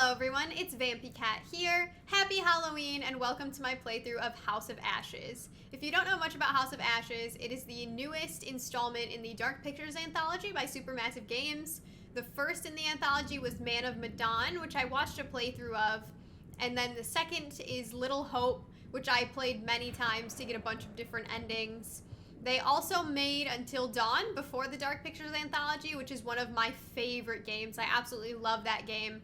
Hello everyone, it's Vampy Cat here. Happy Halloween and welcome to my playthrough of House of Ashes. If you don't know much about House of Ashes, it is the newest installment in the Dark Pictures anthology by Supermassive Games. The first in the anthology was Man of Medan, which I watched a playthrough of, and then the second is Little Hope, which I played many times to get a bunch of different endings. They also made Until Dawn before the Dark Pictures anthology, which is one of my favorite games. I absolutely love that game.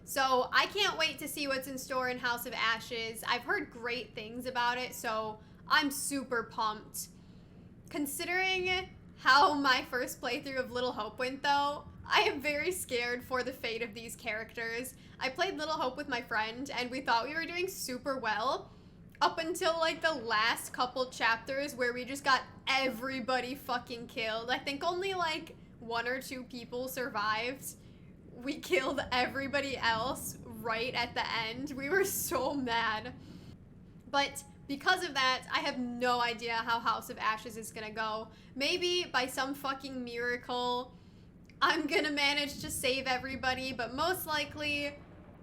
So I can't wait to see what's in store in House of Ashes. I've heard great things about it, so I'm super pumped. Considering how my first playthrough of Little Hope went though, I am very scared for the fate of these characters. I played Little Hope with my friend and we thought we were doing super well up until like the last couple chapters where we just got everybody fucking killed. I think only like 1 or 2 people survived. We killed everybody else right at the end. We were so mad. But because of that, I have no idea how House of Ashes is gonna go. Maybe by some fucking miracle, I'm gonna manage to save everybody, but most likely,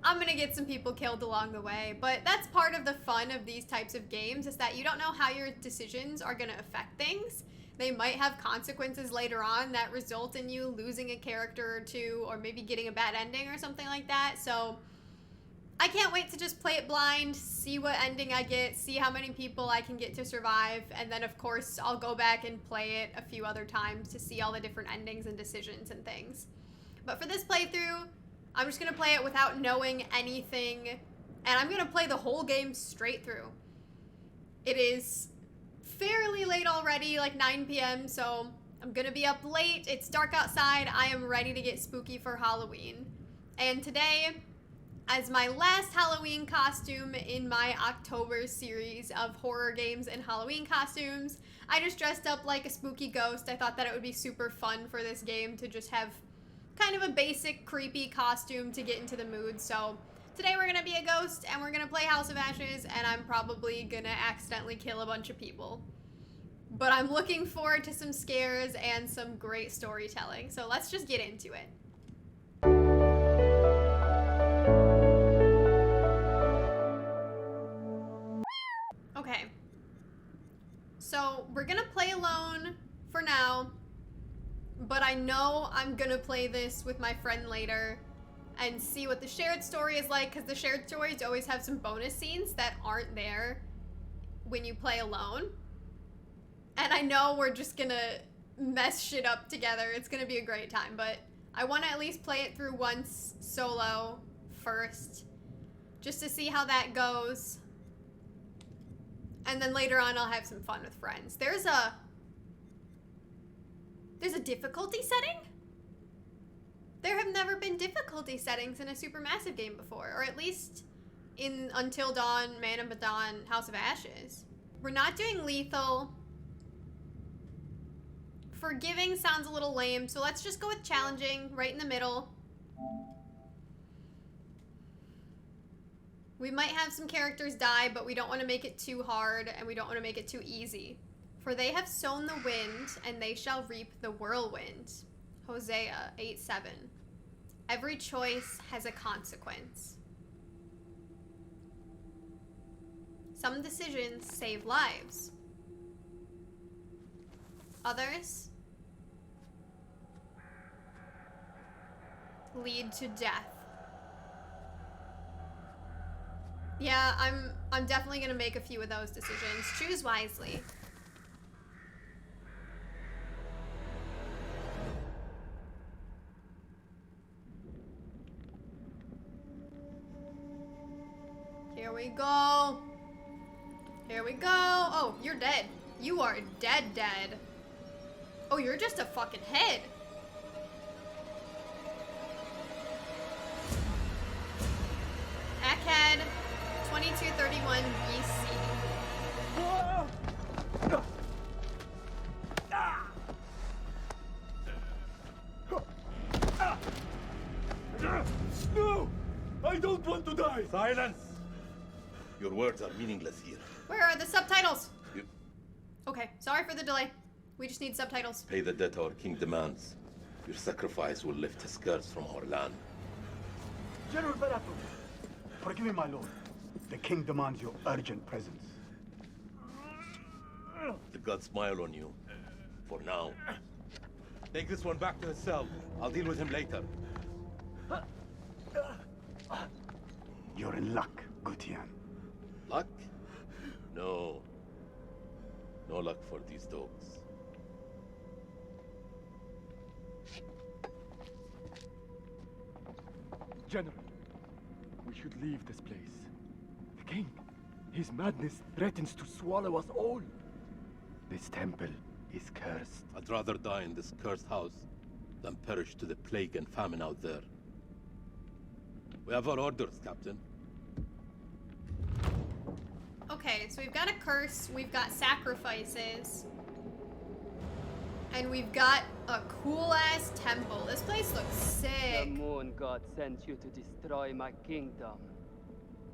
I'm gonna get some people killed along the way. But that's part of the fun of these types of games, is that you don't know how your decisions are gonna affect things. They might have consequences later on that result in you losing a character or two, or maybe getting a bad ending or something like that. So I can't wait to just play it blind, see what ending I get, see how many people I can get to survive, and then of course I'll go back and play it a few other times to see all the different endings and decisions and things. But for this playthrough, I'm just gonna play it without knowing anything, and I'm gonna play the whole game straight through. It is fairly late already, like 9 p.m., so I'm gonna be up late. It's dark outside. I am ready to get spooky for Halloween. And today, as my last Halloween costume in my October series of horror games and Halloween costumes, I just dressed up like a spooky ghost. I thought that it would be super fun for this game to just have kind of a basic creepy costume to get into the mood. So today we're gonna be a ghost and we're gonna play House of Ashes, and I'm probably gonna accidentally kill a bunch of people. But I'm looking forward to some scares and some great storytelling. So let's just get into it. Okay. So we're gonna play alone for now, but I know I'm gonna play this with my friend later and see what the shared story is like, because the shared stories always have some bonus scenes that aren't there when you play alone. And I know we're just gonna mess shit up together. It's gonna be a great time, but I want to at least play it through once solo first, just to see how that goes. And then later on I'll have some fun with friends. There's a difficulty setting? There have never been difficulty settings in a Supermassive game before, or at least in Until Dawn, Man of Medan, House of Ashes. We're not doing lethal. Forgiving sounds a little lame, so let's just go with challenging, right in the middle. We might have some characters die, but we don't want to make it too hard, and we don't want to make it too easy. For they have sown the wind, and they shall reap the whirlwind. Hosea 8:7. Every choice has a consequence. Some decisions save lives. Others lead to death. Yeah, I'm definitely gonna make a few of those decisions. Choose wisely. Here we go. Here we go. Oh, you're dead. You are dead. Oh, you're just a fucking head. Akkad 2231 BC. No! I don't want to die! Silence! Your words are meaningless here. Where are the subtitles? Okay, sorry for the delay. We just need subtitles. Pay the debt our king demands. Your sacrifice will lift his curse from our land. General Barato, forgive me, my lord. The king demands your urgent presence. The gods smile on you. For now. Take this one back to his cell. I'll deal with him later. You're in luck, Gutian. Luck? No. No luck for these dogs. General, we should leave this place. The king, his madness threatens to swallow us all. This temple is cursed. I'd rather die in this cursed house than perish to the plague and famine out there. We have our orders, Captain. Okay, so we've got a curse, we've got sacrifices, and we've got a cool-ass temple. This place looks The sick. moon god sent you to destroy my kingdom.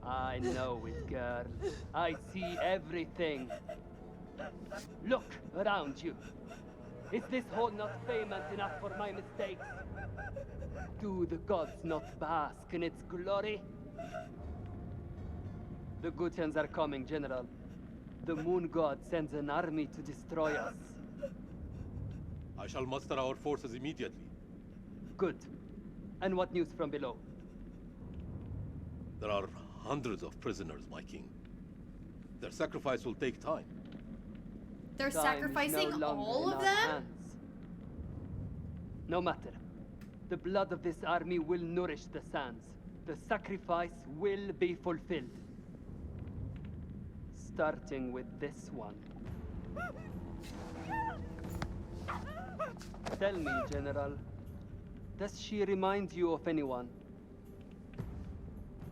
I know it, girl. I see everything. Look around you. Is this hall not famous enough for my mistakes? Do the gods not bask in its glory? The Gutians are coming, General. The moon god sends an army to destroy us. I shall muster our forces immediately. Good. And what news from below? There are hundreds of prisoners, my king. Their sacrifice will take time. They're Time is sacrificing no longer all in of our them? hands. No matter. The blood of this army will nourish the sands. The sacrifice will be fulfilled. Starting with this one. Tell me, General, does she remind you of anyone?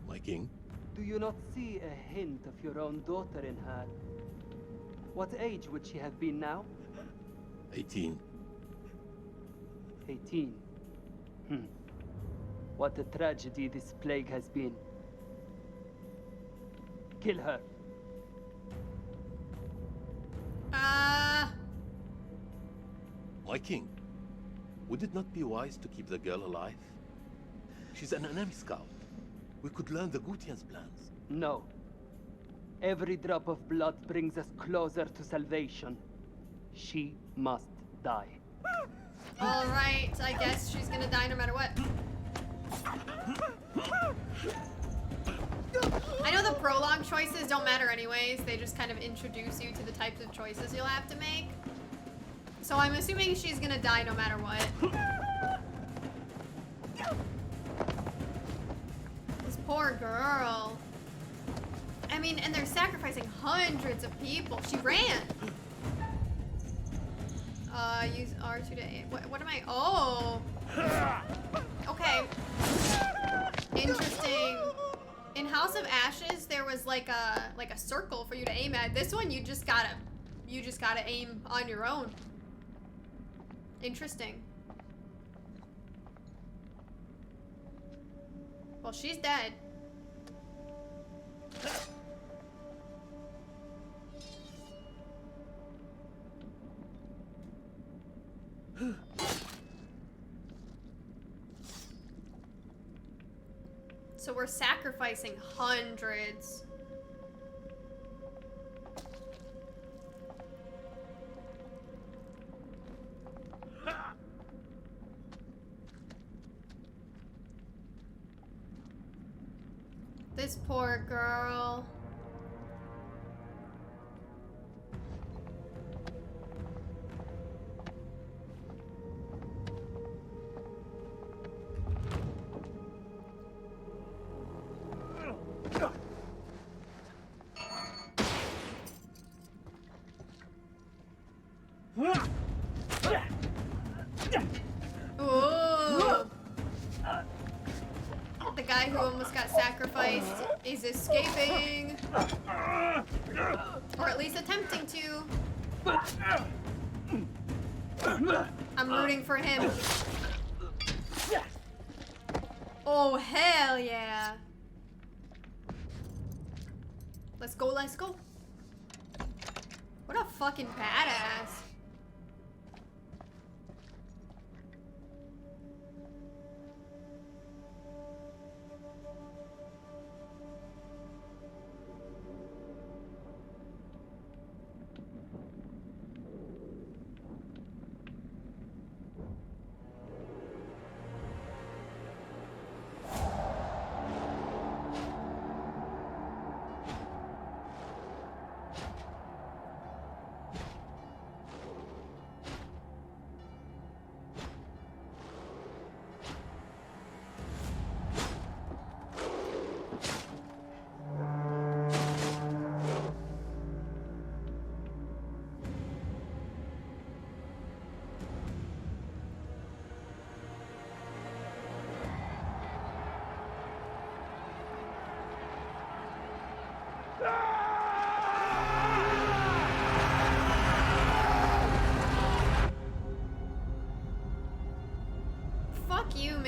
My king? Do you not see a hint of your own daughter in her? What age would she have been now? 18. 18. What a tragedy this plague has been. Kill her. My king, would it not be wise to keep the girl alive? She's an enemy scout. We could learn the Gutian's plans. No. Every drop of blood brings us closer to salvation. She must die. Alright, I guess she's gonna die no matter what. I know the prologue choices don't matter anyways, they just kind of introduce you to the types of choices you'll have to make. So I'm assuming she's gonna die no matter what. This poor girl. I mean, and they're sacrificing hundreds of people. She ran. Use R2 to aim. What am I? Oh. Okay. Interesting. In House of Ashes, there was like a circle for you to aim at. This one, you just gotta aim on your own. Interesting. Well, she's dead. So we're sacrificing hundreds. This poor girl. Ooh. The guy who almost got sacrificed is escaping. Or at least attempting to. I'm rooting for him. Oh, hell yeah. Let's go, let's go. What a fucking badass.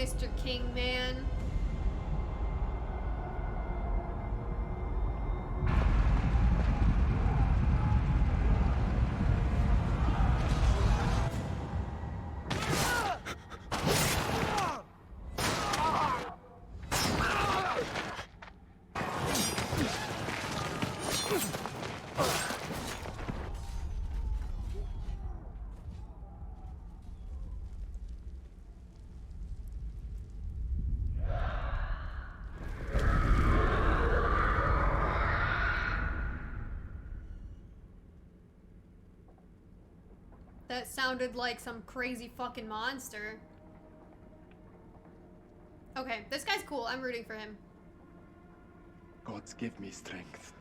Mr. King Man. That sounded like some crazy fucking monster. Okay, this guy's cool. I'm rooting for him. Gods give me strength.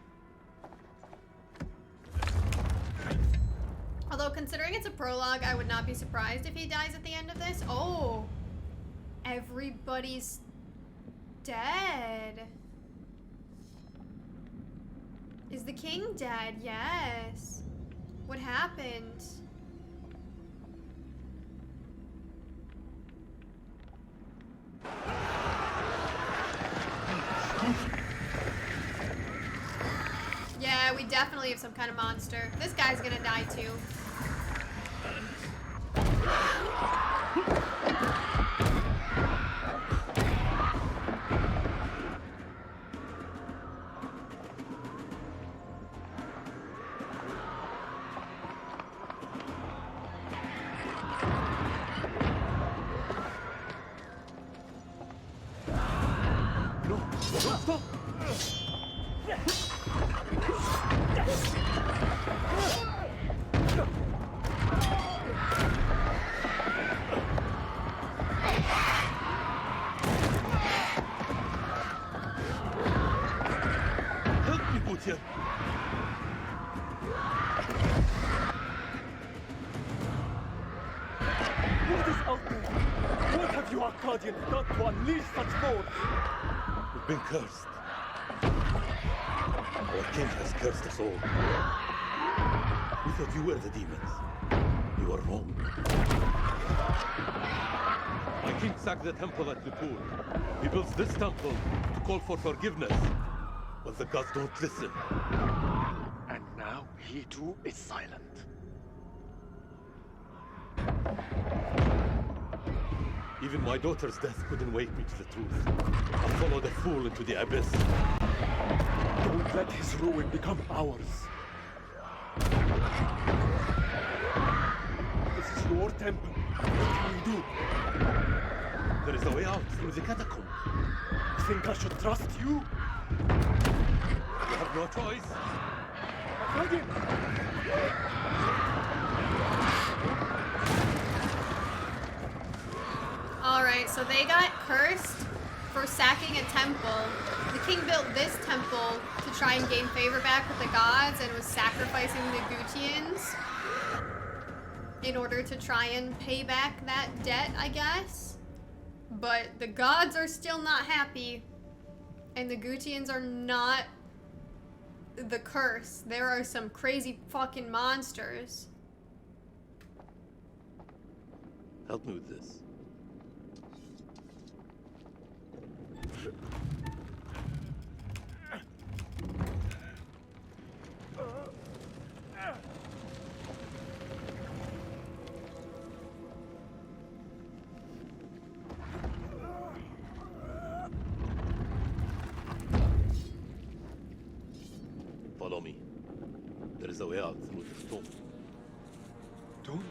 Although, considering it's a prologue, I would not be surprised if he dies at the end of this. Oh! Everybody's dead. Is the king dead? Yes. What happened? Yeah, we definitely have some kind of monster. This guy's gonna die too. No, stop! Help me, Gutian. What is out there? What have you Arcadians done to unleash such force? We've been cursed. Our king has cursed us all. We thought you were the demons. You were wrong. My king sacked the temple at Nippur. He builds this temple to call for forgiveness. But the gods don't listen. And now he too is silent. Even my daughter's death couldn't wake me to the truth. I followed a fool into the abyss. Don't let his ruin become ours. This is your temple. What can we do? There is a way out through the catacomb. You think I should trust you? You have no choice. Arcadian! Alright, so they got cursed for sacking a temple. The king built this temple to try and gain favor back with the gods and was sacrificing the Gutians in order to try and pay back that debt, I guess. But the gods are still not happy, and the Gutians are not the curse. There are some crazy fucking monsters. Help me with this. Follow me. There is a way out through the stone. Don't.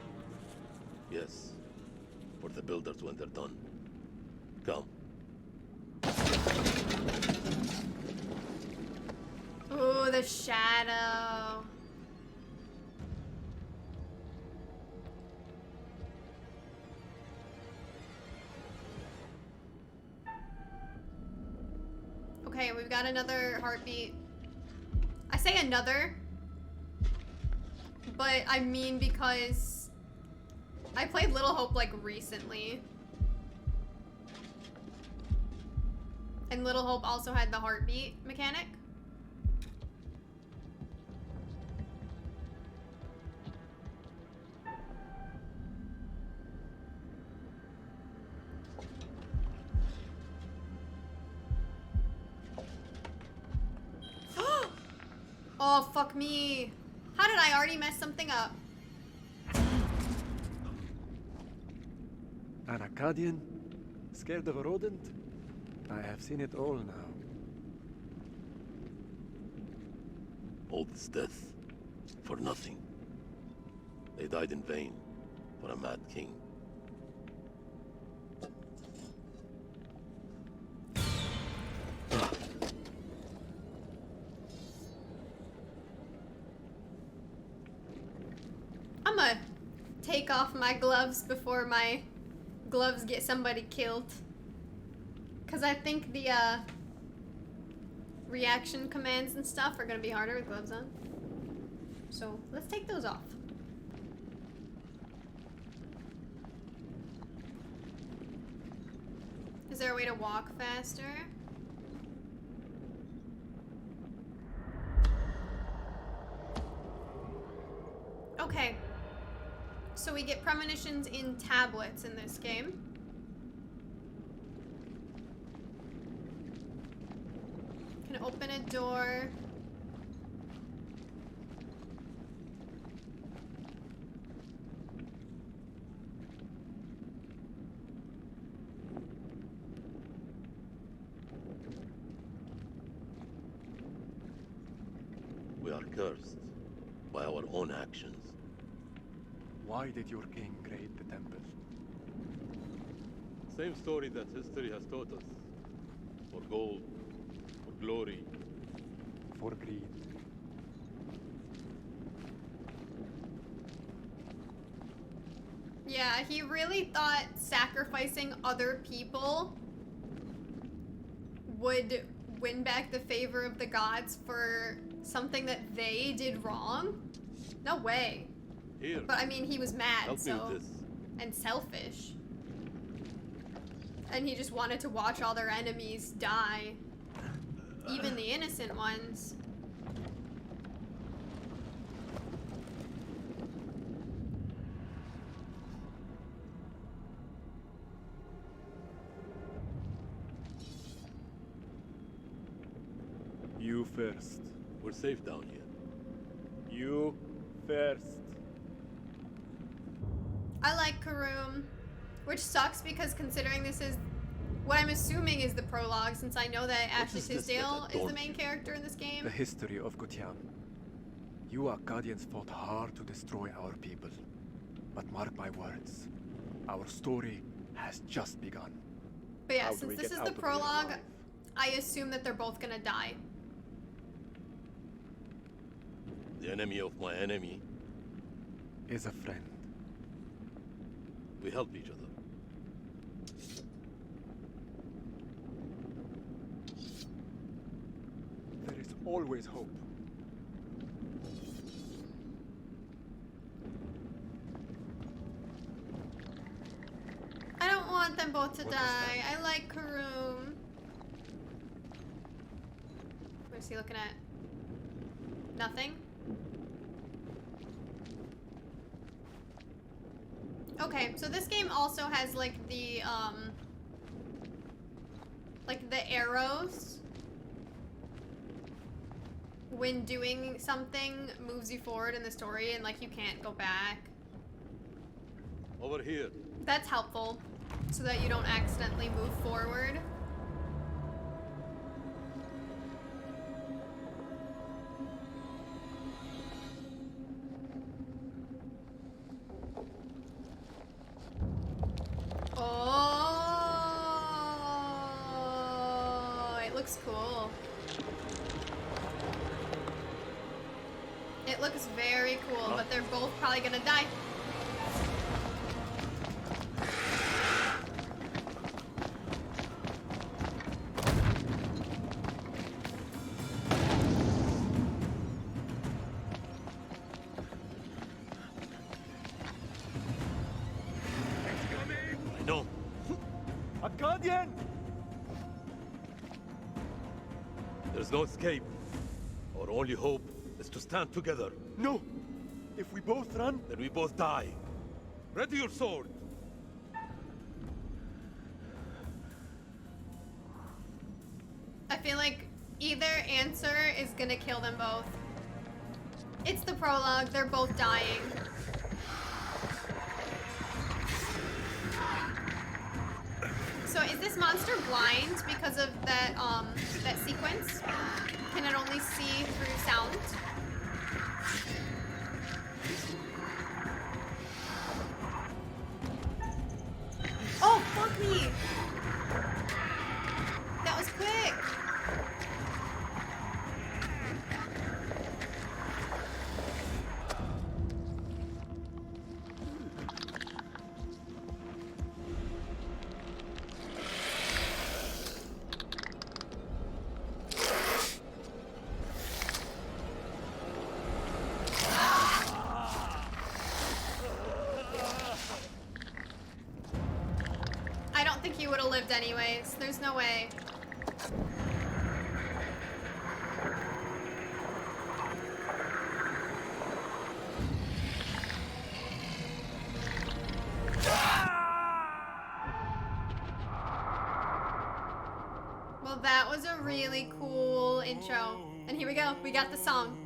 Yes. For the builders when they're done. Come. Ooh, the shadow. Okay, we've got another heartbeat. I say another, but I mean because I played Little Hope like recently. And Little Hope also had the heartbeat mechanic. Oh, fuck me. How did I already mess something up? An Akkadian? Scared of a rodent? I have seen it all now. All this death, for nothing. They died in vain, for a mad king. I'm gonna take off my gloves before my gloves get somebody killed. Because I think the reaction commands and stuff are gonna be harder with gloves on. So let's take those off. Is there a way to walk faster? Okay. So we get premonitions in tablets in this game. Can open a door. We are cursed by our own actions. Why did your king create the temple? Same story that history has taught us. For gold, for glory. For greed. Yeah, he really thought sacrificing other people would win back the favor of the gods for something that they did wrong. No way. Here, But I mean, he was mad, help me so with this. and selfish. And he just wanted to watch all their enemies die. Even the innocent ones. You first. We're safe down here. You first. I like Karoom, which sucks because considering this is what I'm assuming is the prologue, since I know that Ashley is this that Tisdale is the adorns main you? character in this game. The history of Gutian. You Akkadians fought hard to destroy our people. But mark my words, our story has just begun. But yeah, How do since we this get is out the of here prologue, alive? I assume that they're both gonna die. The enemy of my enemy. Is a friend. We help each other. There is always hope. I don't want them both to What is die. I like Karoom. What is he looking at? Nothing? Okay, so this game also has like the arrows. When doing something moves you forward in the story and like you can't go back. Over here. That's helpful so that you don't accidentally move forward. Oh, it looks cool. It looks very cool, but they're both probably gonna die. I know. Akkadian! There's no escape. Our only hope is to stand together. No! If we both run, Then we both die. Ready your sword. I feel like either answer is gonna kill them both. It's the prologue. They're both dying. So is this monster blind because of that that sequence? Can it only see through sound? Oh, fuck me! That was quick! I don't think he would have lived anyways. There's no way. Well, that was a really cool intro. And here we go. We got the song.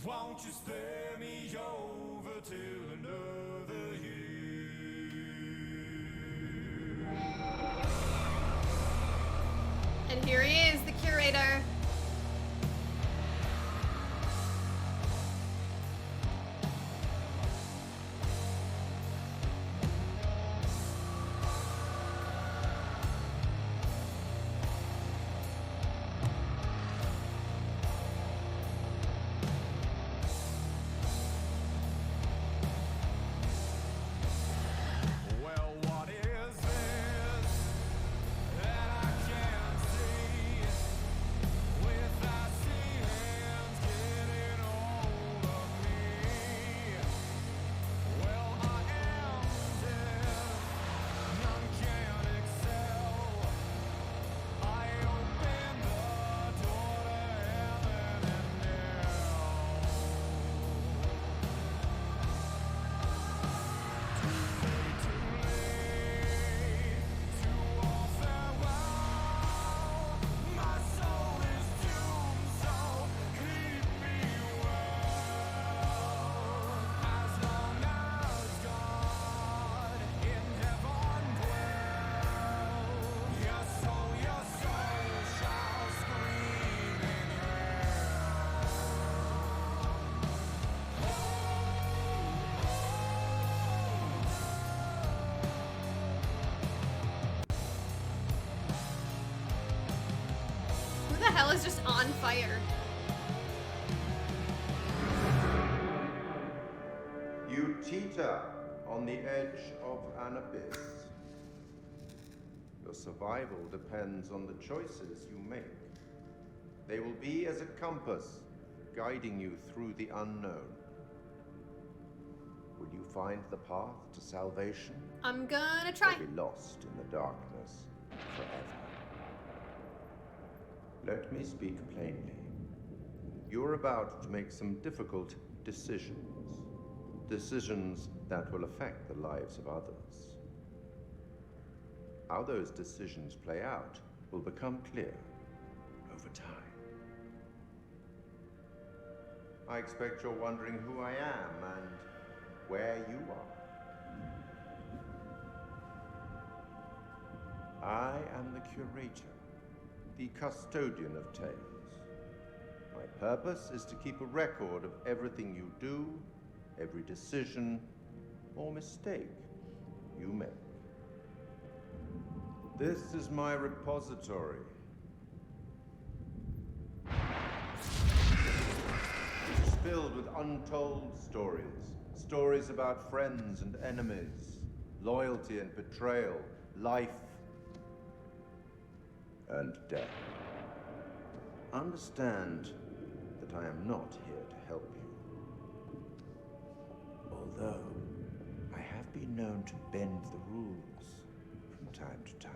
Won't you spare me over till another year? And here he is, the curator. Well, what is this that I can't see? With icy hands getting hold of me. Well, I am deaf, none can excel. I open the door to heaven and hell. Who the hell is just on fire? You teeter on the edge of an abyss. Your survival depends on the choices you make. They will be as a compass, guiding you through the unknown. Will you find the path to salvation? I'm gonna try. Or be lost in the darkness forever? Let me speak plainly. You're about to make some difficult decisions. Decisions that will affect the lives of others. How those decisions play out will become clear over time. I expect you're wondering who I am and where you are. I am the curator, the custodian of tales. My purpose is to keep a record of everything you do, every decision or mistake you make. This is my repository. It is filled with untold stories. Stories about friends and enemies, loyalty and betrayal, life and death. Understand that I am not here to help you. Although I have been known to bend the rules from time to time.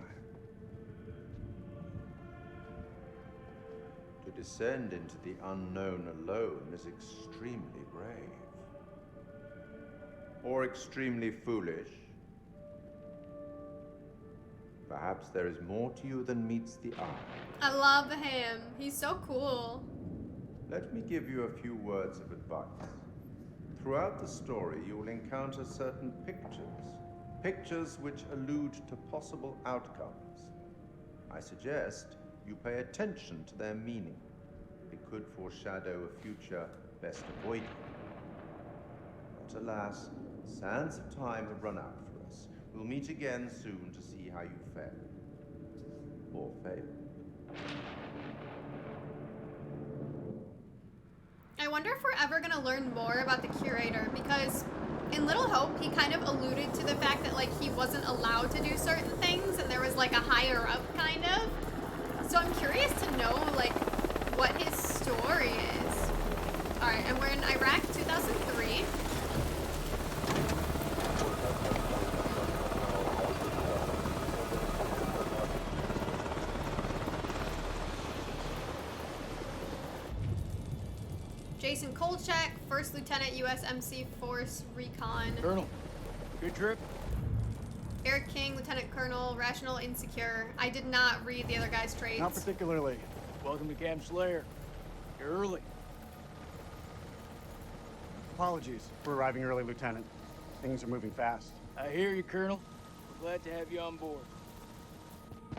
To descend into the unknown alone is extremely brave. or extremely foolish. Perhaps there is more to you than meets the eye. I love him. He's so cool. Let me give you a few words of advice. Throughout the story, you will encounter certain pictures which allude to possible outcomes. I suggest you pay attention to their meaning. It could foreshadow a future best avoided. But alas, the sands of time have run out for us. We'll meet again soon to see how you fare. Or fail. I wonder if we're ever gonna learn more about the curator, because in Little Hope, he kind of alluded to the fact that, like, he wasn't allowed to do certain things, and there was, like, a higher up, kind of. So I'm curious to know, like, what his story is. Alright, and we're in Iraq, 2003. Jason Kolchak, First Lieutenant USMC Force Recon. Colonel, good trip? Eric King, Lieutenant Colonel, Rational Insecure. I did not read the other guy's traits. Not particularly. Welcome to Camp Slayer. You're early. Apologies for arriving early, Lieutenant. Things are moving fast. I hear you, Colonel. We're glad to have you on board.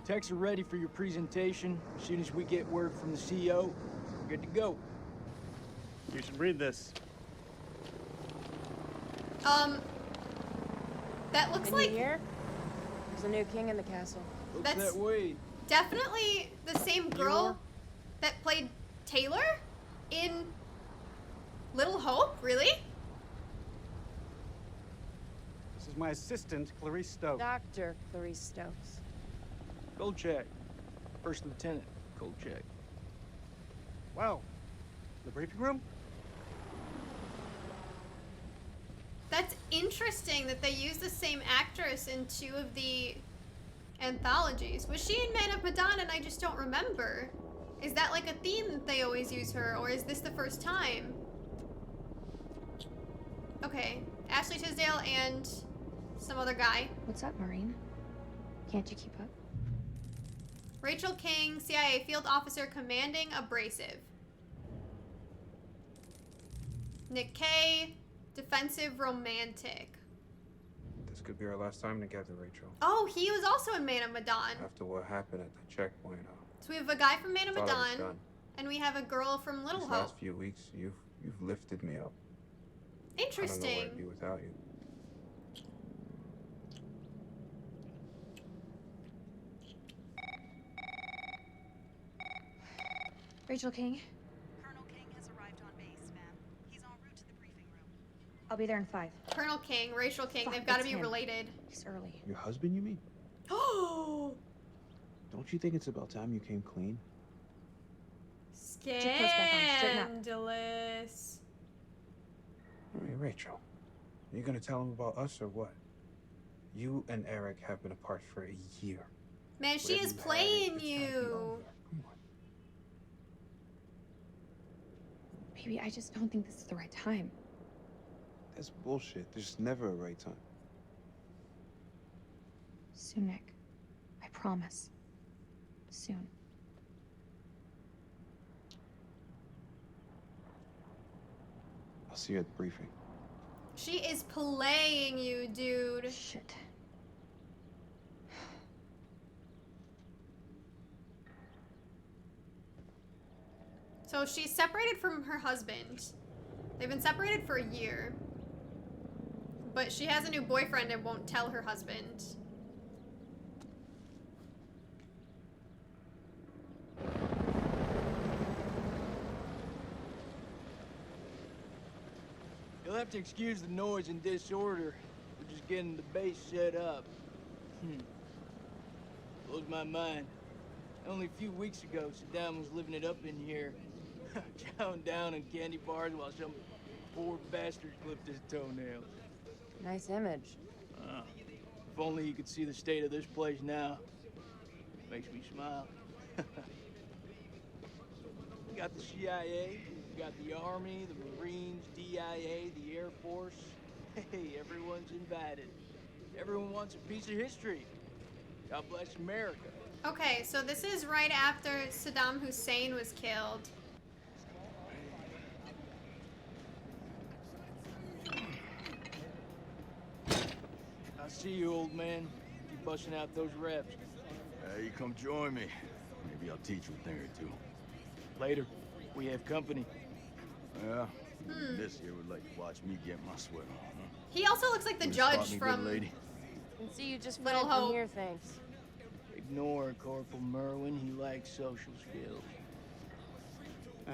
Techs are ready for your presentation. As soon as we get word from the CO, we're good to go. You should read this. That looks The like new year? There's a new king in the castle. Looks That's- that way. definitely the same girl that played Taylor in Little Hope, really? This is my assistant, Clarice Stokes. Dr. Clarice Stokes. Kolchak. First Lieutenant Kolchak. Wow. The briefing room? That's interesting that they use the same actress in two of the anthologies. Was she in Man of Medan and I just don't remember? Is that like a theme that they always use her, or is this the first time? Okay, Ashley Tisdale and some other guy. What's up, Marine? Can't you keep up? Rachel King, CIA Field Officer Commanding Abrasive. Nick Kay, Defensive Romantic. This could be our last time together, Rachel. Oh, he was also in Man of Medan. After what happened at the checkpoint, So we have a guy from Man of thought I was Medan, done. and we have a girl from Little These Hope. last few weeks, you've lifted me up. I don't know where I'd Interesting. be without you. Rachel King, Colonel King has arrived on base, ma'am. He's en route to the briefing room. I'll be there in 5. Colonel King, Rachel King, Fuck, they've got to it's be him. related. He's early. Your husband, you mean? Oh, Don't you think it's about time you came clean? your clothes back on. Straighten up. scandalous. All right, Rachel. Are you gonna tell him about us or what? You and Eric have been apart for a year. Man, she Whatever is you had, playing it's gotta be you. over. Come on. Baby, I just don't think this is the right time. That's bullshit. There's never a right time. Soon, Nick. I promise. Soon. I'll see you at the briefing. She is playing you, dude. Shit. So she's separated from her husband. They've been separated for a year. But she has a new boyfriend and won't tell her husband. You'll have to excuse the noise and disorder. We're just getting the base set up. Blows my mind. Only a few weeks ago, Saddam was living it up in here. Chowing down on candy bars while some poor bastard clipped his toenails. Nice image. If only you could see the state of this place now. Makes me smile. We got the CIA, we got the Army, the Marines, DIA, the Air Force. Hey, everyone's invited. Everyone wants a piece of history. God bless America. Okay, so this is right after Saddam Hussein was killed. I see you, old man. Keep busting out those reps. You come join me. Maybe I'll teach you a thing or two. Later, we have company. Yeah, this year would like to watch me get my sweat on, huh? He also looks like the Wanna spot judge me, from good lady? And see you just Little fine from Hope. here, thanks. Ignore Corporal Merwin. He lacks social skills.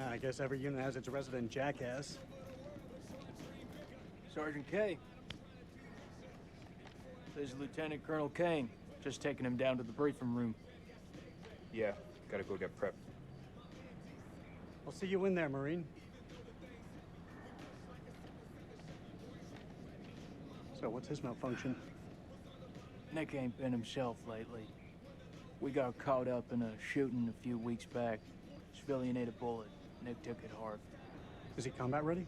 I guess every unit has its resident jackass. Sergeant K. This is Lieutenant Colonel Kane. Just taking him down to the briefing room. Yeah, gotta go get prepped. I'll see you in there, Marine. So what's his malfunction? Nick ain't been himself lately. We got caught up in a shooting a few weeks back. Civilian ate a bullet. Nick took it hard. Is he combat ready?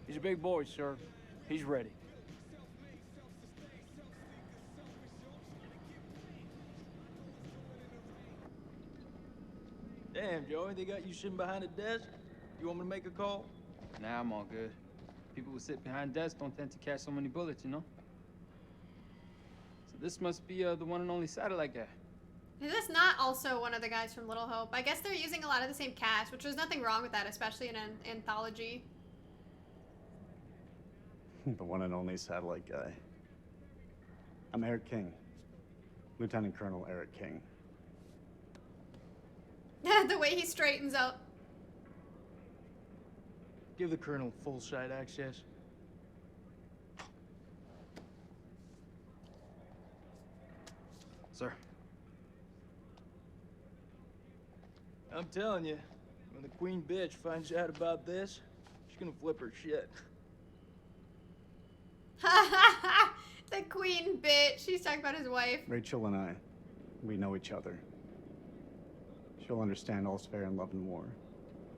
He's a big boy, sir. He's ready. Damn, Joey, they got you sitting behind a desk? You want me to make a call? Nah, I'm all good. People who sit behind desks don't tend to catch so many bullets, you know? So this must be the one and only satellite guy. Is this not also one of the guys from Little Hope? I guess they're using a lot of the same cast, which there's nothing wrong with that, especially in an anthology. The one and only satellite guy. I'm Eric King. Lieutenant Colonel Eric King. The way he straightens up. Give the Colonel full site access. Sir. I'm telling you, when the Queen bitch finds out about this, she's gonna flip her shit. The Queen bitch. She's talking about his wife. Rachel and I, we know each other. She'll understand all's fair in love and war.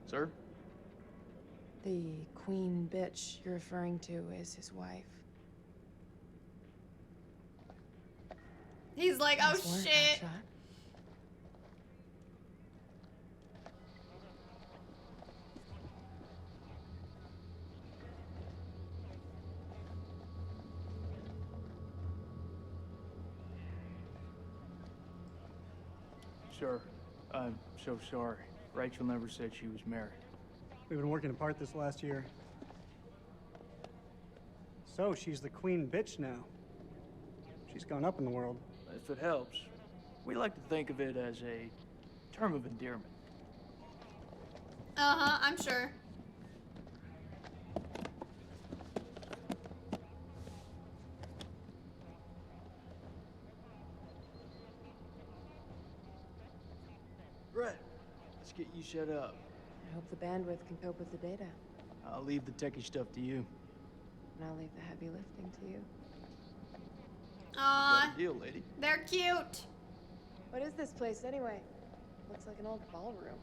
Sir? The queen bitch you're referring to is his wife. He's like, oh Nice work, shit. hotshot. Sir, I'm so sorry. Rachel never said she was married. We've been working apart this last year. So she's the queen bitch now. She's gone up in the world. If it helps, we like to think of it as a term of endearment. Uh-huh, I'm sure. Right. Let's get you set up. I hope the bandwidth can cope with the data. I'll leave the techie stuff to you. And I'll leave the heavy lifting to you. Aw, Got a deal, lady. they're cute. What is this place anyway? Looks like an old ballroom.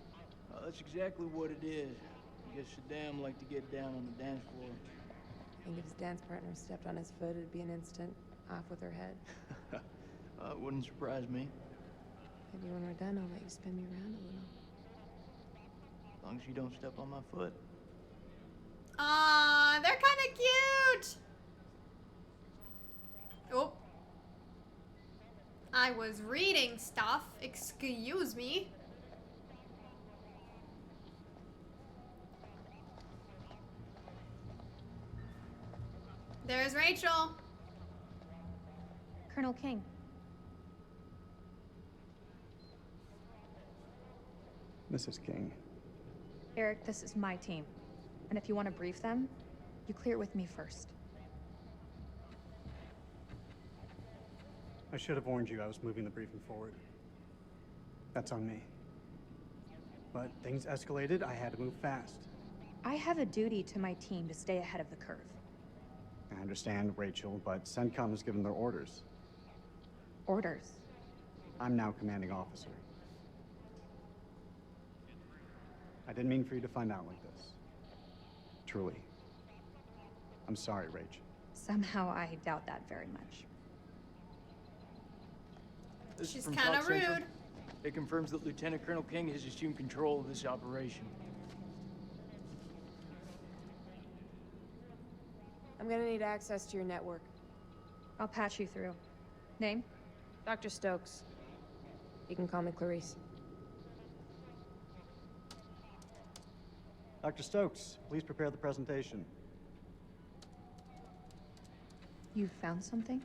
That's exactly what it is. I guess Saddam liked to get down on the dance floor. I think if his dance partner stepped on his foot, it'd be an instant off with her head. It wouldn't surprise me. Maybe when we're done, I'll let you spin me around a little. As long as you don't step on my foot. Aw, they're kind of cute. Oh. I was reading stuff. Excuse me. There's Rachel. Colonel King. Mrs. King. Eric, this is my team. And if you want to brief them, you clear it with me first. I should have warned you I was moving the briefing forward. That's on me. But things escalated, I had to move fast. I have a duty to my team to stay ahead of the curve. I understand, Rachel, but CENTCOM has given their orders. Orders. I'm now commanding officer. I didn't mean for you to find out like this. Truly. I'm sorry, Rach. Somehow I doubt that very much. This is She's from kind South of Central. rude. It confirms that Lieutenant Colonel King has assumed control of this operation. I'm gonna need access to your network. I'll patch you through. Name? Dr. Stokes. You can call me Clarice. Dr. Stokes, please prepare the presentation. You found something?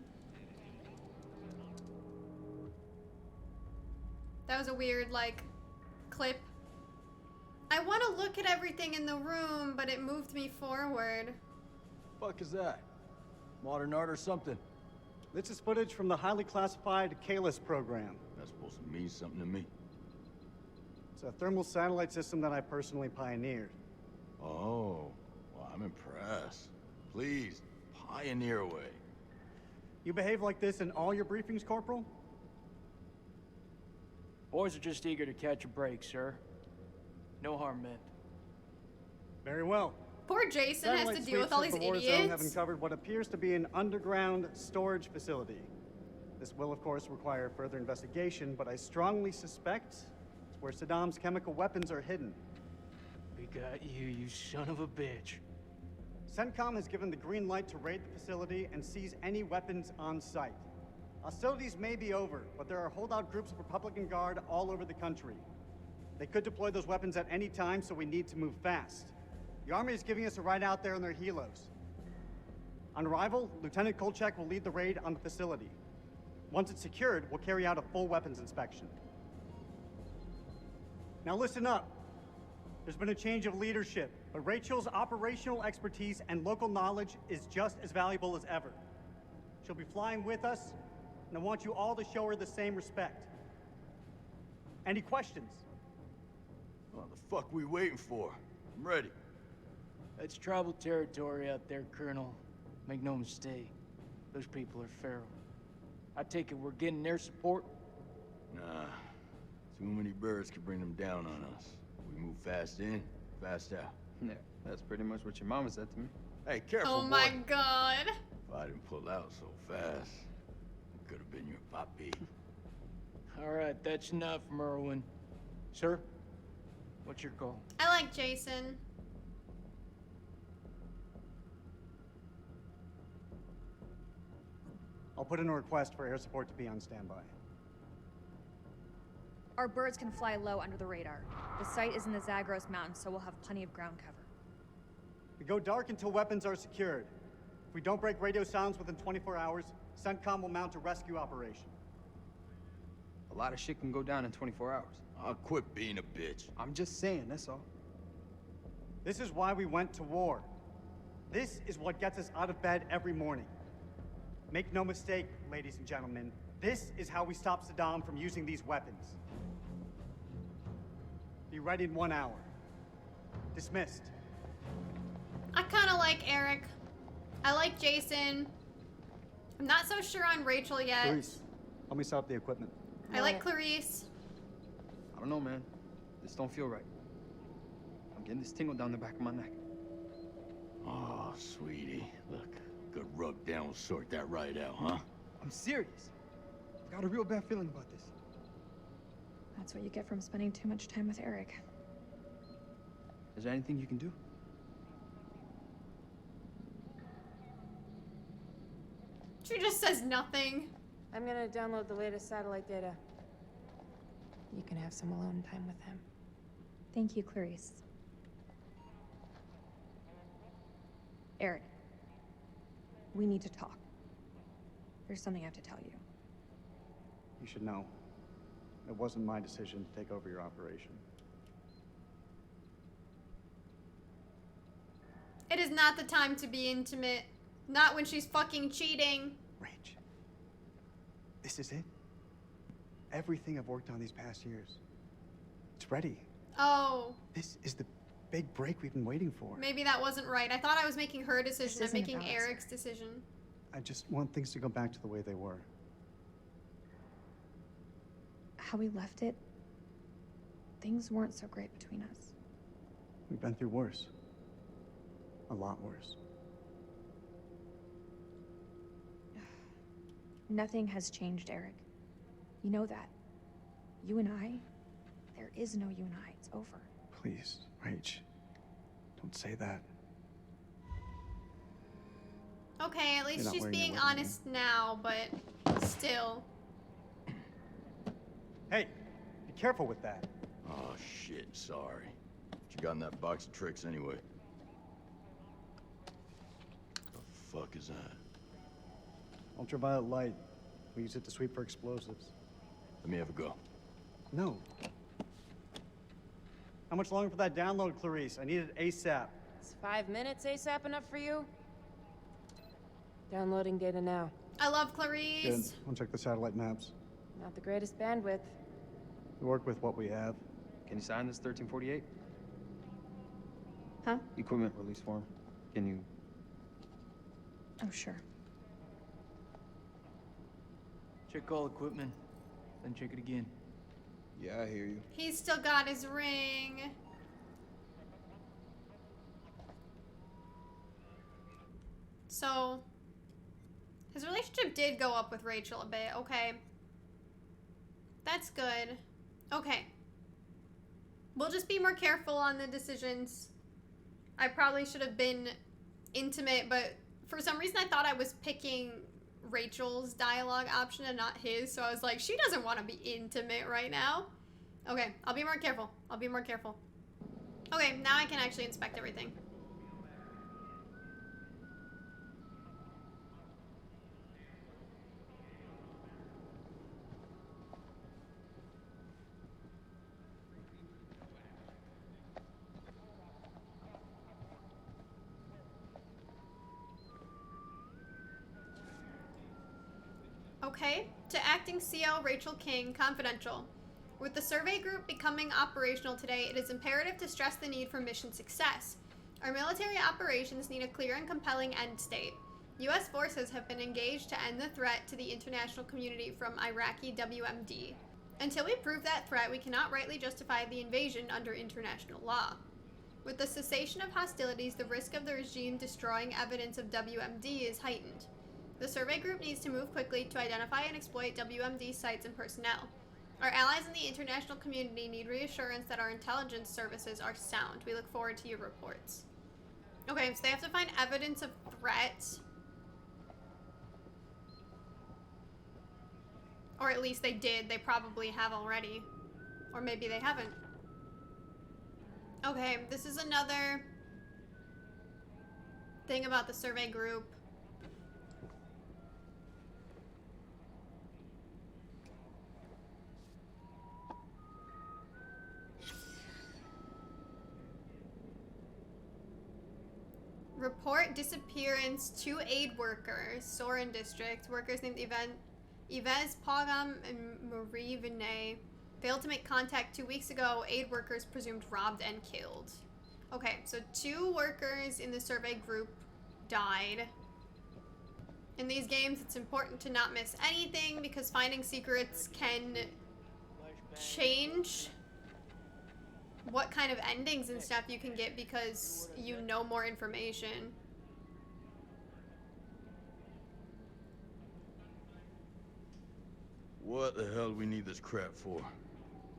That was a weird, like, clip. I want to look at everything in the room, but it moved me forward. Fuck is that? Modern art or something? This is footage from the highly classified Kalis program. That's supposed to mean something to me. It's a thermal satellite system that I personally pioneered. Oh, well, I'm impressed. Please, pioneer away. You behave like this in all your briefings, Corporal? Boys are just eager to catch a break, sir. No harm meant. Very well. Poor Jason has Satellite to deal with all these sweeps of the war zone have idiots. uncovered what appears to be an underground storage facility. This will, of course, require further investigation, but I strongly suspect it's where Saddam's chemical weapons are hidden. We got you, you son of a bitch. CENTCOM has given the green light to raid the facility and seize any weapons on site. Hostilities may be over, but there are holdout groups of Republican Guard all over the country. They could deploy those weapons at any time, so we need to move fast. The Army is giving us a ride out there in their helos. On arrival, Lieutenant Kolchak will lead the raid on the facility. Once it's secured, we'll carry out a full weapons inspection. Now listen up. There's been a change of leadership, but Rachel's operational expertise and local knowledge is just as valuable as ever. She'll be flying with us, and I want you all to show her the same respect. Any questions? What the fuck we waiting for? I'm ready. That's tribal territory out there, Colonel. Make no mistake. Those people are feral. I take it we're getting their support? Nah. Too many birds could bring them down on us. We move fast in, fast out. Yeah, that's pretty much what your mama said to me. Hey, careful, Oh boy. my god. If I didn't pull out so fast, it could have been your papi. All right, that's enough, Merwin. Sir, what's your call? I like Jason. I'll put in a request for air support to be on standby. Our birds can fly low under the radar. The site is in the Zagros Mountains, so we'll have plenty of ground cover. We go dark until weapons are secured. If we don't break radio silence within 24 hours, CENTCOM will mount a rescue operation. A lot of shit can go down in 24 hours. I'll quit being a bitch. I'm just saying, that's all. This is why we went to war. This is what gets us out of bed every morning. Make no mistake, ladies and gentlemen, this is how we stop Saddam from using these weapons. Be ready in 1 hour. Dismissed. I kind of like Eric. I like Jason. I'm not so sure on Rachel yet. Clarice, help me set up the equipment. I like Clarice. I don't know, man. This don't feel right. I'm getting this tingle down the back of my neck. Oh, sweetie. Look, good rub down will sort that right out, huh? I'm serious. I've got a real bad feeling about this. That's what you get from spending too much time with Eric. Is there anything you can do? She just says nothing. I'm gonna download the latest satellite data. You can have some alone time with him. Thank you, Clarice. Eric, we need to talk. There's something I have to tell you. You should know. It wasn't my decision to take over your operation. It is not the time to be intimate. Not when she's fucking cheating. Rach, this is it. Everything I've worked on these past years. It's ready. Oh, This is the big break we've been waiting for. maybe that wasn't right. I thought I was making her decision and isn't making about us. Eric's decision. I just want things to go back to the way they were. How we left it, things weren't so great between us. We've been through worse. A lot worse. Nothing has changed, Eric. You know that. You and I, there is no you and I. It's over. Please, Rach. Don't say that. Okay, at least not she's wearing your being wedding honest now, but still. Hey, be careful with that. Oh, shit, sorry. What you got in that box of tricks, anyway? The fuck is that? Ultraviolet light. We use it to sweep for explosives. Let me have a go. No. How much longer for that download, Clarice? I need it ASAP. Is 5 minutes ASAP enough for you? Downloading data now. I love Good. Clarice. I'll check the satellite maps. Not the greatest bandwidth. We work with what we have. Can you sign this 1348? Huh? Equipment release form. Can you... Oh, sure. Check all equipment, then check it again. Yeah, I hear you. He's still got his ring. So, his relationship did go up with Rachel a bit. Okay. That's good. Okay. We'll just be more careful on the decisions. I probably should have been intimate, but for some reason I thought I was picking Rachel's dialogue option and not his, so I was like, she doesn't want to be intimate right now. Okay, I'll be more careful. I'll be more careful. Okay, now I can actually inspect everything. Okay, to Acting CO Rachel King, confidential. With the survey group becoming operational today, it is imperative to stress the need for mission success. Our military operations need a clear and compelling end state. U.S. forces have been engaged to end the threat to the international community from Iraqi WMD. Until we prove that threat, we cannot rightly justify the invasion under international law. With the cessation of hostilities, the risk of the regime destroying evidence of WMD is heightened. The survey group needs to move quickly to identify and exploit WMD sites and personnel. Our allies in the international community need reassurance that our intelligence services are sound. We look forward to your reports. Okay, so they have to find evidence of threat. Or at least they did. They probably have already. Or maybe they haven't. Okay, this is another thing about the survey group. Report disappearance 2 aid workers, Soren District. Workers named Yves Pogam and Marie Vinay failed to make contact 2 weeks ago. Aid workers presumed robbed and killed. Okay, so 2 workers in the survey group died. In these games, it's important to not miss anything because finding secrets can change what kind of endings and stuff you can get because you know more information. What the hell do we need this crap for?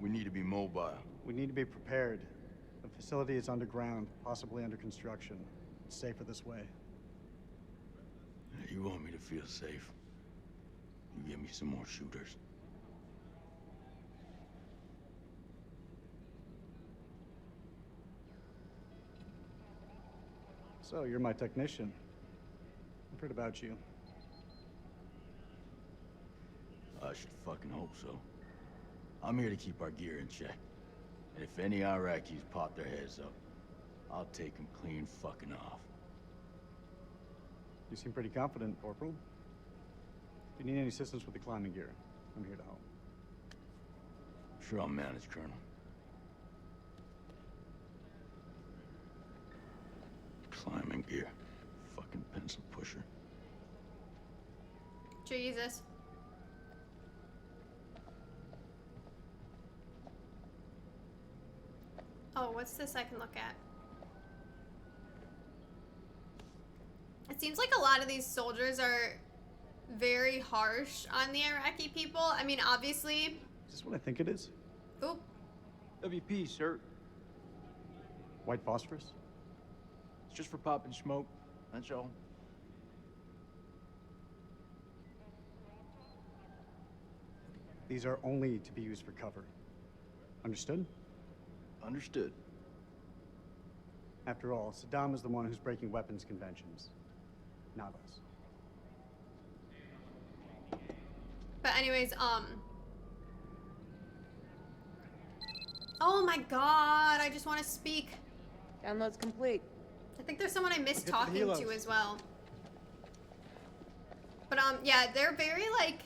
We need to be mobile. We need to be prepared. The facility is underground, possibly under construction. It's safer this way. You want me to feel safe? You give me some more shooters. So, you're my technician. I've heard about you. I should fucking hope so. I'm here to keep our gear in check. And if any Iraqis pop their heads up, I'll take them clean fucking off. You seem pretty confident, Corporal. If you need any assistance with the climbing gear, I'm here to help. Sure I'll manage, Colonel. Climbing gear. Fucking pencil pusher. Jesus. Oh, what's this I can look at? It seems like a lot of these soldiers are very harsh on the Iraqi people. I mean, obviously. Is this what I think it is? Oop. WP, sir. White phosphorus? It's just for popping smoke. That's all. These are only to be used for cover. Understood? Understood. After all, Saddam is the one who's breaking weapons conventions, not us. But anyways, oh my god, I just want to speak. Download's complete. I think there's someone I missed Get to the talking to helos. as well. But yeah, they're very like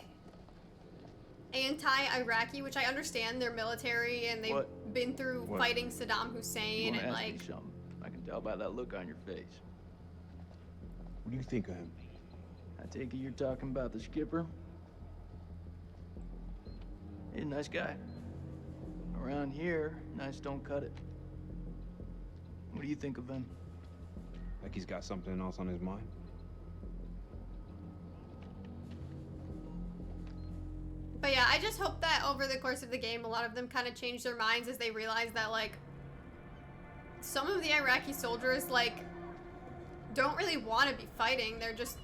anti-Iraqi, which I understand. They're military and they've What? been through What? fighting Saddam Hussein You and wanna ask like me something? I can tell by that look on your face. What do you think of him? I take it you're talking about the skipper? He's a nice guy. Around here, nice don't cut it. What do you think of him? Like he's got something else on his mind? But yeah, I just hope that over the course of the game, a lot of them kind of change their minds as they realize that, like, some of the Iraqi soldiers, like, don't really want to be fighting. They're just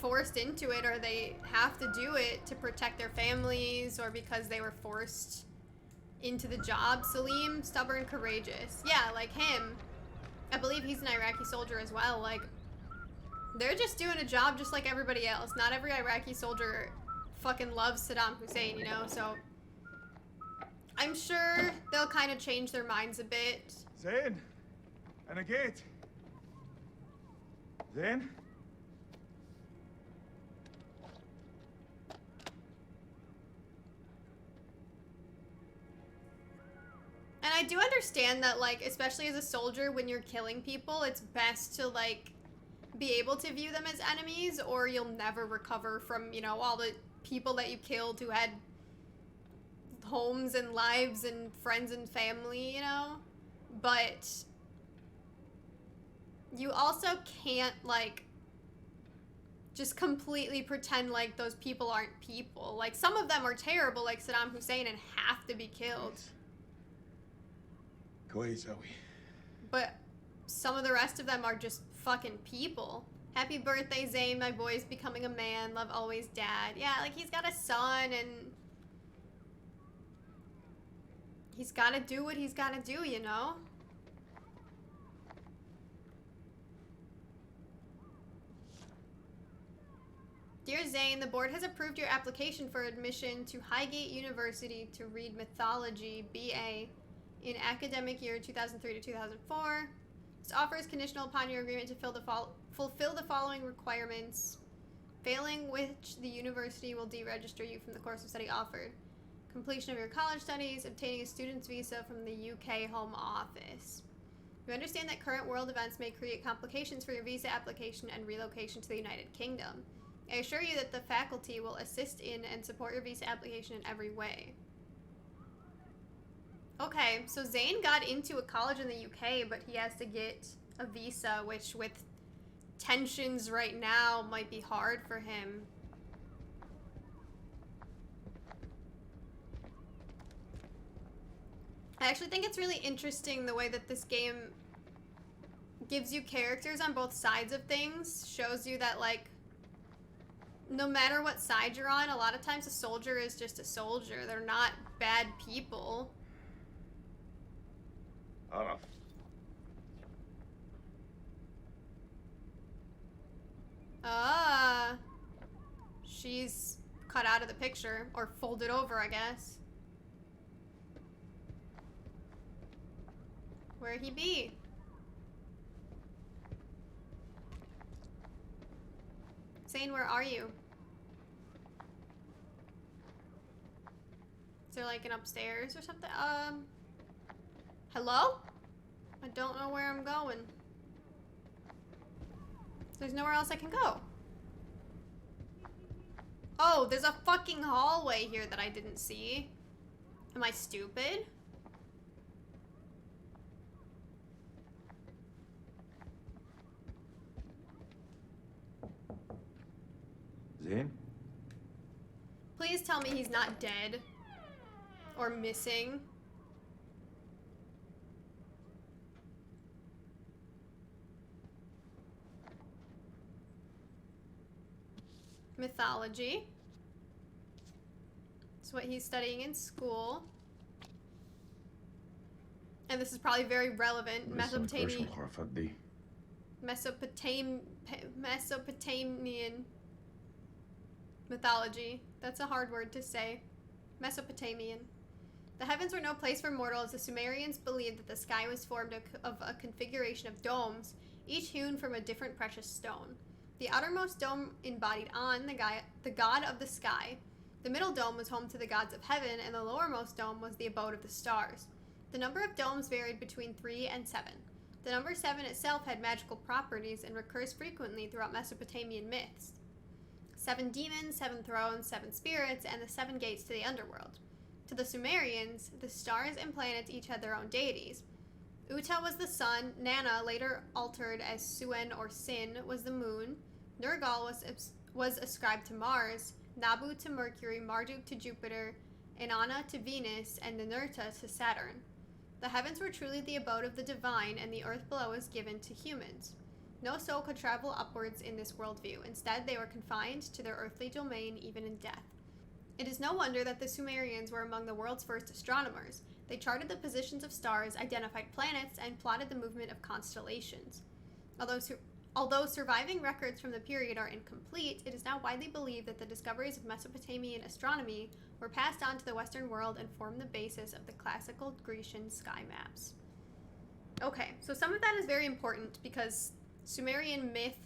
forced into it, or they have to do it to protect their families, or because they were forced into the job. Salim, stubborn, courageous. Yeah, like him. I believe he's an Iraqi soldier as well. Like, they're just doing a job just like everybody else. Not every Iraqi soldier fucking loves Saddam Hussein, you know, so I'm sure they'll kind of change their minds a bit. زين أنا جيت زين And I do understand that, like, especially as a soldier, when you're killing people, it's best to, like, be able to view them as enemies, or you'll never recover from, you know, all the people that you killed who had homes and lives and friends and family, you know? But you also can't, like, just completely pretend like those people aren't people. Like, some of them are terrible, like Saddam Hussein, and have to be killed. كويس أوي. But some of the rest of them are just fucking people. Happy birthday, Zayn. My boy's becoming a man. Love always, Dad. Yeah, like, he's got a son, and he's gotta do what he's gotta do, you know? Dear Zayn, the board has approved your application for admission to Highgate University to read Mythology BA in academic year 2003 to 2004. This offer is conditional upon your agreement to fulfill the following requirements, failing which the university will deregister you from the course of study offered. Completion of your college studies, obtaining a student's visa from the UK Home Office. You understand that current world events may create complications for your visa application and relocation to the United Kingdom. I assure you that the faculty will assist in and support your visa application in every way. Okay, so Zayn got into a college in the UK, but he has to get a visa, which with tensions right now might be hard for him. I actually think it's really interesting the way that this game gives you characters on both sides of things, shows you that, like, no matter what side you're on, a lot of times a soldier is just a soldier. They're not bad people. Ah, she's cut out of the picture, or folded over, I guess. Where'd he be? Zane, where are you? Is there like an upstairs or something? Hello? I don't know where I'm going. There's nowhere else I can go. Oh, there's a fucking hallway here that I didn't see. Am I stupid? زين؟ Please tell me he's not dead. Or missing. Mythology. It's what he's studying in school. And this is probably very relevant. Mesopotamian mythology. That's a hard word to say. Mesopotamian. The heavens were no place for mortals. The Sumerians believed that the sky was formed of a configuration of domes, each hewn from a different precious stone. The outermost dome embodied On, the god of the sky. The middle dome was home to the gods of heaven, and the lowermost dome was the abode of the stars. The number of domes varied between 3 and 7. The number 7 itself had magical properties and recurs frequently throughout Mesopotamian myths. 7 demons, 7 thrones, 7 spirits, and the 7 gates to the underworld. To the Sumerians, the stars and planets each had their own deities. Uta was the sun, Nana, later altered as Suen or Sin, was the moon, Nergal was ascribed to Mars, Nabu to Mercury, Marduk to Jupiter, Inanna to Venus, and Ninurta to Saturn. The heavens were truly the abode of the divine, and the earth below was given to humans. No soul could travel upwards in this worldview. Instead, they were confined to their earthly domain even in death. It is no wonder that the Sumerians were among the world's first astronomers. They charted the positions of stars, identified planets, and plotted the movement of constellations. Although surviving records from the period are incomplete, it is now widely believed that the discoveries of Mesopotamian astronomy were passed on to the Western world and formed the basis of the classical Grecian sky maps. Okay, so some of that is very important because Sumerian myth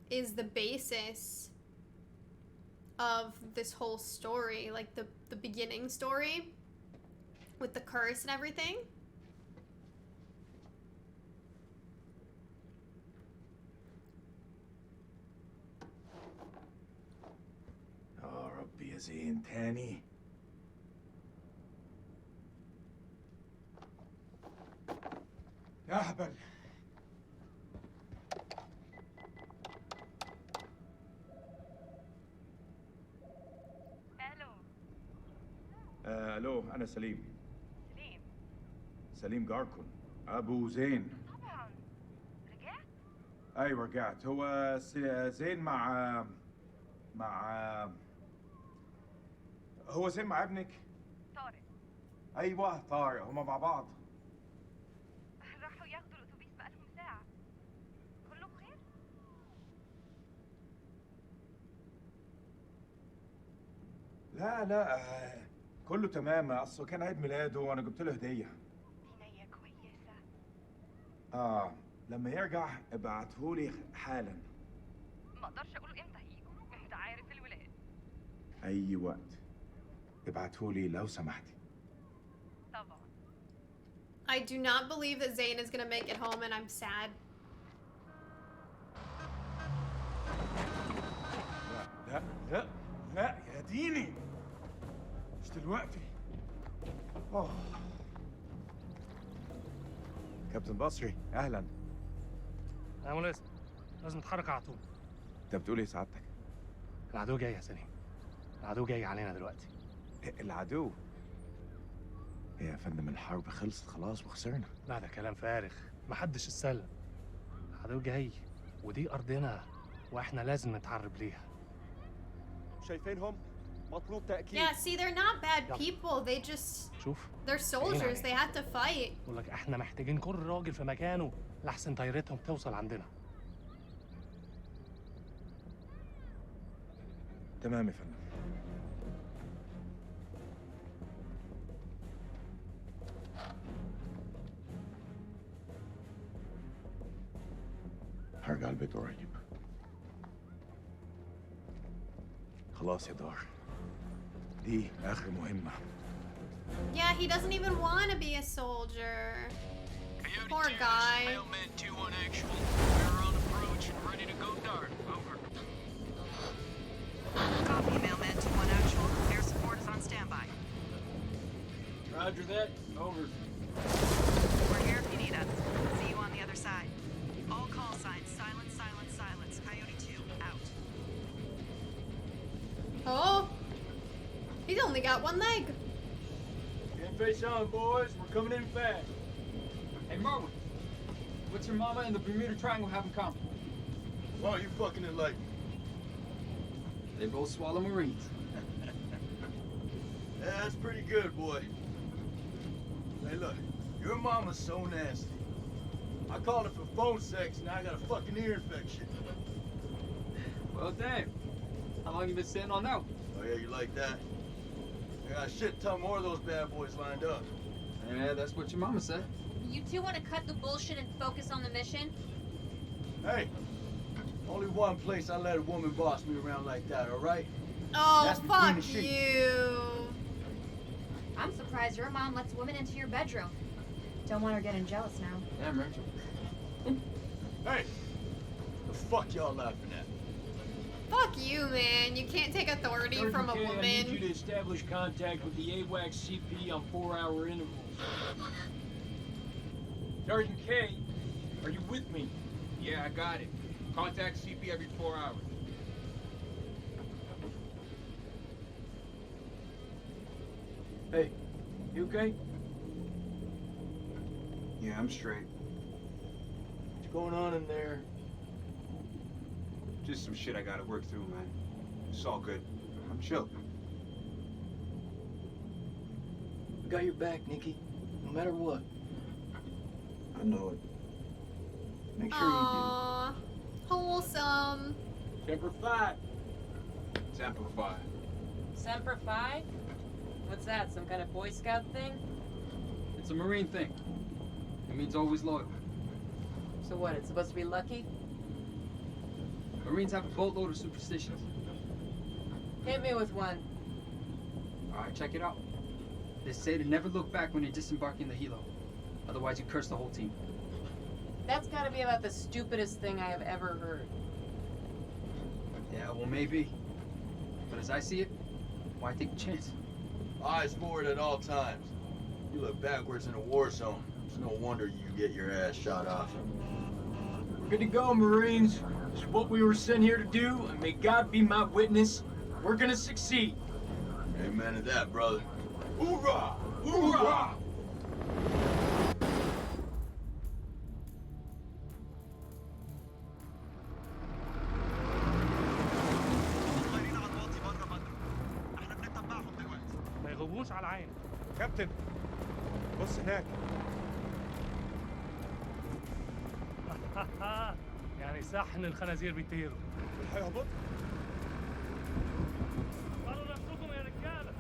is the basis of this whole story, like the beginning story with the curse and everything. يا ربي يا زين تاني. يا هبل. الو انا سليم. سليم جاركون ابو زين. طبعا رجعت؟ ايوه رجعت. هو زين مع هو زين مع ابنك؟ طارق. ايوه طارق، هما مع بعض. راحوا ياخدوا الاتوبيس بقالهم ساعة. كله بخير؟ لا كله تمام. اصله كان عيد ميلاده وانا جبت له هديه. دي نية كويسة. لما يرجع ابعتهولي حالا. ما اقدرش اقول امتى هيجوا، انت عارف الولاد. اي وقت ابعتهولي لو سمحتي. طبعا. I do not believe that Zane is gonna make it home, and I'm sad. لا يا ديني، مش دلوقتي. كابتن بصري اهلا. يا ملازم، لازم نتحرك على طول. انت بتقول ايه سعادتك؟ العدو جاي يا سليم. العدو جاي علينا دلوقتي. العدو؟ يا فندم الحرب خلصت خلاص وخسرنا. لا ده كلام فارغ، محدش اتسلم. العدو جاي ودي ارضنا واحنا لازم نتعرب ليها. شايفينهم؟ مطلوب تأكيد. Yeah, see, they're not bad people. They just... شوف. They're soldiers. They have to fight. بقول لك احنا محتاجين كل راجل في مكانه لحسن طيارتهم توصل عندنا. تمام يا فندم. هرجع البيت قريب. خلاص يا دار، دي آخر مهمة. Yeah, he doesn't even want to be a soldier. Poor guy. Mailman 2-1 actual. We're on approach and ready to go dart. Over. Copy, Mailman 2-1 actual. Air support is on standby. Roger that. Over. We're here if you need us. See you on the other side. All call signs, silence, silence, silence. Coyote 2, out. He's only got one leg. Get face on, boys. We're coming in fast. Hey, Merwin. What's your mama and the Bermuda Triangle have in common? Why are you fucking it like? They both swallow Marines. Yeah, that's pretty good, boy. Hey, look. Your mama's so nasty. I called her for phone sex, and now I got a fucking ear infection. Well, damn. How long you been sitting on that one? Oh, yeah, you like that? I got a shit ton more of those bad boys lined up. Yeah, that's what your mama said. You two want to cut the bullshit and focus on the mission? Hey, only one place I let a woman boss me around like that, all right? Oh, That's between fuck the sheets. you. I'm surprised your mom lets women into your bedroom. Don't want her getting jealous now. Damn, Rachel. Hey, the fuck y'all laughing at? Fuck you, man. You can't take authority Sergeant from a K, I need you woman. to establish contact with the AWACS CP on 4-hour intervals. Sergeant K, are you with me? Yeah, I got it. Contact CP every 4 hours. Hey, you okay? Yeah, I'm straight. What's going on in there? Just some shit I gotta work through, man. It's all good. I'm chill. We got your back, Nikki. No matter what. I know it. Make sure Aww. Wholesome. Semper Fi. Semper Fi. Semper Fi? What's that, some kind of Boy Scout thing? It's a Marine thing. It means always loyal. So what, it's supposed to be lucky? Marines have a boatload of superstitions. Hit me with one. Alright, check it out. They say to never look back when you're disembarking the helo. Otherwise you curse the whole team. That's gotta be about the stupidest thing I have ever heard. Yeah, well maybe. But as I see it, why take a chance? Eyes forward at all times. You look backwards in a war zone. It's no wonder you get your ass shot off. We're good to go, Marines. It's what we were sent here to do, and may God be my witness. We're gonna succeed. Amen to that, brother. Hoorah! Hoorah! ما يغووش على عين. كابتن بص هناك. يعني صح ان الخنازير بيطيروا. هيهبط. طلعوا نفسكم يا رجاله.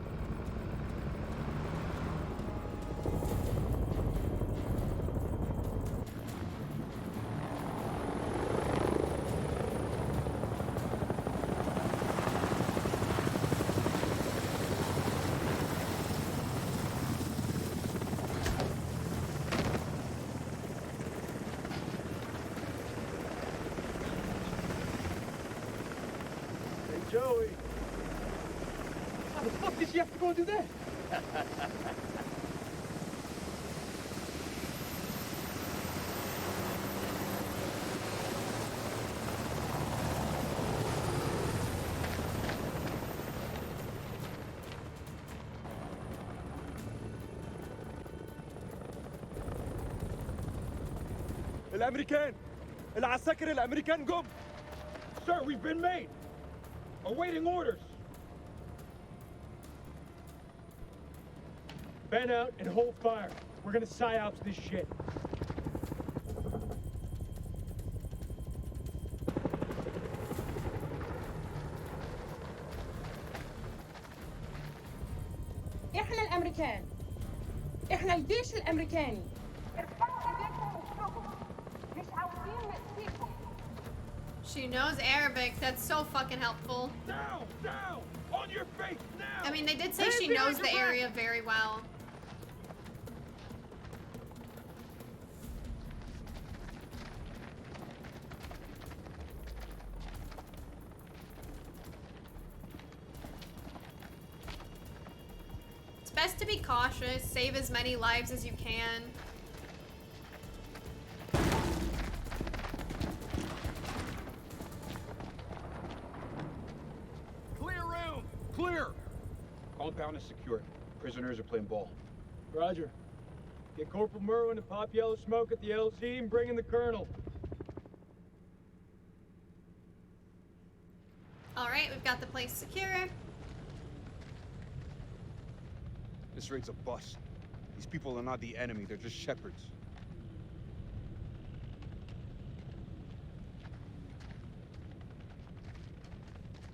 Joey. How the fuck did she have to go and do that? الامريكان العساكر الامريكان جم. Sir, we've been made. Awaiting orders. Fan out and hold fire. We're gonna psyops this shit. احنا الامريكان. احنا الجيش الامريكاني. She knows Arabic. That's so fucking helpful. Down, down, on your face now. I mean, they did say Hands she behind knows your the back. area very well. It's best to be cautious, save as many lives as you can. Clear room, clear. Compound is secure. Prisoners are playing ball. Roger. Get Corporal Merwin to pop yellow smoke at the LZ and bring in the Colonel. All right, we've got the place secure. This raid's a bust. These people are not the enemy, they're just shepherds.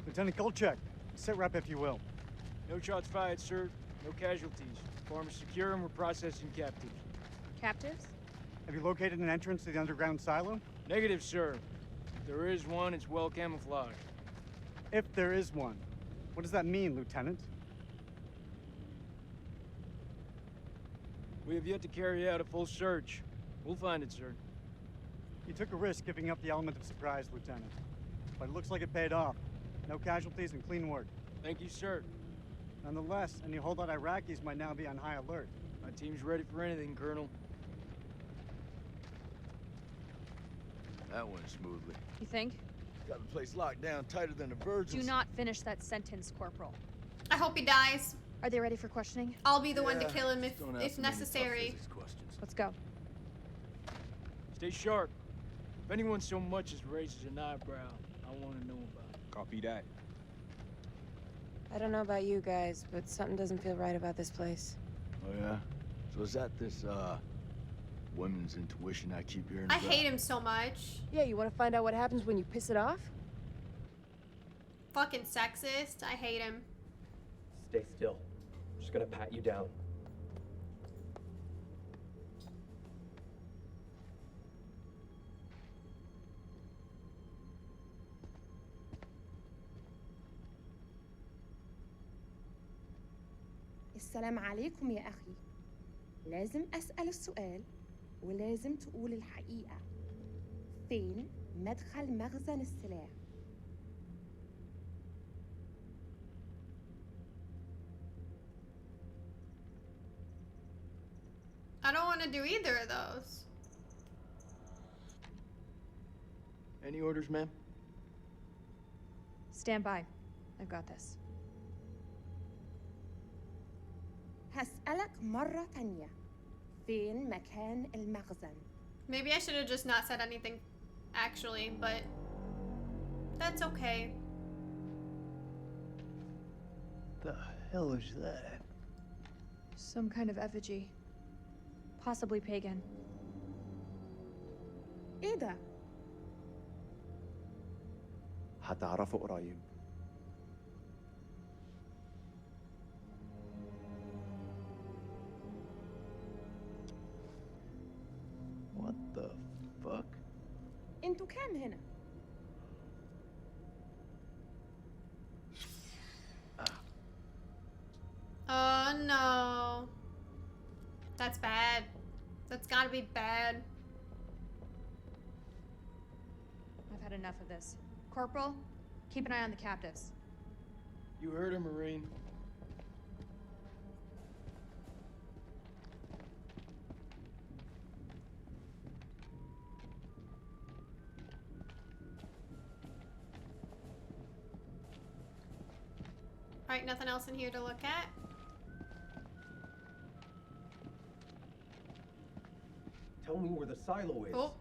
Lieutenant Kolchak, sit rep if you will. No shots fired, sir. No casualties. Farm is secure and we're processing captives. Captives? Have you located an entrance to the underground silo? Negative, sir. If there is one, it's well camouflaged. If there is one. What does that mean, Lieutenant? We have yet to carry out a full search. We'll find it, sir. You took a risk giving up the element of surprise, Lieutenant. But it looks like it paid off. No casualties and clean work. Thank you, sir. Nonetheless, any holdout Iraqis might now be on high alert. My team's ready for anything, Colonel. That went smoothly. You think? Got the place locked down tighter than a virgin's. Do not finish that sentence, Corporal. I hope he dies. Are they ready for questioning? I'll be the one to kill him if necessary. Let's go. Stay sharp. If anyone so much as raises an eyebrow, I want to know about it. Copy that. I don't know about you guys, but something doesn't feel right about this place. Oh yeah? So is that this, women's intuition I keep hearing I about? hate him so much. Yeah, you want to find out what happens when you piss it off? Fucking sexist. I hate him. Stay still. I'm just gonna pat you down. السلام عليكم يا أخي. لازم أسأل السؤال ولازم تقول الحقيقة. فين مدخل مخزن السلاح؟ I don't want to do either of those. Any orders, ma'am? Stand by. I've got this. هسألك مرة تانية. فين مكان المخزن؟ Maybe I should have just not said anything, actually, but that's okay. The hell is that? Some kind of effigy. Possibly pagan. إيه ده؟ هتعرفوا قريب. What the fuck? انتوا كام هنا؟ Oh no. That's bad. That's gotta be bad. I've had enough of this. Corporal, keep an eye on the captives. You heard her, Marine. Alright, nothing else in here to look at. Tell me where the silo is. Oh.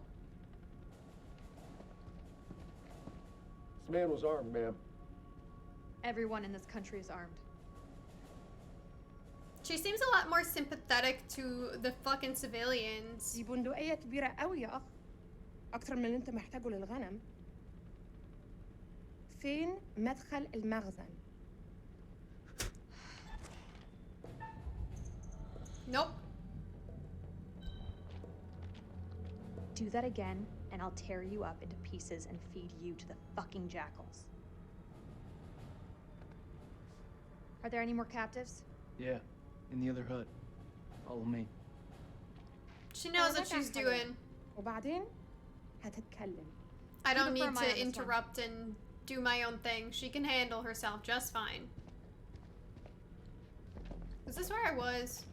This man was armed, ma'am. Everyone in this country is armed. She seems a lot more sympathetic to the fucking civilians. دي بندقية كبيرة قوي يا أخ. أكتر من اللي أنت محتاجه للغنم. فين مدخل المخزن؟ Nope. Do that again, and I'll tear you up into pieces and feed you to the fucking jackals. Are there any more captives? Yeah, in the other hut. Follow me. She knows what she's doing. وبعدين هتتكلم. I don't Keep a need firm eye on to this interrupt and do my own thing. She can handle herself just fine. Is this where I was?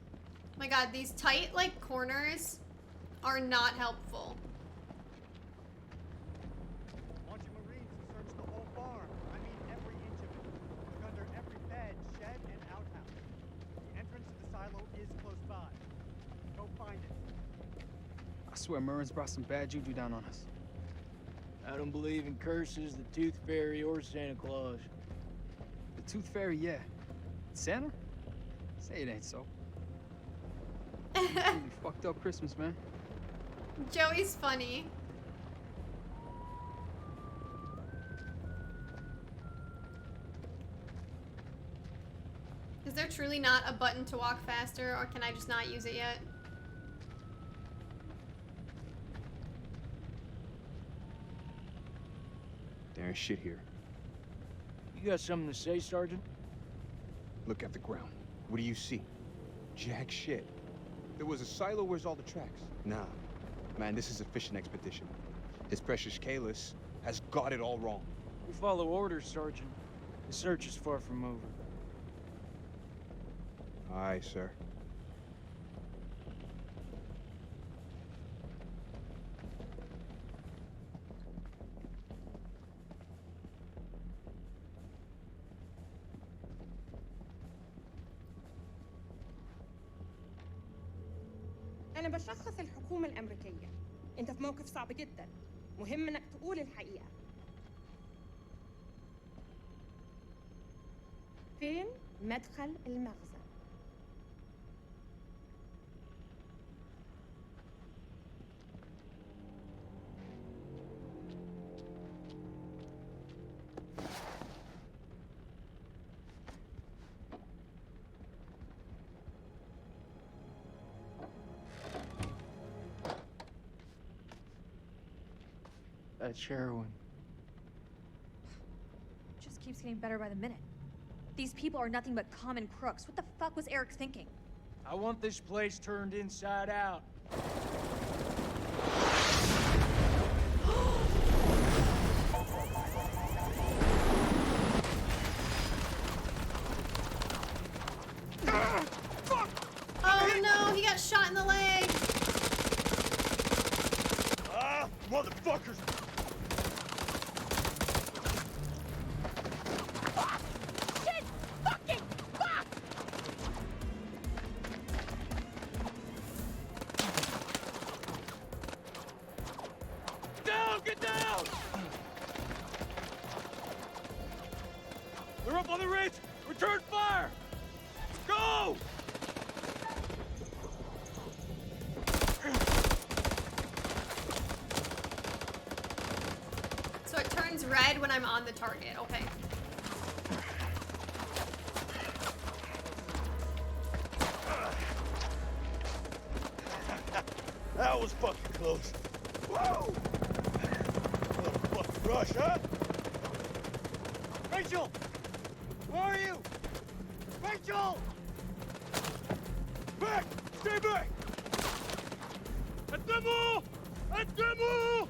Oh my god, these tight, like, corners are not helpful. I want you Marines to search the whole farm. I mean every inch of it. Look under every bed, shed, and outhouse. swear Murren's brought some bad juju down on us. I don't believe in curses, the Tooth Fairy, or Santa Claus. The Tooth Fairy, yeah. Santa? Say it ain't so. Really fucked up Christmas, man. Joey's funny. Is there truly not a button to walk faster, or can I just not use it yet? There ain't shit here. You got something to say, Sergeant? Look at the ground. What do you see? Jack shit. There was a silo. Where's all the tracks? Nah. Man, this is a fishing expedition. His precious Kalis has got it all wrong. We follow orders, Sergeant. The search is far from over. Aye, sir. أنا بشخص الحكومة الأمريكية. أنت في موقف صعب جدا. مهم إنك تقول الحقيقة. فين مدخل المخزن؟ That's heroin. Just keeps getting better by the minute. These people are nothing but common crooks. What the fuck was Eric thinking? I want this place turned inside out. Oh no, he got shot in the leg. Ah, motherfuckers! Shit! Fucking fuck! Down! Get down! They're up on the ridge! Return fire! Go! So it turns red when I'm on the target. Okay. That was fucking close. Whoa! Little fucking rush, huh? Rachel! Where are you? Rachel! Back! Stay back! الدمو! الدمو!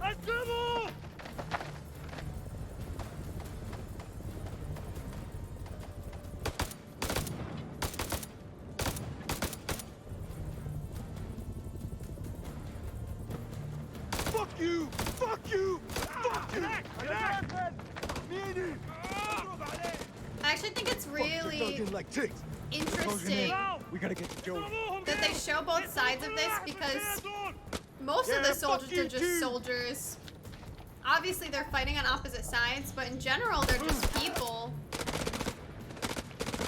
الدمو! Fuck you! Fuck you! Fuck you! I actually think it's really interesting We gotta get to Joey. that they show both sides of this, because most of the soldiers are just soldiers. Obviously they're fighting on opposite sides, but in general they're just people.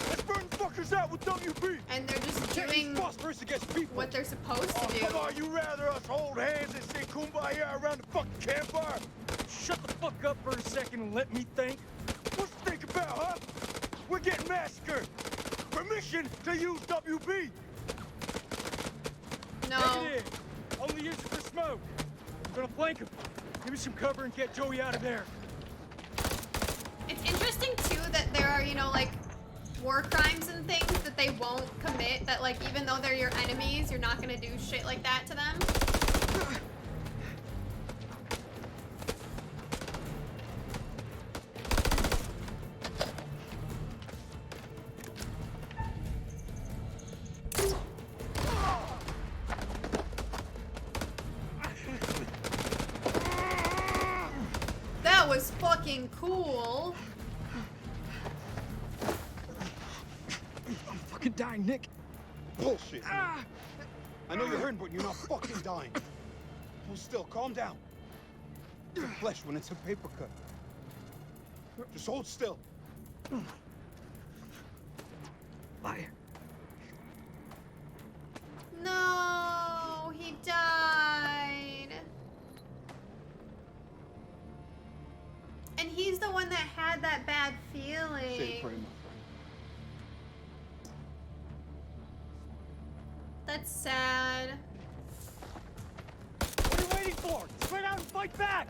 Let's burn fuckers out with WB. And they're just doing what they're supposed to do. Come on, you rather us hold hands and sing kumbaya around the fucking campfire? Shut the fuck up for a second and let me think. What you think about, huh? We're getting massacred. Permission to use WB. No. Take it in. Only use it for smoke. I'm gonna flank him. Give me some cover and get Joey out of there. It's interesting too that there are, you know, like war crimes and things that they won't commit, that like even though they're your enemies, you're not gonna do shit like that to them. That was fucking cool. I'm fucking dying, Nick. Bullshit. I know you're hurting, but you're not fucking dying. Hold still, calm down. It's flesh when it's a paper cut. Just hold still. Fire. No, he died. And he's the one that had that bad feeling. Say a prayer, my friend. That's sad. What are you waiting for? Spread out and fight back!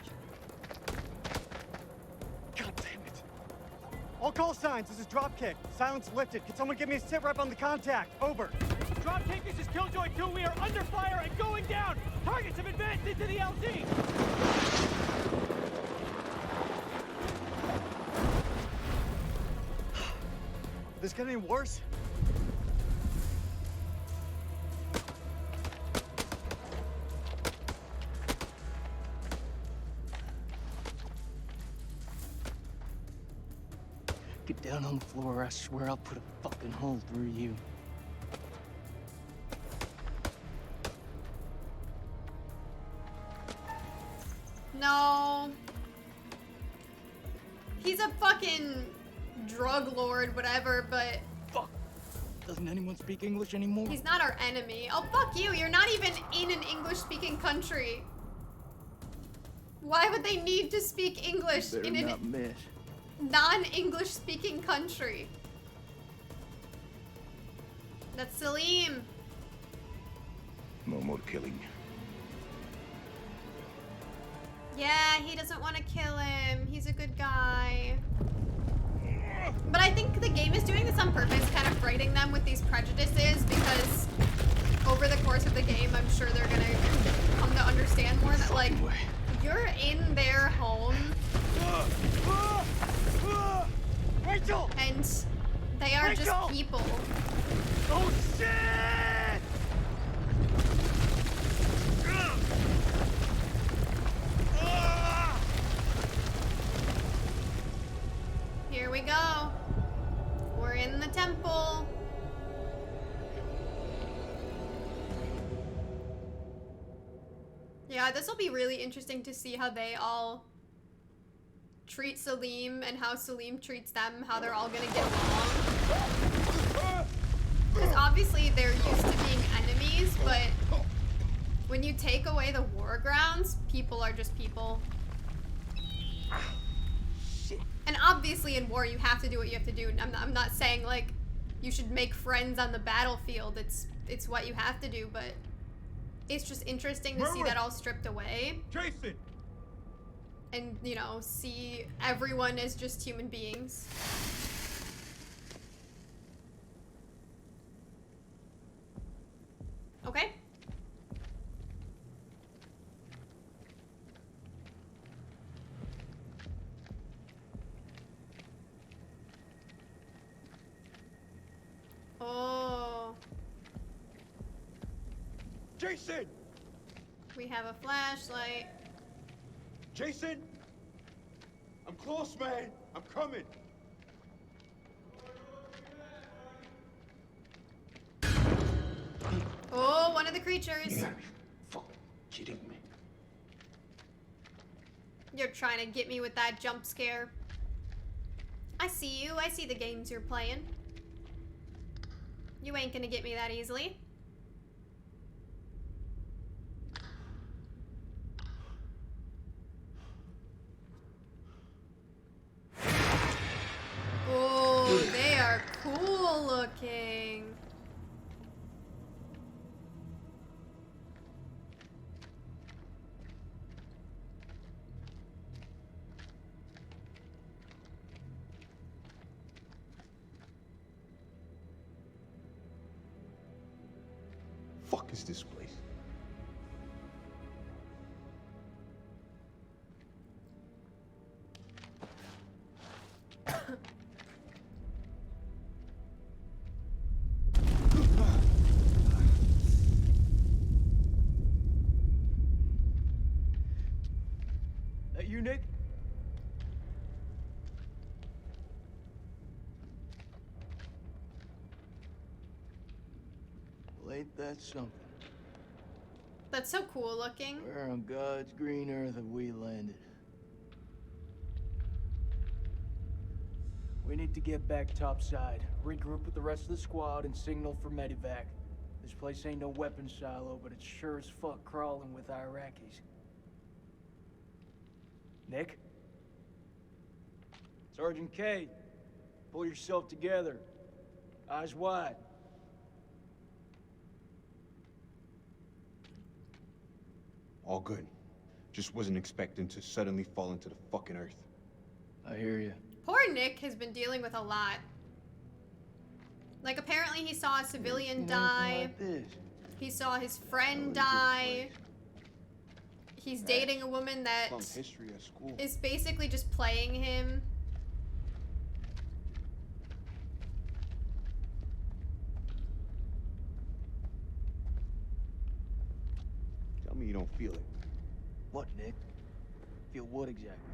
God damn it. All call signs, this is Dropkick. Silence lifted. Can someone give me a sit rep on the contact? Over. Dropkick, this is Killjoy 2. We are under fire and going down. Targets have advanced into the LZ. Did this get any worse? Get down on the floor, I swear I'll put a fucking hole through you. No. He's a fucking drug lord, whatever, but Fuck. Doesn't anyone speak English anymore? he's not our enemy. Oh, fuck you. You're not even in an English-speaking country. Why would they need to speak English Better in not a miss. non-English speaking country? That's Salim. No more killing. Yeah, he doesn't want to kill him. He's a good guy. But I think the game is doing this on purpose, kind of frightening them with these prejudices, because over the course of the game, I'm sure they're gonna come to understand more that, like, you're in their home. Rachel! And they are Rachel! just people. Oh, shit! Here we go. We're in the temple. Yeah, this will be really interesting to see how they all treat Salim and how Salim treats them, how they're all gonna get along. Because obviously they're used to being enemies, but when you take away the war grounds, people are just people. And obviously in war you have to do what you have to do. I'm not saying like you should make friends on the battlefield. It's what you have to do, but it's just interesting to see that all stripped away. Jason! And, you know, see everyone as just human beings. Okay. Oh. Jason! We have a flashlight. Jason! I'm close, man. I'm coming. Oh, one of the creatures. You gotta be fucking kidding me. You're trying to get me with that jump scare. I see you. I see the games you're playing. You ain't gonna get me that easily. Oh, they are cool looking. Fuck is this place? That you, Nick? Well, ain't that something? That's so cool looking. Where on God's green earth have we landed? We need to get back topside, regroup with the rest of the squad, and signal for medevac. This place ain't no weapons silo, but it's sure as fuck crawling with Iraqis. Nick? Sergeant K, pull yourself together. Eyes wide. All good. Just wasn't expecting to suddenly fall into the fucking earth. I hear you. Poor Nick has been dealing with a lot. Like, apparently he saw a civilian die. He saw his friend die. He's dating a woman that is basically just playing him. Tell me you don't feel it. What, Nick? Feel what exactly?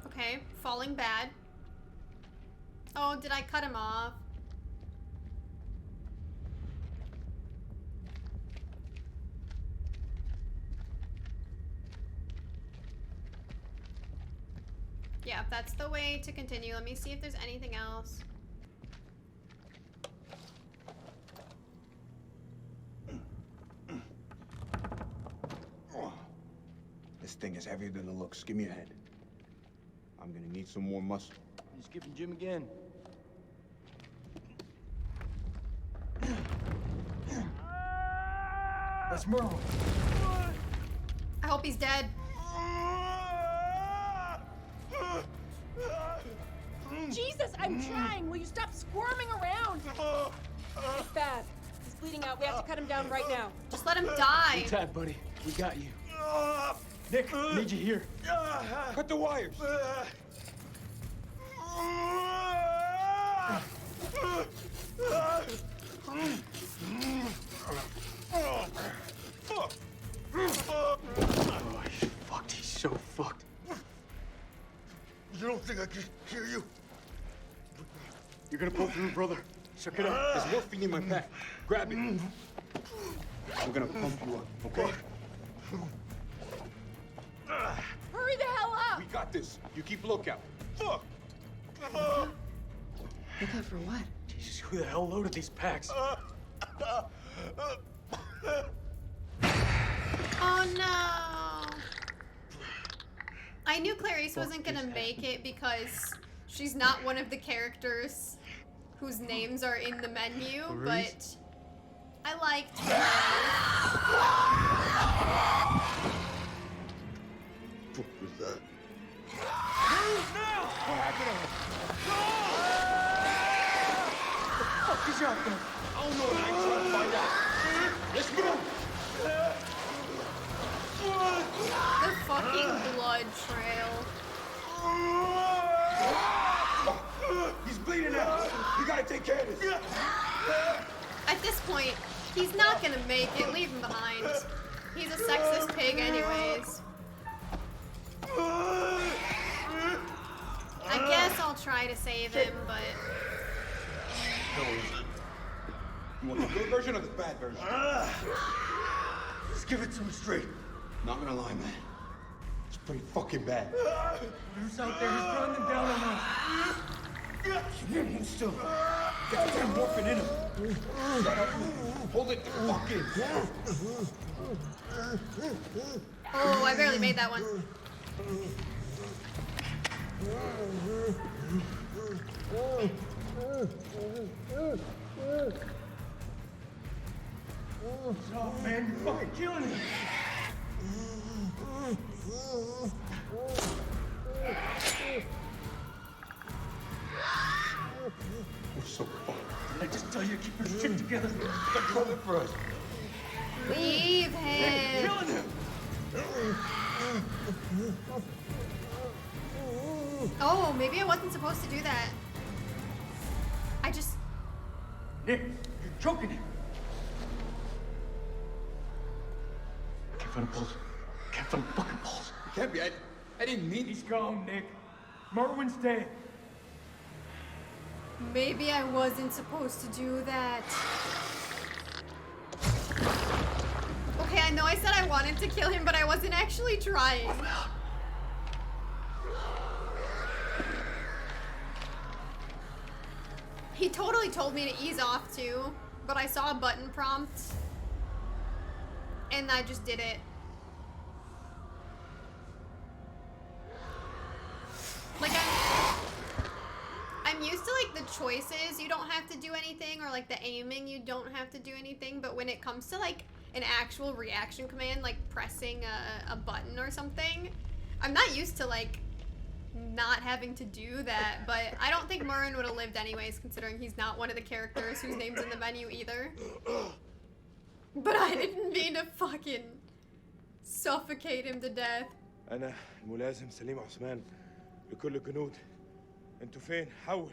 Okay, falling bad. Oh, did I cut him off? Yeah, that's the way to continue. Let me see if there's anything else. This thing is heavier than it looks. Give me a hand. I'm gonna need some more muscle. You skipping Jim again? That's Merwin. I hope he's dead. Jesus, I'm trying. Will you stop squirming around? It's bad. He's bleeding out. We have to cut him down right now. Just let him die. Hang tight, buddy. We got you. Nick, I need you here. Cut the wires. Oh, he's fucked. He's so fucked. You don't think I can hear you? You're gonna pull through, brother. Check it out. There's morphine in my pack. Grab it. We're gonna pump you up, okay? Hurry the hell up! We got this. You keep lookout. Fuck! Lookout for what? Jesus, who the hell loaded these packs? Oh no! I knew Clarice wasn't gonna make it because she's not one of the characters whose names are in the menu, but I liked her. What was that? Move now! What the fuck is out there? I don't know. I ain't trying to find out. Let's move! The fucking blood trail. He's bleeding out. You gotta take care of this. At this point, he's not gonna make it. Leave him behind. He's a sexist pig anyways. I guess I'll try to save him, but... You want the good version or the bad version? Just give it to me straight. Not gonna lie, man. It's pretty fucking bad. Who's out there? He's running them down on us. Keep him still. Get the damn morphine in him. Shut up. Hold it the fuck in. Oh, I barely made that one. Oh, man, you're fucking killing him. We're so fucked. Did I just tell you to keep your shit together? They're coming for us. Leave You're him. killing him. Oh, maybe I wasn't supposed to do that. I just... Nick, you're choking him. Can't find a pulse. Can't find a fucking pulse. It can't be. I didn't mean. He's gone, Nick. Merwin's dead. Maybe I wasn't supposed to do that. Okay, I know I said I wanted to kill him, but I wasn't actually trying. He totally told me to ease off too, but I saw a button prompt and I just did it. Like I'm used to like the choices, you don't have to do anything, or like the aiming, you don't have to do anything, but when it comes to like an actual reaction command, like pressing a button or something, I'm not used to like not having to do that, but I don't think Murren would have lived anyways, considering he's not one of the characters whose name's in the menu either. But I didn't mean to fucking suffocate him to death. أنا الملازم سليم عثمان لكل الجنود. أنتوا فين؟ حول.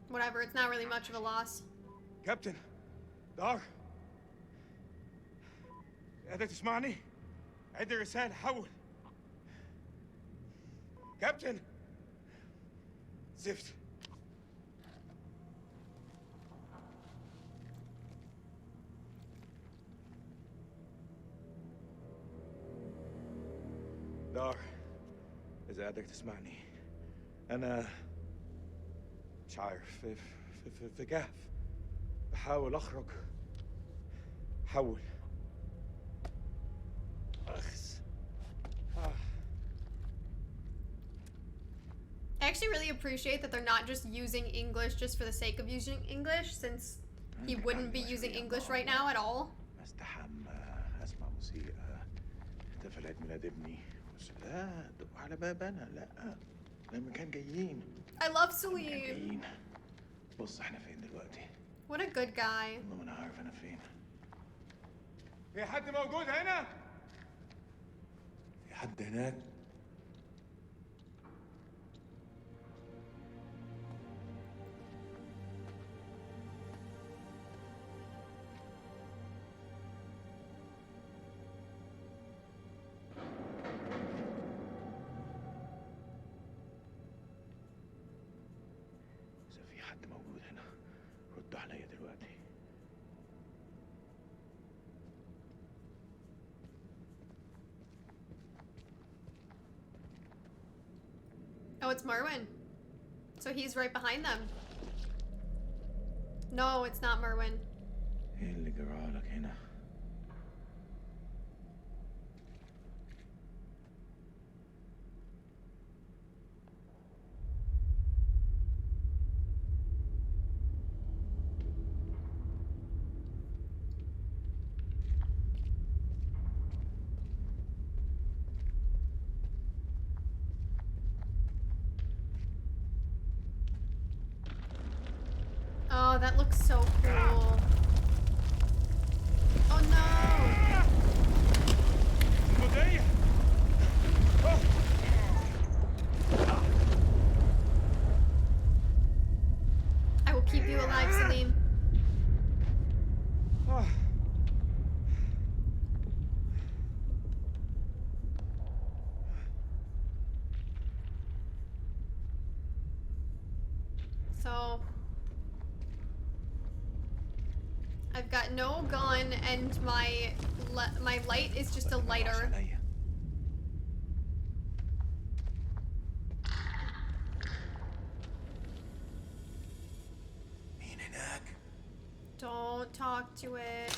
Whatever, it's not really much of a loss. كابتن دار قادر تسمعني؟ عد الرسالة حول. كابتن زفت. دار إذا قادر تسمعني أنا مش عارف في كهف بحاول أخرج. حول. أخس. I actually really appreciate that they're not just using English just for the sake of using English, since he wouldn't be using English right now at all. استحمى أسمع موسيقى احتفل عيد ميلاد ابني. لا دقوا على بابنا. لا لما كان جايين. I love Salim. بص احنا فين دلوقتي. What a good guy. والله ما انا عارف انا فين. في حد موجود هنا؟ في حد هناك؟ Oh, it's Merwin. So he's right behind them. No, it's not Merwin. ايه اللي جرالك هنا؟ Oh, that looks so cool. Oh no! I will keep you alive, Salim. So I've got no gun, and my light is just a lighter. Don't talk to it.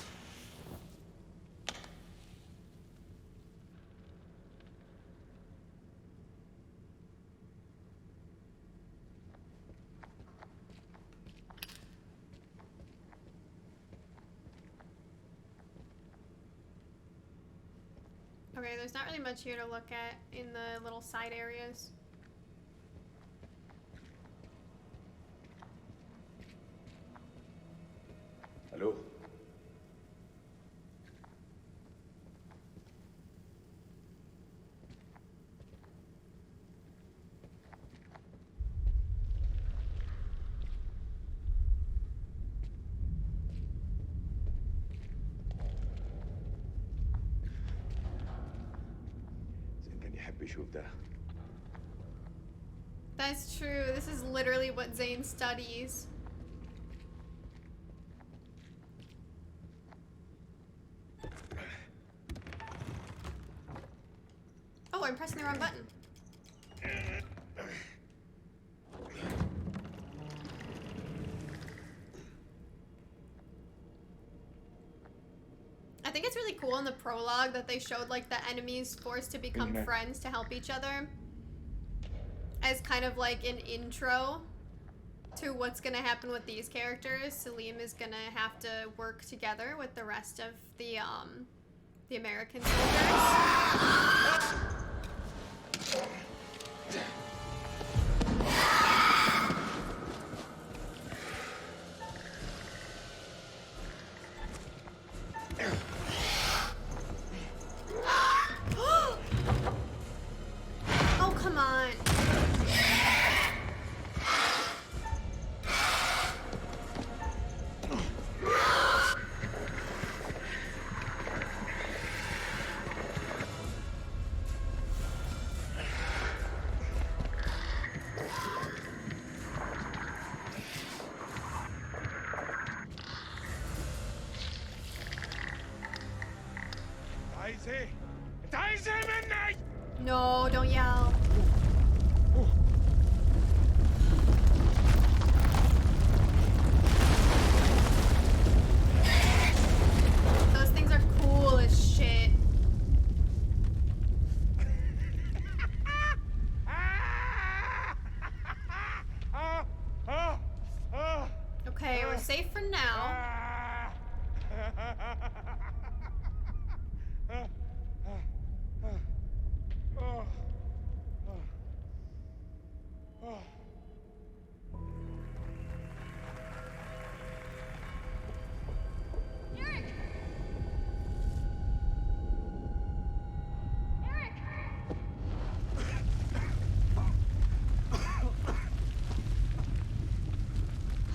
Okay, there's not really much here to look at in the little side areas. الو زين كان يحب يشوف ده. That's true. This is literally what Zane studies. Oh, I'm pressing the wrong button. I think it's really cool in the prologue that they showed like the enemies forced to become friends to help each other as kind of like an intro to what's gonna happen with these characters. Salim is gonna have to work together with the rest of the American soldiers. Oh, come on. No, don't yell. Those things are cool as shit. Okay, we're safe for now.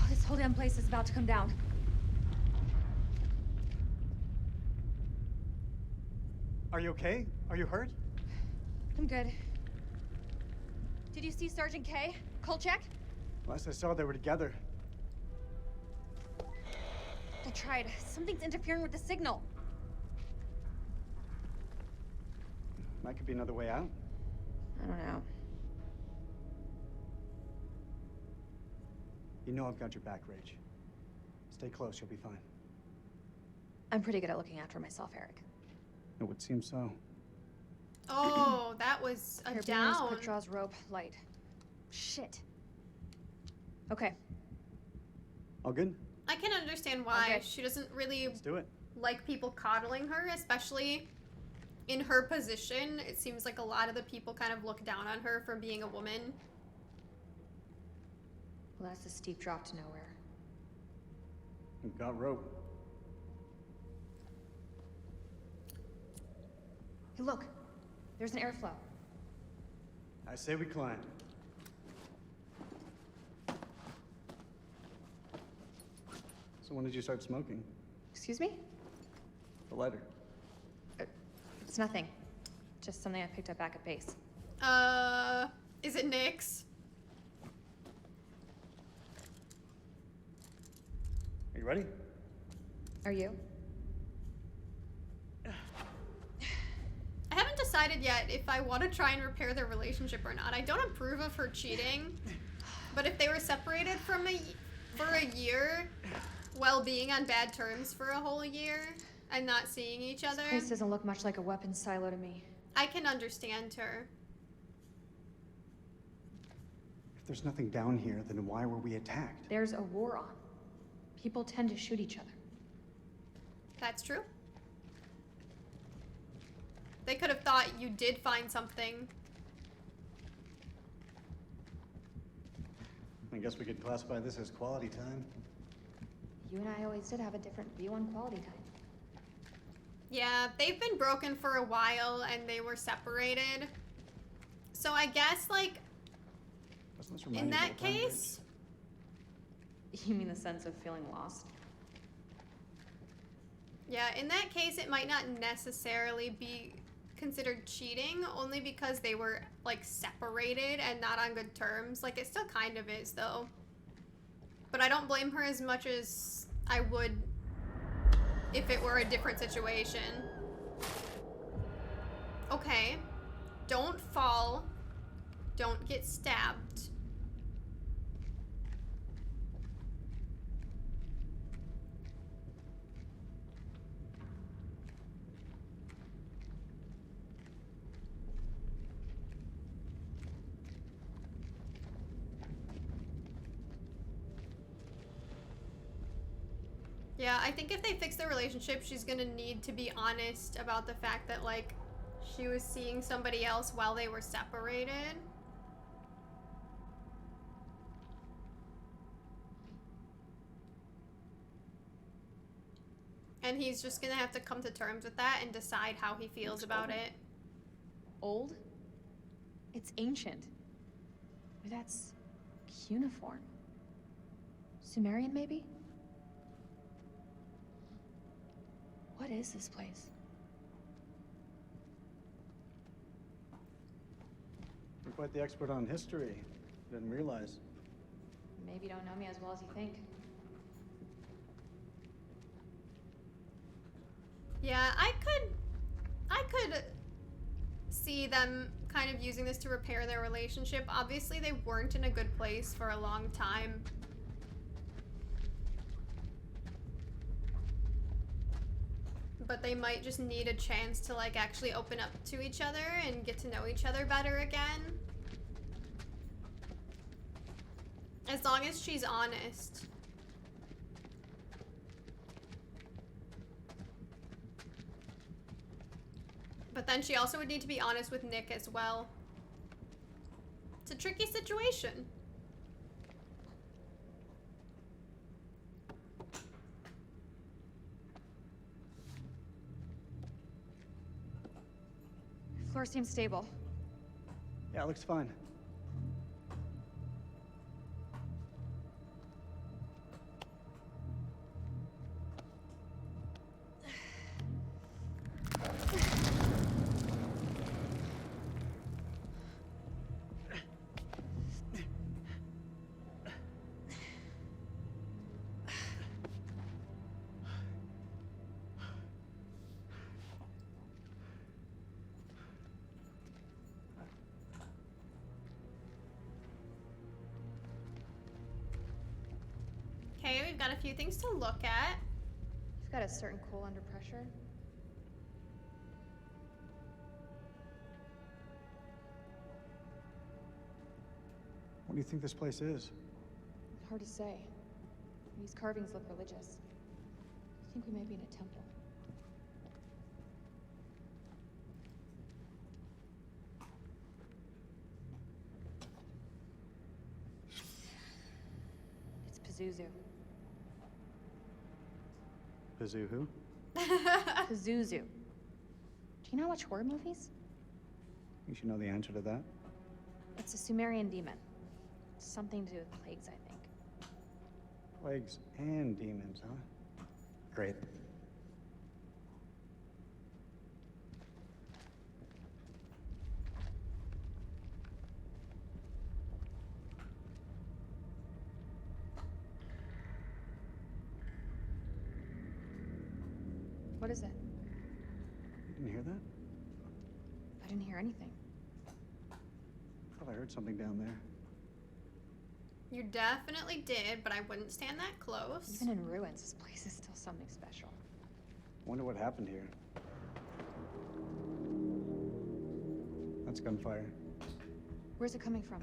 This whole damn place is about to come down. Are you okay? Are you hurt? I'm good. Did you see Sergeant K? Kolchak? Last I saw, they were together. I tried. Something's interfering with the signal. That could be another way out. I don't know. You know I've got your back, Rach. Stay close, you'll be fine. I'm pretty good at looking after myself, Eric. It would seem so. Oh, that was a down. Petrov's rope light. Shit. Okay. All good? I can understand why Okay. she doesn't really Let's do it. like people coddling her, especially in her position. It seems like a lot of the people kind of look down on her for being a woman. Well, that's a steep drop to nowhere. We've got rope. Hey, look. There's an airflow. I say we climb. So when did you start smoking? Excuse me? The lighter. It's nothing. Just something I picked up back at base. Is it Nick's? Are you ready? Are you? I haven't decided yet if I want to try and repair their relationship or not. I don't approve of her cheating, but if they were separated for a year while being on bad terms for a whole year and not seeing each other, This place doesn't look much like a weapons silo to me. I can understand her. If there's nothing down here, then why were we attacked? There's a war on. People tend to shoot each other. That's true. They could have thought you did find something. I guess we could classify this as quality time. You and I always did have a different view on quality time. Yeah, they've been broken for a while and they were separated. So I guess, like, in that case... You mean the sense of feeling lost? Yeah, in that case, it might not necessarily be considered cheating only because they were like separated and not on good terms. Like it still kind of is though. But I don't blame her as much as I would if it were a different situation. Okay. Don't fall. Don't get stabbed. Yeah, I think if they fix their relationship, she's gonna need to be honest about the fact that, like, she was seeing somebody else while they were separated. And he's just gonna have to come to terms with that and decide how he feels about it. Old? It's ancient. Or that's cuneiform. Sumerian, maybe? What is this place? You're quite the expert on history. Didn't realize. Maybe you don't know me as well as you think. Yeah, I could see them kind of using this to repair their relationship. Obviously, they weren't in a good place for a long time. But they might just need a chance to, like, actually open up to each other and get to know each other better again. As long as she's honest. But then she also would need to be honest with Nick as well. It's a tricky situation. Floor seems stable. Yeah, it looks fine. Okay, we've got a few things to look at. You've got a certain cool under pressure. What do you think this place is? Hard to say. These carvings look religious. I think we may be in a temple. It's Pazuzu. Pazu who? Pazuzu. Do you not watch horror movies? You should know the answer to that. It's a Sumerian demon. Something to do with plagues, I think. Plagues and demons, huh? Great. What is it? You didn't hear that? I didn't hear anything. I thought I heard something down there. You definitely did, but I wouldn't stand that close. Even in ruins, this place is still something special. Wonder what happened here. That's gunfire. Where's it coming from?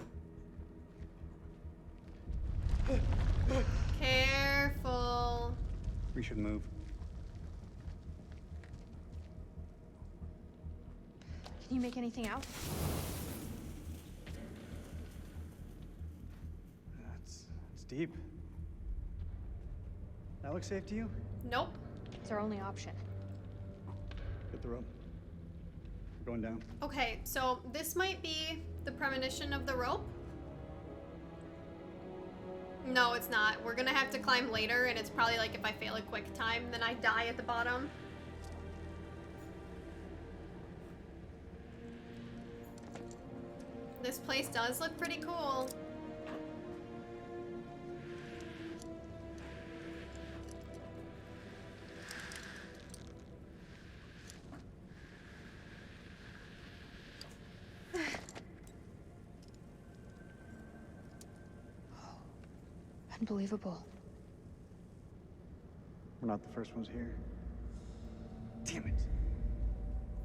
Careful. We should move. Can you make anything out? It's deep. That looks safe to you? Nope. It's our only option. Get the rope. We're going down. Okay, so this might be the premonition of the rope. No, it's not. We're gonna have to climb later, and it's probably like if I fail a quick time, then I die at the bottom. This place does look pretty cool. Unbelievable. We're not the first ones here. Damn it.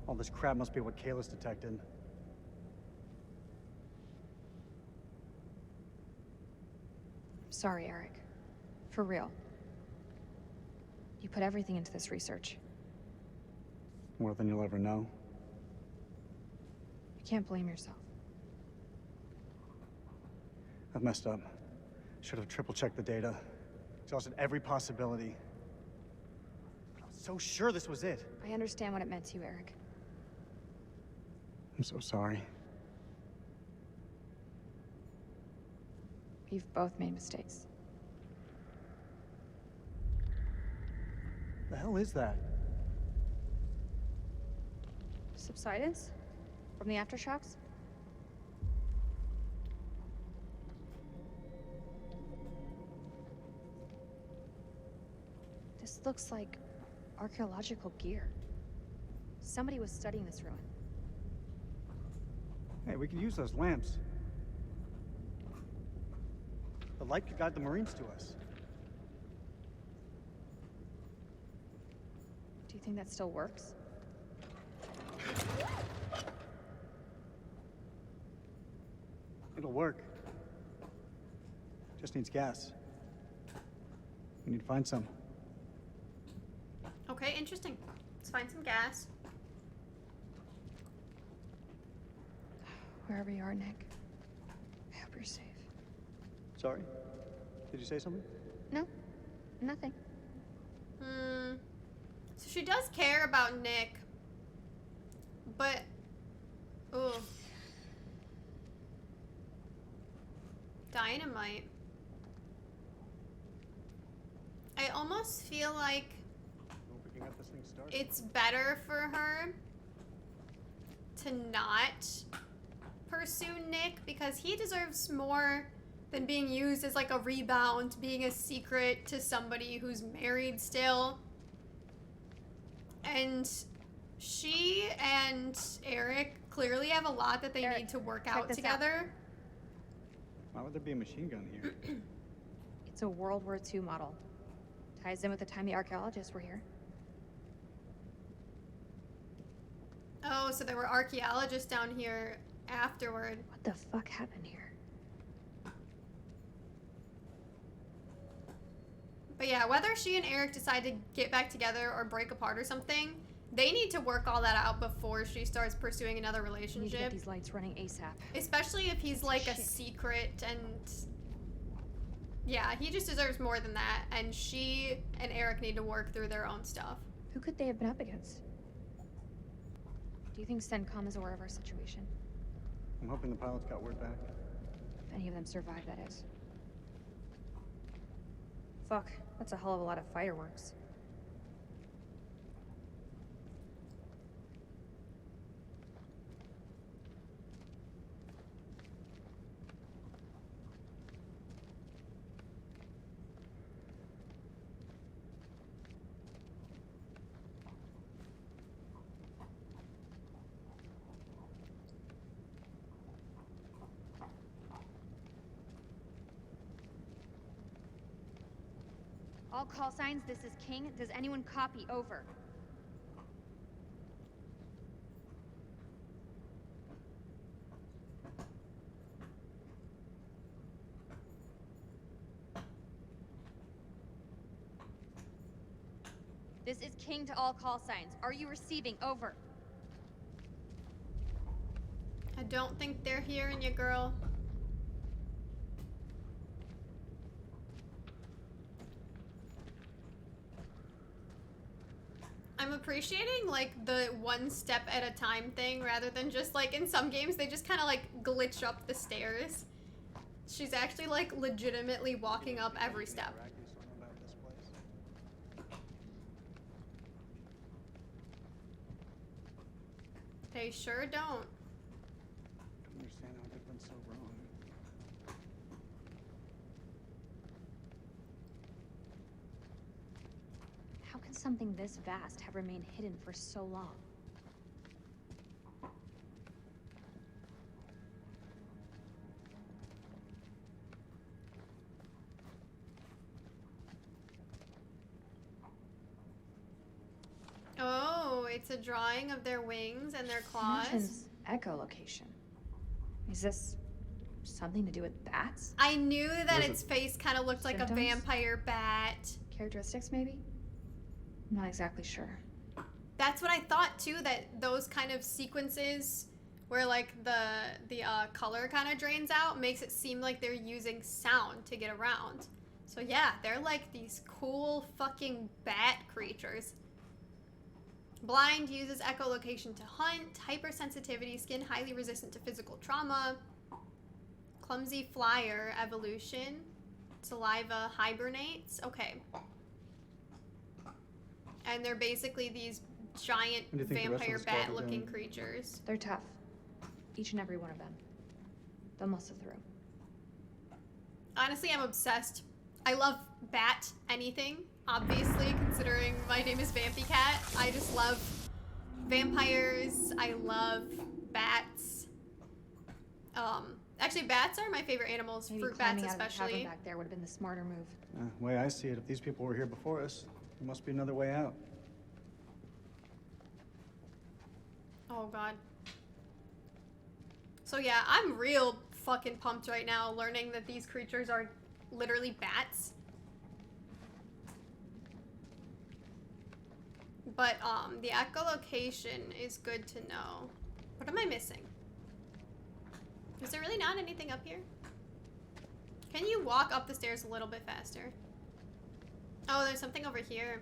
All this crap must be what Kayla's detected. I'm sorry, Eric. For real. You put everything into this research. More than you'll ever know. You can't blame yourself. I've messed up. Should have triple-checked the data. Exhausted every possibility. But I was so sure this was it. I understand what it meant to you, Eric. I'm so sorry. We've both made mistakes. The hell is that? Subsidence? From the aftershocks? This looks like archaeological gear. Somebody was studying this ruin. Hey, we could use those lamps. The light could guide the Marines to us. Do you think that still works? It'll work. Just needs gas. We need to find some. Okay, interesting. Let's find some gas. Wherever you are, Nick, I hope you're safe. Sorry? Did you say something? No, nothing. So she does care about Nick, but ooh, dynamite. I almost feel like We can get this thing started. it's better for her to not pursue Nick because he deserves more than being used as like a rebound, being a secret to somebody who's married still. And she and Eric clearly have a lot that they need to work out together. Why would there be a machine gun here? It's a World War II model. Ties in with the time the archaeologists were here. Oh, so there were archaeologists down here afterward. What the fuck happened here? But yeah, whether she and Eric decide to get back together or break apart or something, they need to work all that out before she starts pursuing another We need to relationship. get these lights running ASAP. Especially if he's like a secret and... Yeah, he just deserves more than that. And she and Eric need to work through their own stuff. Who could they have been up against? Do you think CENTCOM is aware of our situation? I'm hoping the pilots got word back. If any of them survive, that is. Fuck, that's a hell of a lot of fireworks. All call signs, this is King. Does anyone copy? Over. This is King to all call signs. Are you receiving? Over. I don't think they're hearing you, girl. I'm appreciating like the one step at a time thing rather than just like in some games they just kind of like glitch up the stairs. She's actually like legitimately walking up every step. They sure don't. Don't understand how different something this vast have remained hidden for so long? Oh, it's a drawing of their wings and their claws. Mentions echolocation. Is this something to do with bats? I knew that its face kind of looked like a Symptoms? vampire bat. Characteristics, maybe? I'm not exactly sure. That's what I thought too, that those kind of sequences where like the color kind of drains out makes it seem like they're using sound to get around. So yeah, they're like these cool fucking bat creatures. Blind, uses echolocation to hunt. Hypersensitivity, skin highly resistant to physical trauma. Clumsy flyer, evolution. Saliva, hibernates. Okay. And they're basically these giant What do you think the rest of vampire the squad are bat-looking doing? creatures. They're tough. Each and every one of them. They'll muscle through. Honestly, I'm obsessed. I love bat anything. Obviously, considering my name is Vampy Cat, I just love vampires. I love bats. Actually, bats are my favorite animals. Maybe Fruit bats, climbing out of the especially. cavern back there would have been the smarter move. The way I see it, if these people were here before us, there must be another way out. Oh god. So yeah, I'm real fucking pumped right now, learning that these creatures are literally bats. But the echolocation is good to know. What am I missing? Is there really not anything up here? Can you walk up the stairs a little bit faster? Oh, there's something over here.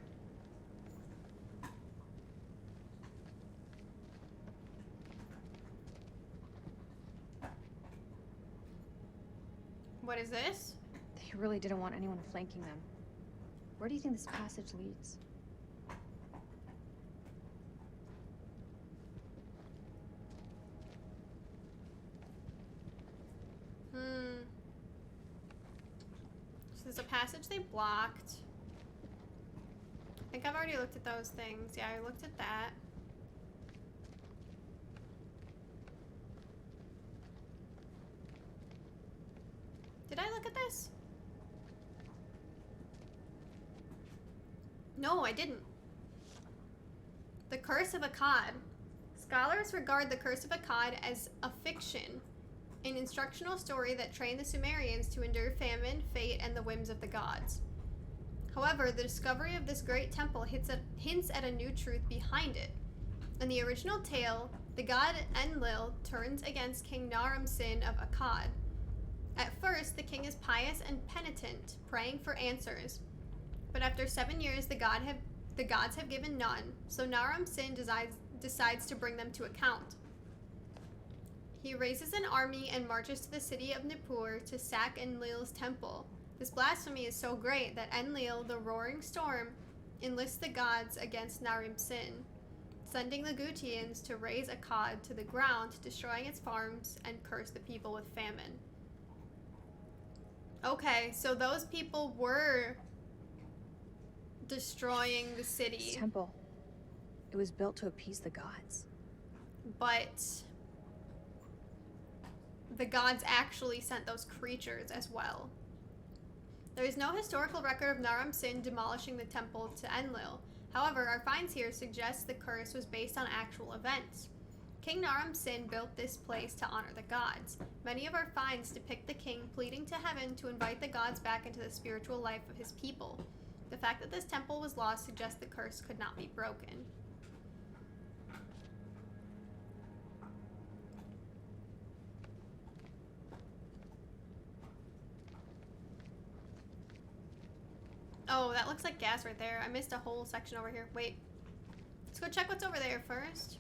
What is this? They really didn't want anyone flanking them. Where do you think this passage leads? So there's a passage they blocked. I think I've already looked at those things. Yeah, I looked at that. Did I look at this? No, I didn't. The Curse of Akkad. Scholars regard the Curse of Akkad as a fiction, an instructional story that trained the Sumerians to endure famine, fate, and the whims of the gods. However, the discovery of this great temple hints at a new truth behind it. In the original tale, the god Enlil turns against King Naram-sin of Akkad. At first, the king is pious and penitent, praying for answers. But after 7 years, the gods have given none, so Naram-sin decides to bring them to account. He raises an army and marches to the city of Nippur to sack Enlil's temple. This blasphemy is so great that Enlil, the roaring storm, enlists the gods against Naram-sin, sending the Gutians to raze Akkad to the ground, destroying its farms, and curse the people with famine. Okay, so those people were destroying the city. This temple. It was built to appease the gods. But the gods actually sent those creatures as well. There is no historical record of Naram-Sin demolishing the temple to Enlil. However, our finds here suggest the curse was based on actual events. King Naram-Sin built this place to honor the gods. Many of our finds depict the king pleading to heaven to invite the gods back into the spiritual life of his people. The fact that this temple was lost suggests the curse could not be broken. Oh, that looks like gas right there. I missed a whole section over here. Wait. Let's go check what's over there first.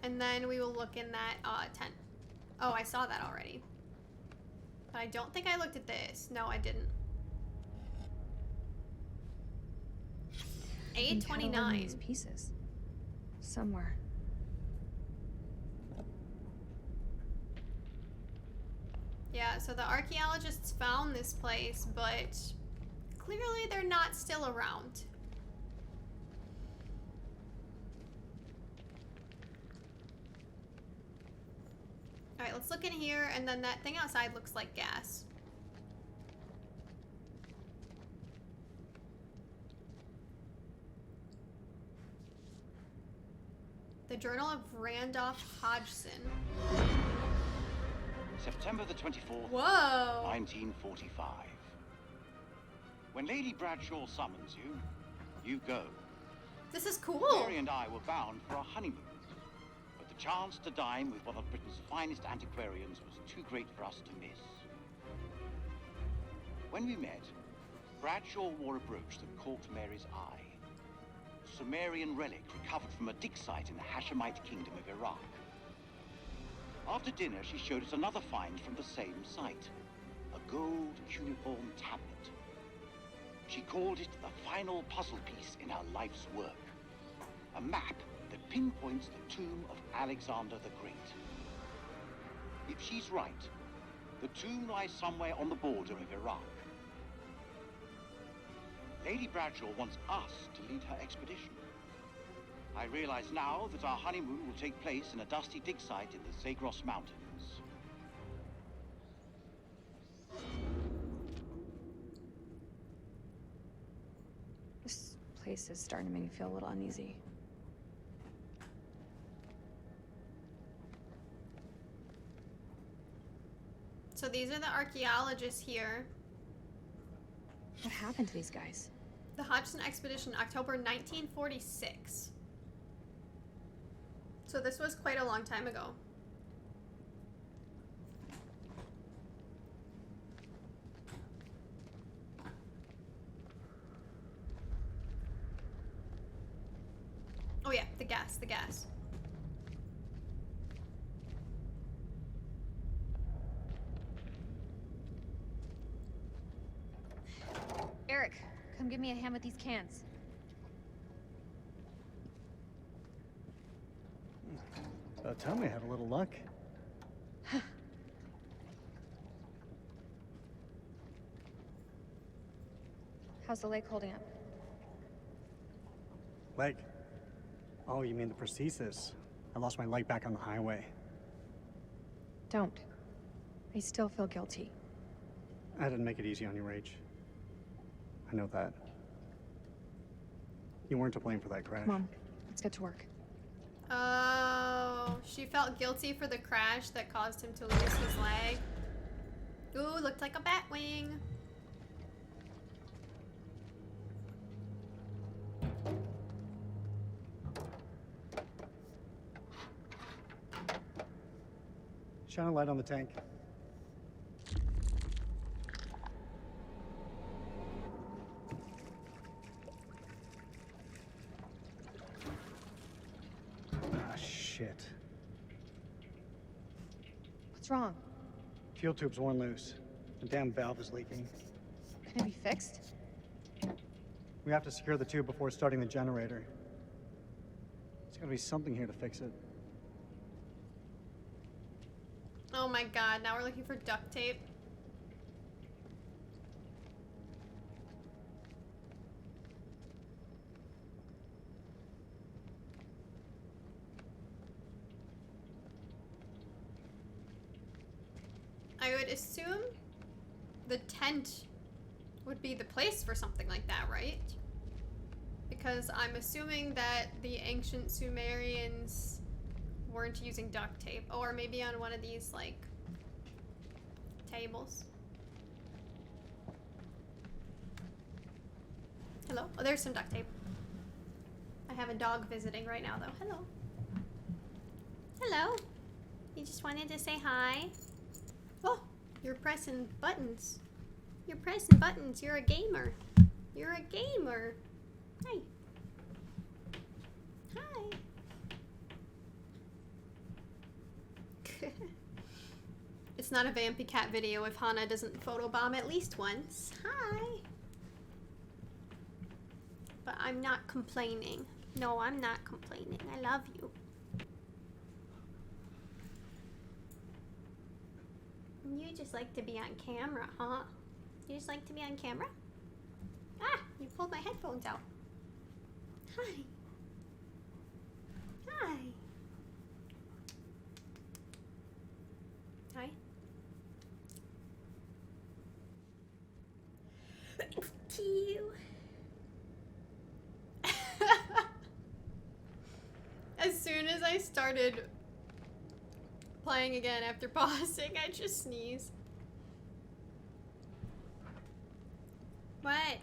And then we will look in that tent. Oh, I saw that already. But I don't think I looked at this. No, I didn't. A29. These pieces. Somewhere. Yeah, so the archaeologists found this place, but clearly they're not still around. All right, let's look in here, and then that thing outside looks like gas. The Journal of Randolph Hodgson. September the 24th, Whoa. 1945. When Lady Bradshaw summons you, you go. This is cool. Mary and I were bound for a honeymoon, but the chance to dine with one of Britain's finest antiquarians was too great for us to miss. When we met, Bradshaw wore a brooch that caught Mary's eye. A Sumerian relic recovered from a dig site in the Hashemite kingdom of Iraq. After dinner, she showed us another find from the same site, a gold cuneiform tablet. She called it the final puzzle piece in her life's work, a map that pinpoints the tomb of Alexander the Great. If she's right, the tomb lies somewhere on the border of Iraq. Lady Bradshaw wants us to lead her expedition. I realize now that our honeymoon will take place in a dusty dig site in the Zagros Mountains. This place is starting to make me feel a little uneasy. So these are the archaeologists here. What happened to these guys? The Hodgson expedition, October 1946. So this was quite a long time ago. Oh yeah, the gas, the gas. Eric, come give me a hand with these cans. About time we had a little luck. How's the leg holding up? Leg? Oh, you mean the prosthesis? I lost my leg back on the highway. Don't. I still feel guilty. I didn't make it easy on you, Rach. I know that. You weren't to blame for that crash. Come on, let's get to work. Oh, she felt guilty for the crash that caused him to lose his leg. Ooh, looked like a bat wing. Shine a light on the tank. Ah, shit. What's wrong? Fuel tube's worn loose. The damn valve is leaking. Can it be fixed? We have to secure the tube before starting the generator. There's gotta be something here to fix it. Oh my god, now we're looking for duct tape. I would assume the tent would be the place for something like that, right? Because I'm assuming that the ancient Sumerians weren't using duct tape, or maybe on one of these like tables. Hello? Oh, there's some duct tape. I have a dog visiting right now though. Hello. Hello. You just wanted to say hi? Oh, you're pressing buttons. You're pressing buttons. You're a gamer. You're a gamer. Hi. Hi. It's not a Vampy Cat video if Hana doesn't photobomb at least once. Hi. But I'm not complaining. No, I'm not complaining. I love you. You just like to be on camera, huh? You just like to be on camera? You pulled my headphones out. Hi. Hi. Hi. Cute. As soon as I started playing again after pausing, I just sneezed. What?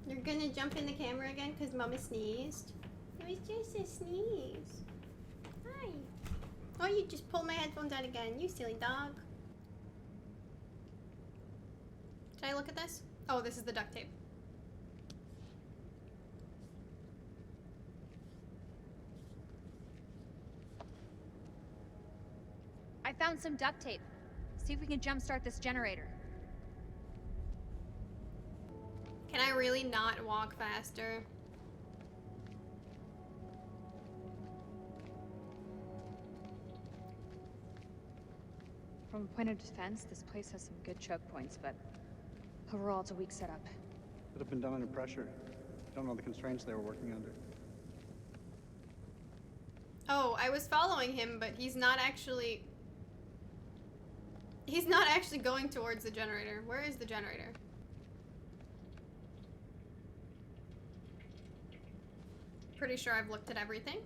You're gonna jump in the camera again because Mama sneezed? It was just a sneeze. Hi. Oh, you just pulled my headphones out again, you silly dog. Did I look at this? Oh, this is the duct tape. I found some duct tape. See if we can jumpstart this generator. Can I really not walk faster? From a point of defense, this place has some good choke points, but overall it's a weak setup. Could have been done under pressure. Don't know the constraints they were working under. Oh, I was following him, but he's not actually... He's not actually going towards the generator. Where is the generator? Pretty sure I've looked at everything.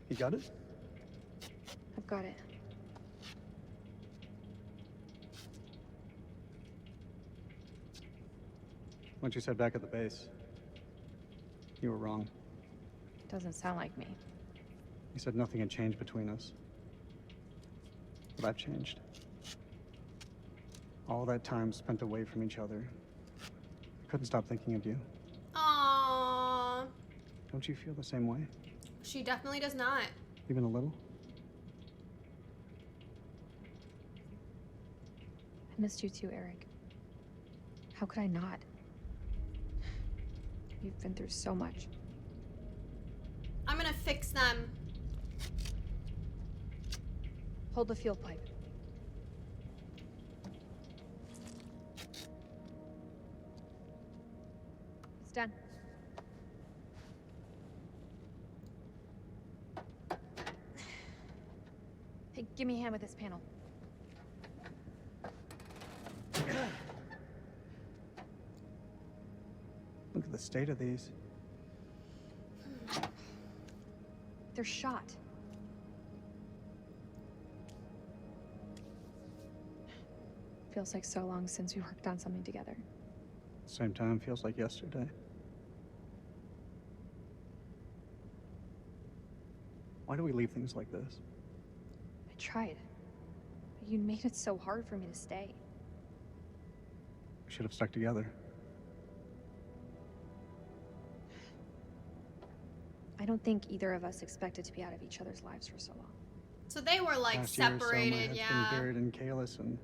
You got it? I've got it. What you said back at the base. You were wrong. Doesn't sound like me. You said nothing had changed between us. But I've changed. All that time spent away from each other. I couldn't stop thinking of you. Aww. Don't you feel the same way? She definitely does not. Even a little? I missed you too, Eric. How could I not? You've been through so much. I'm gonna fix them. Hold the fuel pipe. It's done. Hey, give me a hand with this panel. Look at the state of these. They're shot. Feels like so long since we worked on something together. Same time, feels like yesterday. Why do we leave things like this? I tried. But you made it so hard for me to stay. We should have stuck together. I don't think either of us expected to be out of each other's lives for so long. So they were like Last year or so, my separated, head's yeah. been buried in Kalis, and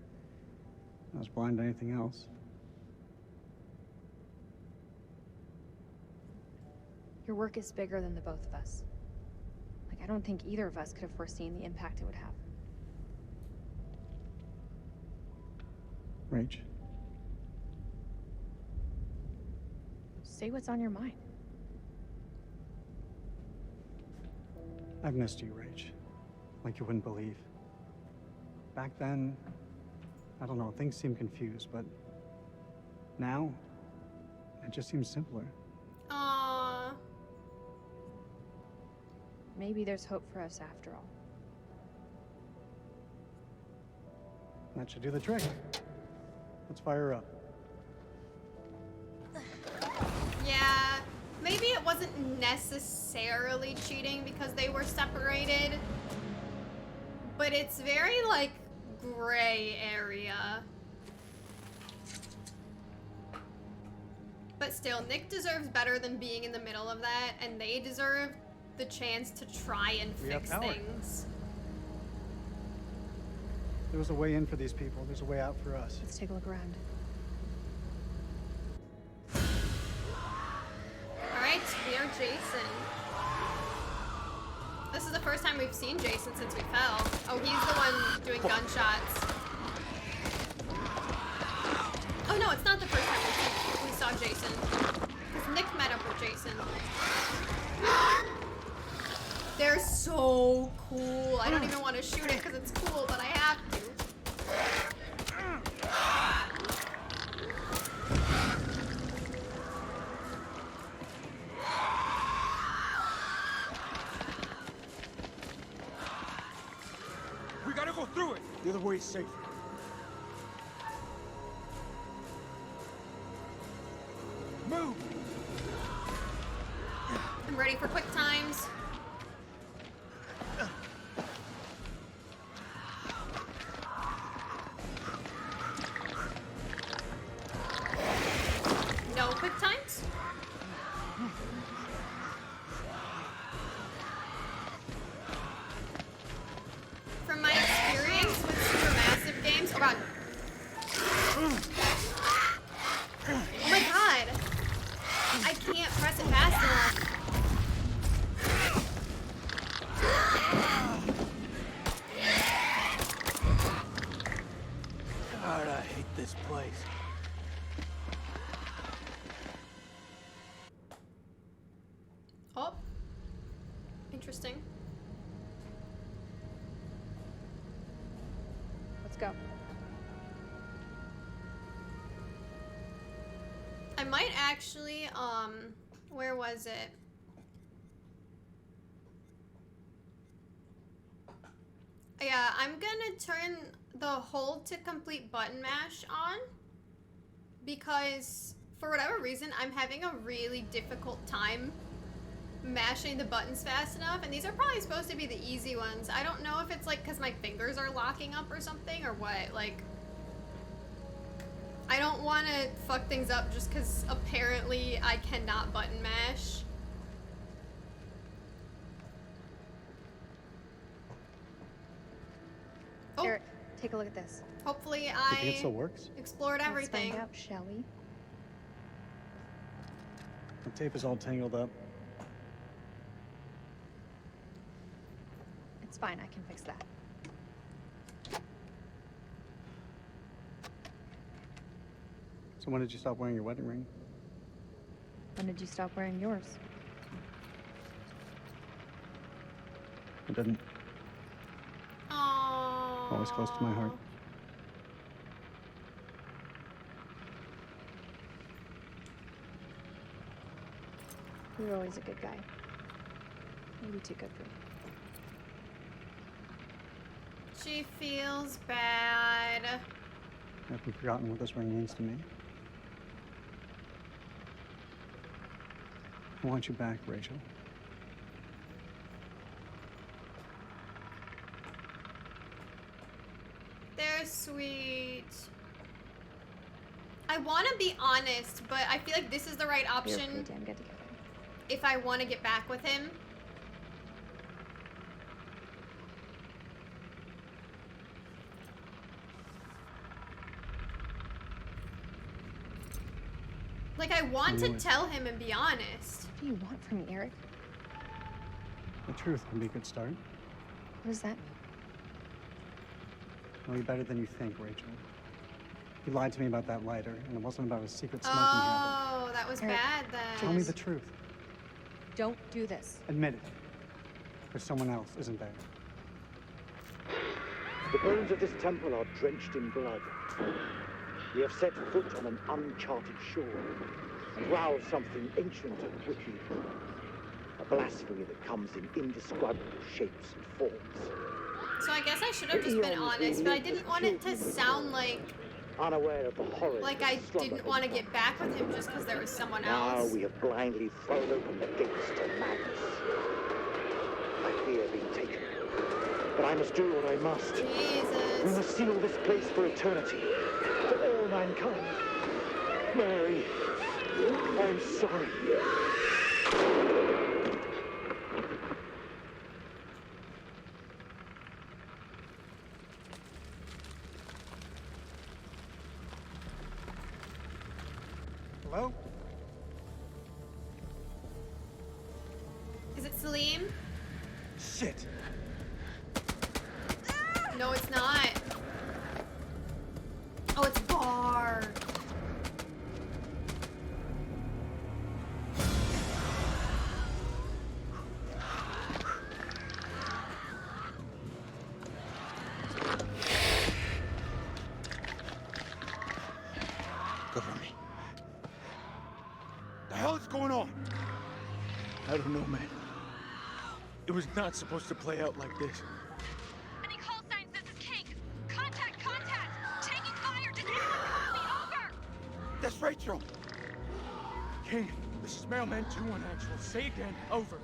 I was blind to anything else. Your work is bigger than the both of us. Like, I don't think either of us could have foreseen the impact it would have. Rach, Say what's on your mind. I've missed you, Rach. Like you wouldn't believe. Back then, I don't know, things seemed confused, but now, it just seems simpler. Aww. Maybe there's hope for us after all. That should do the trick. Let's fire her up. Yeah, maybe it wasn't necessarily cheating because they were separated, but it's very, like, gray area. But still, Nick deserves better than being in the middle of that, and they deserve the chance to try and fix things. There was a way in for these people. There's a way out for us. Let's take a look around. Alright, we are Jason. This is the first time time we've seen Jason since we fell. Oh, he's the one doing gunshots. Oh no, it's not the first time we saw Jason. Because Nick met up with Jason. They're so cool. I don't even want to shoot it because it's cool, but I have to. We gotta go through it. The other way is safer. Move. I'm ready for quick times. No quick times? From my experience with supermassive games, oh god. Oh my god. I can't press it fast enough. God, I hate this place. Oh. Interesting. Let's go. I might actually, where was it? Yeah, I'm gonna turn the hold to complete button mash on because for whatever reason, I'm having a really difficult time mashing the buttons fast enough, and these are probably supposed to be the easy ones. I don't know if it's like because my fingers are locking up or something or what. Like, I don't want to fuck things up just because apparently I cannot button mash. Oh. Eric, take a look at this. Hopefully You think it still works? explored everything. Let's find out, shall we? The tape is all tangled up. It's fine, I can fix that. So when did you stop wearing your wedding ring? When did you stop wearing yours? I didn't. Aww. Always close to my heart. You were always a good guy. Maybe too good for me. She feels bad. Have you forgotten what this ring means to me? I want you back, Rachel. They're sweet. I want to be honest, but I feel like this is the right You're option pretty damn good together. if I want to get back with him. Like, I want to tell him and be honest. What do you want from me, Eric? The truth can be a good start. What does that mean? Well, you're better than you think, Rachel. You lied to me about that lighter, and it wasn't about a secret smoking habit. Oh, that was Eric, bad then. Tell me the truth. Don't do this. Admit it. Or someone else, isn't there? The bones of this temple are drenched in blood. We have set foot on an uncharted shore and roused something ancient and wicked. A blasphemy that comes in indescribable shapes and forms. So I guess I should have just been honest, but I didn't want it to sound like Unaware of the horror. I didn't want to get back with him just because there was someone Now else. we have blindly thrown open the gates to madness. I fear being taken, but I must do what I must. Jesus. We must seal this place for eternity, for all mankind. Mary, I'm sorry. Hello? Is it Salim? Shit! No, it's not. Oh, it's Bar. Cover me. The hell is going on? I don't know, man. It was not supposed to play out like this. Any call signs? This is King. Contact, contact! Taking fire! Does anyone copy? Over! That's Rachel! King, this is Mailman 2-1 actual. Say again. Over.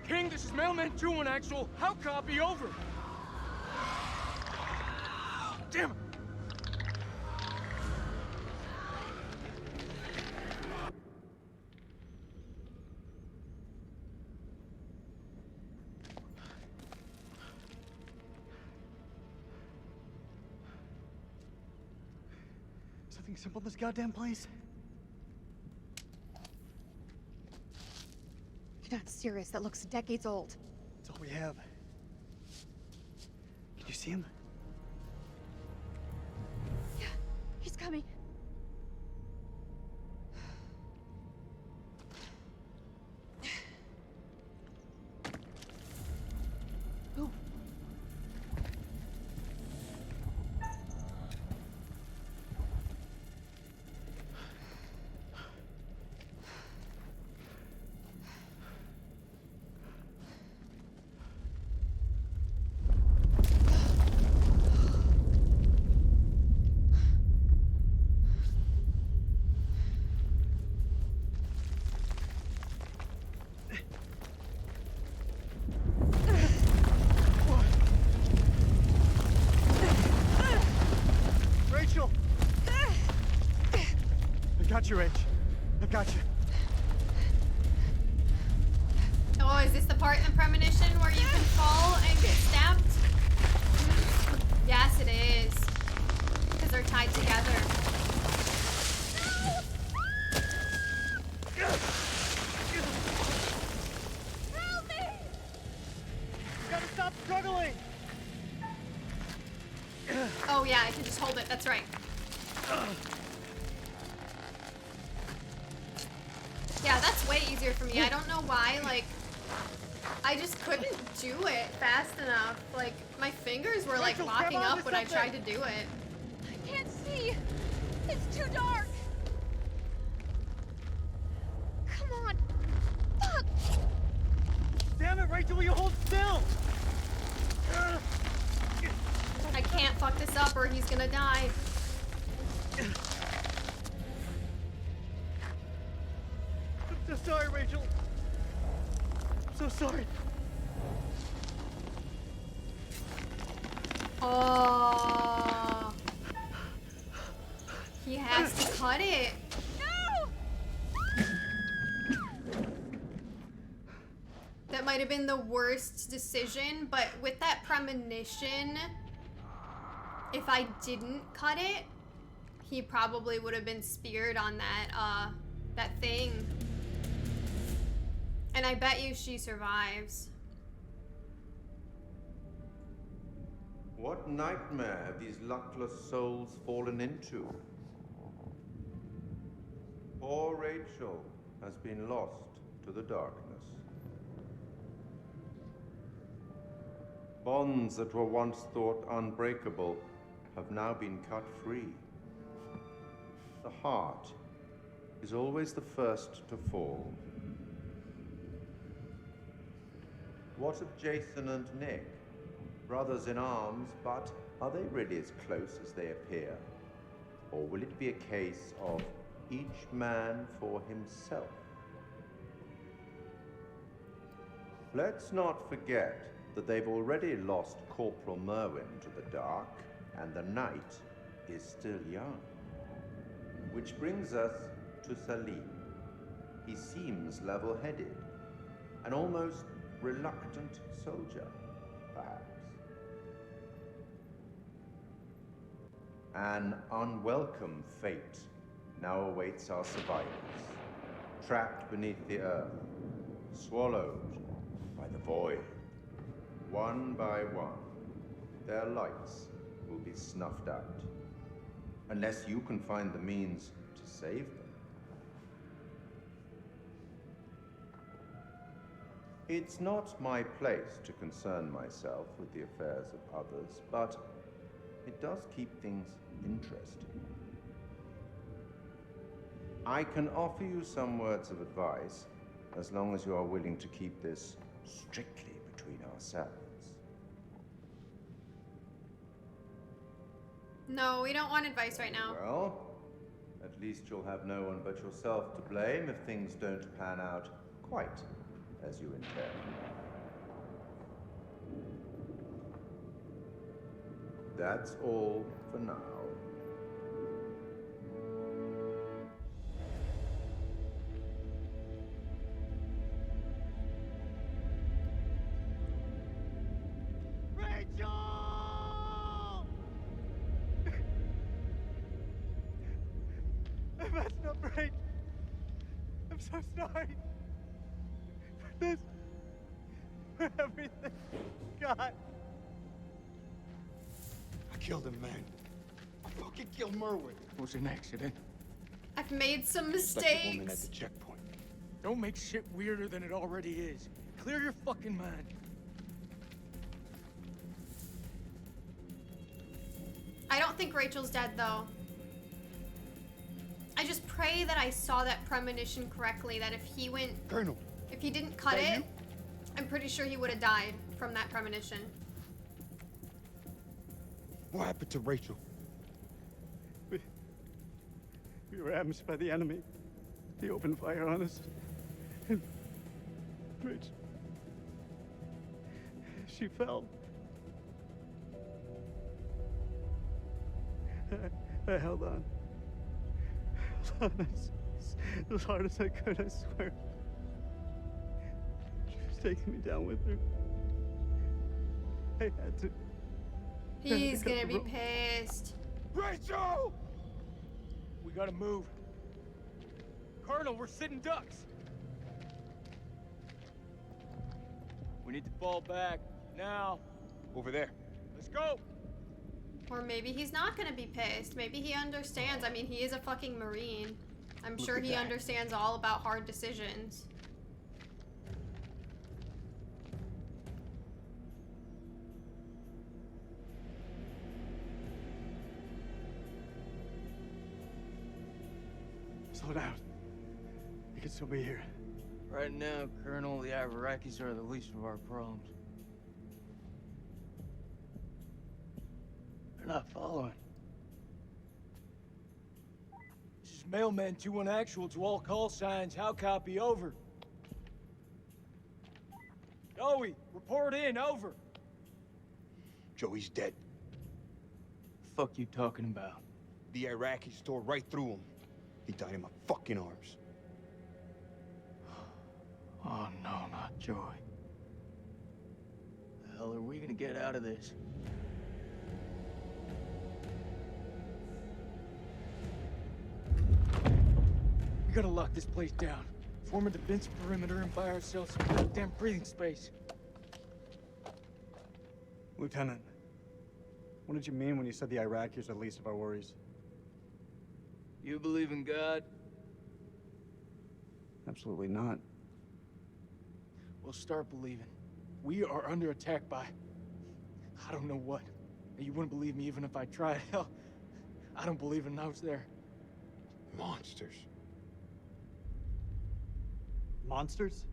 King, this is Mailman 2-1 actual. How copy? Over. Damn it! Something simple in this goddamn place? You're not serious. That looks decades old. That's all we have. Can you see him? Yeah, he's coming. Oh. Rachel! I got you, Rach. I got you. Oh, is this the part in the premonition where you can fall and get stabbed? Yes, it is. Because they're tied together. Help me! Gotta stop struggling! Oh yeah, I can just hold it. That's right. Yeah, that's way easier for me. I don't know why, like, I just couldn't do it fast enough. Like, my fingers were like Rachel, locking grab onto up when I tried to something. do it. I can't see! It's too dark! Come on! Fuck! Damn it, Rachel, will you hold still? I can't fuck this up or he's gonna die. I'm so sorry, Rachel. I'm so sorry. Oh. He has to cut it. No! That might have been the worst decision, but with that premonition, if I didn't cut it, he probably would have been speared on that thing. And I bet you she survives. What nightmare have these luckless souls fallen into? Poor Rachel has been lost to the darkness. Bonds that were once thought unbreakable have now been cut free. The heart is always the first to fall. What of Jason and Nick? Brothers in arms, but are they really as close as they appear? Or will it be a case of each man for himself? Let's not forget that they've already lost Corporal Merwin to the dark, and the night is still young. Which brings us to Salim. He seems level-headed, an almost reluctant soldier, perhaps. An unwelcome fate now awaits our survivors, trapped beneath the earth, swallowed by the void. one by one, their lights will be snuffed out. Unless you can find the means to save them. It's not my place to concern myself with the affairs of others, but it does keep things interesting. I can offer you some words of advice, as long as you are willing to keep this strictly between ourselves. No, we don't want advice right now. Well, at least you'll have no one but yourself to blame if things don't pan out quite as you intend. That's all for now. Rachel! I messed up, Rach. I'm so sorry. For this. For everything. God. I killed him, man. I fucking killed Merwin. It was an accident. I've made some Like the woman at mistakes. the checkpoint. Don't make shit weirder than it already is. Clear your fucking mind. I don't think Rachel's dead, though. I just pray that I saw that premonition correctly, that if he went... Colonel. If he didn't cut it, I'm pretty sure he would have died from that premonition. What happened to Rachel? We were ambushed by the enemy. He opened fire on us. And Rach, she fell. I held on. As hard as I could, I swear. She was taking me down with her. I had to. He's gonna be pissed. Rachel! We gotta move. Colonel, we're sitting ducks. We need to fall back. Now. Over there. Let's go! Or maybe he's not gonna be pissed. Maybe he understands. I mean, he is a fucking Marine. I'm sure he understands all about hard decisions. Slow down. You can still be here. Right now, Colonel, the Iraqis are the least of our problems. They're not following. This is Mailman 2-1 actual to all call signs. How copy? Over. Joey, report in. Over. Joey's dead. Fuck you talking about? The Iraqis tore right through him. He died in my fucking arms. Oh no, not Joey. The hell are we gonna get out of this? We gotta lock this place down. Form a defense perimeter and buy ourselves some goddamn breathing space. Lieutenant, what did you mean when you said the Iraqis are the least of our worries? You believe in God? Absolutely not. Well, start believing. We are under attack by... I don't know what. You wouldn't believe me even if I tried. Hell, I don't believe in I was there. Monsters. Monsters?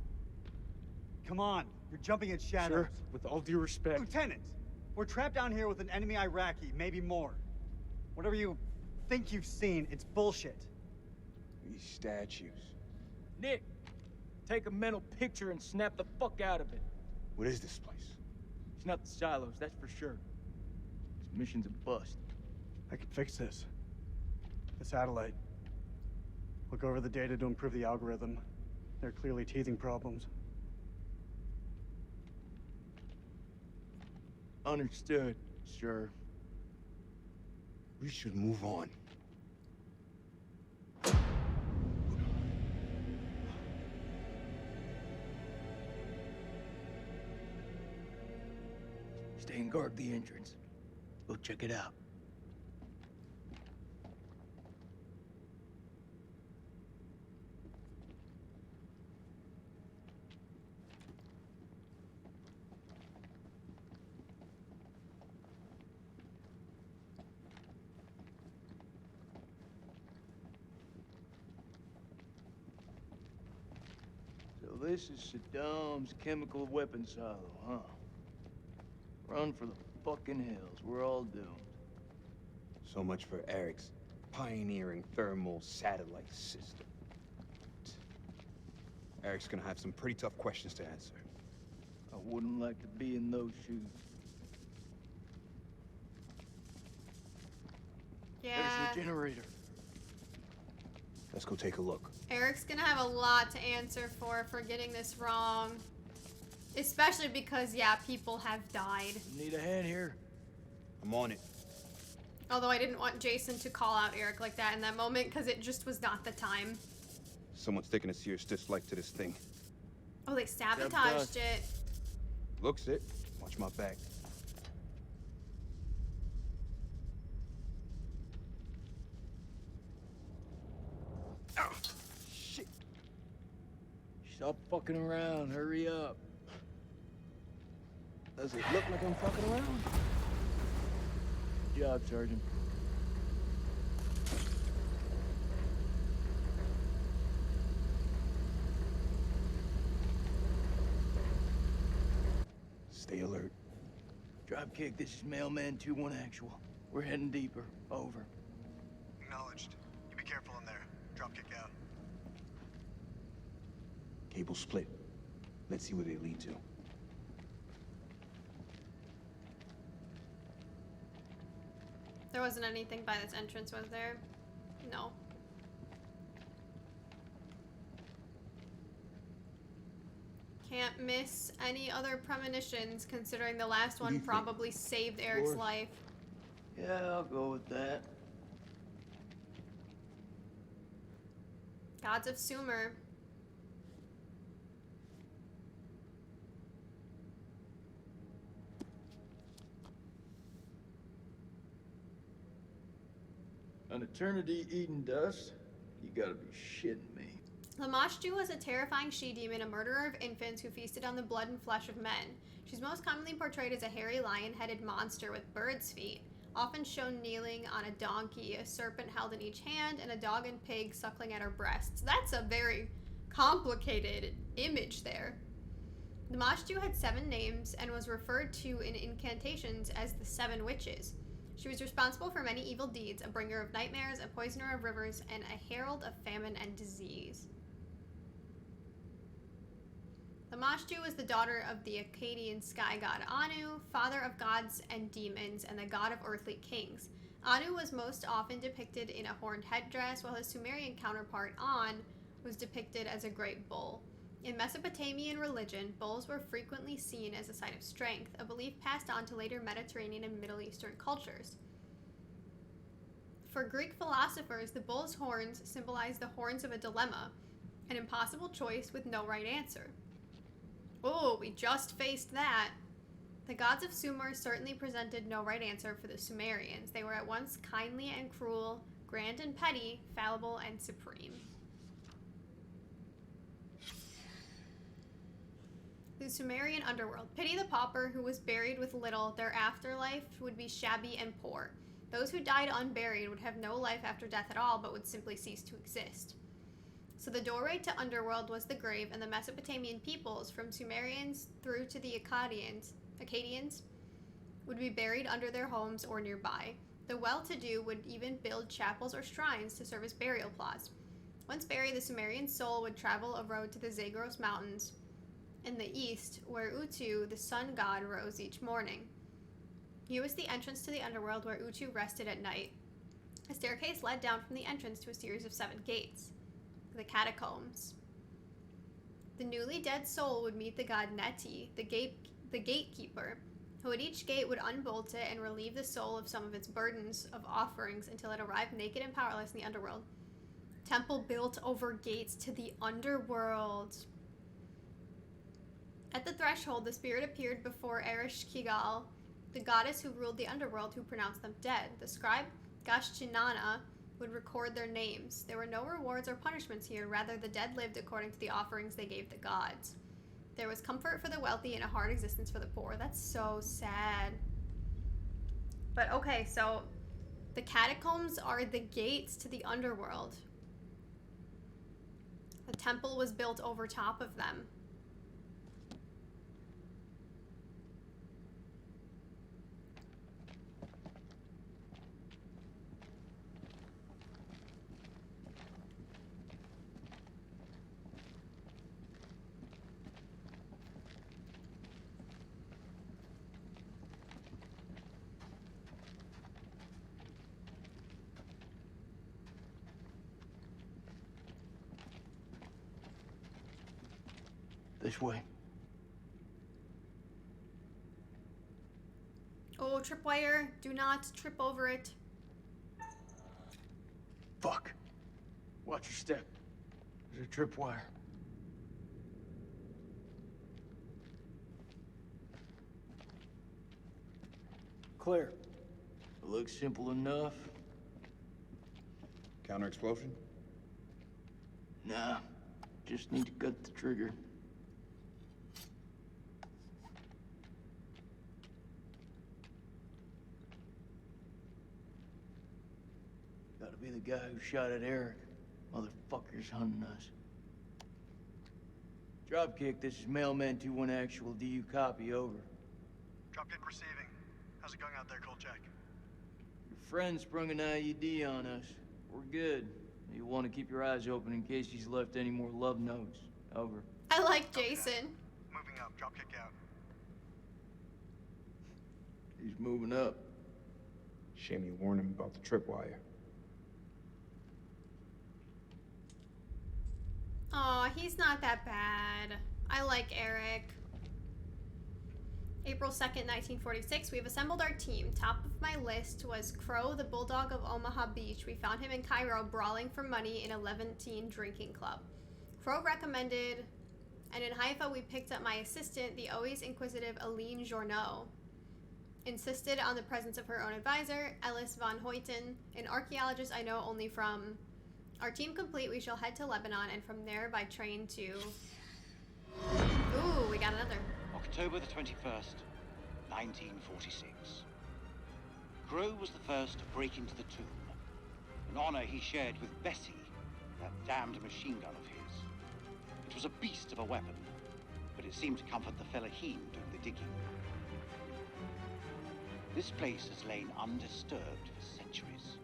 Come on, you're jumping at shadows. Sir, with all due respect... Lieutenant, we're trapped down here with an enemy Iraqi, maybe more. Whatever you think you've seen, it's bullshit. These statues. Nick, take a mental picture and snap the fuck out of it. What is this place? It's not the silos, that's for sure. This mission's a bust. I can fix this. The satellite. Look over the data to improve the algorithm. There are clearly teething problems. Understood, sure. We should move on. Stay and guard the entrance. We'll check it out. So this is Saddam's chemical weapon silo, huh? Run for the fucking hills. We're all doomed. So much for Eric's pioneering thermal satellite system. Eric's gonna have some pretty tough questions to answer. I wouldn't like to be in those shoes. Yeah. There's the generator. Let's go take a look. Eric's gonna have a lot to answer for getting this wrong. Especially because, yeah, people have died. Need a hand here? I'm on it. Although I didn't want Jason to call out Eric like that in that moment because it just was not the time. Someone's taking a serious dislike to this thing. Oh, they sabotaged it. Looks it. Watch my back. Oh, shit. Stop fucking around. Hurry up. Does it look like I'm fucking around? Good job, Sergeant. Stay alert. Dropkick, this is Mailman 2-1 actual. We're heading deeper. Over. Acknowledged. You be careful in there. Dropkick out. Cable split. Let's see where they lead to. There wasn't anything by this entrance, was there? No. Can't miss any other premonitions, considering the last one probably saved Eric's life. Yeah, I'll go with that. Gods of Sumer. An eternity eating dust? You gotta be shitting me. Lamashtu was a terrifying she-demon, a murderer of infants who feasted on the blood and flesh of men. She's most commonly portrayed as a hairy lion-headed monster with bird's feet, often shown kneeling on a donkey, a serpent held in each hand, and a dog and pig suckling at her breasts. That's a very complicated image there. Lamashtu had 7 names and was referred to in incantations as the 7 witches. She was responsible for many evil deeds, a bringer of nightmares, a poisoner of rivers, and a herald of famine and disease. Lamashtu was the daughter of the Akkadian sky god Anu, father of gods and demons, and the god of earthly kings. Anu was most often depicted in a horned headdress, while his Sumerian counterpart An was depicted as a great bull. In Mesopotamian religion, bulls were frequently seen as a sign of strength, a belief passed on to later Mediterranean and Middle Eastern cultures. For Greek philosophers, the bull's horns symbolized the horns of a dilemma, an impossible choice with no right answer. Oh, we just faced that. The gods of Sumer certainly presented no right answer for the Sumerians. They were at once kindly and cruel, grand and petty, fallible and supreme. The Sumerian underworld. Pity the pauper who was buried with little. Their afterlife would be shabby and poor. Those who died unburied would have no life after death at all, but would simply cease to exist. So the doorway to underworld was the grave, and the Mesopotamian peoples, from Sumerians through to the Akkadians, would be buried under their homes or nearby. The well-to-do would even build chapels or shrines to serve as burial plots. Once buried, the Sumerian soul would travel a road to the Zagros Mountains in the east, where Utu, the sun god, rose each morning. Here was the entrance to the underworld where Utu rested at night. A staircase led down from the entrance to a series of 7 gates, the catacombs. The newly dead soul would meet the god Neti, the gatekeeper, who at each gate would unbolt it and relieve the soul of some of its burdens of offerings until it arrived naked and powerless in the underworld. Temple built over gates to the underworld. At the threshold, the spirit appeared before Erish Kigal, the goddess who ruled the underworld, who pronounced them dead. The scribe Gashchinana would record their names. There were no rewards or punishments here. Rather, the dead lived according to the offerings they gave the gods. There was comfort for the wealthy and a hard existence for the poor. That's so sad. But okay, so the catacombs are the gates to the underworld. The temple was built over top of them. This way. Oh, tripwire. Do not trip over it. Fuck. Watch your step. There's a tripwire. Clear. It looks simple enough. Counter explosion? Nah. Just need to cut the trigger. Gotta be the guy who shot at Eric. Motherfucker's hunting us. Dropkick, this is Mailman 2-1 actual. Do you copy? Over. Dropkick receiving. How's it going out there, Kolchak? Your friend sprung an IED on us. We're good. You'll want to keep your eyes open in case he's left any more love notes. Over. I like Jason. Moving up. Dropkick out. He's moving up. Shame you warned him about the tripwire. Aw, he's not that bad. I like Eric. April 2nd, 1946, we've assembled our team. Top of my list was Crow, the bulldog of Omaha Beach. We found him in Cairo brawling for money in a Levantine drinking club. Crow recommended, and in Haifa we picked up my assistant, the always inquisitive Aline Journeau. Insisted on the presence of her own advisor, Ellis von Hoyten, an archaeologist I know only from. Our team complete, we shall head to Lebanon and from there by train to... Ooh, we got another. October the 21st, 1946. Crow was the first to break into the tomb, an honor he shared with Bessie, that damned machine gun of his. It was a beast of a weapon, but it seemed to comfort the fellaheen doing the digging. This place has lain undisturbed for centuries.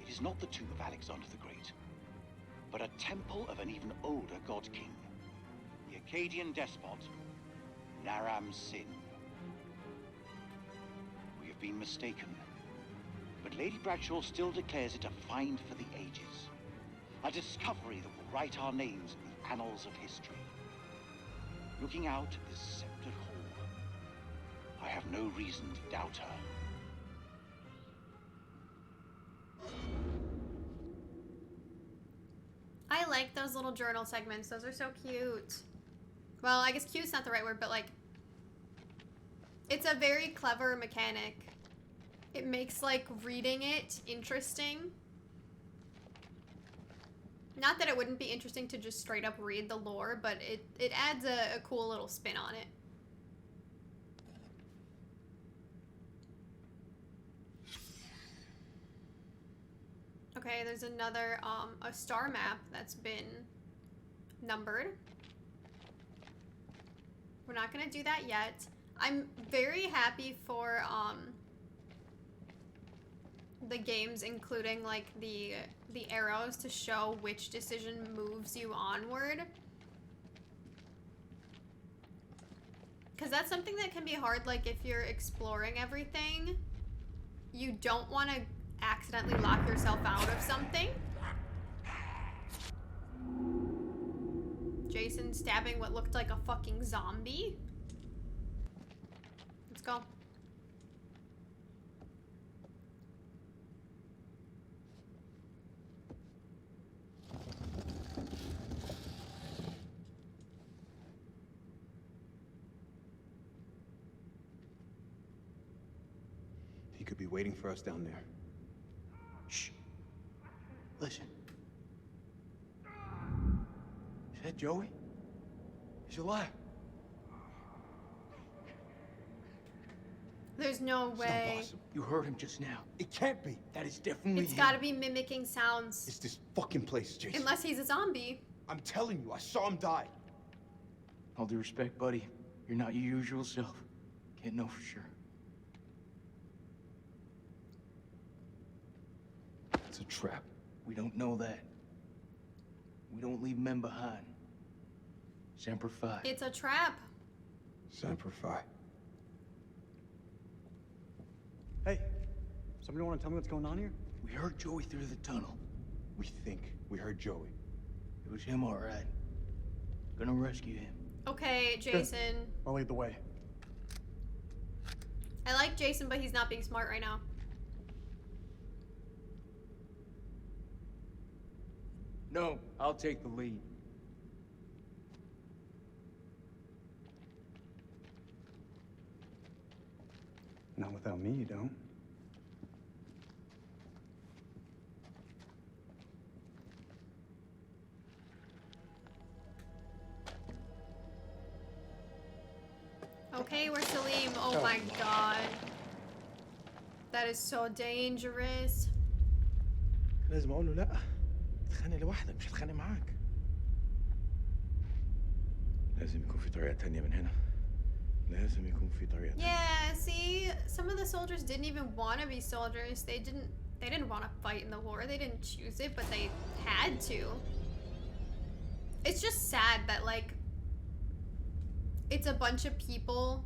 It is not the tomb of Alexander the Great, but a temple of an even older god king, the Akkadian despot, Naram-sin. We have been mistaken, but Lady Bradshaw still declares it a find for the ages, a discovery that will write our names in the annals of history. Looking out at this sceptred hall, I have no reason to doubt her. I like those little journal segments. Those are so cute. Well, I guess cute's not the right word, but like, it's a very clever mechanic. It makes like reading it interesting. Not that it wouldn't be interesting to just straight up read the lore, but it adds a cool little spin on it. Okay, there's another, a star map that's been numbered. We're not gonna do that yet. I'm very happy for, the games including, like, the arrows to show which decision moves you onward. Because that's something that can be hard, like, if you're exploring everything, you don't want to accidentally lock yourself out of something. Jason stabbing what looked like a fucking zombie. Let's go. could be waiting for us down there. Shh. Listen. Is that Joey? He's alive. There's no way. You heard him just now. It can't be. That is definitely It's him. gotta be mimicking sounds. It's this fucking place, Jason. Unless he's a zombie. I'm telling you, I saw him die. All due respect, buddy. You're not your usual self. Can't know for sure. It's a trap. We don't know that. We don't leave men behind. Semper Fi. It's a trap. Semper Fi. Hey, somebody want to tell me what's going on here? We heard Joey through the tunnel. We think we heard Joey. It was him, all right. Gonna rescue him. Okay, Jason. I'll lead the way. I like Jason, but he's not being smart right now. No, I'll take the lead. Not without me, you don't. Okay, we're Salim. Oh my god. That is so dangerous. لازم اقول له لا اتخانق لوحدك مش هتخانق معاك. لازم يكون في طريقة تانية من هنا. لازم يكون في طريقة تانية. Yeah, see, some of the soldiers didn't even want to be soldiers. They didn't want to fight in the war. They didn't choose it, but they had to. It's just sad that, like, it's a bunch of people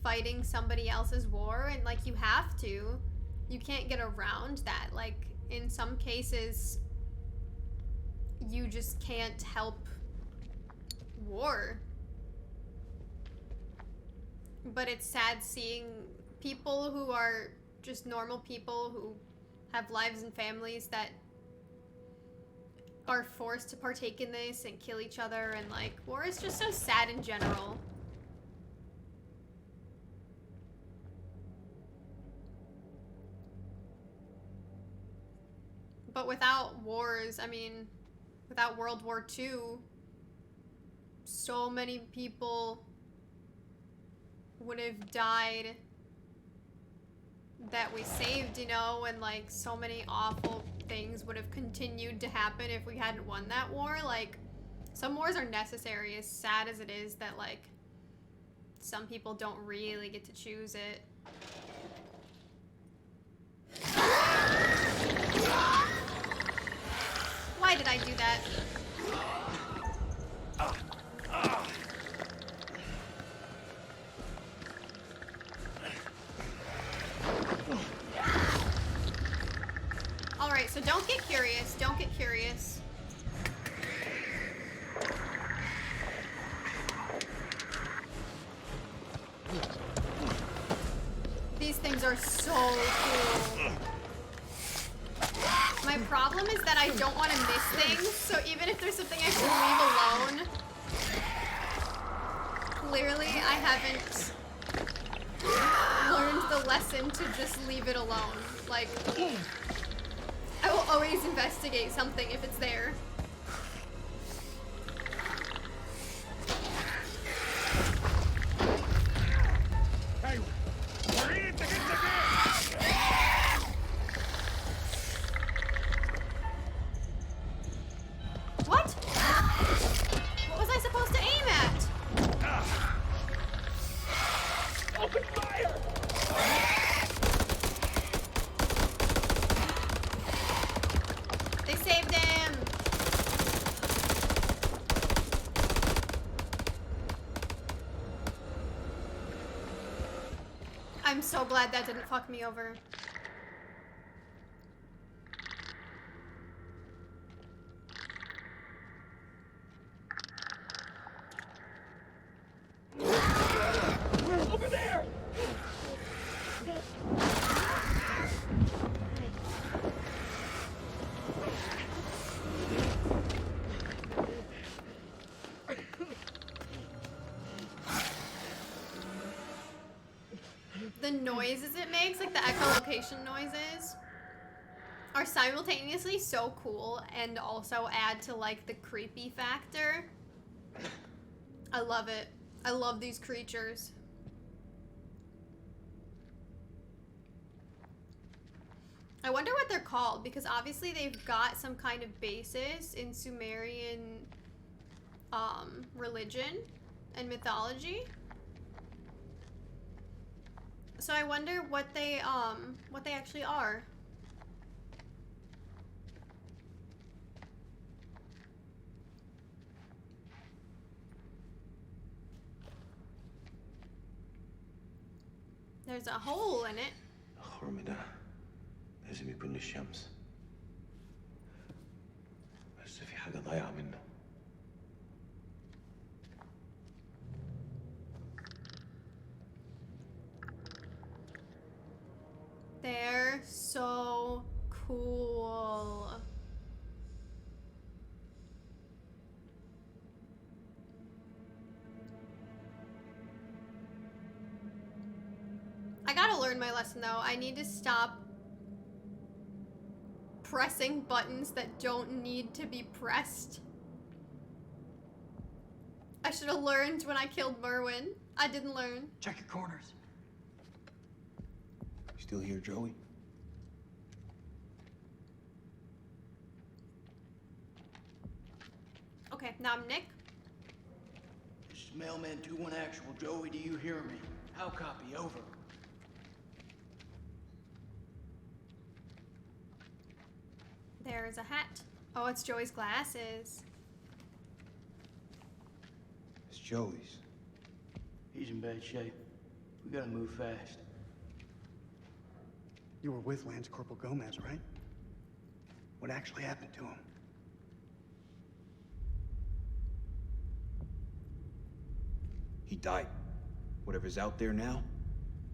fighting somebody else's war, and, like, you have to. You can't get around that. Like, in some cases, you just can't help war. But it's sad seeing people who are just normal people who have lives and families that are forced to partake in this and kill each other, and like, war is just so sad in general. But without wars, I mean, without World War II, so many people would have died that we saved, you know, and like so many awful things would have continued to happen if we hadn't won that war. Like, some wars are necessary, as sad as it is that like some people don't really get to choose it. Why did I do that? Alright, so don't get curious. Don't get curious. These things are so cool. My problem is that I don't want to miss things, so even if there's something I should leave alone, clearly I haven't learned the lesson to just leave it alone. Like, I will always investigate something if it's there. What? What was I supposed to aim at? Open fire! They saved him. I'm so glad that didn't fuck me over. Over there! the noises it makes, like the echolocation noises, are simultaneously so cool and also add to like the creepy factor. I love it. I love these creatures. I wonder what they're called, because obviously they've got some kind of basis in Sumerian religion and mythology. So I wonder what they actually are. There's a hole in it. الخرم ده لازم يكون للشمس. بس في حاجة ضايعة منه. They're so cool. I gotta learn my lesson though. I need to stop pressing buttons that don't need to be pressed. I should have learned when I killed Merwin. I didn't learn. Check your corners. Still here, Joey? Okay, now I'm Nick. This is Mailman 2-1 actual. Joey, do you hear me? How copy? Over. There's a hat. Oh, it's Joey's glasses. It's Joey's. He's in bad shape. We gotta move fast. You were with Lance Corporal Gomez, right? What actually happened to him? He died. Whatever's out there now,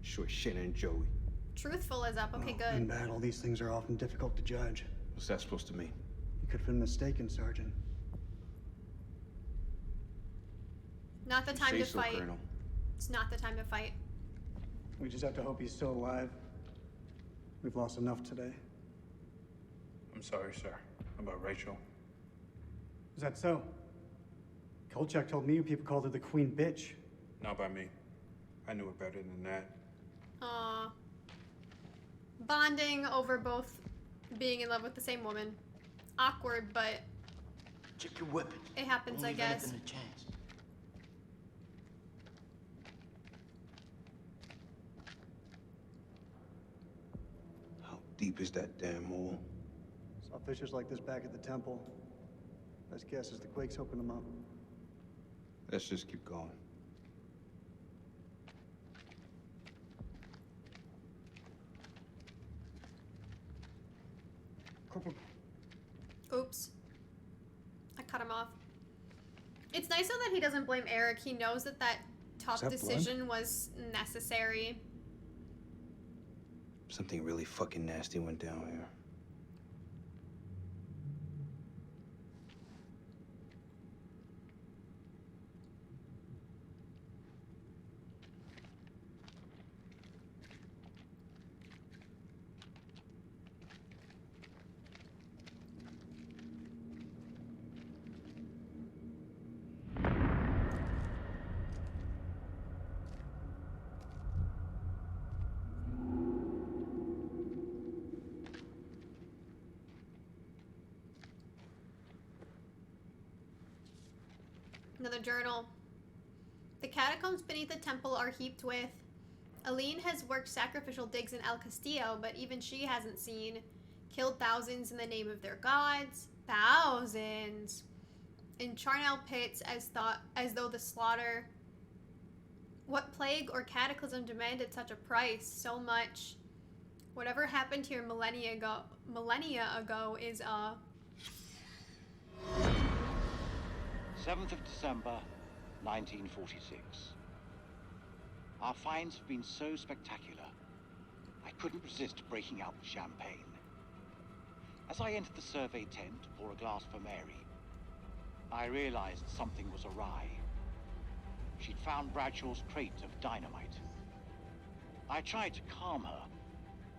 sure shit ain't Joey. Truthful is up. Okay, In good. battle, these things are often difficult to judge. What's that supposed to mean? You could have been mistaken, Sergeant. Not the time Say to so, fight. Colonel. It's not the time to fight. We just have to hope he's still alive. We've lost enough today. I'm sorry, sir. About Rachel. Is that so? Kolchak told me you people called her the Queen Bitch. Not by me. I knew it better than that. Aw. Bonding over both being in love with the same woman. Awkward, but Check your weapons. it happens, Don't I leave guess. anything to chance. How deep is that damn hole? Saw fissures like this back at the temple. Best guess is the quakes opened them up. Let's just keep going. Corporal, Oops. I cut him off. It's nice though that he doesn't blame Eric. He knows that that tough that decision was necessary. Something really fucking nasty went down here. Another journal. The catacombs beneath the temple are heaped with. Aline has worked sacrificial digs in El Castillo, but even she hasn't seen. Killed thousands in the name of their gods. Thousands. In charnel pits as though the slaughter. What plague or cataclysm demanded such a price? So much. Whatever happened here millennia ago is 7th of December, 1946. Our finds have been so spectacular, I couldn't resist breaking out the champagne. As I entered the survey tent to pour a glass for Mary, I realized something was awry. She'd found Bradshaw's crate of dynamite. I tried to calm her,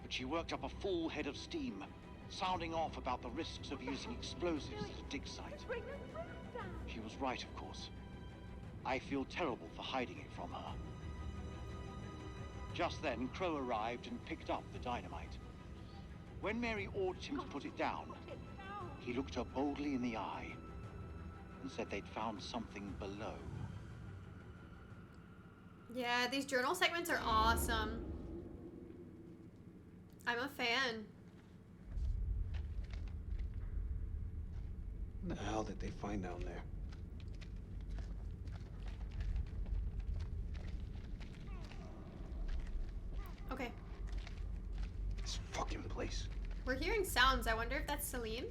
but she worked up a full head of steam, sounding off about the risks of using explosives at a dig site. She was right, of course. I feel terrible for hiding it from her. Just then, Crow arrived and picked up the dynamite. When Mary ordered him to put it down, he looked her boldly in the eye and said they'd found something below. Yeah, these journal segments are awesome. I'm a fan. What the hell did they find down there? Okay. This fucking place. We're hearing sounds. I wonder if that's Salim.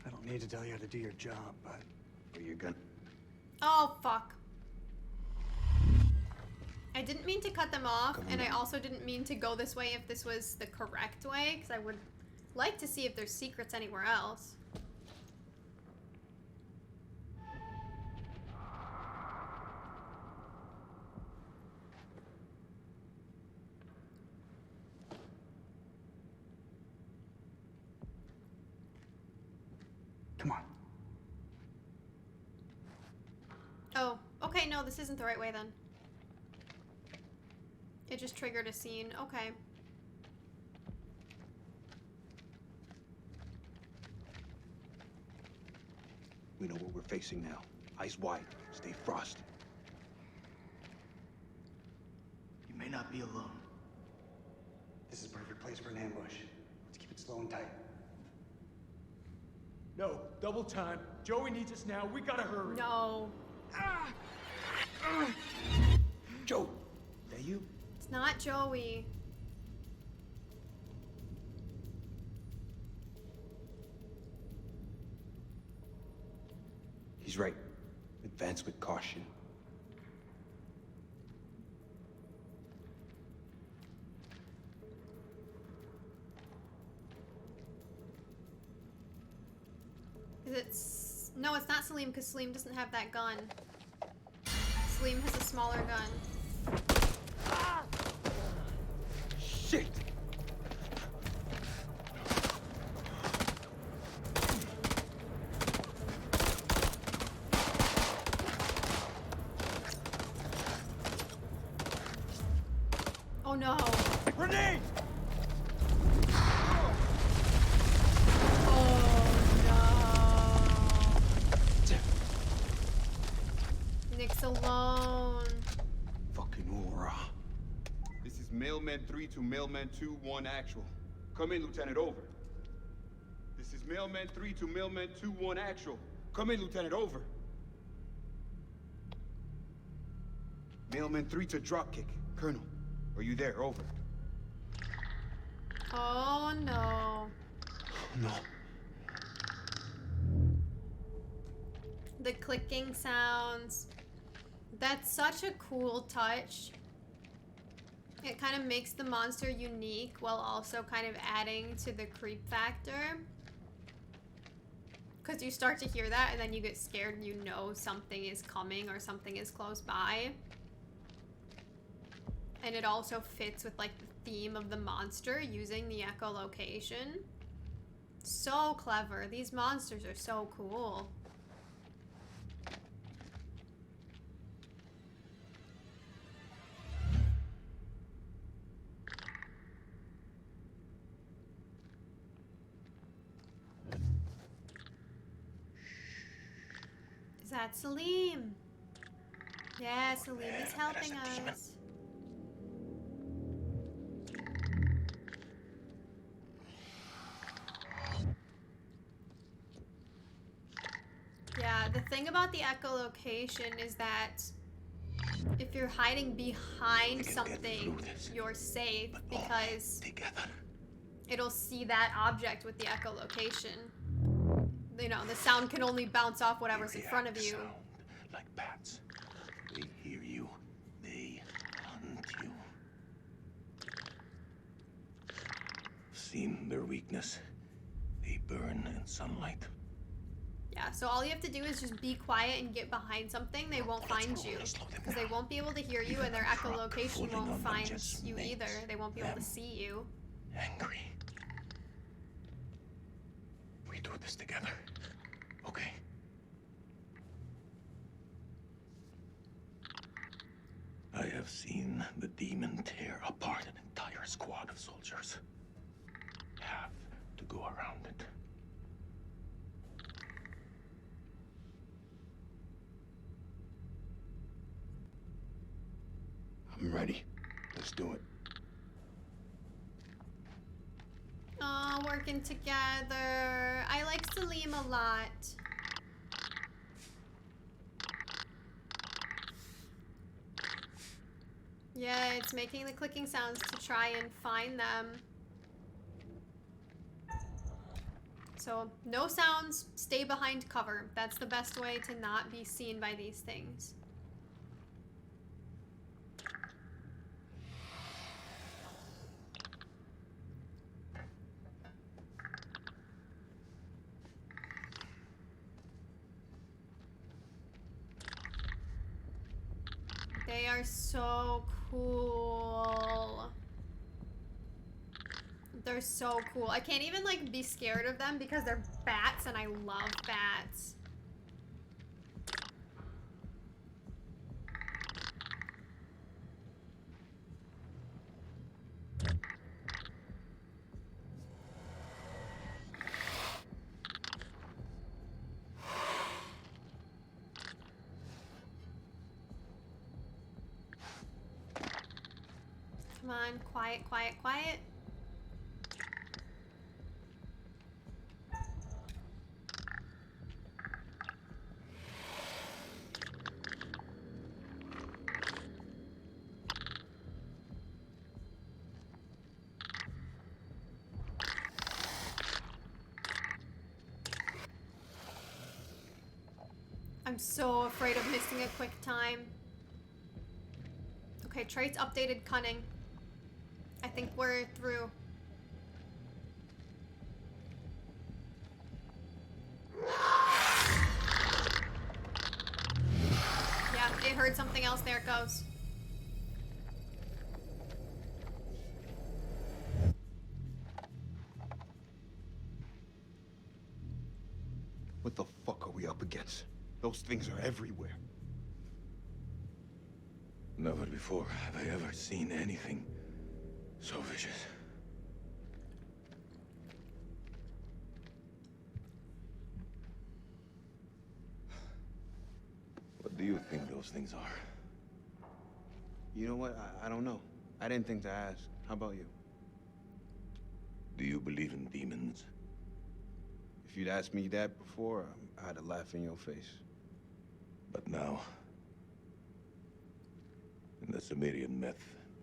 I don't need to tell you how to do your job, but... Where you gun? Oh, fuck. I didn't mean to cut them off, and I also didn't mean to go this way if this was the correct way, because I would like to see if there's secrets anywhere else. Come on. Oh, okay, no, this isn't the right way then. It just triggered a scene. Okay. We know what we're facing now. Eyes wide. Stay frosty. You may not be alone. This is a perfect place for an ambush. Let's keep it slow and tight. No, double time. Joey needs us now. We gotta hurry. No. Joe, that you? It's not Joey. He's right. Advance with caution. Is it... No, it's not Salim, because Salim doesn't have that gun. Salim has a smaller gun. Shit! Oh no. Grenade! Nick's alone. Fucking aura. This is Mailman 3 to Mailman 2-1 actual. Come in, Lieutenant, over. This is Mailman 3 to Mailman 2-1 actual. Come in, Lieutenant, over. Mailman 3 to Dropkick. Colonel, are you there? Over. Oh no. No. The clicking sounds. That's such a cool touch. It kind of makes the monster unique while also kind of adding to the creep factor. Because you start to hear that and then you get scared and you know something is coming or something is close by. And it also fits with like the theme of the monster using the echolocation. So clever. These monsters are so cool. Is that Salim? Yeah, Salim is helping us. Yeah, the thing about the echolocation is that if you're hiding behind something, you're safe because it'll see that object with the echolocation. You know, the sound can only bounce off whatever's in front of you. Like bats. They hear you. They hunt you. Seen their weakness. They burn in sunlight. Yeah, so all you have to do is just be quiet and get behind something. They won't find you. Because they won't be able to hear you, and their echolocation won't find you either. They won't be able to see you. Angry. We do this together. Okay? I have seen the demon tear apart an entire squad of soldiers. Have to go around it. I'm ready. Let's do it. Aw, working together. I like Salim a lot. Yeah, it's making the clicking sounds to try and find them. So, no sounds, stay behind cover. That's the best way to not be seen by these things. They are so cool. They're so cool. I can't even like be scared of them because they're bats and I love bats. Come on, quiet, quiet, quiet. I'm so afraid of missing a quick time. Okay, traits updated cunning. I think we're through. Yeah, it heard something else. There it goes. What the fuck are we up against? Those things are everywhere. Never before have I ever seen anything so vicious. What do you think those things are? You know what? I don't know. I didn't think to ask. How about you? Do you believe in demons? If you'd asked me that before, I'd have laughed in your face. But now, in the Sumerian myth,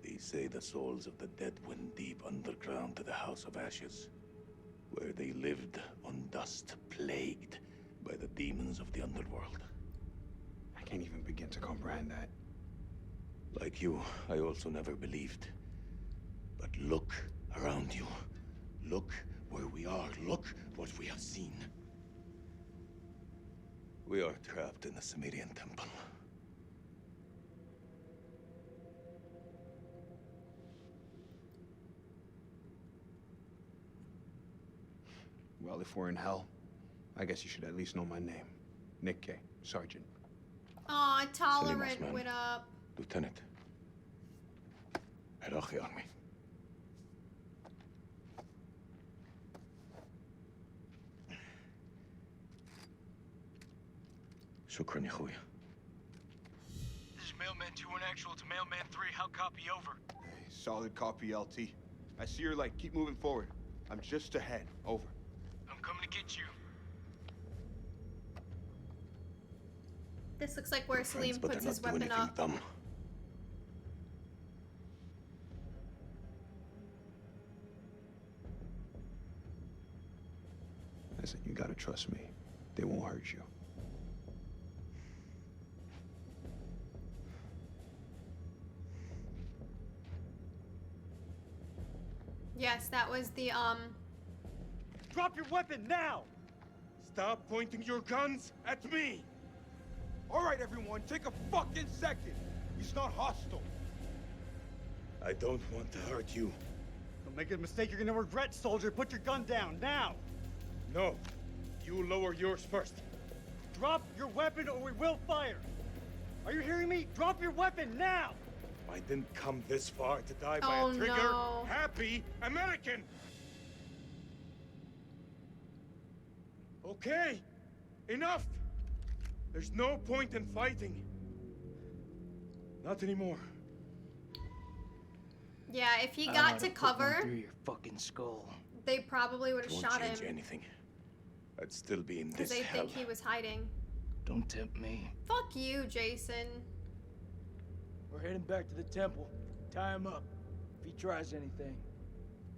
they say the souls of the dead went deep underground to the House of Ashes, where they lived on dust, plagued by the demons of the underworld. I can't even begin to comprehend that. Like you, I also never believed. But look around you. Look where we are. Look what we have seen. We are trapped in the Sumerian temple. Well, if we're in hell, I guess you should at least know my name. Nick K, Sergeant. Aw, Tolerant man. went up. Lieutenant. Iraqi army. Shukran, ya khoya. This is Mailman 2 on actual to Mailman 3. How copy over? Hey, solid copy, LT. I see your light. Keep moving forward. I'm just ahead. Over. I'm coming to get you. This looks like where Salim Friends, but puts they're his not doing weapon anything up. dumb. Listen, you gotta trust me. They won't hurt you. Yes, that was the Drop your weapon now! stop pointing your guns at me! All right, everyone, take a fucking second. He's not hostile. I don't want to hurt you. Don't make a mistake you're gonna regret, soldier. Put your gun down, now! No. You lower yours first. Drop your weapon or we will fire! Are you hearing me? Drop your weapon, now! I didn't come this far to die by a trigger happy American! Okay, enough! There's no point in fighting. Not anymore. Yeah, if he got to cover, through your fucking skull. They probably would have shot him. Won't change anything. I'd still be in Because this they hell. think he was hiding. Don't tempt me. Fuck you, Jason. We're heading back to the temple. Tie him up. If he tries anything.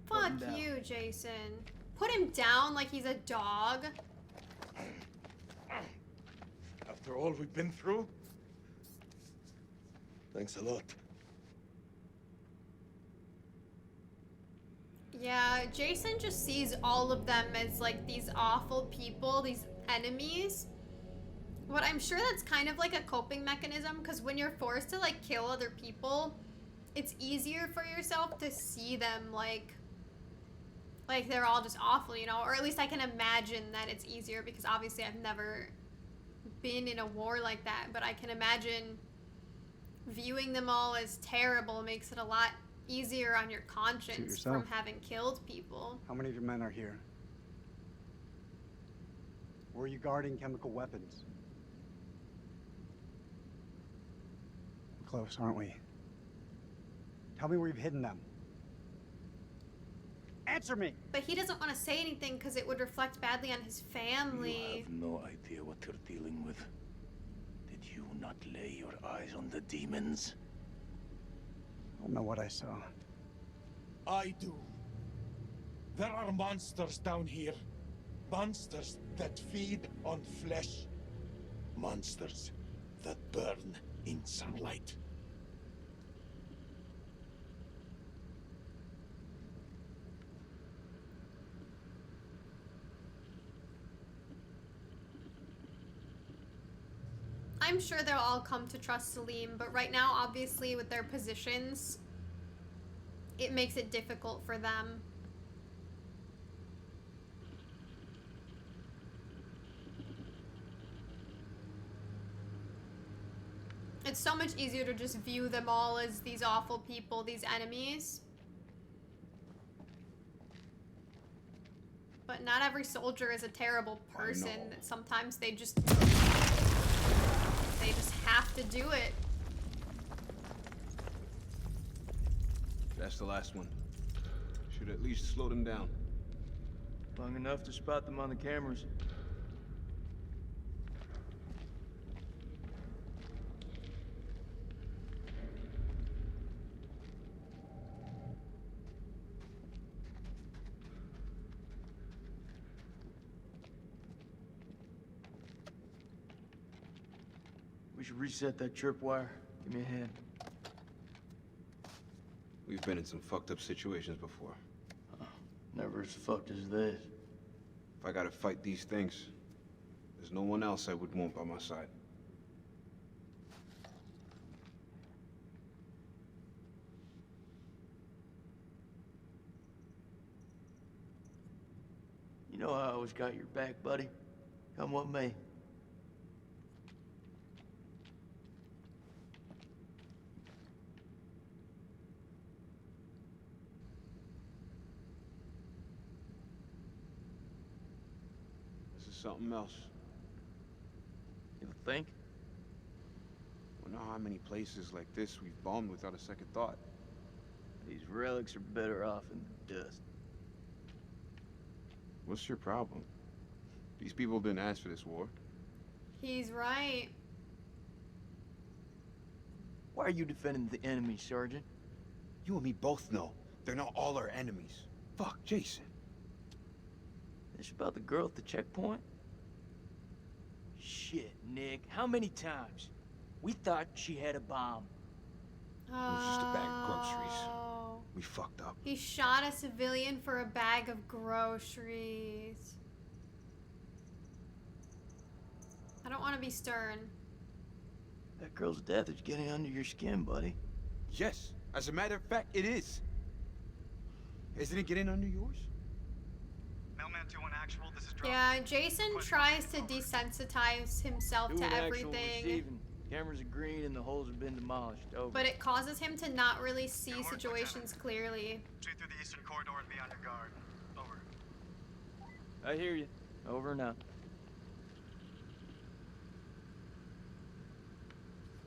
Fuck you, Jason. Put him down like he's a dog. After all we've been through? Thanks a lot. Yeah, Jason just sees all of them as like these awful people, these enemies. But I'm sure that's kind of like a coping mechanism, because when you're forced to like kill other people, it's easier for yourself to see them like they're all just awful, you know? Or at least I can imagine that it's easier, because obviously I've never been in a war like that, but I can imagine viewing them all as terrible makes it a lot easier on your conscience from having killed people. How many of your men are here? Were you guarding chemical weapons? We're close, aren't we? Tell me where you've hidden them. Answer me! But he doesn't want to say anything because it would reflect badly on his family. You have no idea what you're dealing with. Did you not lay your eyes on the demons? I don't know what I saw. I do. There are monsters down here. Monsters that feed on flesh. Monsters that burn in sunlight. I'm sure they'll all come to trust Salim, but right now, obviously, with their positions, it makes it difficult for them. It's so much easier to just view them all as these awful people, these enemies. But not every soldier is a terrible person. Sometimes they just have to do it. That's the last one. Should at least slow them down. Long enough to spot them on the cameras. We should reset that tripwire. Give me a hand. We've been in some fucked up situations before. Never as fucked as this. If I gotta fight these things, there's no one else I would want by my side. You know I always got your back, buddy. Come with me. Something else. You think? Wonder how many places like this we've bombed without a second thought. These relics are better off in the dust. What's your problem? These people didn't ask for this war. He's right. Why are you defending the enemy, Sergeant? You and me both know they're not all our enemies. Fuck, Jason. This about the girl at the checkpoint? Shit, Nick. How many times? We thought she had a bomb. It was just a bag of groceries. We fucked up. He shot a civilian for a bag of groceries. I don't want to be stern. That girl's death is getting under your skin, buddy. Yes, as a matter of fact, it is. Isn't it getting under yours? Mailman 2-1 actual, this is drop. Yeah, Jason tries to desensitize himself to everything. Receiving. Cameras are green and the holes have been demolished. Over. But it causes him to not really see situations clearly. Proceed through the eastern corridor and be on your guard. Over. I hear you. Over and out.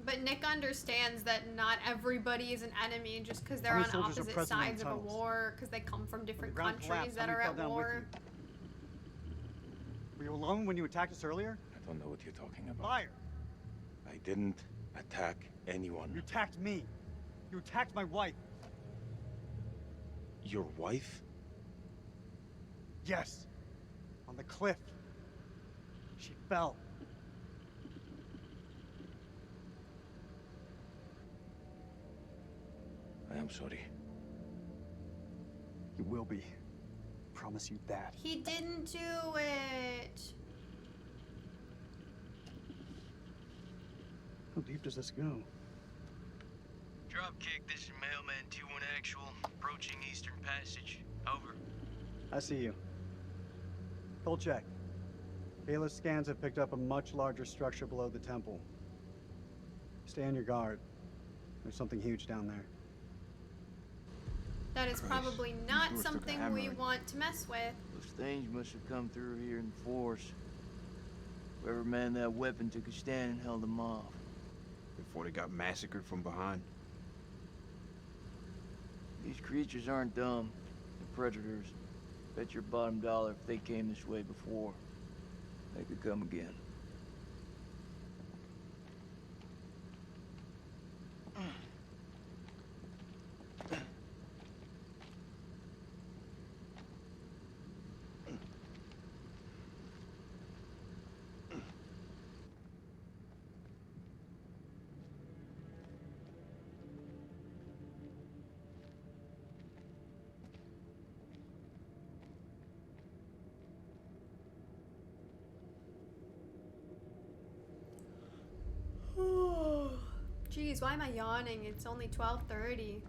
But Nick understands that not everybody is an enemy just because they're How on many soldiers are opposite present in sides of a tunnels? war, because they come from different When the ground countries collapsed, that how are many at fell down with war. Were you alone when you attacked us earlier? I don't know what you're talking about. Liar! I didn't attack anyone. You attacked me. You attacked my wife. Your wife? Yes. On the cliff. She fell. I am sorry. You will be. Promise you that. He didn't do it. How deep does this go? Dropkick, this is Mailman 2-1 actual. Approaching Eastern Passage. Over. I see you. Full check. Kayla's scans have picked up a much larger structure below the temple. Stay on your guard. There's something huge down there. That is Christ, probably not these doors took a something we hammering. want to mess with. Those things must have come through here in force. Whoever manned that weapon took a stand and held them off. Before they got massacred from behind. These creatures aren't dumb. They're predators. Bet your bottom dollar if they came this way before, they could come again. Jeez, why am I yawning? It's only 12:30.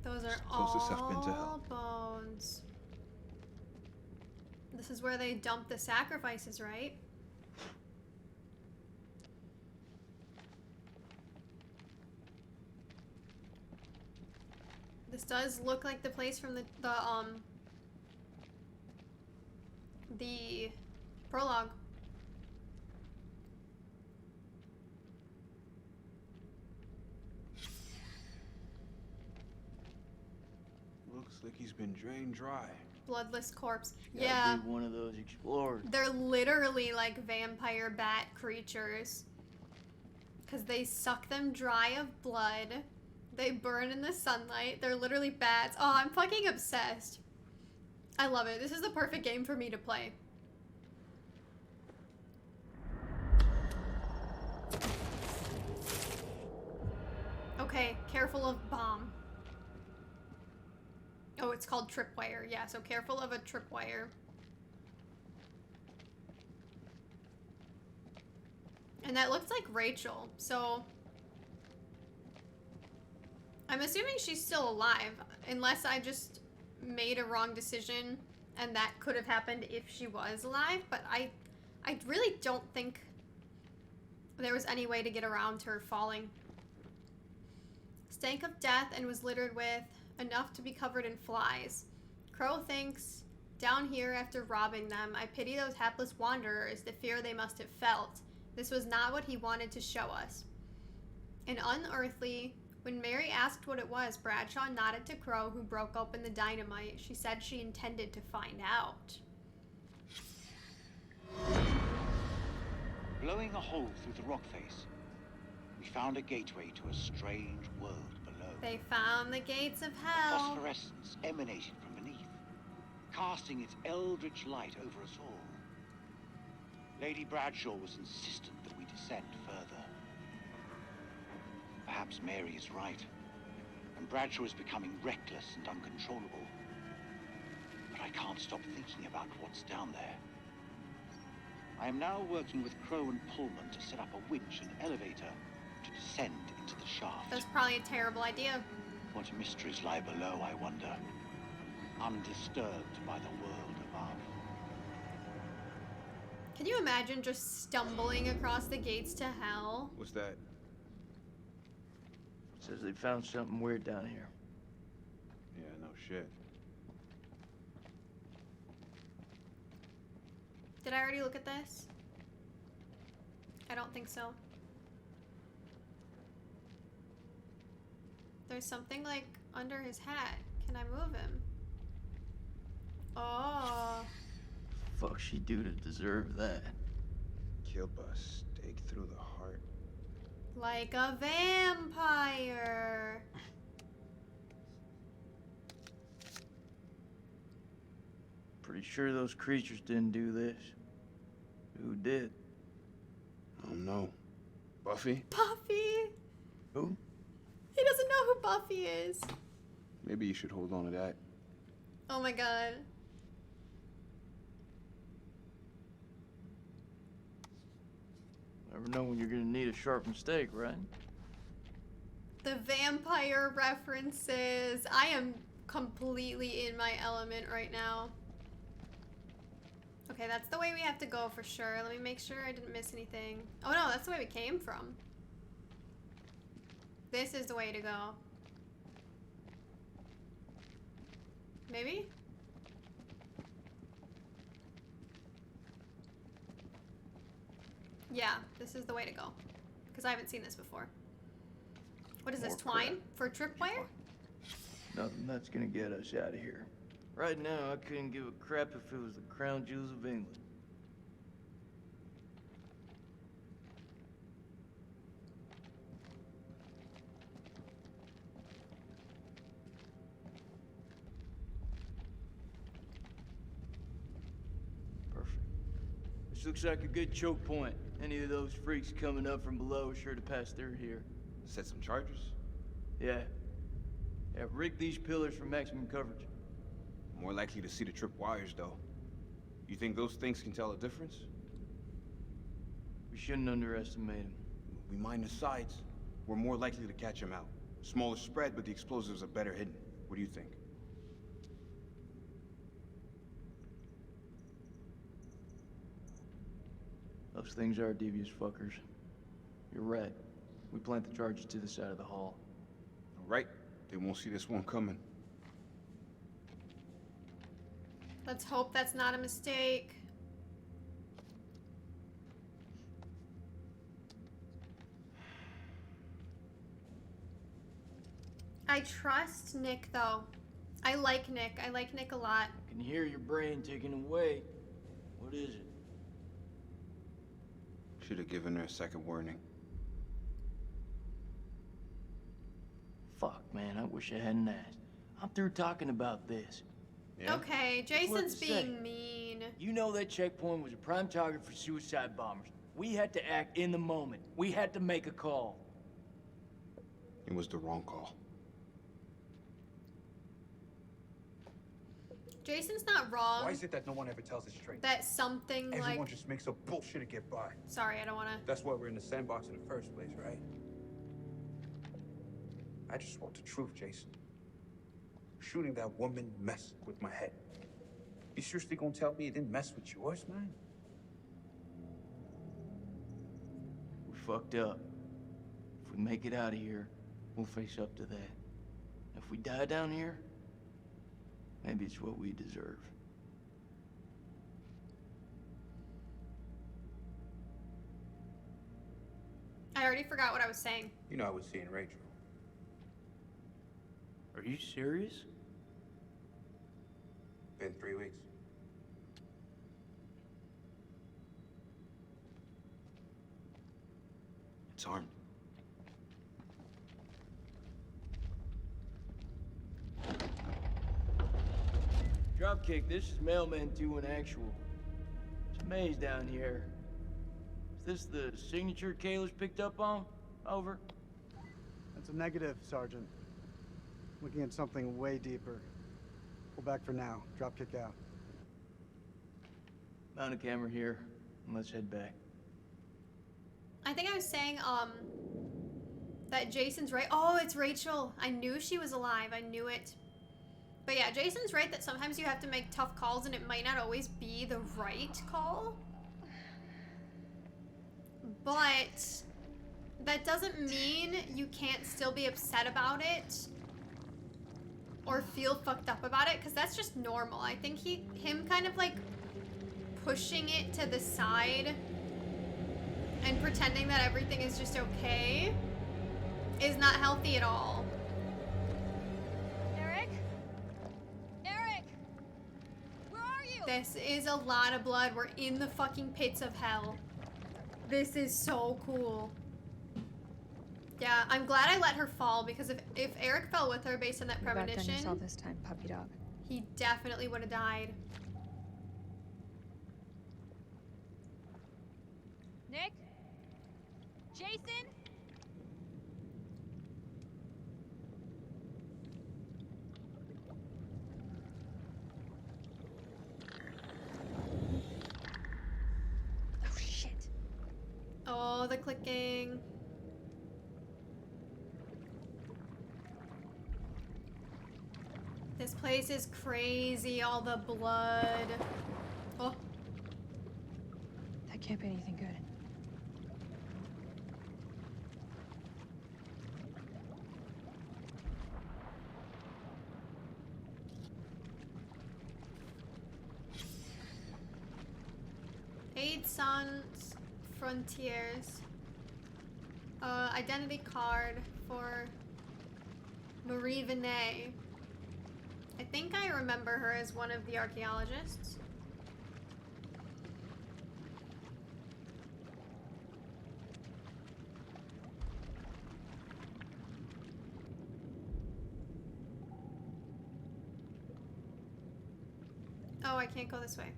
Those are Closest I've been to all hell. bones. This is where they dump the sacrifices, right? This does look like the place from the prologue. Looks like he's been drained dry. Bloodless corpse. Gotta Yeah. be one of those explorers. They're literally like vampire bat creatures. Because they suck them dry of blood. They burn in the sunlight. They're literally bats. Oh, I'm fucking obsessed. I love it. This is the perfect game for me to play. Okay, careful of bomb. Oh, it's called tripwire. Yeah, so careful of a tripwire. And that looks like Rachel, so I'm assuming she's still alive, unless I just made a wrong decision and that could have happened if she was alive, but I really don't think there was any way to get around her falling. Stank of death and was littered with enough to be covered in flies. Crow thinks, down here after robbing them, I pity those hapless wanderers, the fear they must have felt. This was not what he wanted to show us. And unearthly, when Mary asked what it was, Bradshaw nodded to Crow, who broke open the dynamite. She said she intended to find out. Blowing a hole through the rock face, we found a gateway to a strange world below. They found the gates of hell. Phosphorescence emanated from beneath, casting its eldritch light over us all. Lady Bradshaw was insistent that we descend further. Perhaps Mary is right, and Bradshaw is becoming reckless and uncontrollable. But I can't stop thinking about what's down there. I am now working with Crow and Pullman to set up a winch and elevator to descend into the shaft. That's probably a terrible idea. What mysteries lie below, I wonder, undisturbed by the world above. Can you imagine just stumbling across the gates to hell? What's that? Says they found something weird down here. Yeah, no shit. Did I already look at this? I don't think so. There's something like under his hat. Can I move him? Oh. Fuck she do to deserve that? Killed by a stake through the heart. Like a vampire. Pretty sure those creatures didn't do this. Who did? I don't know. Buffy? Buffy? Who? He doesn't know who Buffy is. Maybe you should hold on to that. Oh my god. Never know when you're gonna need a sharpened stake, right? The vampire references. I am completely in my element right now. Okay, that's the way we have to go for sure. Let me make sure I didn't miss anything. Oh no, that's the way we came from. This is the way to go. Maybe? Yeah, this is the way to go. Because I haven't seen this before. What is this, twine? For tripwire? Nothing that's gonna get us out of here. Right now, I couldn't give a crap if it was the crown jewels of England. Perfect. This looks like a good choke point. Any of those freaks coming up from below are sure to pass through here. Set some charges? Yeah. Yeah, rig these pillars for maximum coverage. More likely to see the trip wires, though. You think those things can tell a difference? We shouldn't underestimate them. We mine the sides. We're more likely to catch them out. Smaller spread, but the explosives are better hidden. What do you think? Those things are devious fuckers. You're right. We plant the charges to the side of the hall. All right. They won't see this one coming. Let's hope that's not a mistake. I trust Nick, though. I like Nick. I like Nick a lot. I can hear your brain ticking away. What is it? Should have given her a second warning. Fuck, man, I wish I hadn't asked. I'm through talking about this. Yeah? Okay, Jason's being mean. You know that checkpoint was a prime target for suicide bombers. We had to act in the moment. We had to make a call. It was the wrong call. Jason's not wrong. Why is it that no one ever tells us straight? That something Everyone like... just makes up bullshit to get by. Sorry, I don't want to... That's why we're in the sandbox in the first place, right? I just want the truth, Jason. Shooting that woman messed with my head. You seriously gonna tell me it didn't mess with yours, man? We fucked up. If we make it out of here, we'll face up to that. If we die down here, maybe it's what we deserve. I already forgot what I was saying. You know I was seeing Rachel. Are you serious? Been 3 weeks. It's armed. Dropkick, this is Mailman 2 in actual. It's a maze down here. This the signature Kayla's picked up on? Over. That's a negative, Sergeant. Looking at something way deeper. Pull back for now. Drop kick out. Mount a camera here, and let's head back. I think I was saying, that Jason's right. Oh, it's Rachel. I knew she was alive. I knew it. But yeah, Jason's right that sometimes you have to make tough calls and it might not always be the right call. But that doesn't mean you can't still be upset about it or feel fucked up about it, because that's just normal. I think him kind of like pushing it to the side and pretending that everything is just okay is not healthy at all. Eric? Eric! Where are you? This is a lot of blood. We're in the fucking pits of hell. This is so cool. Yeah, I'm glad I let her fall, because if Eric fell with her based on that premonition, All this time, puppy dog. he definitely would have died. Nick? Jason? Oh, shit. Oh, the clicking. This place is crazy, all the blood. Oh. That can't be anything good. Aid Sans Frontiers. Identity card for Marie Vinay. I think I remember her as one of the archaeologists. Oh, I can't go this way.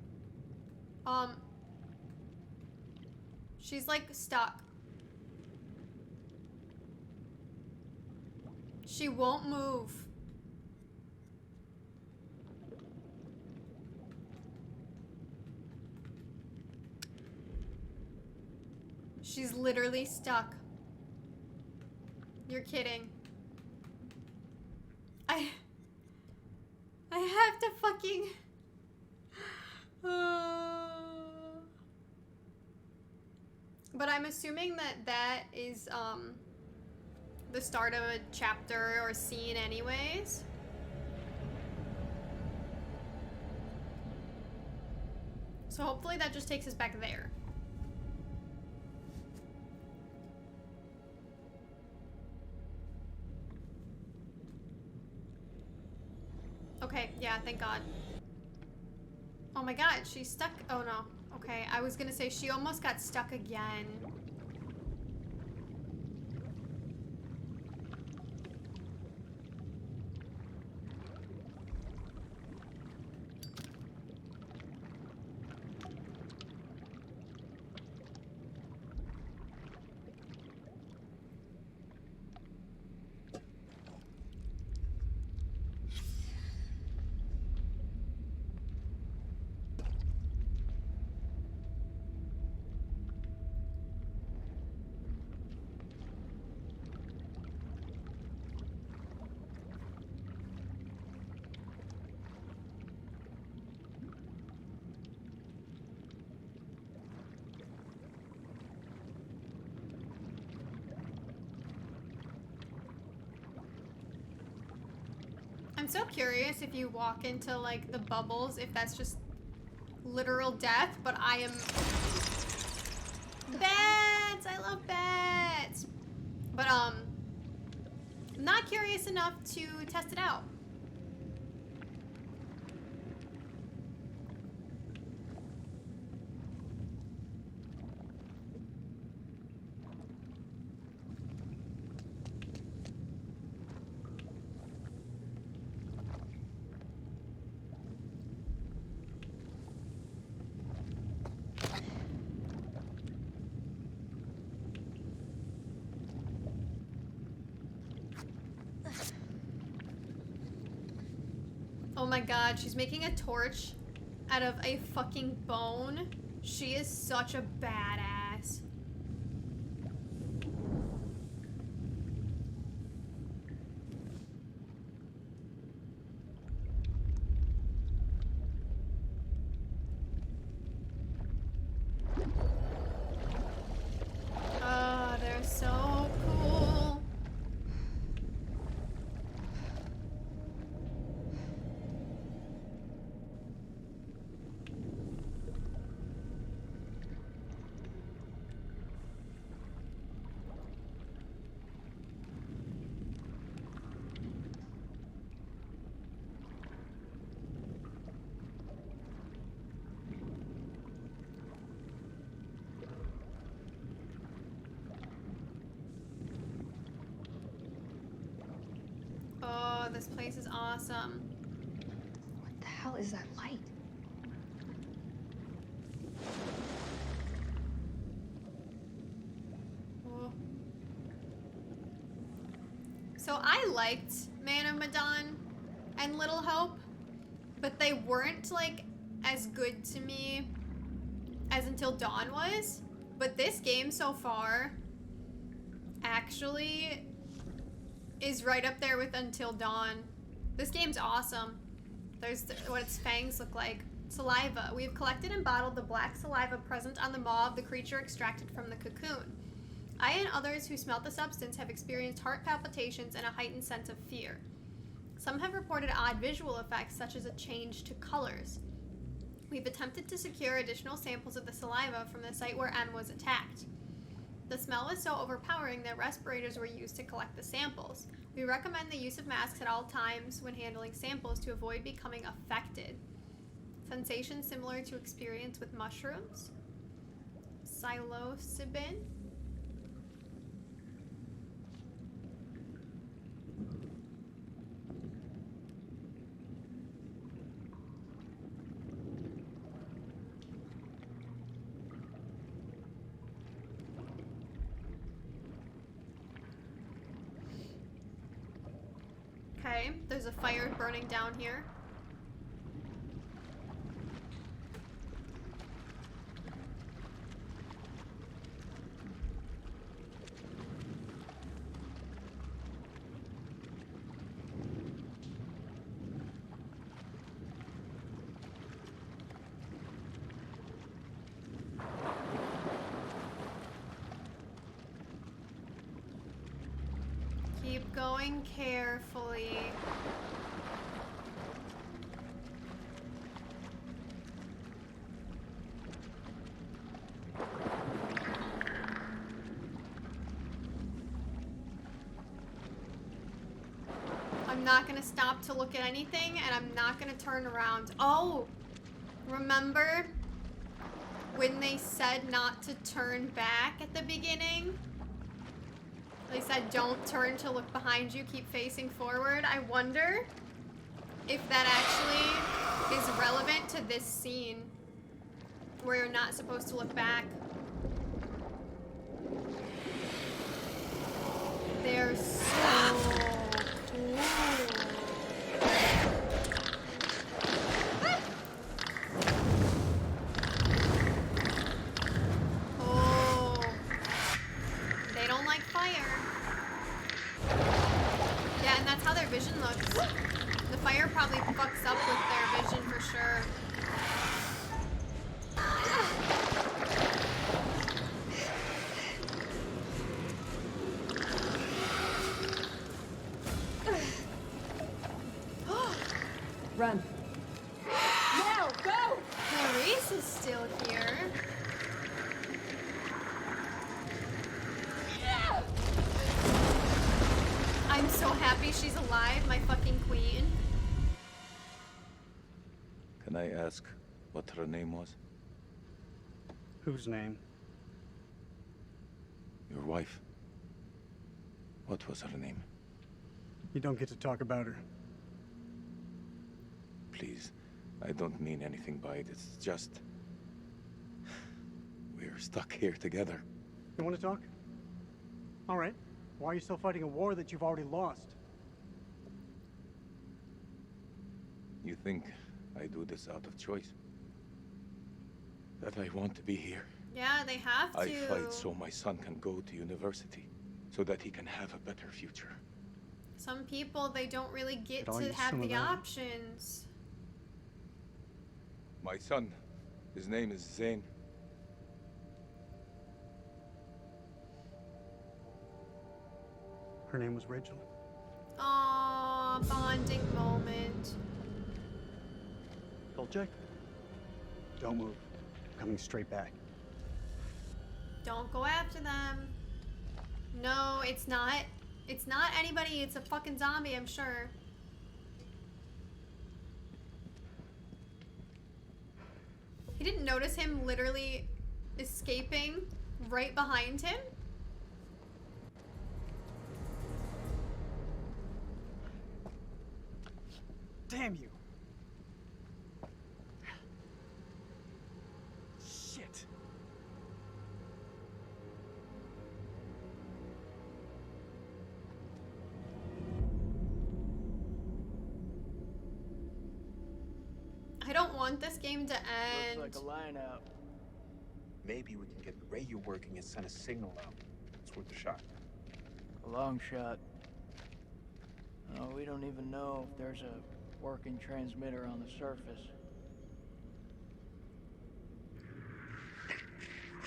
She's like stuck. She won't move. She's literally stuck. You're kidding. I have to fucking... But I'm assuming that is the start of a chapter or scene anyways. So hopefully that just takes us back there. Okay, yeah, thank God. Oh my God, she's stuck. Oh no. Okay, I was gonna say she almost got stuck again. I'm so curious if you walk into like the bubbles, if that's just literal death, but I am... Bats! I love bats! But not curious enough to test it out. Oh my god, she's making a torch out of a fucking bone. She is such a badass. Oh, they're so cool. Oh, this place is awesome. What the hell is that light? Oh. So I liked Man of Medan and Little Hope, but they weren't like as good to me as Until Dawn was. But this game so far actually is right up there with Until Dawn. This game's awesome. There's what its fangs look like. Saliva. We have collected and bottled the black saliva present on the maw of the creature extracted from the cocoon. I and others who smelt the substance have experienced heart palpitations and a heightened sense of fear. Some have reported odd visual effects, such as a change to colors. We've attempted to secure additional samples of the saliva from the site where M was attacked. The smell was so overpowering that respirators were used to collect the samples. We recommend the use of masks at all times when handling samples to avoid becoming affected. Sensation similar to experience with mushrooms. Psilocybin. Okay, there's a fire burning down here. Keep going carefully. I'm not gonna stop to look at anything, and I'm not gonna turn around. Oh! Remember when they said not to turn back at the beginning? They said don't turn to look behind you, keep facing forward. I wonder if that actually is relevant to this scene where you're not supposed to look back. They're so cool. Oh, they don't like fire. Yeah, and that's how their vision looks. The fire probably fucks up with their vision for sure. Run. Now, go! Clarice is still here. I'm so happy she's alive, my fucking queen. Can I ask what her name was? Whose name? Your wife. What was her name? You don't get to talk about her. Please, I don't mean anything by it. It's just... we're stuck here together. You want to talk? All right. Why are you still fighting a war that you've already lost? You think I do this out of choice? That I want to be here? Yeah, they have to. I fight so my son can go to university, so that he can have a better future. Some people, they don't really get Could I to use have some of the that? options. My son, his name is Zain. Her name was Rachel. Aww, bonding moment. Kolchak, don't move. I'm coming straight back. Don't go after them. No, it's not. It's not anybody. It's a fucking zombie, I'm sure. He didn't notice him literally escaping right behind him? Damn you! Shit! I don't want this game to end. Looks like a line out. Maybe we can get the radio working and send a signal out. It's worth a shot. A long shot. Oh, we don't even know if there's a working transmitter on the surface.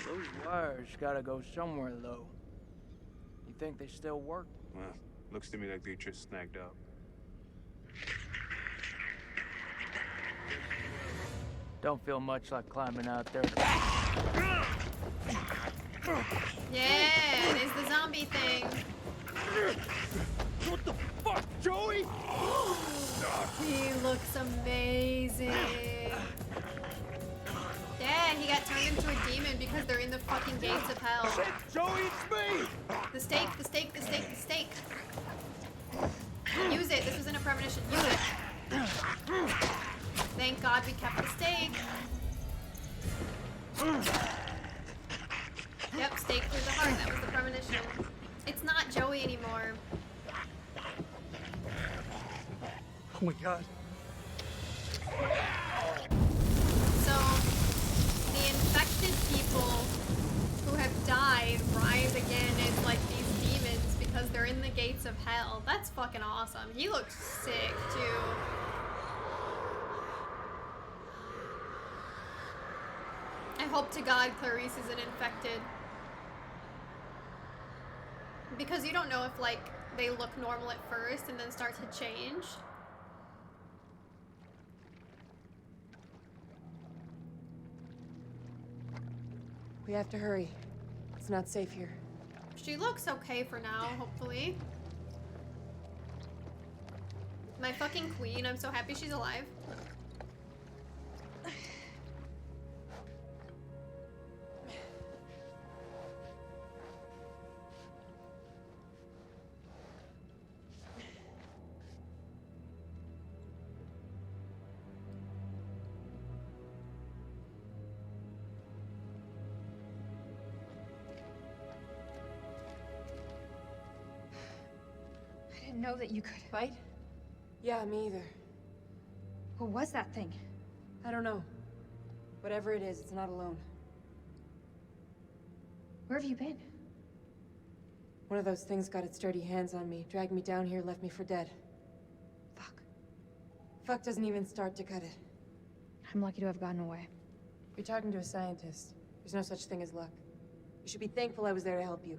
Those wires gotta go somewhere, though. You think they still work? Well, looks to me like they just snagged up. Don't feel much like climbing out there. Yeah, it is the zombie thing. What the fuck, Joey? He looks amazing. Yeah, he got turned into a demon because they're in the fucking gates of hell. Shit, Joey, it's me! The stake, the stake, the stake, the stake. Use it. This wasn't a premonition. Use it. Thank God we kept the stake. Yep, stake through the heart. That was the premonition. It's not Joey anymore. Oh my god. So, the infected people who have died rise again as like these demons because they're in the gates of hell. That's fucking awesome. He looks sick too. I hope to God Clarice isn't infected. Because you don't know if like they look normal at first and then start to change. We have to hurry. It's not safe here. She looks okay for now, hopefully. My fucking queen, I'm so happy she's alive. I didn't know that you could. Fight? Yeah, me either. What was that thing? I don't know. Whatever it is, it's not alone. Where have you been? One of those things got its dirty hands on me, dragged me down here, left me for dead. Fuck. Fuck doesn't even start to cut it. I'm lucky to have gotten away. You're talking to a scientist. There's no such thing as luck. You should be thankful I was there to help you.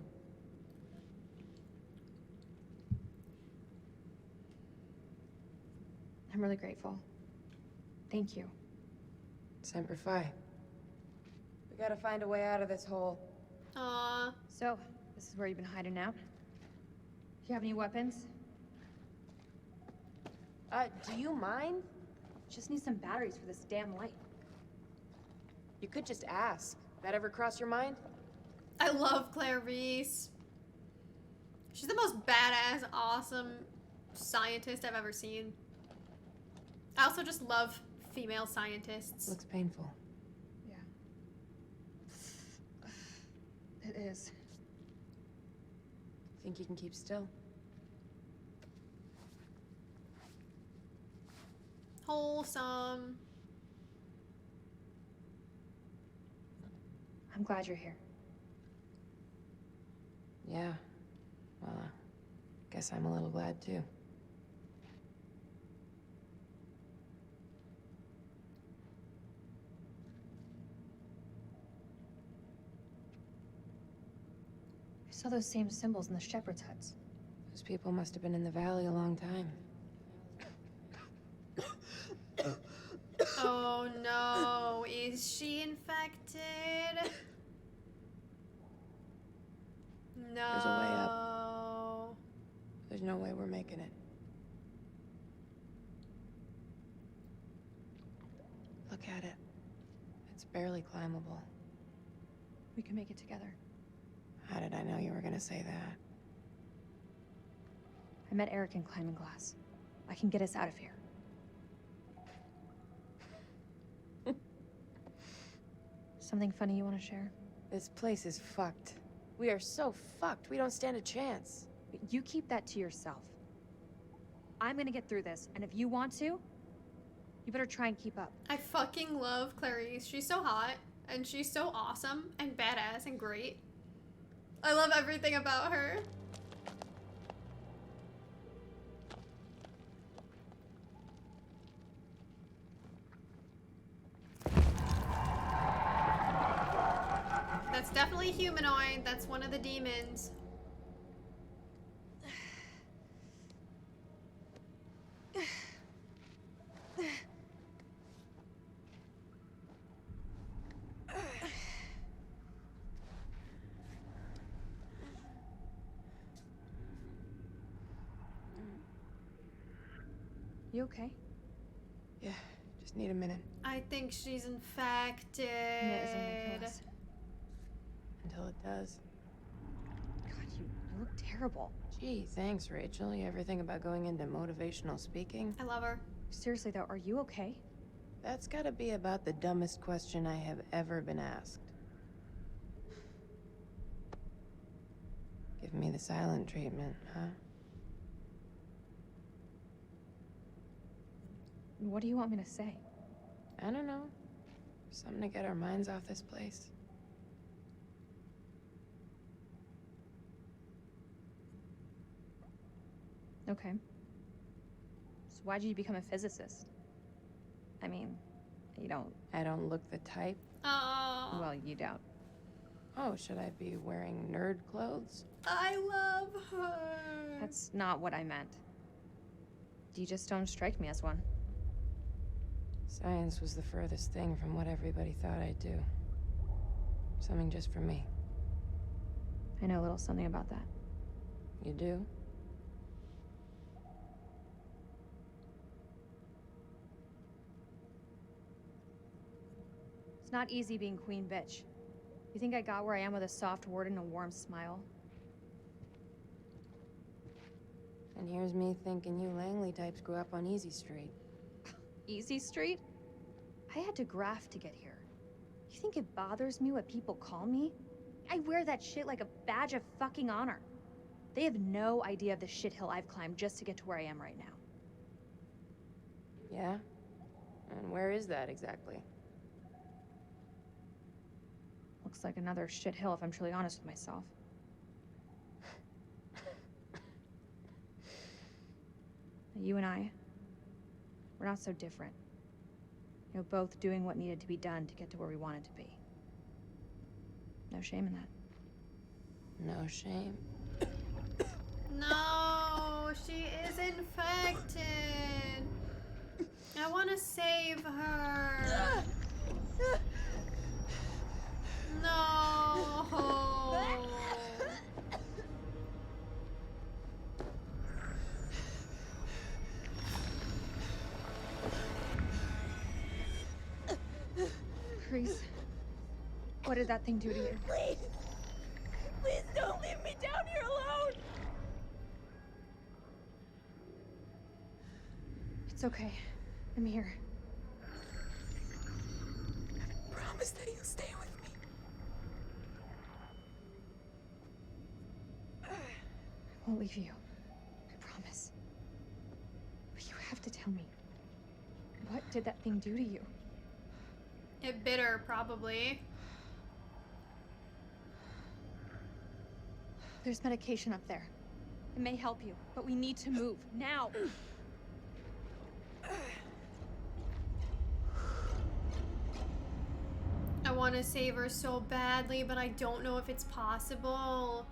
I'm really grateful. Thank you. Semper Fi. We gotta find a way out of this hole. Aww. So, this is where you've been hiding out? Do you have any weapons? Do you mind? Just need some batteries for this damn light. You could just ask. That ever cross your mind? I love Clarice. She's the most badass, awesome scientist I've ever seen. I also just love female scientists. Looks painful. Yeah. It is. Think you can keep still? Wholesome. I'm glad you're here. Yeah. Well, guess I'm a little glad too. I saw those same symbols in the shepherd's huts. Those people must have been in the valley a long time. Oh no, is she infected? No. There's a way up. There's no way we're making it. Look at it. It's barely climbable. We can make it together. How did I know you were gonna say that? I met Eric in climbing class. I can get us out of here. Something funny you want to share? This place is fucked. We are so fucked, we don't stand a chance. You keep that to yourself. I'm gonna get through this, and if you want to, you better try and keep up. I fucking love Clarice. She's so hot, and she's so awesome, and badass, and great. I love everything about her. That's definitely humanoid. That's one of the demons. You okay? Yeah, just need a minute. I think she's infected. Yeah, isn't gonna kill us. Until it does. God, you look terrible. Gee, thanks, Rachel. You ever think about going into motivational speaking? I love her. Seriously though, are you okay? That's gotta be about the dumbest question I have ever been asked. Give me the silent treatment, huh? What do you want me to say? I don't know. Something to get our minds off this place. Okay. So why'd you become a physicist? I mean, you don't... I don't look the type. Oh. Well, you don't. Oh, should I be wearing nerd clothes? I love her. That's not what I meant. You just don't strike me as one. Science was the furthest thing from what everybody thought I'd do. Something just for me. I know a little something about that. You do? It's not easy being queen bitch. You think I got where I am with a soft word and a warm smile? And here's me thinking you Langley types grew up on Easy Street. Easy Street? I had to graft to get here. You think it bothers me what people call me? I wear that shit like a badge of fucking honor. They have no idea of the shithill I've climbed just to get to where I am right now. Yeah? And where is that exactly? Looks like another shithill if I'm truly honest with myself. You and I, we're not so different. You know, both doing what needed to be done to get to where we wanted to be. No shame in that. No shame. No, she is infected. I want to save her. No. Chris, what did that thing do to you? Please! Please don't leave me down here alone! It's okay. I'm here. Promise that you'll stay with me. I won't leave you. I promise. But you have to tell me. What did that thing do to you? It bit her, probably. There's medication up there. It may help you, but we need to move now. I want to save her so badly, but I don't know if it's possible.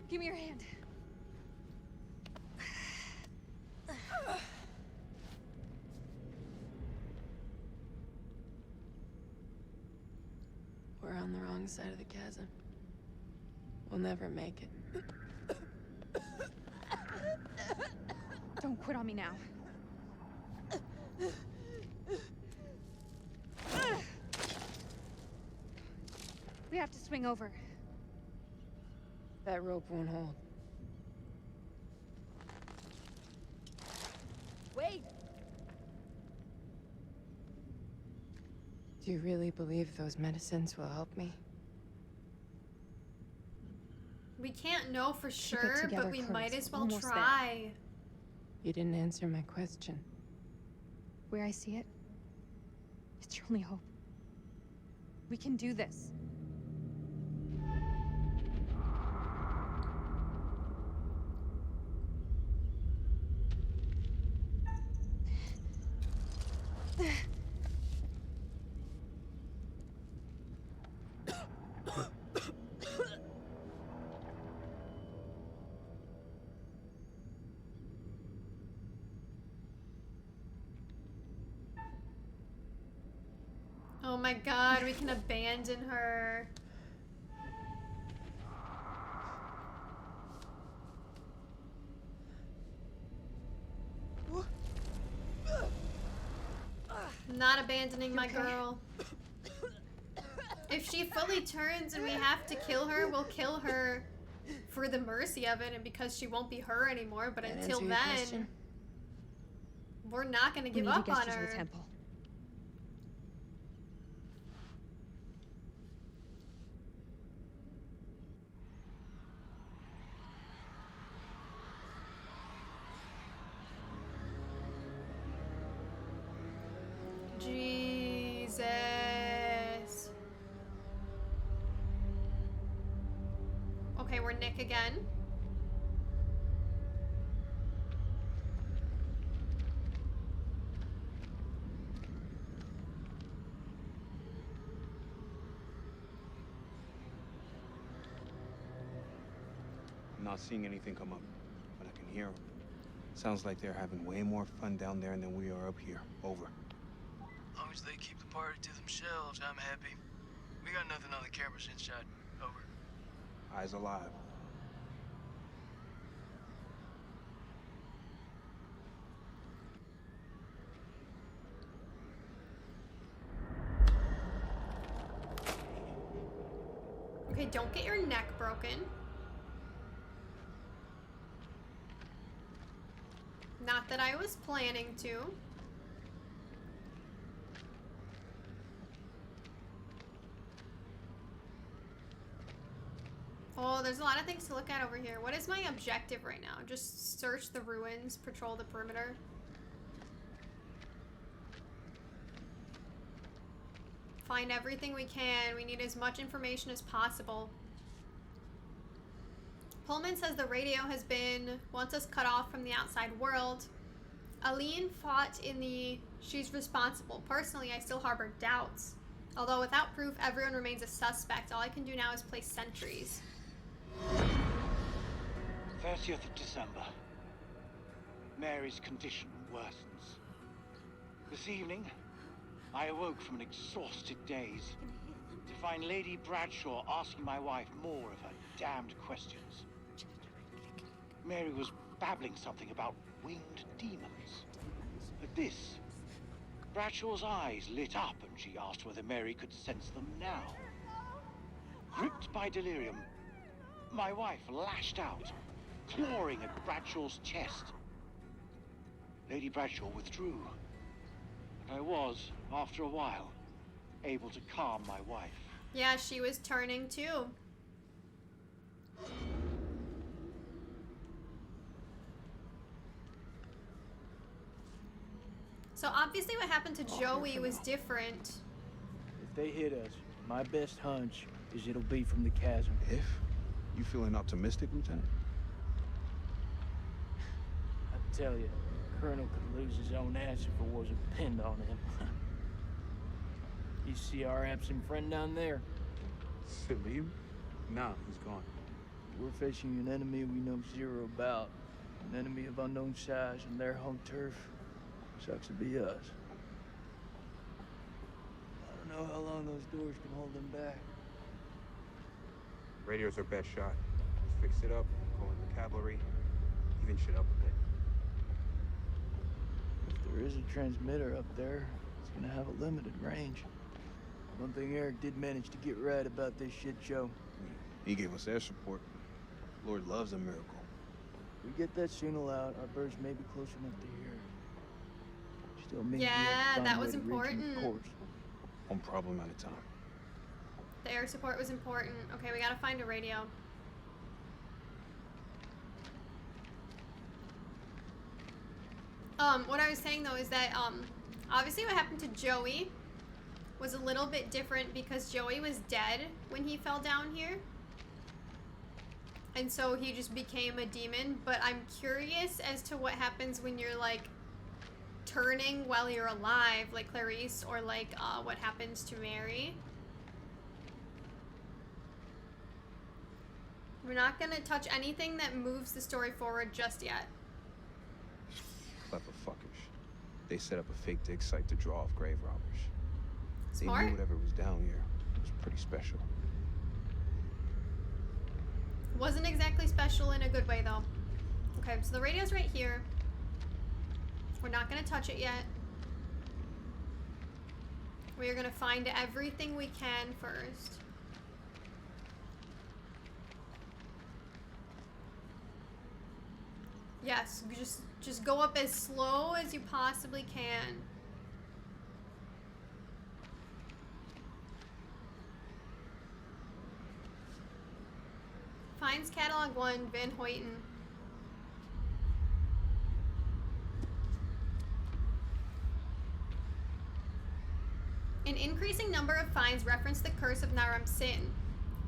Give me your hand. We're on the wrong side of the chasm. We'll never make it. Don't quit on me now. We have to swing over. That rope won't hold. Wait! Do you really believe those medicines will help me? We can't know for Keep it sure, together, but we Chloe. might as well Almost try. You didn't answer my question. Where I see it, it's your only hope. We can do this. Oh my god, we can abandon her. Not abandoning my girl. If she fully turns and we have to kill her, we'll kill her for the mercy of it and because she won't be her anymore. But until then, we're not going to give up on her. To the temple. Jesus. Okay, we're Nick again. I'm not seeing anything come up, but I can hear them. Sounds like they're having way more fun down there than we are up here. Over. As long as they keep the party to themselves, I'm happy. We got nothing on the cameras inside. Over. Eyes alive. Okay, don't get your neck broken. Not that I was planning to. Oh, there's a lot of things to look at over here. What is my objective right now? Just search the ruins, patrol the perimeter. Find everything we can. We need as much information as possible. Pullman says the radio has been, wants us cut off from the outside world. Aline fought in the, she's responsible. Personally, I still harbor doubts. Although without proof, everyone remains a suspect. All I can do now is place sentries. 30th of December. Mary's condition worsens. This evening, I awoke from an exhausted daze to find Lady Bradshaw asking my wife more of her damned questions. Mary was babbling something about winged demons. At this, Bradshaw's eyes lit up and she asked whether Mary could sense them now. Gripped by delirium, my wife lashed out, clawing at Bradshaw's chest. Lady Bradshaw withdrew, and I was, after a while, able to calm my wife. Yeah, she was turning too. So obviously what happened to Joey was different. If they hit us, my best hunch is it'll be from the chasm. If? You feeling optimistic, Lieutenant? I tell you, Colonel could lose his own ass if it wasn't pinned on him. You see our absent friend down there? Salim? Nah, he's gone. We're facing an enemy we know zero about. An enemy of unknown size and their home turf. Sucks to be us. I don't know how long those doors can hold them back. Radio's our best shot. Let's fix it up, call in the cavalry, even shit up a bit. If there is a transmitter up there, it's gonna have a limited range. One thing Eric did manage to get right about this shit show. He gave us air support. Lord loves a miracle. We get that signal out, our birds may be close enough to hear. Still means Yeah, that was important. One problem at a time. The air support was important. Okay, we gotta find a radio. What I was saying though is that, obviously what happened to Joey was a little bit different because Joey was dead when he fell down here. And so he just became a demon, but I'm curious as to what happens when you're like turning while you're alive, like Clarice, or like what happens to Mary. We're not gonna touch anything that moves the story forward just yet. Clever fuckers. They set up a fake dig site to draw off grave robbers. Smart. They knew whatever was down here was pretty special. Wasn't exactly special in a good way though. Okay, so the radio's right here. We're not gonna touch it yet. We are gonna find everything we can first. Yes, just go up as slow as you possibly can. Finds Catalog 1, Van Hoyten. An increasing number of finds reference the curse of naram-sin.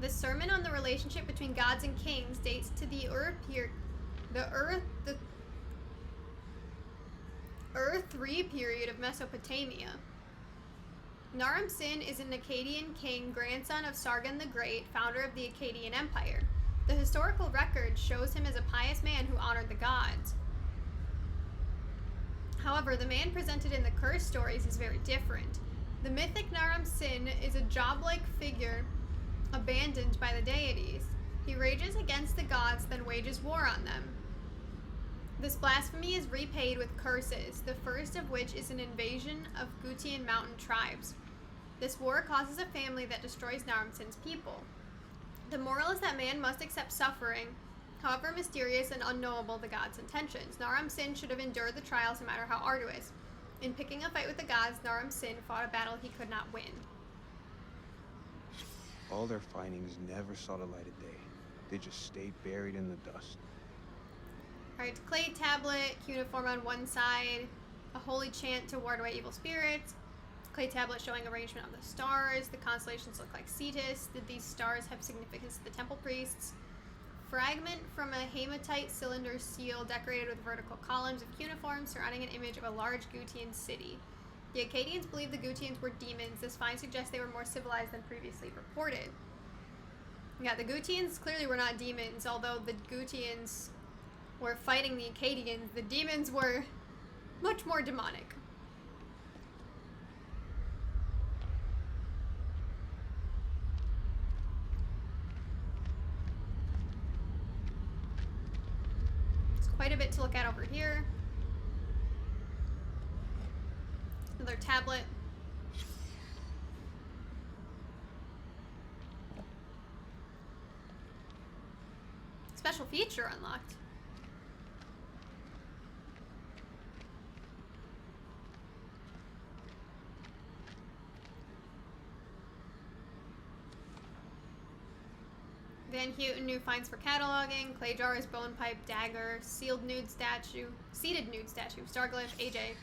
The sermon on the relationship between gods and kings dates to the Ur-3 period of Mesopotamia. Naram-Sin is an Akkadian king, grandson of Sargon the Great, founder of the Akkadian Empire. The historical record shows him as a pious man who honored the gods. However, the man presented in the curse stories is very different. The mythic Naram-Sin is a job-like figure abandoned by the deities. He rages against the gods, then wages war on them. This blasphemy is repaid with curses, the first of which is an invasion of Gutian mountain tribes. This war causes a family that destroys Naram-Sin's people. The moral is that man must accept suffering, however mysterious and unknowable the gods' intentions. Naram-Sin should have endured the trials no matter how arduous. In picking a fight with the gods, Naram-Sin fought a battle he could not win. All their findings never saw the light of day. They just stayed buried in the dust. Alright, clay tablet, cuneiform on one side, a holy chant to ward away evil spirits, clay tablet showing arrangement of the stars, the constellations look like Cetus, did these stars have significance to the temple priests? Fragment from a hematite cylinder seal decorated with vertical columns of cuneiform surrounding an image of a large Gutian city. The Akkadians believed the Gutians were demons. This find suggests they were more civilized than previously reported. Yeah, the Gutians clearly were not demons, although the Gutians were fighting the Akkadians. The demons were much more demonic. There's quite a bit to look at over here. Another tablet. Special feature unlocked. Van Houten, new finds for cataloging, clay jars, bone pipe, dagger, seated nude statue, star glyph, AJ.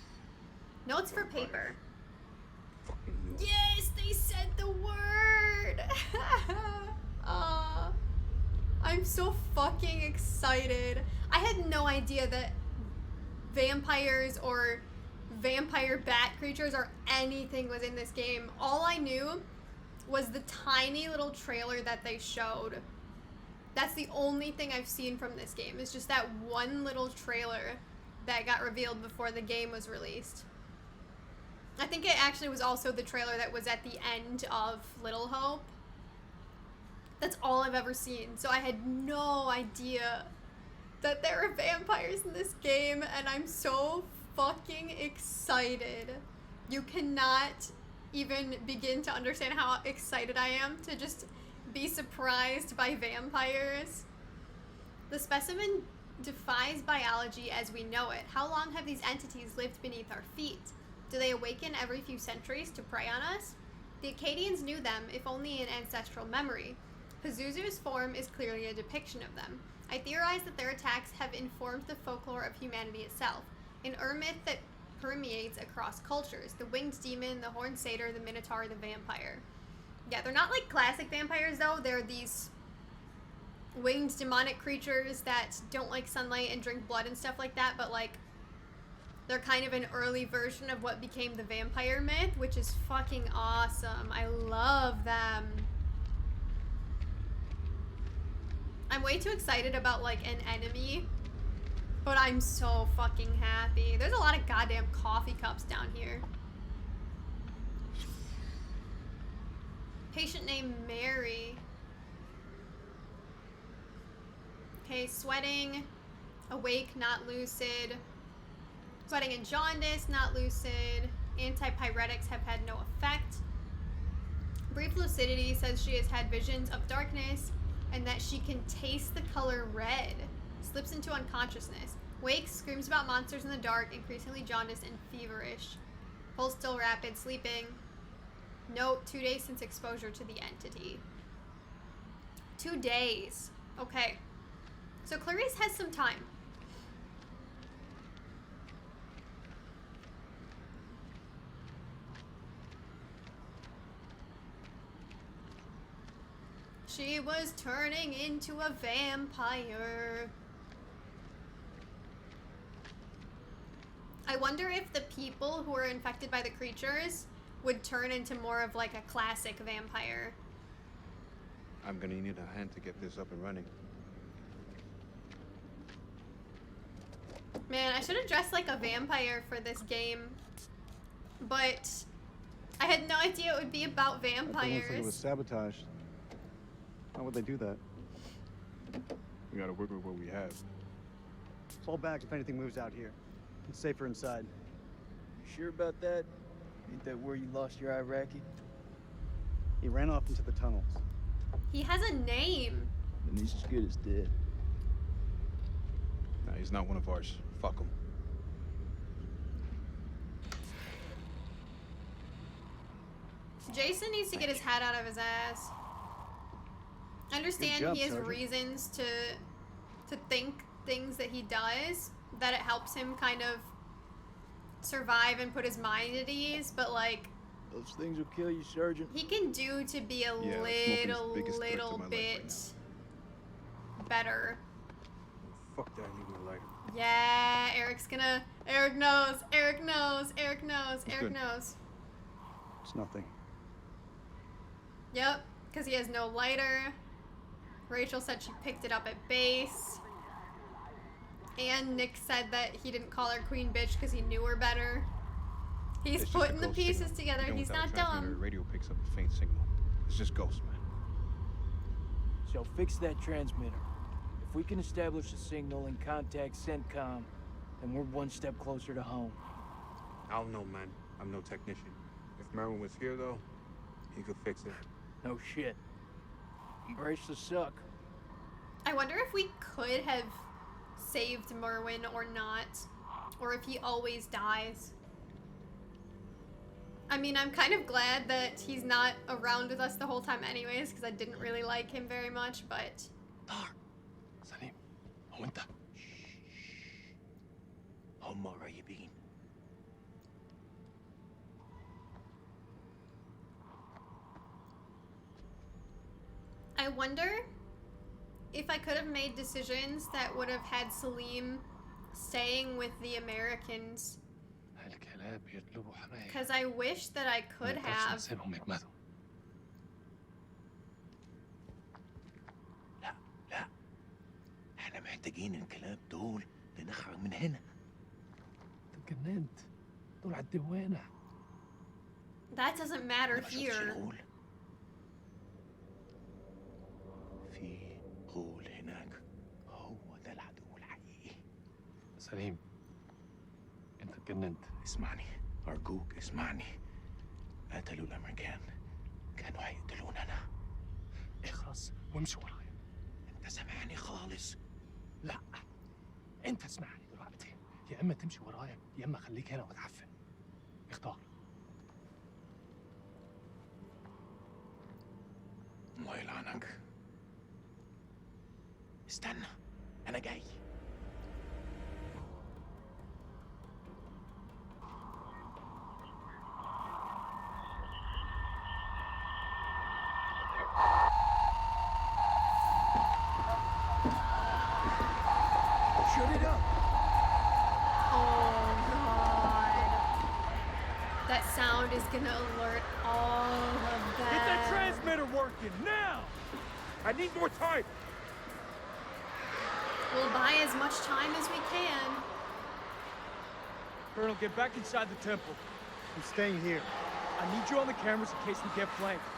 Notes for paper. Yes, they said the word! I'm so fucking excited. I had no idea that vampires or vampire bat creatures or anything was in this game. All I knew was the tiny little trailer that they showed. That's the only thing I've seen from this game. It's just that one little trailer that got revealed before the game was released. I think it actually was also the trailer that was at the end of Little Hope. That's all I've ever seen. So I had no idea that there are vampires in this game, and I'm so fucking excited. You cannot even begin to understand how excited I am to just be surprised by vampires. The specimen defies biology as we know it. How long have these entities lived beneath our feet? Do they awaken every few centuries to prey on us? The Akkadians knew them, if only in ancestral memory. Pazuzu's form is clearly a depiction of them. I theorize that their attacks have informed the folklore of humanity itself, an myth that permeates across cultures. The winged demon, the horned satyr, the minotaur, the vampire. Yeah, they're not like classic vampires though. They're these winged demonic creatures that don't like sunlight and drink blood and stuff like that, but like they're kind of an early version of what became the vampire myth, which is fucking awesome. I love them. I'm way too excited about like an enemy, but I'm so fucking happy. There's a lot of goddamn coffee cups down here. Patient named Mary. Okay, sweating, awake, not lucid. Sweating and jaundice, not lucid. Antipyretics have had no effect. Brief lucidity says she has had visions of darkness and that she can taste the color red. Slips into unconsciousness. Wakes, screams about monsters in the dark, increasingly jaundiced and feverish. Pulse still rapid, sleeping. Note, 2 days since exposure to the entity. 2 days. Okay. So Clarice has some time. She was turning into a vampire. I wonder if the people who are infected by the creatures would turn into more of like a classic vampire. I'm gonna need a hand to get this up and running. Man, I should have dressed like a vampire for this game, but I had no idea it would be about vampires. It looks like it was sabotaged. How would they do that? We gotta work with what we have. Fall back if anything moves out here. It's safer inside. You sure about that? Ain't that where you lost your Iraqi? He ran off into the tunnels. He has a name. Then he's as good as dead. Nah, he's not one of ours. Fuck him. Jason needs to get his hat out of his ass. I understand Good job, he has Sergeant. reasons to think things that he does, that it helps him kind of survive and put his mind at ease, but like Those things will kill you, Sergeant. he can do to be a Yeah, smoking is the biggest threat to little my life bit better. Fuck that, I need my lighter. Yeah, Eric knows, Eric knows, Eric knows, It's Eric good. knows. It's nothing. Yep, because he has no lighter. Rachel said she picked it up at base. And Nick said that he didn't call her queen bitch because he knew her better. He's It's just a putting the ghost pieces signal. together. Even He's without a not transmitter, dumb. the radio picks up a faint signal. It's just ghosts, man. So fix that transmitter. If we can establish a signal and contact CENTCOM, then we're one step closer to home. I don't know, man. I'm no technician. If Merwin was here, though, he could fix it. No shit. Embrace the suck. I wonder if we could have saved Merwin or not. Or if he always dies. I mean, I'm kind of glad that he's not around with us the whole time anyways, because I didn't really like him very much, but... سليم هو انت هم قريبين I wonder if I could have made decisions that would have had Salim staying with the Americans. Because I wish that I could have. لا احنا محتاجين الكلاب دول لنخرج من هنا. اتجننت. دول على الدوانة. That doesn't matter here. في غول هناك. هو ده العدو الحقيقي. سليم. انت اتجننت. اسمعني أرجوك اسمعني. قتلوا الأمريكان. كانوا هيقتلوننا. اخرس وامشي ورايا. انت سامعني خالص؟ لا. انت اسمعني دلوقتي. يا اما تمشي ورايا يا اما خليك هنا وتعفن. اختار. الله يلعنك. استنى أنا جاي. Shut it up. Oh God. That sound is gonna alert all of them. Get that transmitter working now. I need more time. We'll buy as much time as we can. Colonel, get back inside the temple. I'm staying here. I need you on the cameras in case we get flanked.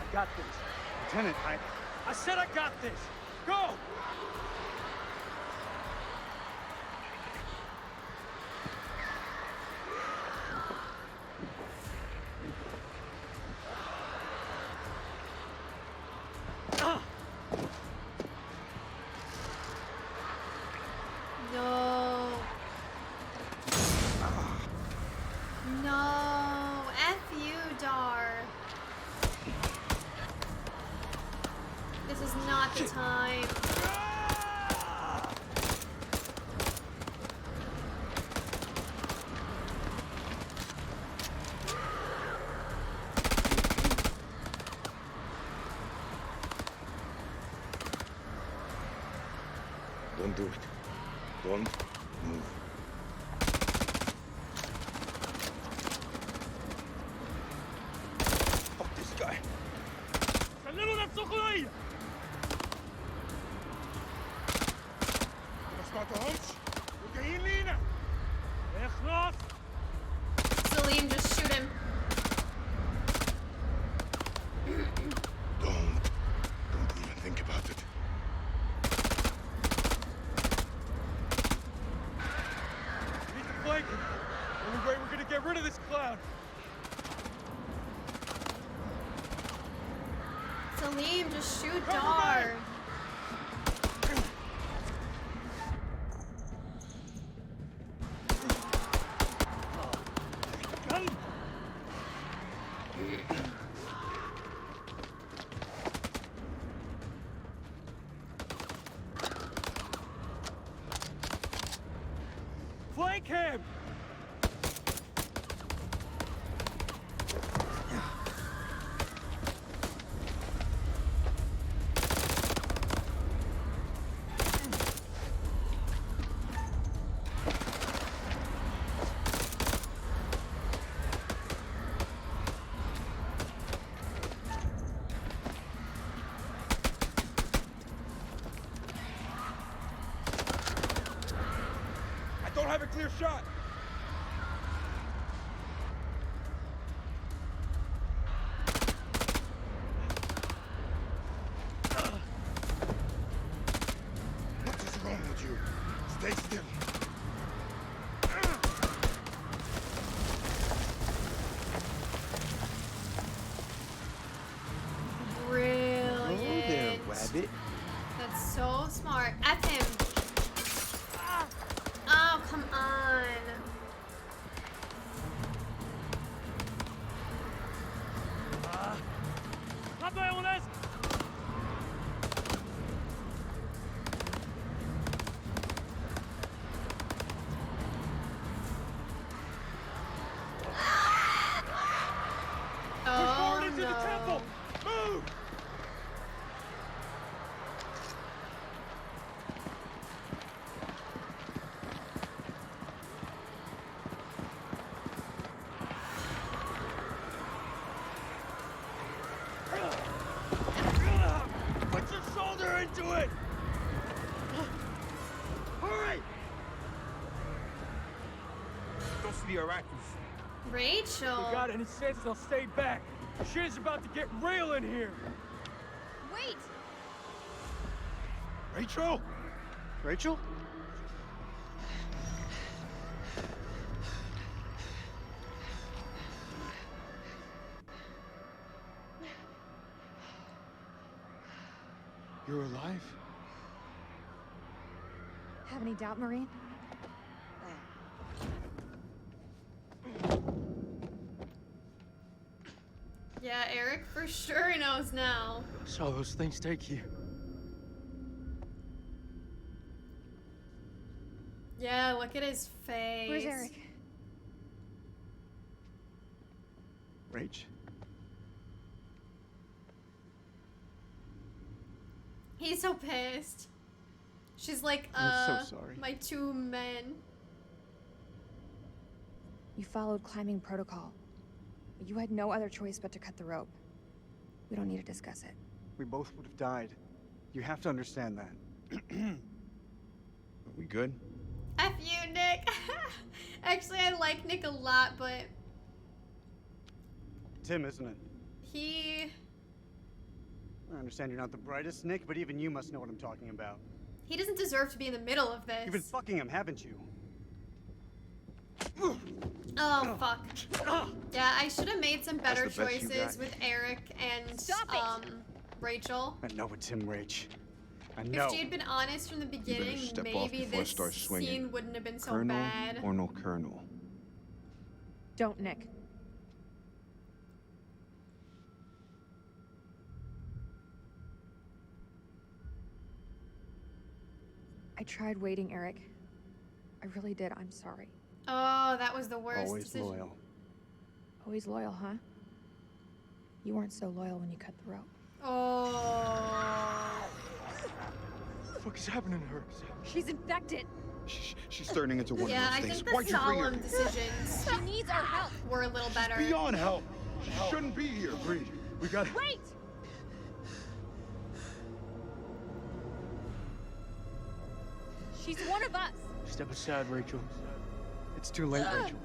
I got this. Lieutenant, I said I got this. Go! No. No. F you, Dar. This is not the time. Don't do it. Don't move. Fuck this guy. سلموا نفسكم ليا. ما سمعتهمش؟ وجايين لينا. اخلص. Salim, just shoot him. Don't even think about it. Need to flank him. Only way we're gonna get rid of this clown. Salim, just shoot Dar. Flank him! I don't have a clear shot. What is wrong with you? Stay still. Brilliant. there, Rabbit. That's so smart. F him. Oh, come on. خطوة يا وناس. Push forward into the temple. Move. into it! Hurry! Those are the Iraqis. Rachel. If they got any sense, they'll stay back. Shit is about to get real in here. Wait! Rachel? Rachel? You're alive? Have any doubt, Marine? Yeah, Eric for sure knows now. Saw those things take you. Yeah, look at his face. Where's Eric? Rach. He's so pissed. She's like, I'm so sorry. my two men. You followed climbing protocol. You had no other choice but to cut the rope. We don't need to discuss it. We both would have died. You have to understand that. Are we good? F you, Nick. Actually, I like Nick a lot, but Tim, isn't it? I understand you're not the brightest, Nick, but even you must know what I'm talking about. He doesn't deserve to be in the middle of this. You've been fucking him, haven't you? Oh, fuck. Yeah, I should have made some better That's the best you choices got. with Eric and, Rachel. I know it's him, Rach. I know. If she had been honest from the beginning, step off maybe before it this starts swinging. scene wouldn't have been so Colonel bad. or no colonel? Don't, Nick. I tried waiting, Eric. I really did. I'm sorry. Oh, that was the worst Always decision. loyal. Always loyal, huh? You weren't so loyal when you cut the rope. Oh. What the fuck is happening to her? She's infected. She's turning into one Yeah, of I those things. think the Why'd you bring her? solemn decisions She needs our help. were a little better. Beyond help. She shouldn't be here. Agreed. We got it. Wait! She's one of us. Step aside, Rachel. It's too late, Rachel.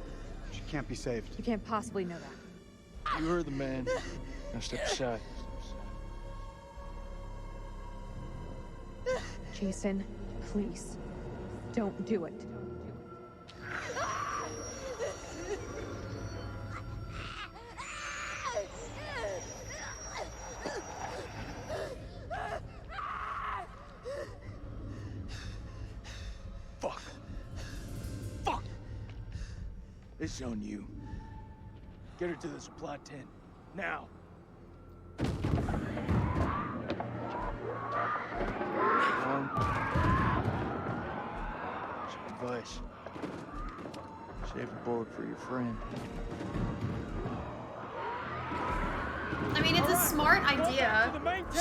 She can't be saved. You can't possibly know that. You heard the man. Now step aside. Jason, please. Don't do it. Fuck. Fuck. This is on you. Get her to the supply tent. Now. Some advice. Save a bullet for your friend. I mean, it's a smart idea.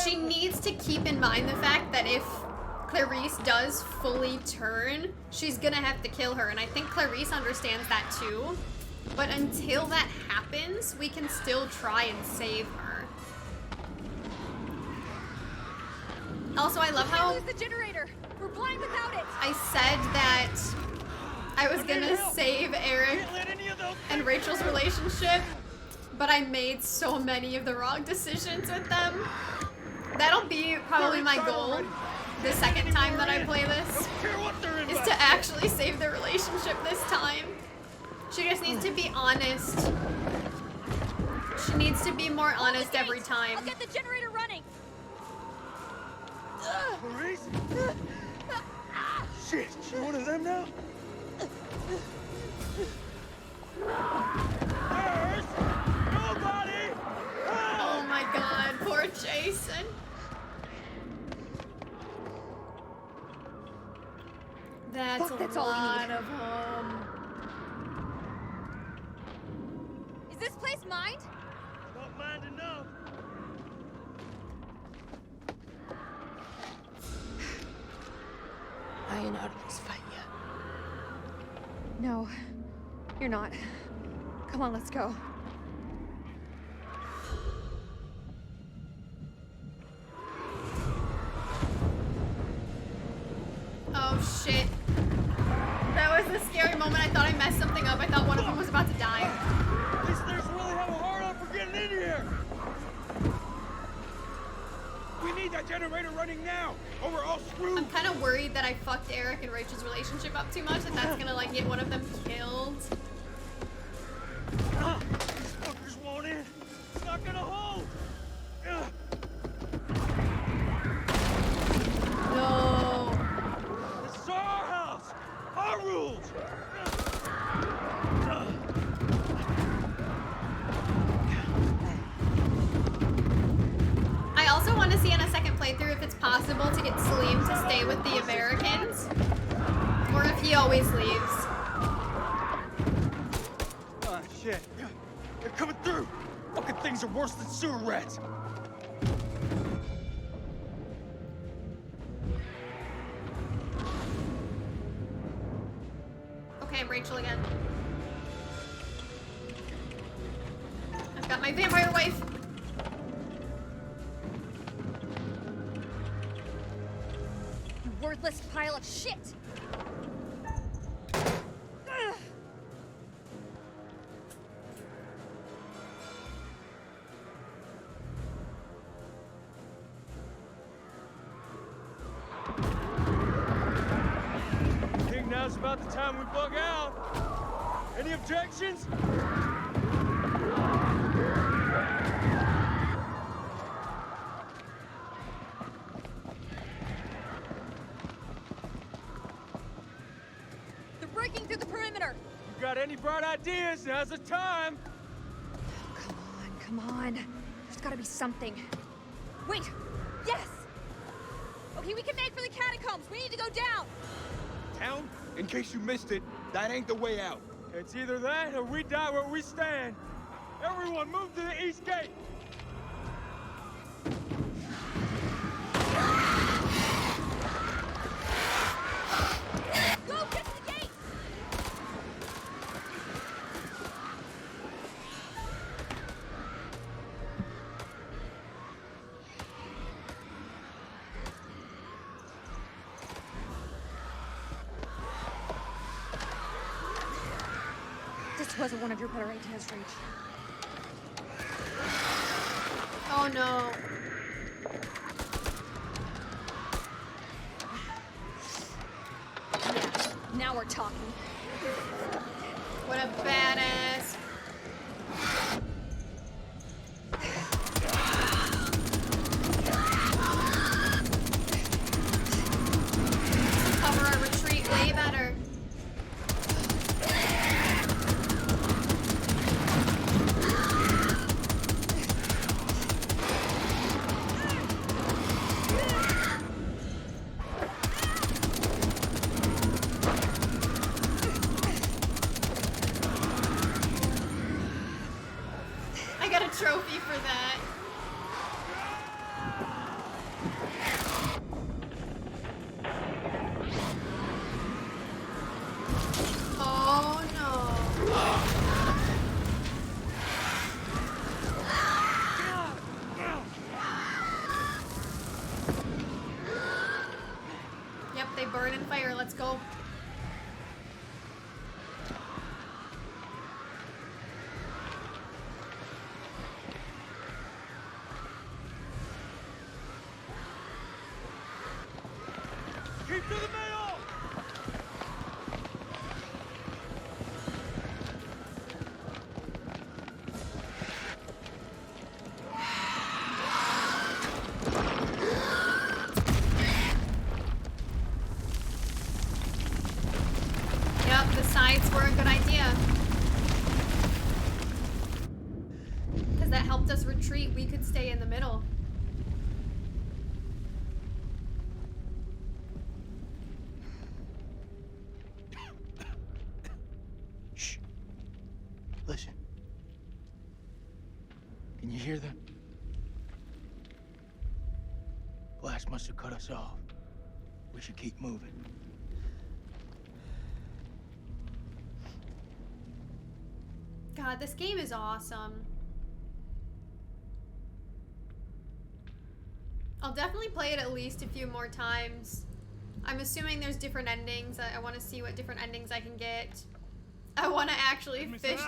She needs to keep in mind the fact that if Clarice does fully turn, she's gonna have to kill her, and I think Clarice understands that too. But until that happens, we can still try and save her. Also, I love how Lose the generator. We're blind without it. I said that I was gonna save Eric and Rachel's relationship, but I made so many of the wrong decisions with them. That'll be probably my goal the second time that I play this, is to actually save the relationship this time. She just needs to be honest. She needs to be more honest every time. I'll get the generator running. Clarice? Shit, she one of them now? Nurse! Nobody! Oh my god, poor Jason. That's That's a all we lot need. of home. Is this place mined? Not mind enough. I ain't out of this fight yet. No, you're not. Come on, let's go. Oh shit. That was a scary moment. I thought I messed something up. I thought one of them was about to die. These things really have a hard on for getting in here! We need that generator running now, or we're all screwed! I'm kind of worried that I fucked Eric and Rachel's relationship up too much, that that's gonna like get one of them killed. These fuckers won't in! It's not gonna hold! No. This is our house! Our rules! I also want to see on a second playthrough if it's possible to get Salim to stay with the Americans, or if he always leaves. Ah, shit. They're coming through! Fucking things are worse than sewer rats! Okay, I'm Rachel again. I've got my vampire wife. You worthless pile of shit! I think now's about the time we bug out. Any objections? They're breaking through the perimeter! You got any bright ideas? Now's the time! Come on. There's gotta be something. Wait! Yes! Okay, we can make for the catacombs. We need to go down! Town? In case you missed it, that ain't the way out. It's either that or we die where we stand. Everyone move to the east gate! Go, get to the gate! This wasn't one of your better ideas, Rach. Oh no. Yeah, now we're talking. What a badass. Cover our retreat way better. I got a trophy for that. Oh no. Yep, they burn in fire. Let's go. Keep to the middle! Yep, the sides were a good idea. Because that helped us retreat. We could stay in the middle. Shh. Listen. Can you hear them? Blast must have cut us off. We should keep moving. God, this game is awesome. I'll definitely play it at least a few more times. I'm assuming there's different endings. I want to see what different endings I can get. I want to actually fix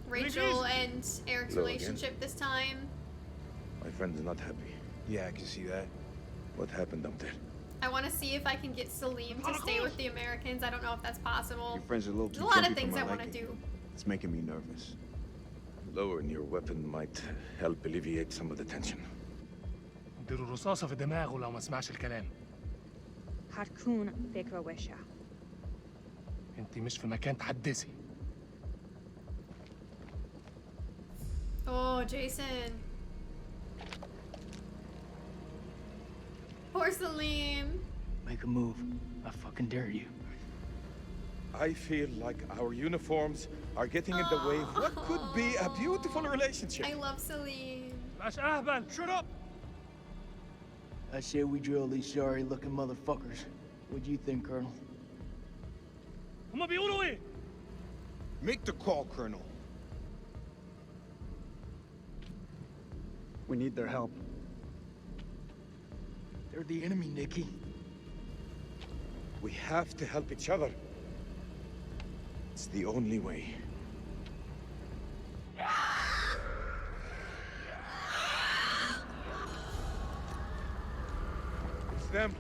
Rachel and Eric's Hello again. relationship this time. My friend's not happy. Yeah, I can see that. What happened up there? I want to see if I can get Salim to stay with the Americans. I don't know if that's possible. Your friend's a little There's too a lot of jumpy for things my I want to liking. do. It's making me nervous. Lowering your weapon might help alleviate some of the tension. اديله رصاصة في دماغه لو ما سمعش الكلام. هتكون فكرة وحشة. انت مش في مكان تحدثي. Oh, Jason. Poor Salim. Make a move. I fucking dare you. I feel like our uniforms are getting in the way of what could be a beautiful relationship. I love Salim. Shut up! I say we drill these sorry-looking motherfuckers. What do you think, Colonel? هما بيقولوا ايه؟ Make the call, Colonel. We need their help. They're the enemy, Nikki. We have to help each other. It's the only way. It's them.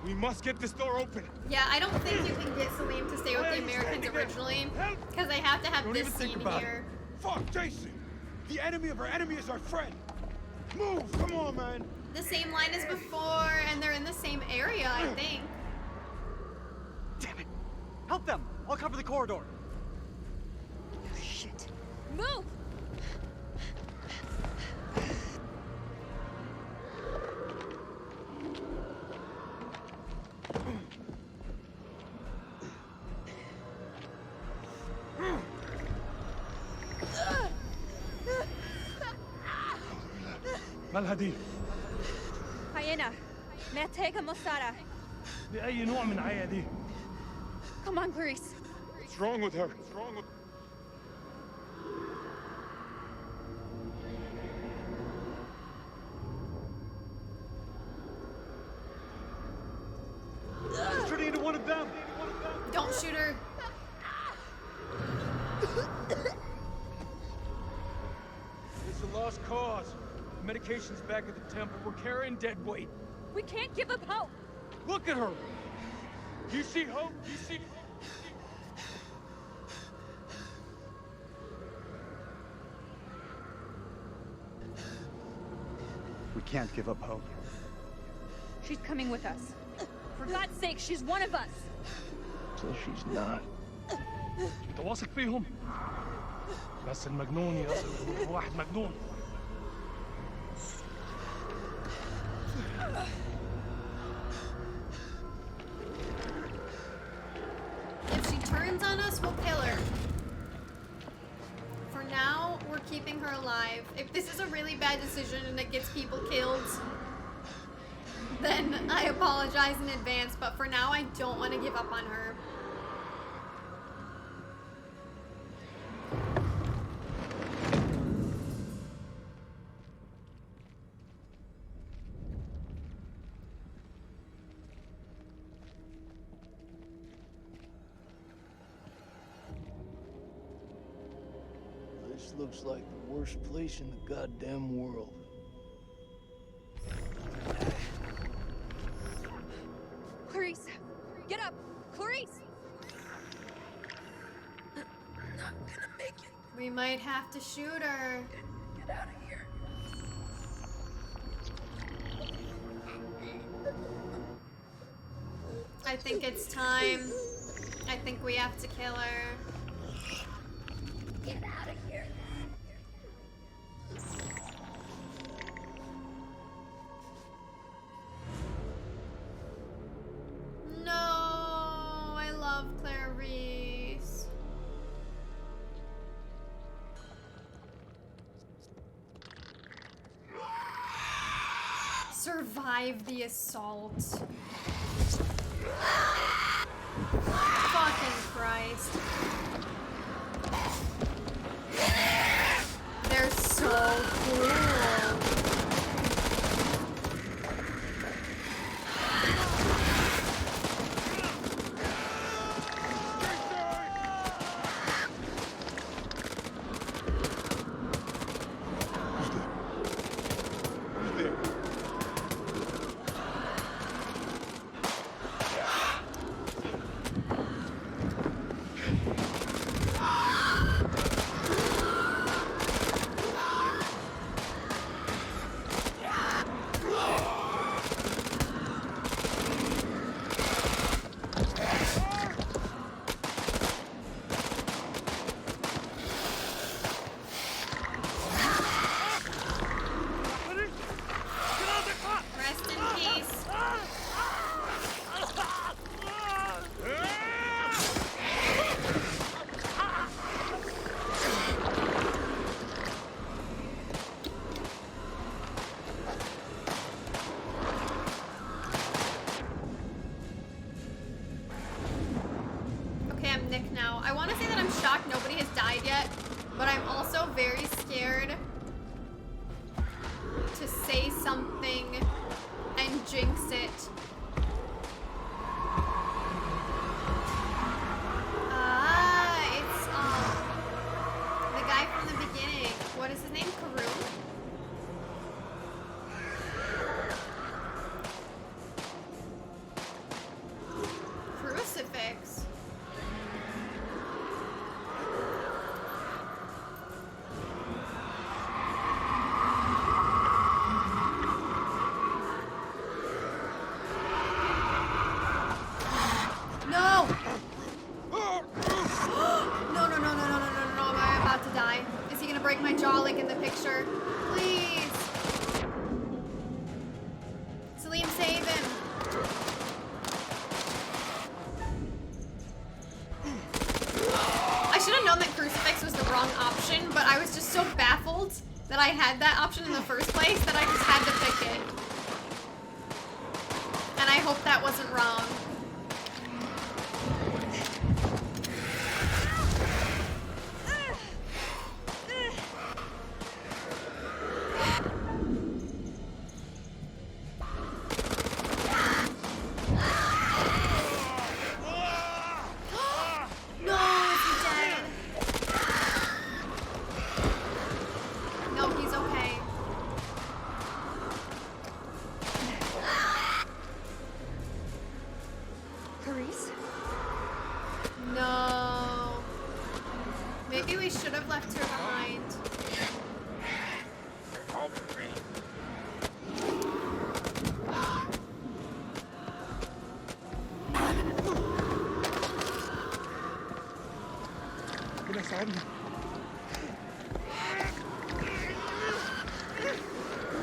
We must get this door open. Yeah, I don't think you can get Salim to stay with the Americans originally, because I have to have Don't this even think scene about here. it. Fuck, Jason! The enemy of our enemy is our friend. Move! Come on, man! The same line as before, and they're in the same area, I think. Damn it! Help them! I'll cover the corridor. Shit. Move! مالها دي؟ هينا محتاجة مساعدة. بأي نوع من عيا دي؟ Come on, Clarice. What's wrong with her? What's wrong with... He's turning into one of them. Don't shoot her. It's a lost cause. Medication's back at the temple. We're carrying dead weight. We can't give up hope. Look at her. You see hope? You see... We can't give up hope. She's coming with us. For God's sake, she's one of us. So she's not. انت واثق فيهم؟ بس المجنون يثق في واحد مجنون. If she turns on us, we'll kill her. For now, we're keeping her alive. If this is a really bad decision and it gets people killed, then I apologize in advance, but for now, I don't want to give up on her. This looks like the worst place in the goddamn world. Clarice, get up! Clarice! We might have to shoot her. Get out of here. I think it's time. I think we have to kill her. Get out of here. No, I love Clarice. Survive the assault. Fucking Christ. They're so cool. had that option in the first place that I just had to pick it. And I hope that wasn't wrong.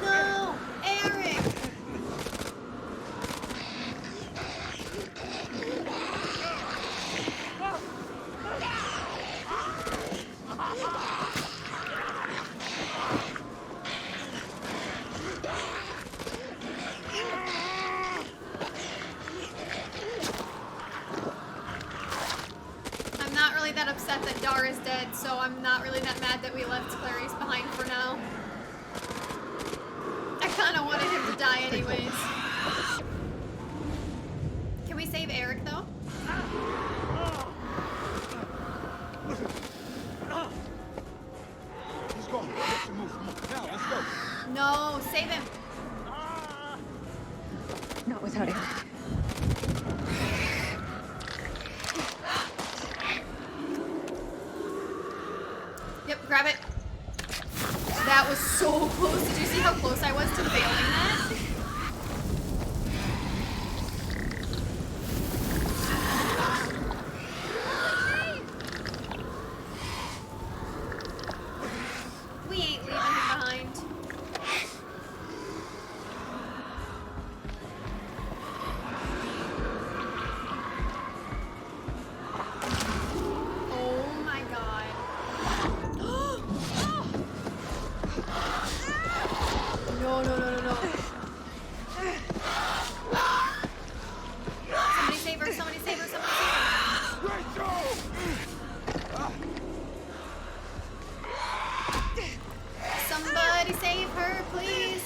No, Eric. I'm not really that upset that Dara's dead, so I'm not really that mad that we left Clarice behind for now. I kind of wanted him to die anyways. Can we save Eric though? He's gone. Let's move. Now, let's go. No, save him. Not without Eric. Yep, grab it. That was so close. Did you see how close I was to failing that? We ain't leaving him behind. Oh my god. No, no, no, no, no. Somebody save her, somebody save her, somebody save her. Somebody save her, please.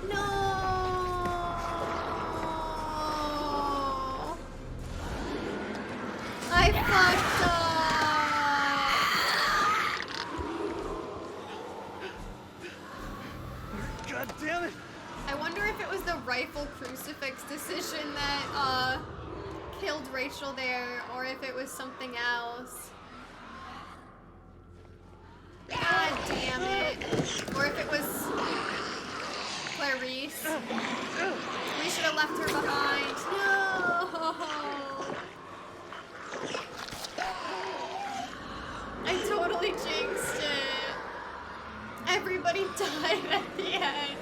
No. I fucked up. God damn it! I wonder if it was the rifle crucifix decision that killed Rachel there, or if it was something else. God damn it. Or if it was Clarice. We should have left her behind. No! I totally jinxed it. Everybody died at the end.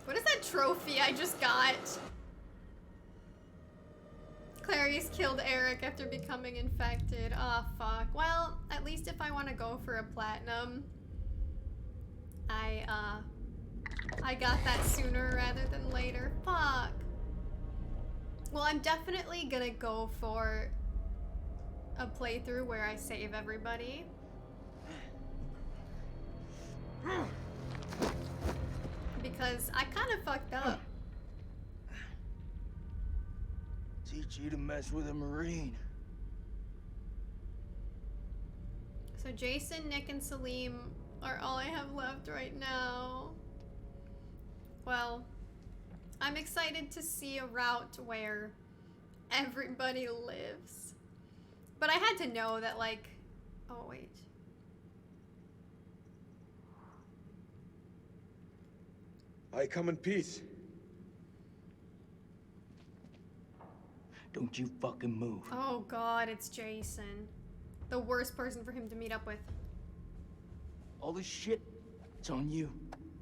What is that trophy I just got? Clarice killed Eric after becoming infected. Oh, fuck. Well, at least if I want to go for a platinum, I got that sooner rather than later. Fuck. Well, I'm definitely gonna go for a playthrough where I save everybody. Because I kind of fucked up. Teach you to mess with a Marine. So Jason, Nick, and Salim are all I have left right now. Well, I'm excited to see a route where everybody lives. But I had to know that, like, oh wait. I come in peace. Don't you fucking move. Oh god, it's Jason. The worst person for him to meet up with. All this shit, it's on you.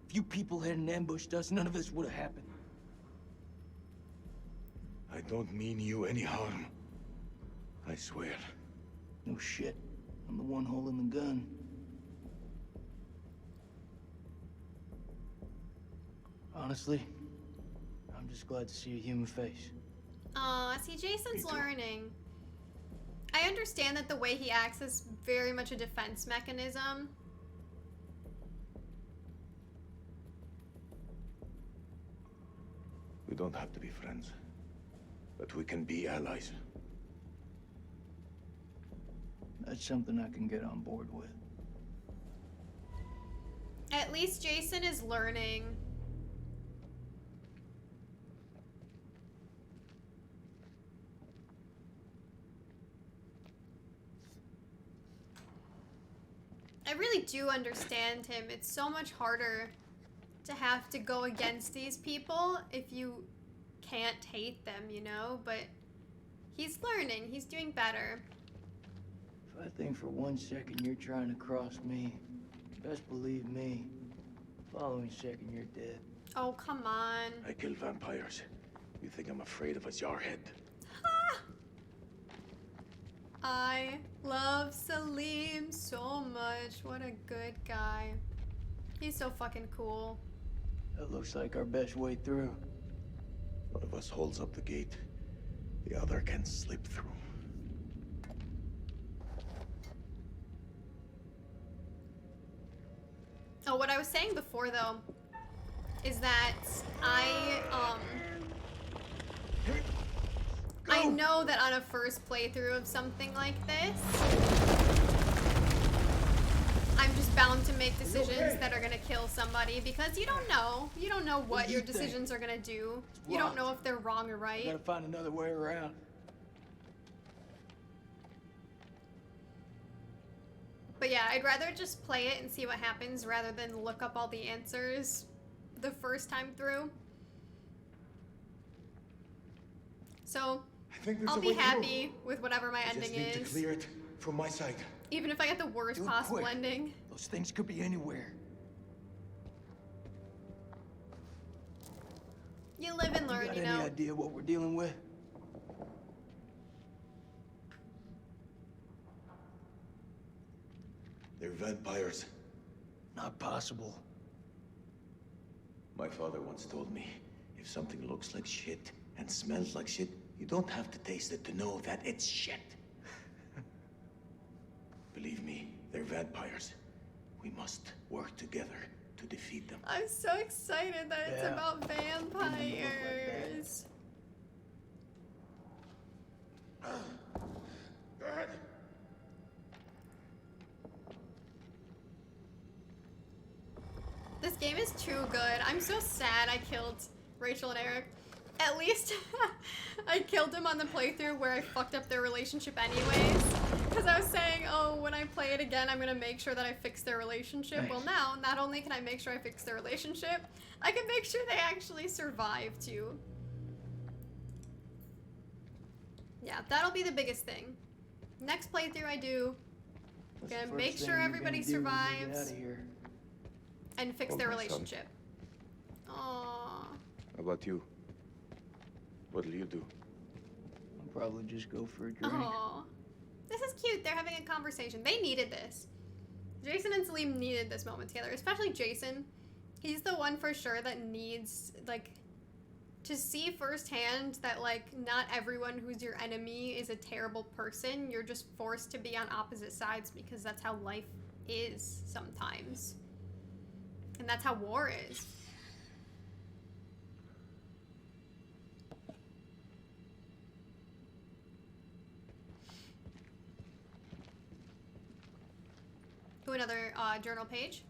If you people hadn't ambushed us, none of this would have happened. I don't mean you any harm. I swear. No shit. I'm the one holding the gun. Honestly, I'm just glad to see a human face. Aw, see, Jason's learning. I understand that the way he acts is very much a defense mechanism. We don't have to be friends, but we can be allies. That's something I can get on board with. At least Jason is learning. I really do understand him. It's so much harder to have to go against these people if you can't hate them, you know? But he's learning. He's doing better. If I think for 1 second you're trying to cross me, best believe me, following second you're dead. Oh, come on. I kill vampires. You think I'm afraid of a jarhead? I love Salim so much. What a good guy. He's so fucking cool. That looks like our best way through. One of us holds up the gate. The other can slip through. Oh, what I was saying before, though, is that I know that on a first playthrough of something like this, I'm just bound to make decisions that are gonna kill somebody because you don't know. You don't know what your decisions are gonna do. You don't know if they're wrong or right. Gotta find another way around. But yeah, I'd rather just play it and see what happens rather than look up all the answers the first time through. So, I'll be happy with whatever my ending Just need to is. clear it from my side. Even if I get the worst possible ending. Those things could be anywhere. You live and learn, you Got know. any idea what we're dealing with? They're vampires. Not possible. My father once told me, if something looks like shit and smells like shit, you don't have to taste it to know that it's shit. Believe me, they're vampires. We must work together to defeat them. I'm so excited that it's about vampires. Dad! This game is too good. I'm so sad I killed Rachel and Eric. At least I killed him on the playthrough where I fucked up their relationship anyways. Because I was saying, oh, when I play it again, I'm going to make sure that I fix their relationship. Nice. Well, now, not only can I make sure I fix their relationship, I can make sure they actually survive, too. Yeah, that'll be the biggest thing. Next playthrough I do, I'm going to make sure everybody survives and fix their relationship. Aww. How about you? What'll you do? I'll probably just go for a drink. Aww. This is cute. They're having a conversation. They needed this. Jason and Salim needed this moment together, especially Jason. He's the one for sure that needs, like, to see firsthand that, like, not everyone who's your enemy is a terrible person. You're just forced to be on opposite sides because that's how life is sometimes. And that's how war is. To another journal page.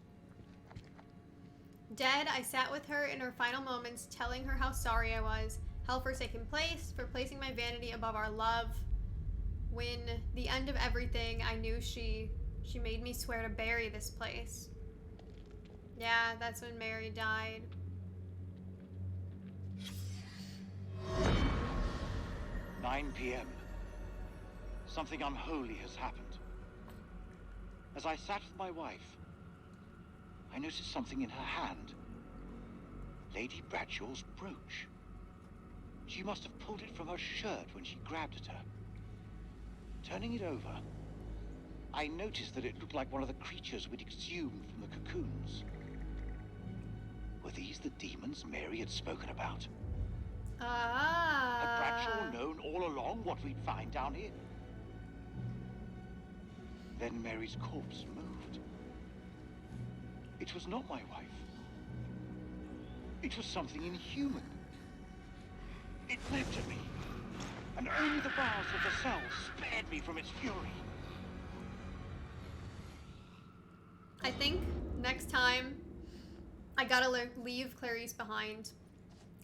Dead, I sat with her in her final moments, telling her how sorry I was, hell-forsaken place, for placing my vanity above our love. When the end of everything, I knew she made me swear to bury this place. Yeah, that's when Mary died. "9 p.m. Something unholy has happened. As I sat with my wife, I noticed something in her hand. Lady Bradshaw's brooch. She must have pulled it from her shirt when she grabbed at her. Turning it over, I noticed that it looked like one of the creatures we'd exhumed from the cocoons. Were these the demons Mary had spoken about? Had Bradshaw known all along what we'd find down here? Then Mary's corpse moved. It was not my wife. It was something inhuman. It leapt at me, and only the bars of the cell spared me from its fury. I think next time I gotta leave Clarice behind.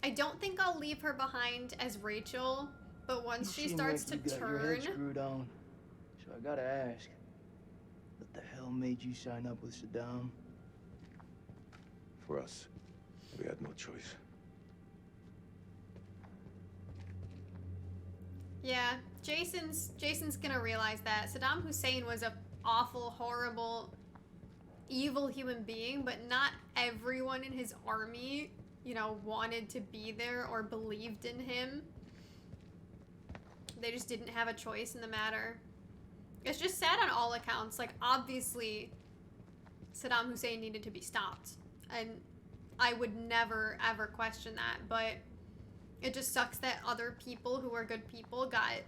I don't think I'll leave her behind as Rachel, but once she starts to you got your turn... head screwed on. So I gotta ask, what the hell made you sign up with Saddam? For us, we had no choice. Yeah, Jason's gonna realize that Saddam Hussein was a awful, horrible, evil human being, but not everyone in his army, you know, wanted to be there or believed in him. They just didn't have a choice in the matter. It's just sad on all accounts. Like, obviously, Saddam Hussein needed to be stopped. And I would never, ever question that, but it just sucks that other people who are good people got,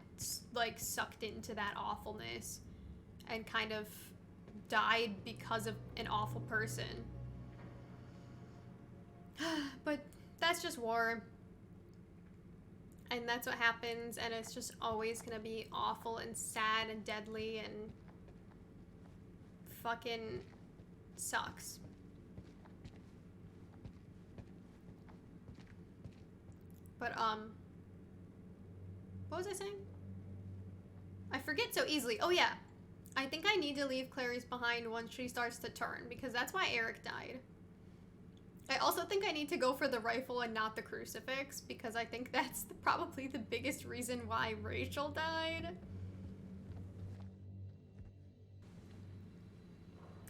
like, sucked into that awfulness and kind of died because of an awful person. But that's just war. And that's what happens, and it's just always gonna be awful and sad and deadly and fucking sucks. But, what was I saying? I forget so easily. Oh, yeah. I think I need to leave Clarice behind once she starts to turn, because that's why Eric died. I also think I need to go for the rifle and not the crucifix, because I think that's probably the biggest reason why Rachel died.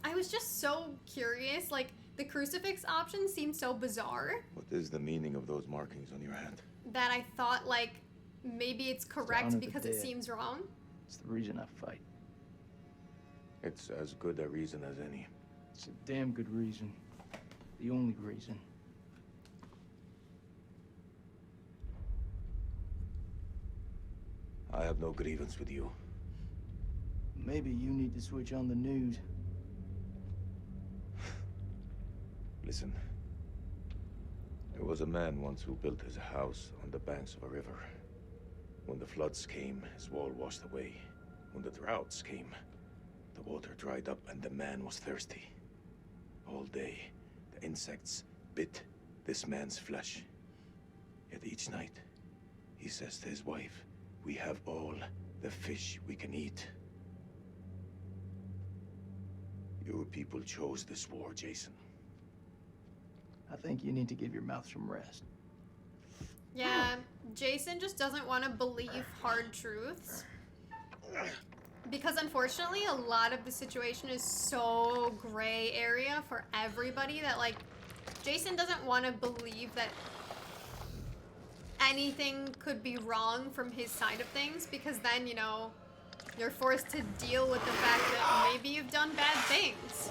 I was just so curious, like, the crucifix option seemed so bizarre What is the meaning of those markings on your hand? that I thought, like, maybe it's correct because it seems wrong. It's the reason I fight. It's as good a reason as any. It's a damn good reason. The only reason. I have no grievance with you. Maybe you need to switch on the news. Listen. There was a man once who built his house on the banks of a river. When the floods came, his wall washed away. When the droughts came, the water dried up and the man was thirsty. All day, the insects bit this man's flesh. Yet each night, he says to his wife, "We have all the fish we can eat." Your people chose this war, Jason. I think you need to give your mouth some rest. Yeah, Jason just doesn't want to believe hard truths. Because unfortunately, a lot of the situation is so gray area for everybody that, like, Jason doesn't want to believe that anything could be wrong from his side of things, because then, you know, you're forced to deal with the fact that maybe you've done bad things.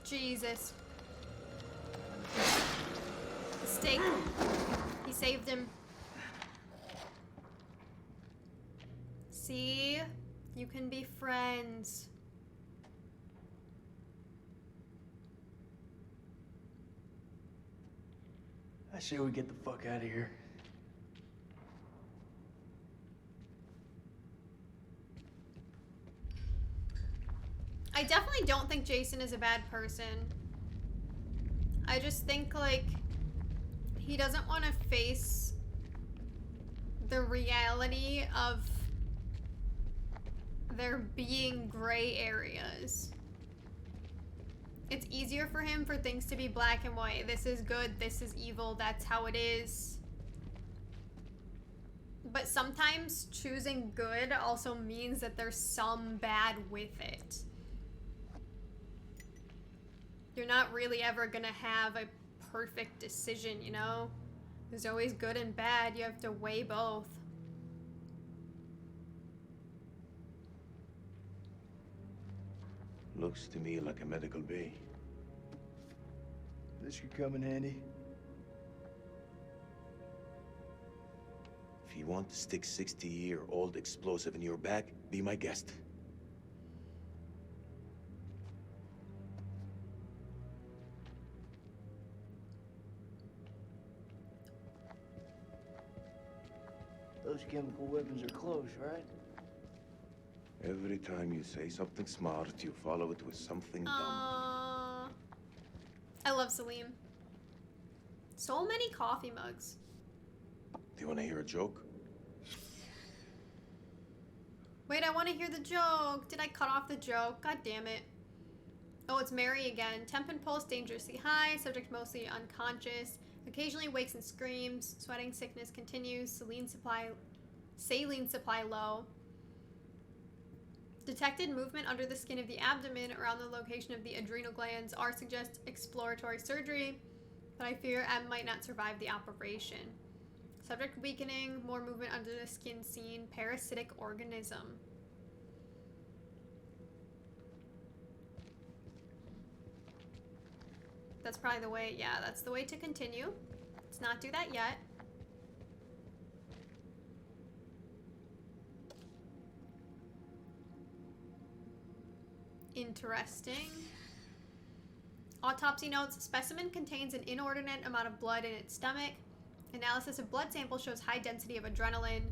Jesus. The stake. He saved him. See? You can be friends. I say we get the fuck out of here. I definitely don't think Jason is a bad person. I just think, like, he doesn't want to face the reality of there being gray areas. It's easier for him for things to be black and white. This is good, this is evil, that's how it is. But sometimes choosing good also means that there's some bad with it. You're not really ever gonna have a perfect decision, you know? There's always good and bad. You have to weigh both. Looks to me like a medical bay. This could come in handy. If you want to stick 60-year-old explosive in your back, be my guest. Those chemical weapons are close, right? Every time you say something smart, you follow it with something dumb. I love Salim. So many coffee mugs. Do you want to hear a joke? Wait, I want to hear the joke. Did I cut off the joke? God damn it. Oh, it's Mary again. Temp and pulse dangerously high. Subject mostly unconscious. Occasionally wakes and screams. Sweating sickness continues. Saline supply low. Detected movement under the skin of the abdomen around the location of the adrenal glands are suggest exploratory surgery, but I fear M might not survive the operation. Subject weakening, more movement under the skin seen, parasitic organism. That's probably the way, yeah, that's the way to continue. Let's not do that yet. Interesting. Autopsy notes, specimen contains an inordinate amount of blood in its stomach. Analysis of blood sample shows high density of adrenaline.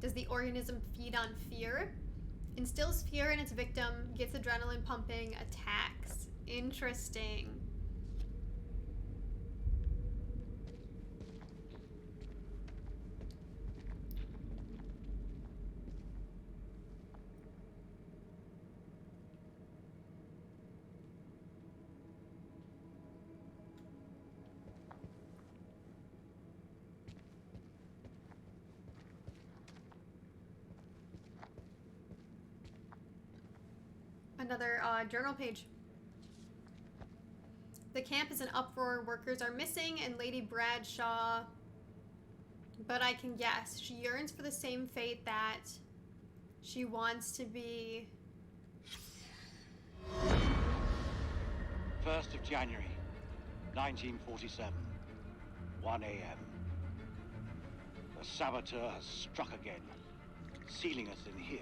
Does the organism feed on fear? Instills fear in its victim, gets adrenaline pumping, attacks. Interesting. Another journal page. The camp is in uproar. Workers are missing, and Lady Bradshaw. But I can guess. She yearns for the same fate that she wants to be. 1st of January, 1947, 1 a.m. The saboteur has struck again, sealing us in here.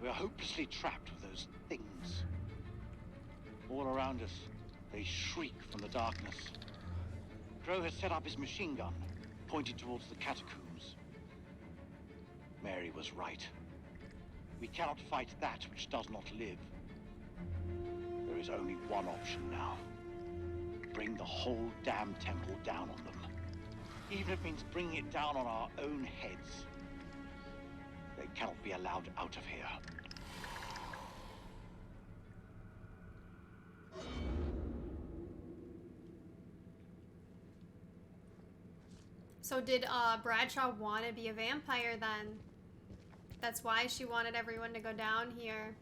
We are hopelessly trapped with those things. All around us, they shriek from the darkness. Crow has set up his machine gun, pointed towards the catacombs. Mary was right. We cannot fight that which does not live. There is only one option now. Bring the whole damn temple down on them. Even if it means bringing it down on our own heads. They cannot be allowed out of here. So did Bradshaw want to be a vampire then? That's why she wanted everyone to go down here.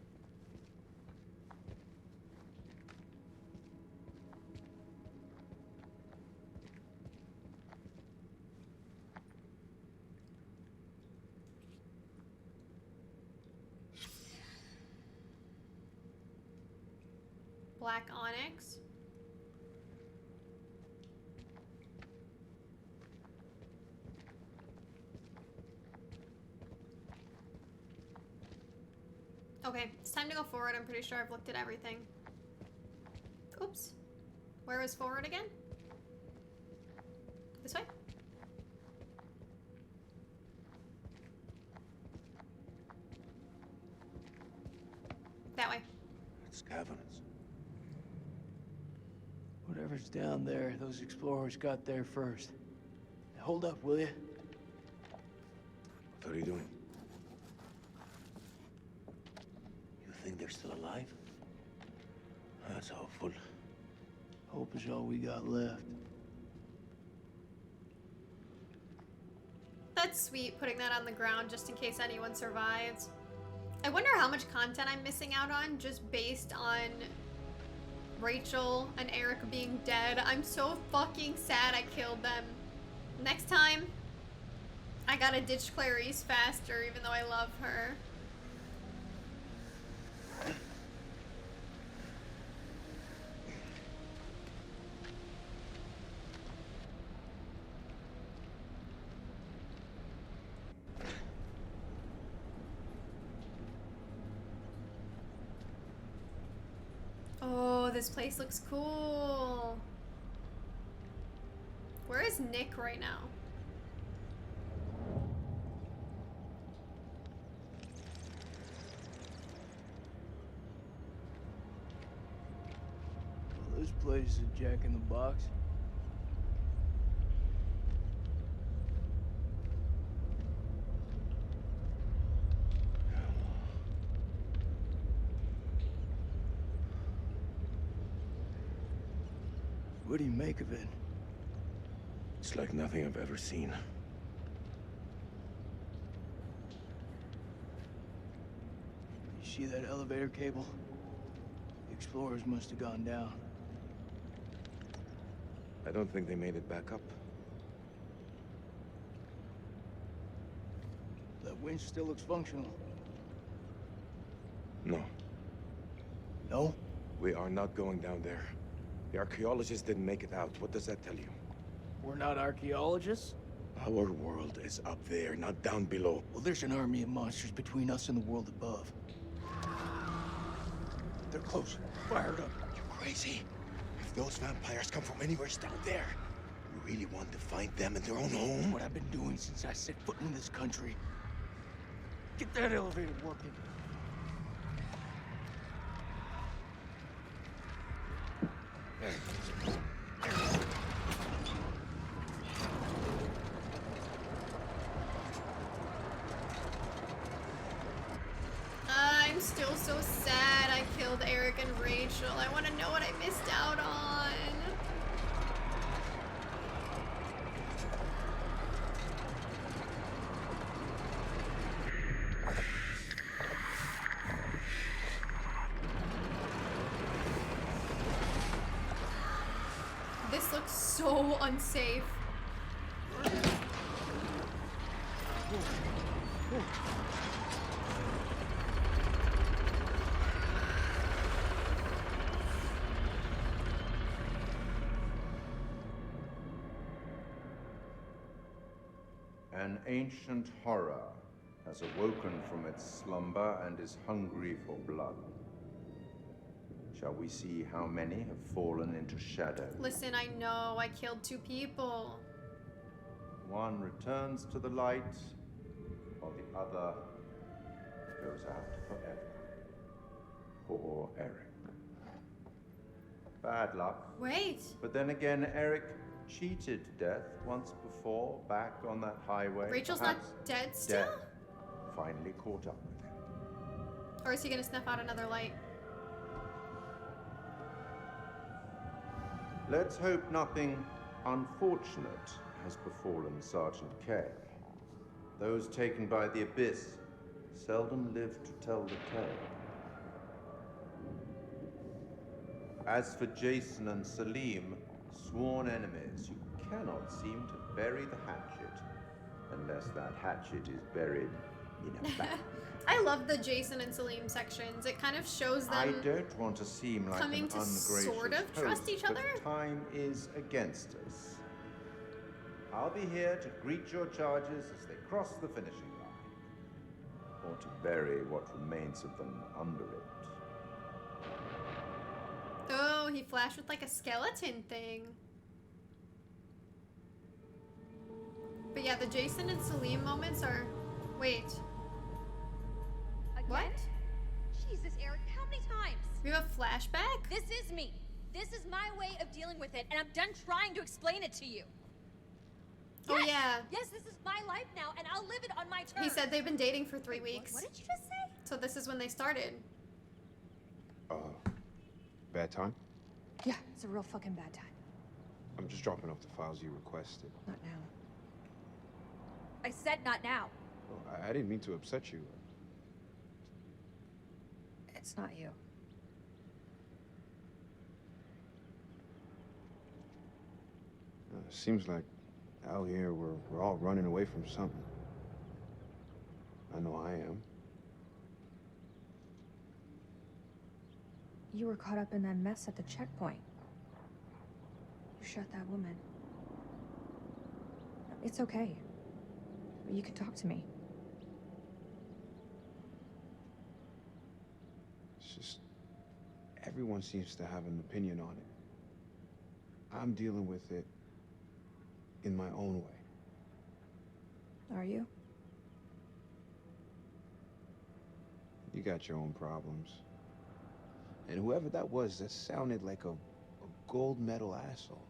Black onyx. Okay, it's time to go forward. I'm pretty sure I've looked at everything. Oops. Where was forward again? This way? That way. It's caverns. Whatever Whatever's down there, those explorers got there first. Hold up, will you? What are you doing? You think they're still alive? That's hopeful. Hope is all we got left. That's sweet, putting that on the ground just in case anyone survived. I wonder how much content I'm missing out on just based on Rachel and Eric being dead. I'm so fucking sad I killed them. Next time, I gotta ditch Clarice faster, even though I love her. Oh, this place looks cool. Where is Nick right now? Well, this place is a Jack in the Box. What do you make of it? It's like nothing I've ever seen. You see that elevator cable? The explorers must have gone down. I don't think they made it back up. That winch still looks functional. No. No? We are not going down there. The archaeologists didn't make it out. What does that tell you? We're not archaeologists? Our world is up there, not down below. Well, there's an army of monsters between us and the world above. They're close. Fired up. You crazy? If those vampires come from anywhere down there, we really want to find them in their own home? That's what I've been doing since I set foot in this country. Get that elevator working. I'm still so sad I killed Eric and Rachel. I want to know what I missed out on. This looks so unsafe. An ancient horror has awoken from its slumber and is hungry for blood. Shall we see how many have fallen into shadow? Listen, I know I killed 2 people. One returns to the light, while the other goes out forever. Poor Eric. Bad luck. Wait. But then again, Eric cheated death once before, back on that highway. Rachel's Perhaps not dead still? death finally caught up with him. Or is he gonna snuff out another light? Let's hope nothing unfortunate has befallen Sergeant K. Those taken by the Abyss seldom live to tell the tale. As for Jason and Salim, sworn enemies, you cannot seem to bury the hatchet unless that hatchet is buried in a bag. I love the Jason and Salim sections. It kind of shows them I don't want to seem like coming an to ungracious sort of trust host, each but other. time is against us. I'll be here to greet your charges as they cross the finishing line, or to bury what remains of them under it. Oh, he flashed with like a skeleton thing. But yeah, the Jason and Salim moments are... Wait. Again? What? Jesus, Eric, how many times? We have a flashback? This is me. This is my way of dealing with it, and I'm done trying to explain it to you. Oh, yeah. Yes, this is my life now, and I'll live it on my terms. He said they've been dating for 3 weeks. What did you just say? So this is when they started. Bad time? Yeah, it's a real fucking bad time. I'm just dropping off the files you requested. Not now. I said not now. Oh, I didn't mean to upset you. It's not you. Seems like out here we're all running away from something. I know I am. You were caught up in that mess at the checkpoint. You shot that woman. It's okay. You can talk to me. It's just everyone seems to have an opinion on it. I'm dealing with it in my own way. Are you? You got your own problems. And whoever that was, that sounded like a gold medal asshole.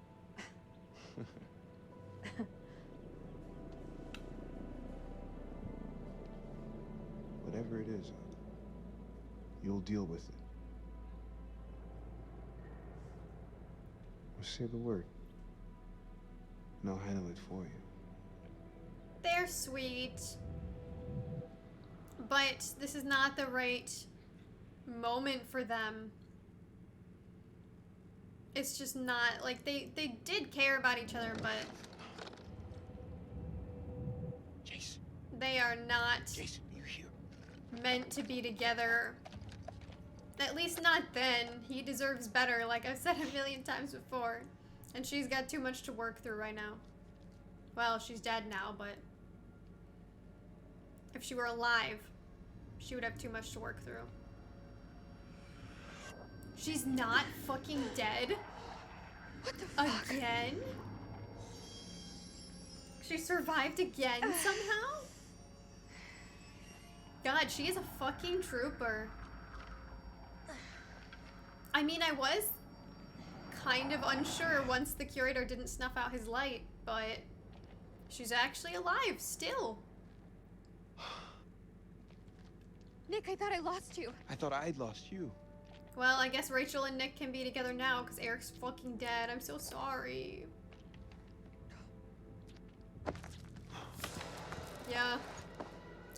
Whatever it is, you'll deal with it. Say the word, and I'll handle it for you. They're sweet. But this is not the right moment for them. It's just not, like, they did care about each other, but Jason. They are not Jason, you here? Meant to be together. At least not then. He deserves better, like I've said a million times before. And she's got too much to work through right now. Well, she's dead now, but if she were alive, she would have too much to work through. She's not fucking dead? What the fuck? Again? She survived again somehow? God, she is a fucking trooper. I mean, I was kind of unsure once the curator didn't snuff out his light, but she's actually alive still. Nick, I thought I lost you. I thought I'd lost you. Well, I guess Rachel and Nick can be together now because Eric's fucking dead. I'm so sorry. Yeah.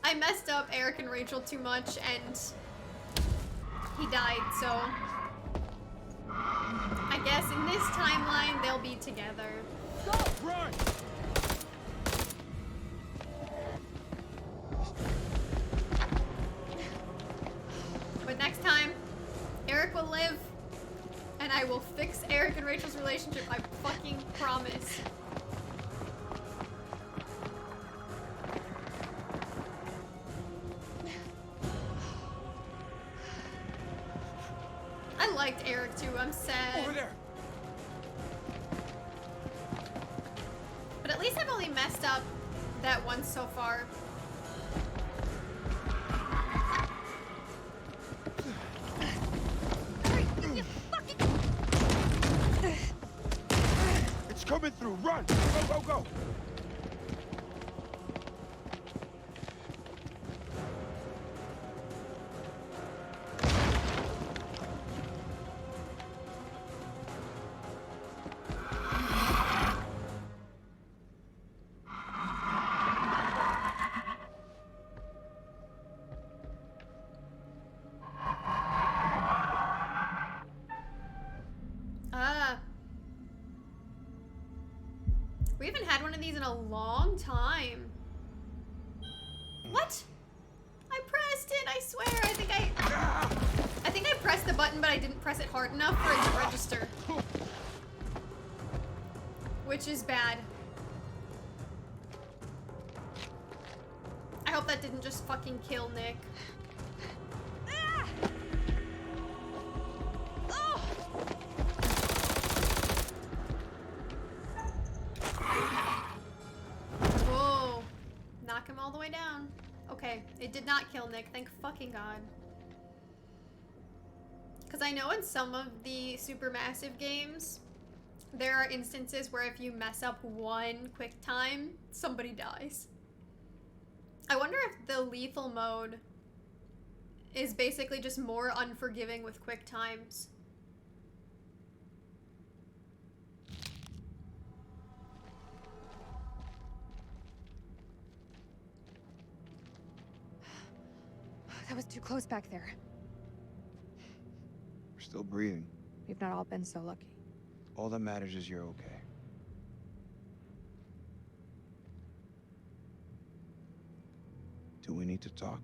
I messed up Eric and Rachel too much and he died, so I guess in this timeline they'll be together. Go! Run! But next time, Eric will live, and I will fix Eric and Rachel's relationship. I fucking promise. I liked Eric too. I'm sad. Over there. But at least I've only messed up that once so far. It's coming through. Run! Go, go, go! We haven't had one of these in a long time. What? I pressed it, I swear. I think I pressed the button, but I didn't press it hard enough for it to register. Which is bad. I hope that didn't just fucking kill Nick. Whoa. Knock him all the way down. Okay, it did not kill Nick, thank fucking God. Because I know in some of the supermassive games, there are instances where if you mess up one quick time, somebody dies. I wonder if the lethal mode is basically just more unforgiving with quick times. That was too close back there. We're still breathing. We've not all been so lucky. All that matters is you're okay. Do we need to talk?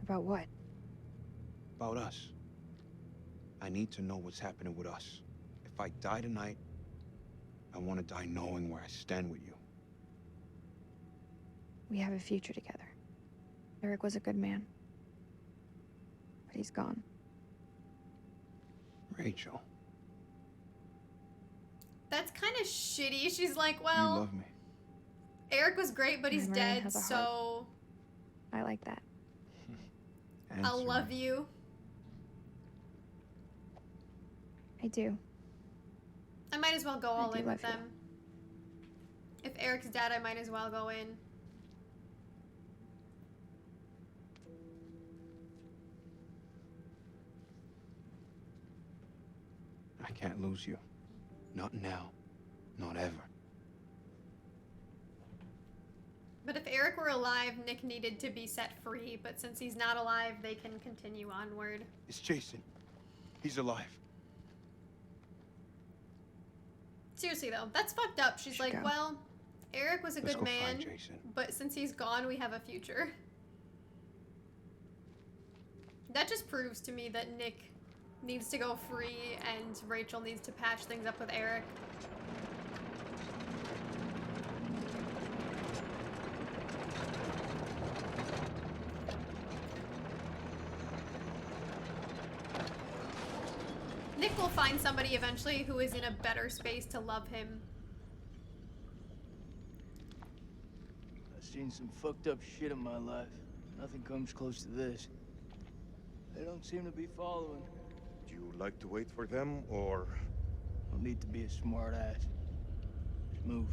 About what? About us. I need to know what's happening with us. If I die tonight, I want to die knowing where I stand with you. We have a future together. Eric was a good man. But he's gone. Rachel. That's kind of shitty. She's like, You well, love me. Eric was great, but he's Memory dead, has a heart. so I like that. I'll Answer love me. you. I do. I might as well go all do in with love you. them. If Eric's dead, I might as well go in. I can't lose you. Not now. Not ever. But if Eric were alive, Nick needed to be set free, but since he's not alive, they can continue onward. It's Jason. He's alive. Seriously though, that's fucked up. She's like, go. well, Eric was a Let's good go find man, Jason. but since he's gone, we have a future. That just proves to me that Nick needs to go free and Rachel needs to patch things up with Eric. Nick will find somebody eventually who is in a better space to love him. I've seen some fucked up shit in my life. Nothing comes close to this. They don't seem to be following. Do you like to wait for them, or...? Don't need to be a smart ass. Just move.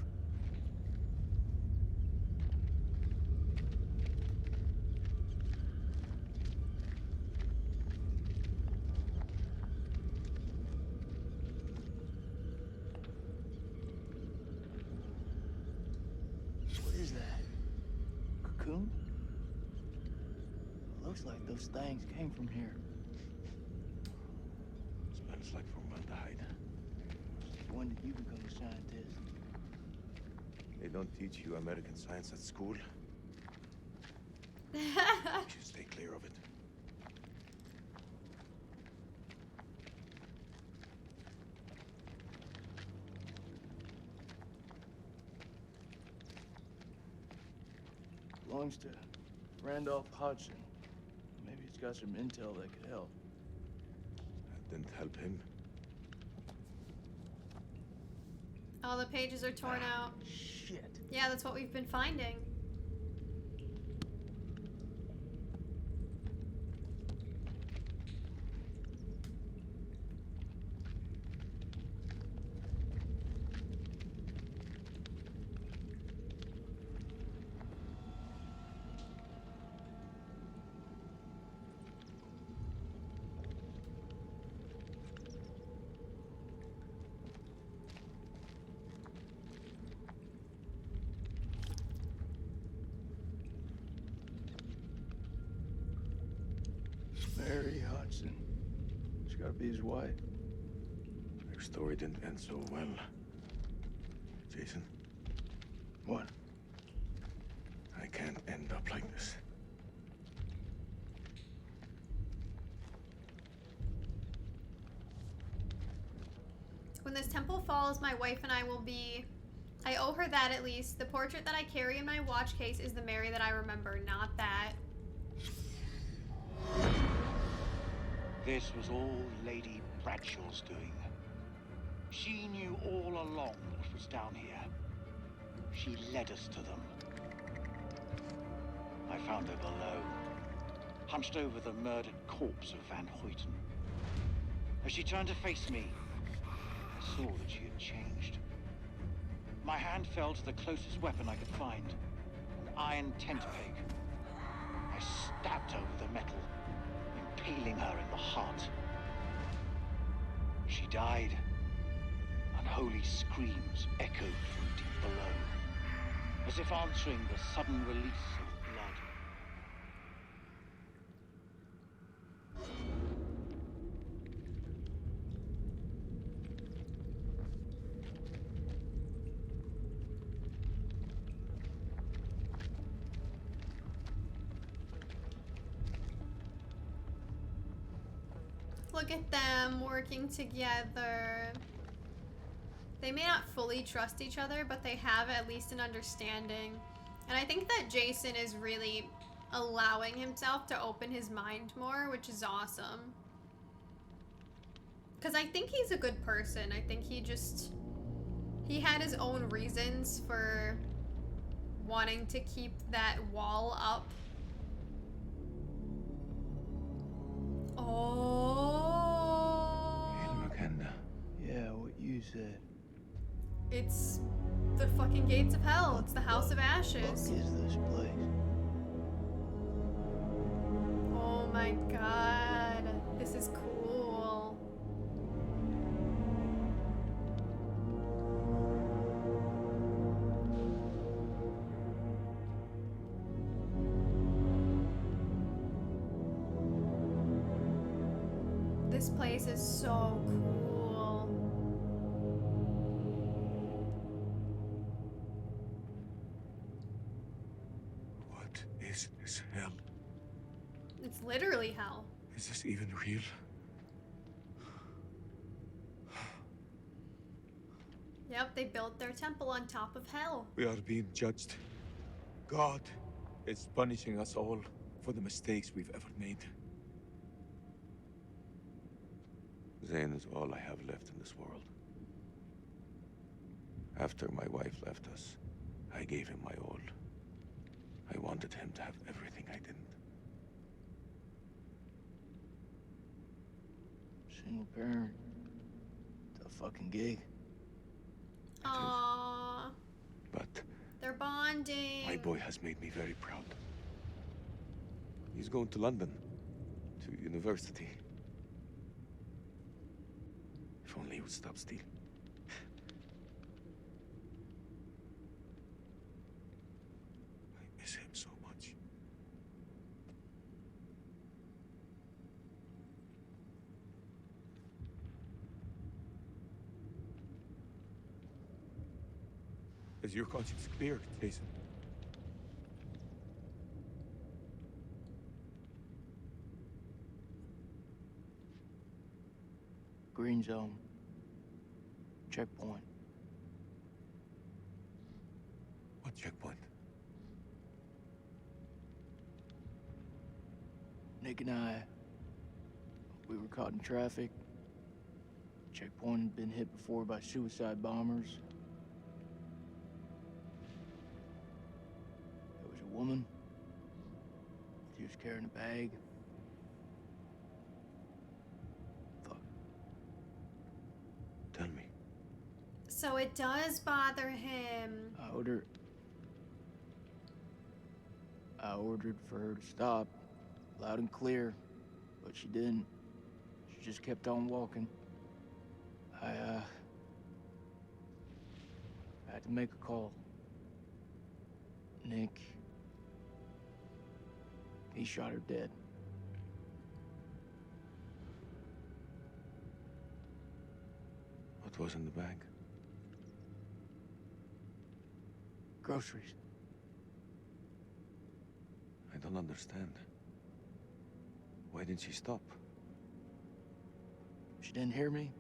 What is that? Cocoon? It looks like those things came from here. Smells like formaldehyde. When did you become a scientist? They don't teach you American science at school. You should stay clear of it. Belongs to Randolph Hodgson. Maybe it's got some intel that could help. That didn't help him. All the pages are torn out. Shit. Yeah, that's what we've been finding. Mary Hodgson. She's gotta be his wife. Their story didn't end so well. Jason? What? I can't end up like this. When this temple falls, my wife and I will be... I owe her that at least. The portrait that I carry in my watch case is the Mary that I remember, not that. This was all Lady Bradshaw's doing. She knew all along what was down here. She led us to them. I found her below, hunched over the murdered corpse of Van Hoyten. As she turned to face me, I saw that she had changed. My hand fell to the closest weapon I could find, an iron tent peg. I stabbed her with the metal, impaling her in the heart. She died. Unholy screams echoed from deep below, as if answering the sudden release of blood. Look at them working together. They may not fully trust each other, but they have at least an understanding. And I think that Jason is really allowing himself to open his mind more, which is awesome. Because I think he's a good person. I think he had his own reasons for wanting to keep that wall up. Oh. In Makanda. Yeah, what you said. It's the fucking gates of hell. It's the House of Ashes. What is this place? Oh my god. This is cool. This place is so cool. What is this hell? It's literally hell. Is this even real? Yep, they built their temple on top of hell. We are being judged. God is punishing us all for the mistakes we've ever made. Zayn is all I have left in this world. After my wife left us, I gave him my all. I wanted him to have everything I didn't. Single parent. Tough fucking gig. Aww. But They're bonding. my boy has made me very proud. He's going to London, to university. If only he would stop stealing. I miss him so much. Is your conscience clear, Jason? Green zone. Checkpoint. What checkpoint? Nick and I, we were caught in traffic. Checkpoint had been hit before by suicide bombers. There was a woman. She was carrying a bag. Tell me. So it does bother him. I ordered for her to stop, loud and clear, but she didn't. She just kept on walking. I had to make a call. Nick, he shot her dead. What was in the bag? Groceries. I don't understand. Why didn't she stop? She didn't hear me.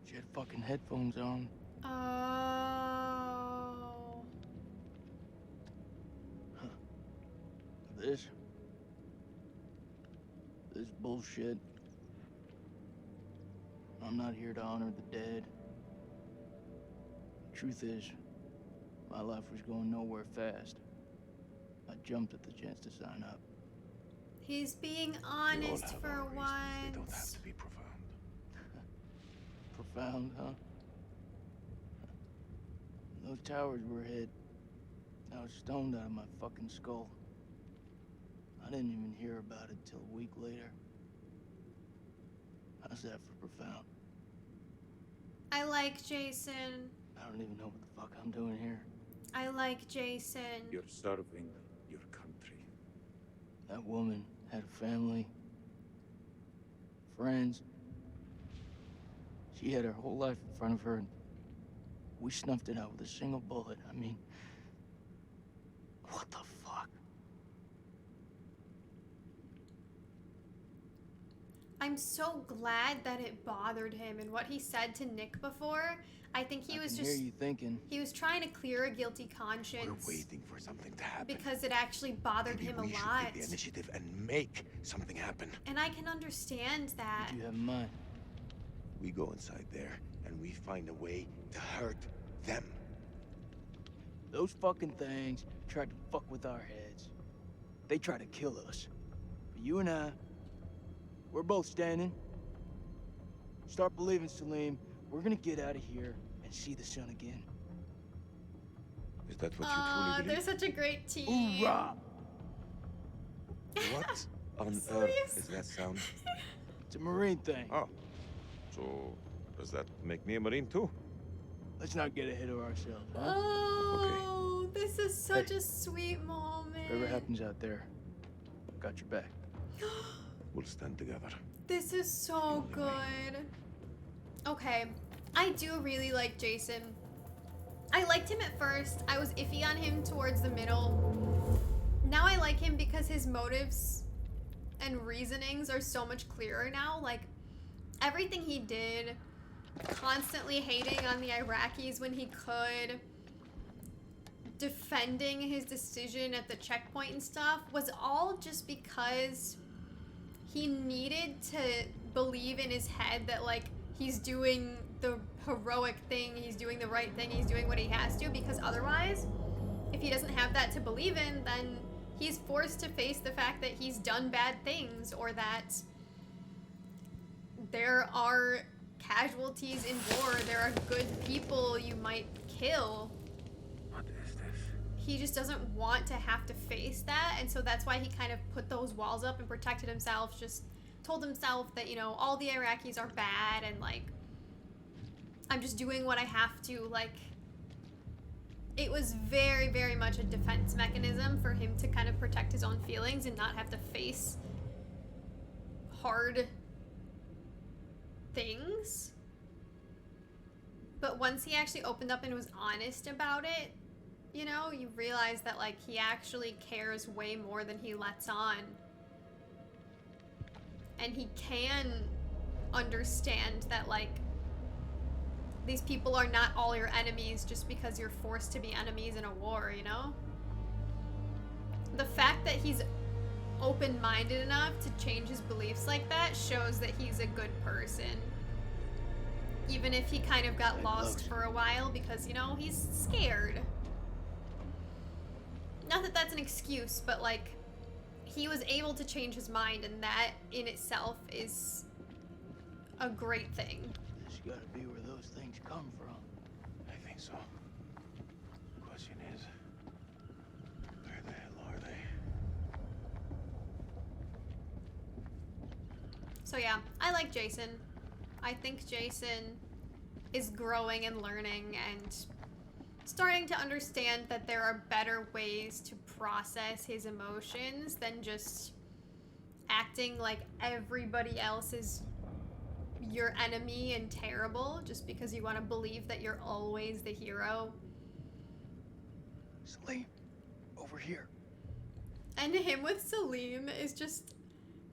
She had fucking headphones on. Oh. This bullshit. I'm not here to honor the dead. Truth is, my life was going nowhere fast. I jumped at the chance to sign up. He's being We all honest have for our reasons. once. They don't have to be profound. Profound, huh? Those towers were hit. I was stoned out of my fucking skull. I didn't even hear about it till a week later. How's that for profound? I like Jason. I don't even know what the fuck I'm doing here. I like Jason. You're serving your country. That woman had a family, friends. She had her whole life in front of her, and we snuffed it out with a single bullet. I mean, what the fuck? I'm so glad that it bothered him, and what he said to Nick before, I think he was I can just hear you thinking. he was trying to clear a guilty conscience. We're waiting for something to happen. Because it actually bothered him a We should lot. take the initiative and make something happen. And I can understand that. What do you have in mind? We go inside there and we find a way to hurt them. Those fucking things tried to fuck with our heads. They tried to kill us. But you and I, we're both standing. Start believing, Salim. We're gonna get out of here and see the sun again. Is that what you truly They're believe? such a great team. Hoorah! What on Serious? earth is that sound? It's a Marine thing. Oh, so does that make me a Marine too? Let's not get ahead of ourselves, huh? Oh, this is such a sweet moment. Whatever happens out there, got your back. We'll stand together. This is so good. Okay, I do really like Jason. I liked him at first. I was iffy on him towards the middle. Now I like him because his motives and reasonings are so much clearer now. Like, everything he did, constantly hating on the Iraqis when he could, defending his decision at the checkpoint and stuff, was all just because he needed to believe in his head that, like, he's doing the heroic thing, he's doing the right thing, he's doing what he has to, because otherwise, if he doesn't have that to believe in, then he's forced to face the fact that he's done bad things, or that there are casualties in war, there are good people you might kill. What is this? He just doesn't want to have to face that, and so that's why he kind of put those walls up and protected himself, just told himself that, you know, all the Iraqis are bad, and, like, I'm just doing what I have to. Like, it was very, very much a defense mechanism for him to kind of protect his own feelings and not have to face hard things. But once he actually opened up and was honest about it, you know, you realize that, like, he actually cares way more than he lets on. And he can understand that, like, these people are not all your enemies just because you're forced to be enemies in a war, you know? The fact that he's open-minded enough to change his beliefs like that shows that he's a good person. Even if he kind of got lost for a while because, you know, he's scared. Not that that's an excuse, but, like, he was able to change his mind, and that in itself is a great thing. This gotta be where those things come from. I think so. The question is, where the hell are they? So yeah, I like Jason. I think Jason is growing and learning and starting to understand that there are better ways to process his emotions than just acting like everybody else is your enemy and terrible just because you want to believe that you're always the hero. Salim, over here. And him with Salim is just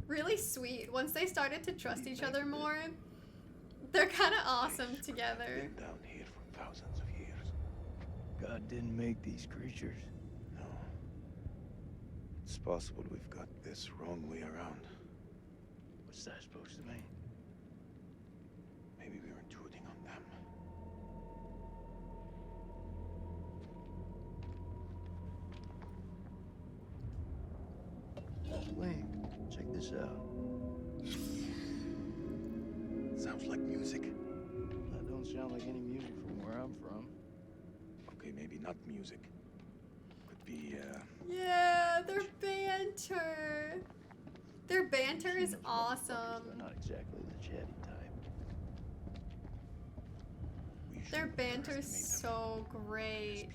really sweet. Once they started to trust each other more, they're kind of awesome together. Been down here for thousands of years. God didn't make these creatures. No. It's possible we've got this wrong way around. What's that supposed to mean? Maybe we're intruding on them. Salim. this out. Sounds like music. That don't sound like any music from where I'm from. Okay, maybe not music. Could be, Yeah, their banter. Their banter is awesome. They're not exactly the chatty type. Their banter is so great.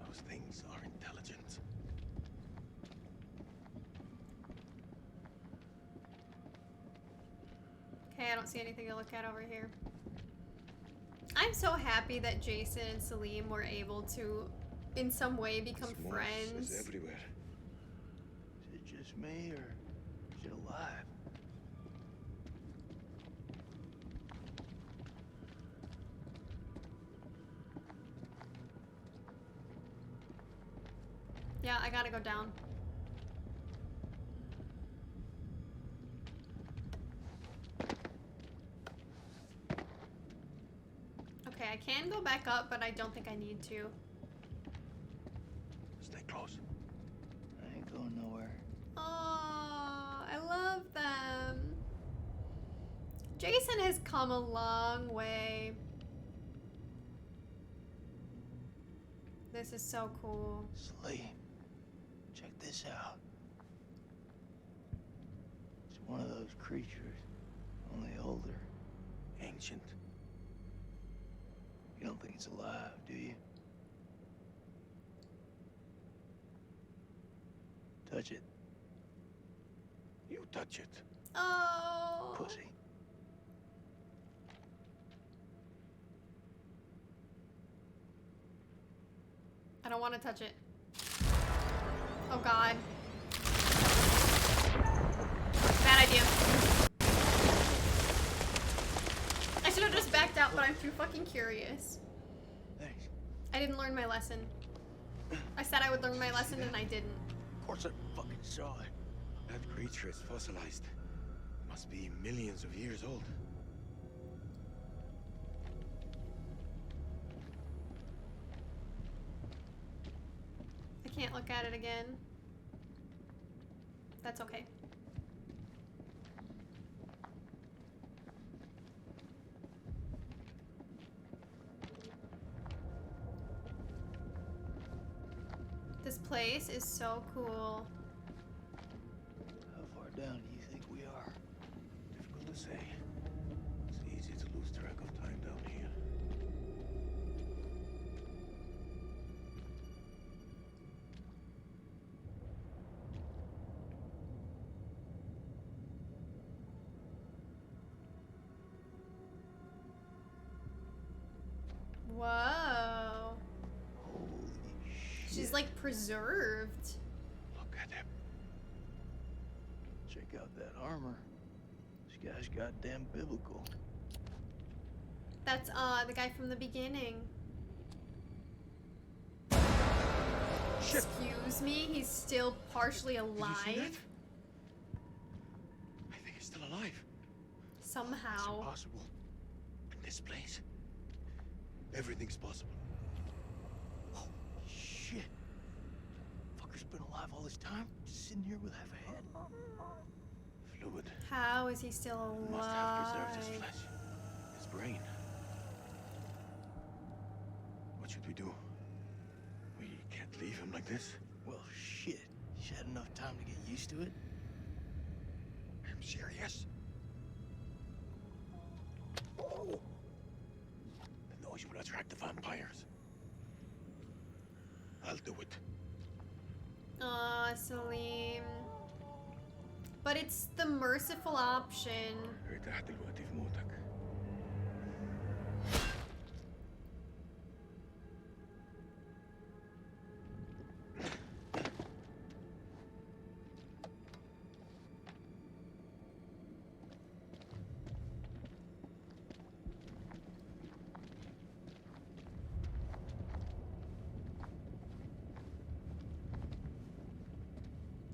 Those things are intelligent. Okay, I don't see anything to look at over here. I'm so happy that Jason and Salim were able to, in some way, become friends. Is everywhere. Is it just me, or is it alive? Yeah, I gotta go down. Okay, I can go back up, but I don't think I need to. Stay close. I ain't going nowhere. Oh, I love them. Jason has come a long way. This is so cool. Sleep. Check this out. It's one of those creatures, only older. Ancient. You don't think it's alive, do you? Touch it. You touch it. Oh. Pussy. I don't want to touch it. Oh god. Bad idea. I should have just backed out, but I'm too fucking curious. Thanks. I didn't learn my lesson. I said I would learn my lesson and I didn't. Of course I fucking saw it. That creature is fossilized. Must be millions of years old. I can't look at it again. That's okay. This place is so cool. How far down do you think we are? Difficult to say. It's easy to lose track of time down here. Whoa. Holy shit. She's like preserved. Look at him. Check out that armor. This guy's goddamn biblical. That's the guy from the beginning. Shit. Excuse me, he's still partially Did you see alive. that? I think he's still alive. Somehow. Possible. In this place, everything's possible. Holy shit. Fucker's been alive all this time? Just sitting here with half a head? Fluid. How is he still alive? Must have preserved his flesh. His brain. What should we do? We can't leave him like this. Well, shit. He's had enough time to get used to it. I'm serious. Oh. The noise will attract the vampires. I'll do it. Aw, Salim. But it's the merciful option. ارتحت دلوقتي في موتك.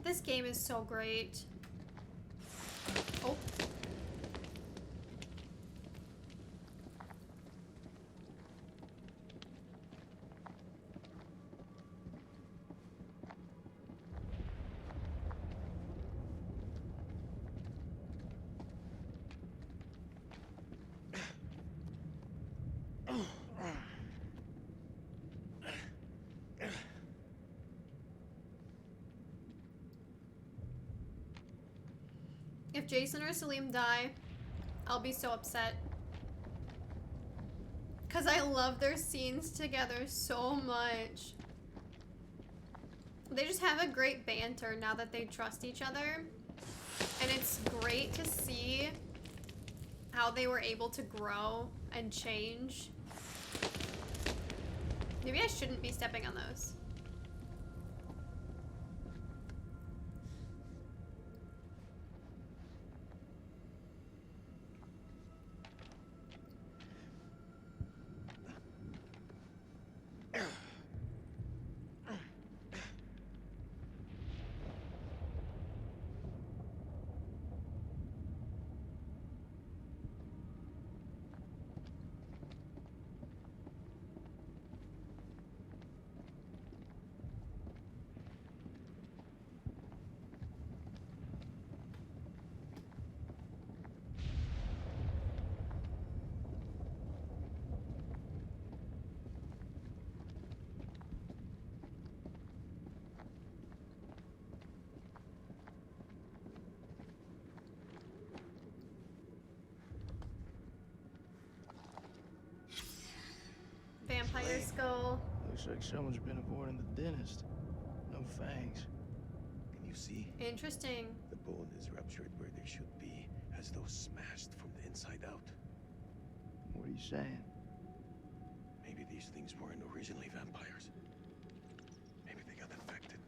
This game is so great. Oh. If Jason or Salim die, I'll be so upset. Because I love their scenes together so much. They just have a great banter now that they trust each other. And it's great to see how they were able to grow and change. Maybe I shouldn't be stepping on those. Vampire skull. Looks like someone's been avoiding the dentist. No fangs. Can you see? Interesting. The bone is ruptured where they should be, as though smashed from the inside out. What are you saying? Maybe these things weren't originally vampires. Maybe they got infected.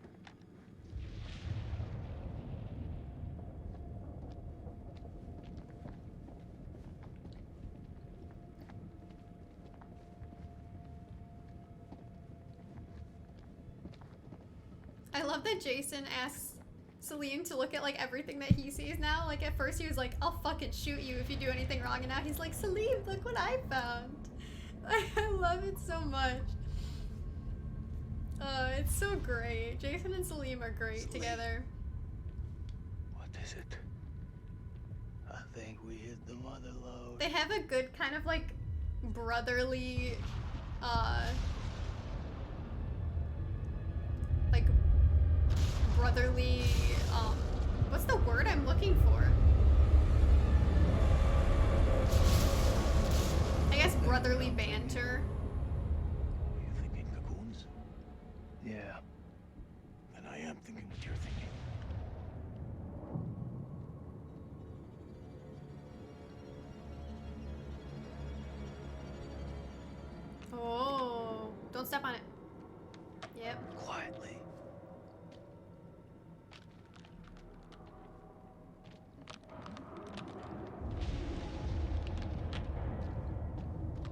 I love that Jason asks Salim to look at like everything that he sees now. Like at first he was like, I'll fucking shoot you if you do anything wrong, and now he's like, Salim, look what I found. I love it so much. It's so great. Jason and Salim are great together. What is it? I think we hit the mother lode. They have a good kind of like brotherly, like brotherly, what's the word I'm looking for? I guess brotherly banter. You thinking cocoons? Yeah. Then I am thinking what you're thinking. Oh, don't step on it. Yep. Quietly.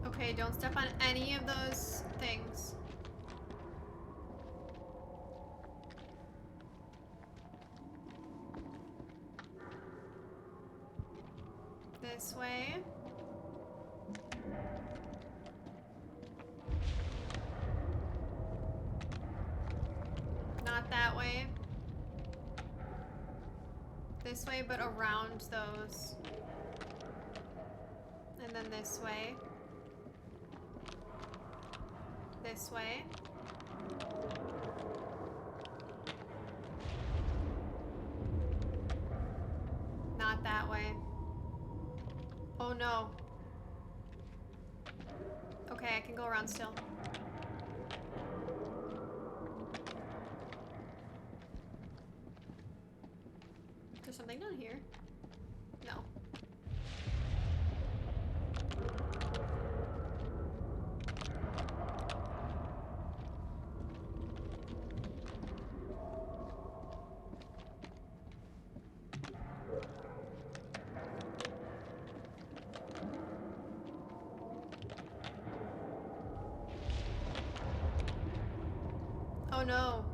Okay, don't step on any of those things. This way. Not that way. This way, but around those. And then this way. This way. Not that way. Oh no. Okay, I can go around still. There's something down here. No. Oh no.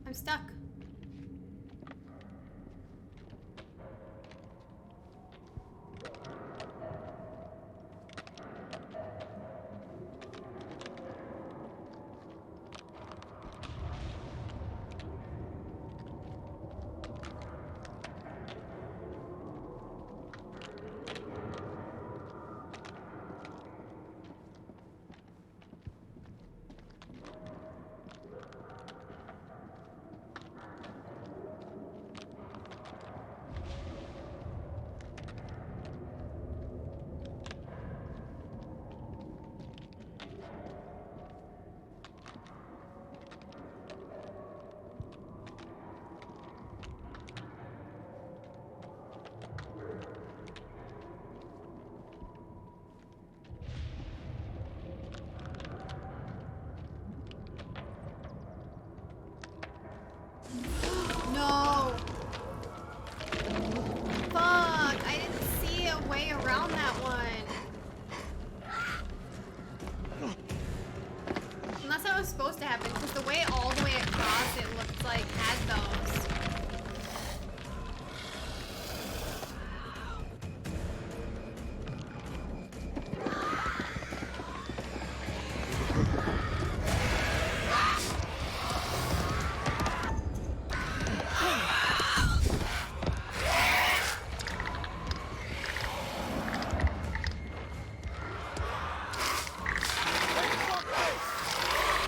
I'm stuck. was supposed to happen because the way all the way across it looked like had those.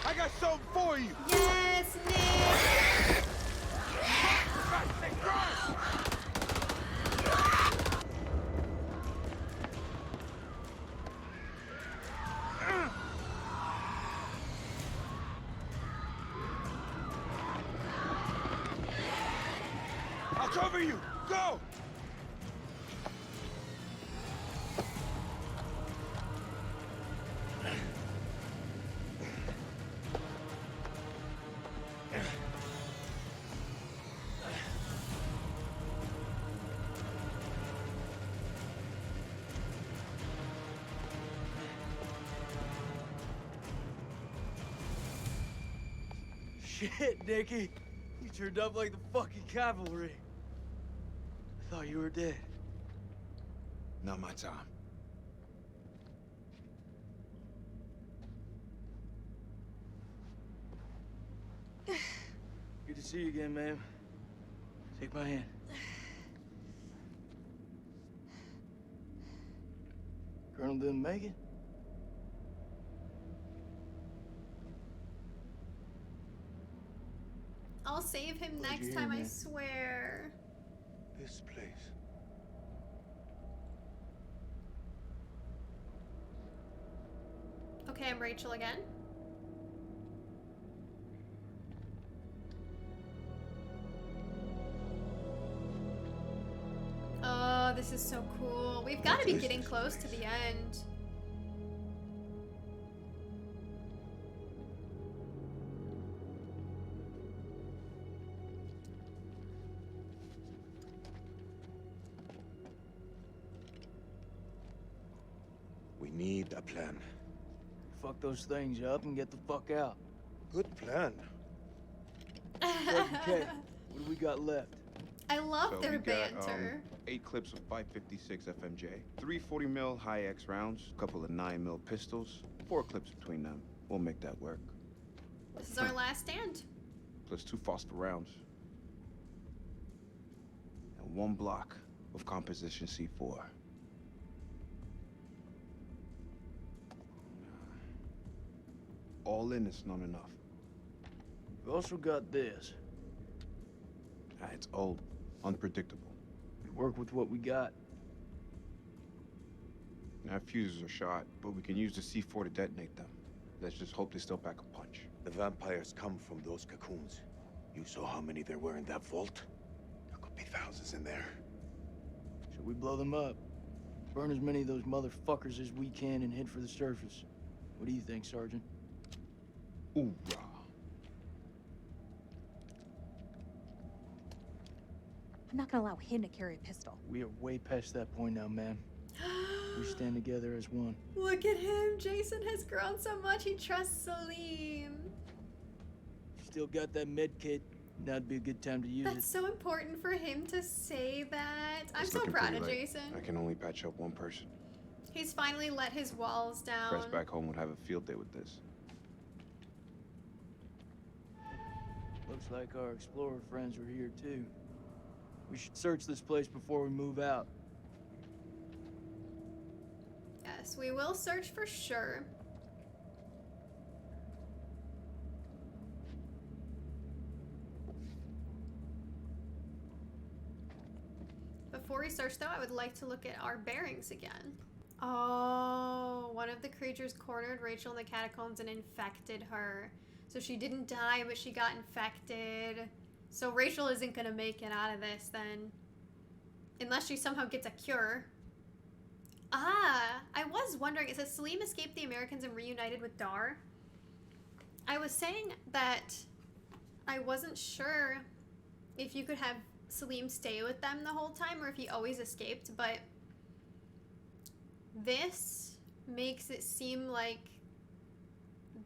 I got something for you. Yes, Nick. I'll cover you. Go. Shit, Nicky. You turned up like the fucking cavalry. I thought you were dead. Not my time. Good to see you again, ma'am. Take my hand. Colonel didn't make it? I'll save him Glad next you're time, here, I man. swear. This place. Okay, I'm Rachel again. Oh, this is so cool. We've got to be getting close to the end. We need a plan. Fuck those things up and get the fuck out. Good plan. Okay, what do we got left? I love So their we got, banter. 8 clips of 556 FMJ, 3 40 mil high X rounds, a couple of 9 mil pistols, 4 clips between them. We'll make that work. This is our last stand. Plus 2 phosphor rounds. And 1 block of composition C4. All in is not enough. We've also got this. It's old, unpredictable. We work with what we got. Our fuses are shot, but we can use the C4 to detonate them. Let's just hope they still pack a punch. The vampires come from those cocoons. You saw how many there were in that vault? There could be thousands in there. Should we blow them up? Burn as many of those motherfuckers as we can and head for the surface. What do you think, Sergeant? Hoorah. I'm not gonna allow him to carry a pistol. We are way past that point now, ma'am. We stand together as one. Look at him. Jason has grown so much. He trusts Salim. Still got that med kit. Now'd be a good time to use That's it. so important for him to say that. I'm It's so looking proud pretty of late. Jason. I can only patch up 1 person. He's finally let his walls down. Press back home would have a field day with this. Looks like our explorer friends are here too. We should search this place before we move out. Yes, we will search for sure. Before we search though, I would like to look at our bearings again. Oh, one of the creatures cornered Rachel in the catacombs and infected her. So she didn't die, but she got infected. So Rachel isn't gonna make it out of this then. Unless she somehow gets a cure. Ah, I was wondering, it says Salim escaped the Americans and reunited with Dar. I was saying that I wasn't sure if you could have Salim stay with them the whole time or if he always escaped, but this makes it seem like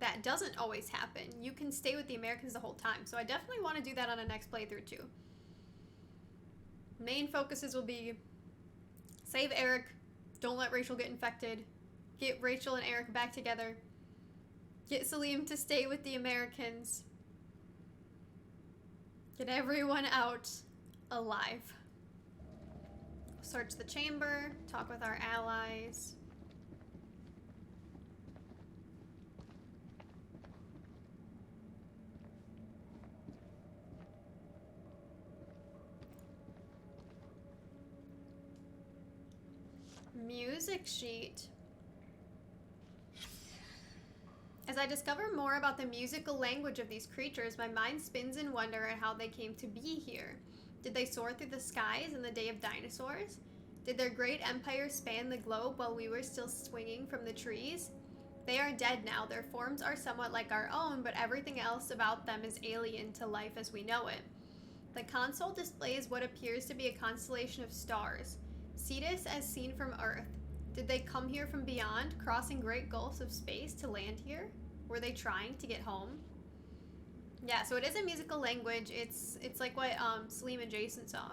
that doesn't always happen. You can stay with the Americans the whole time. So I definitely want to do that on a next playthrough too. Main focuses will be save Eric, don't let Rachel get infected, get Rachel and Eric back together, get Salim to stay with the Americans, get everyone out alive. Search the chamber, talk with our allies. Music sheet. As I discover more about the musical language of these creatures, my mind spins in wonder at how they came to be here. Did they soar through the skies in the day of dinosaurs? Did their great empire span the globe while we were still swinging from the trees? They are dead now. Their forms are somewhat like our own, but everything else about them is alien to life as we know it. The console displays what appears to be a constellation of stars. Cetus as seen from Earth. Did they come here from beyond, crossing great gulfs of space to land here? Were they trying to get home? Yeah, so it is a musical language. It's like what Salim and Jason saw.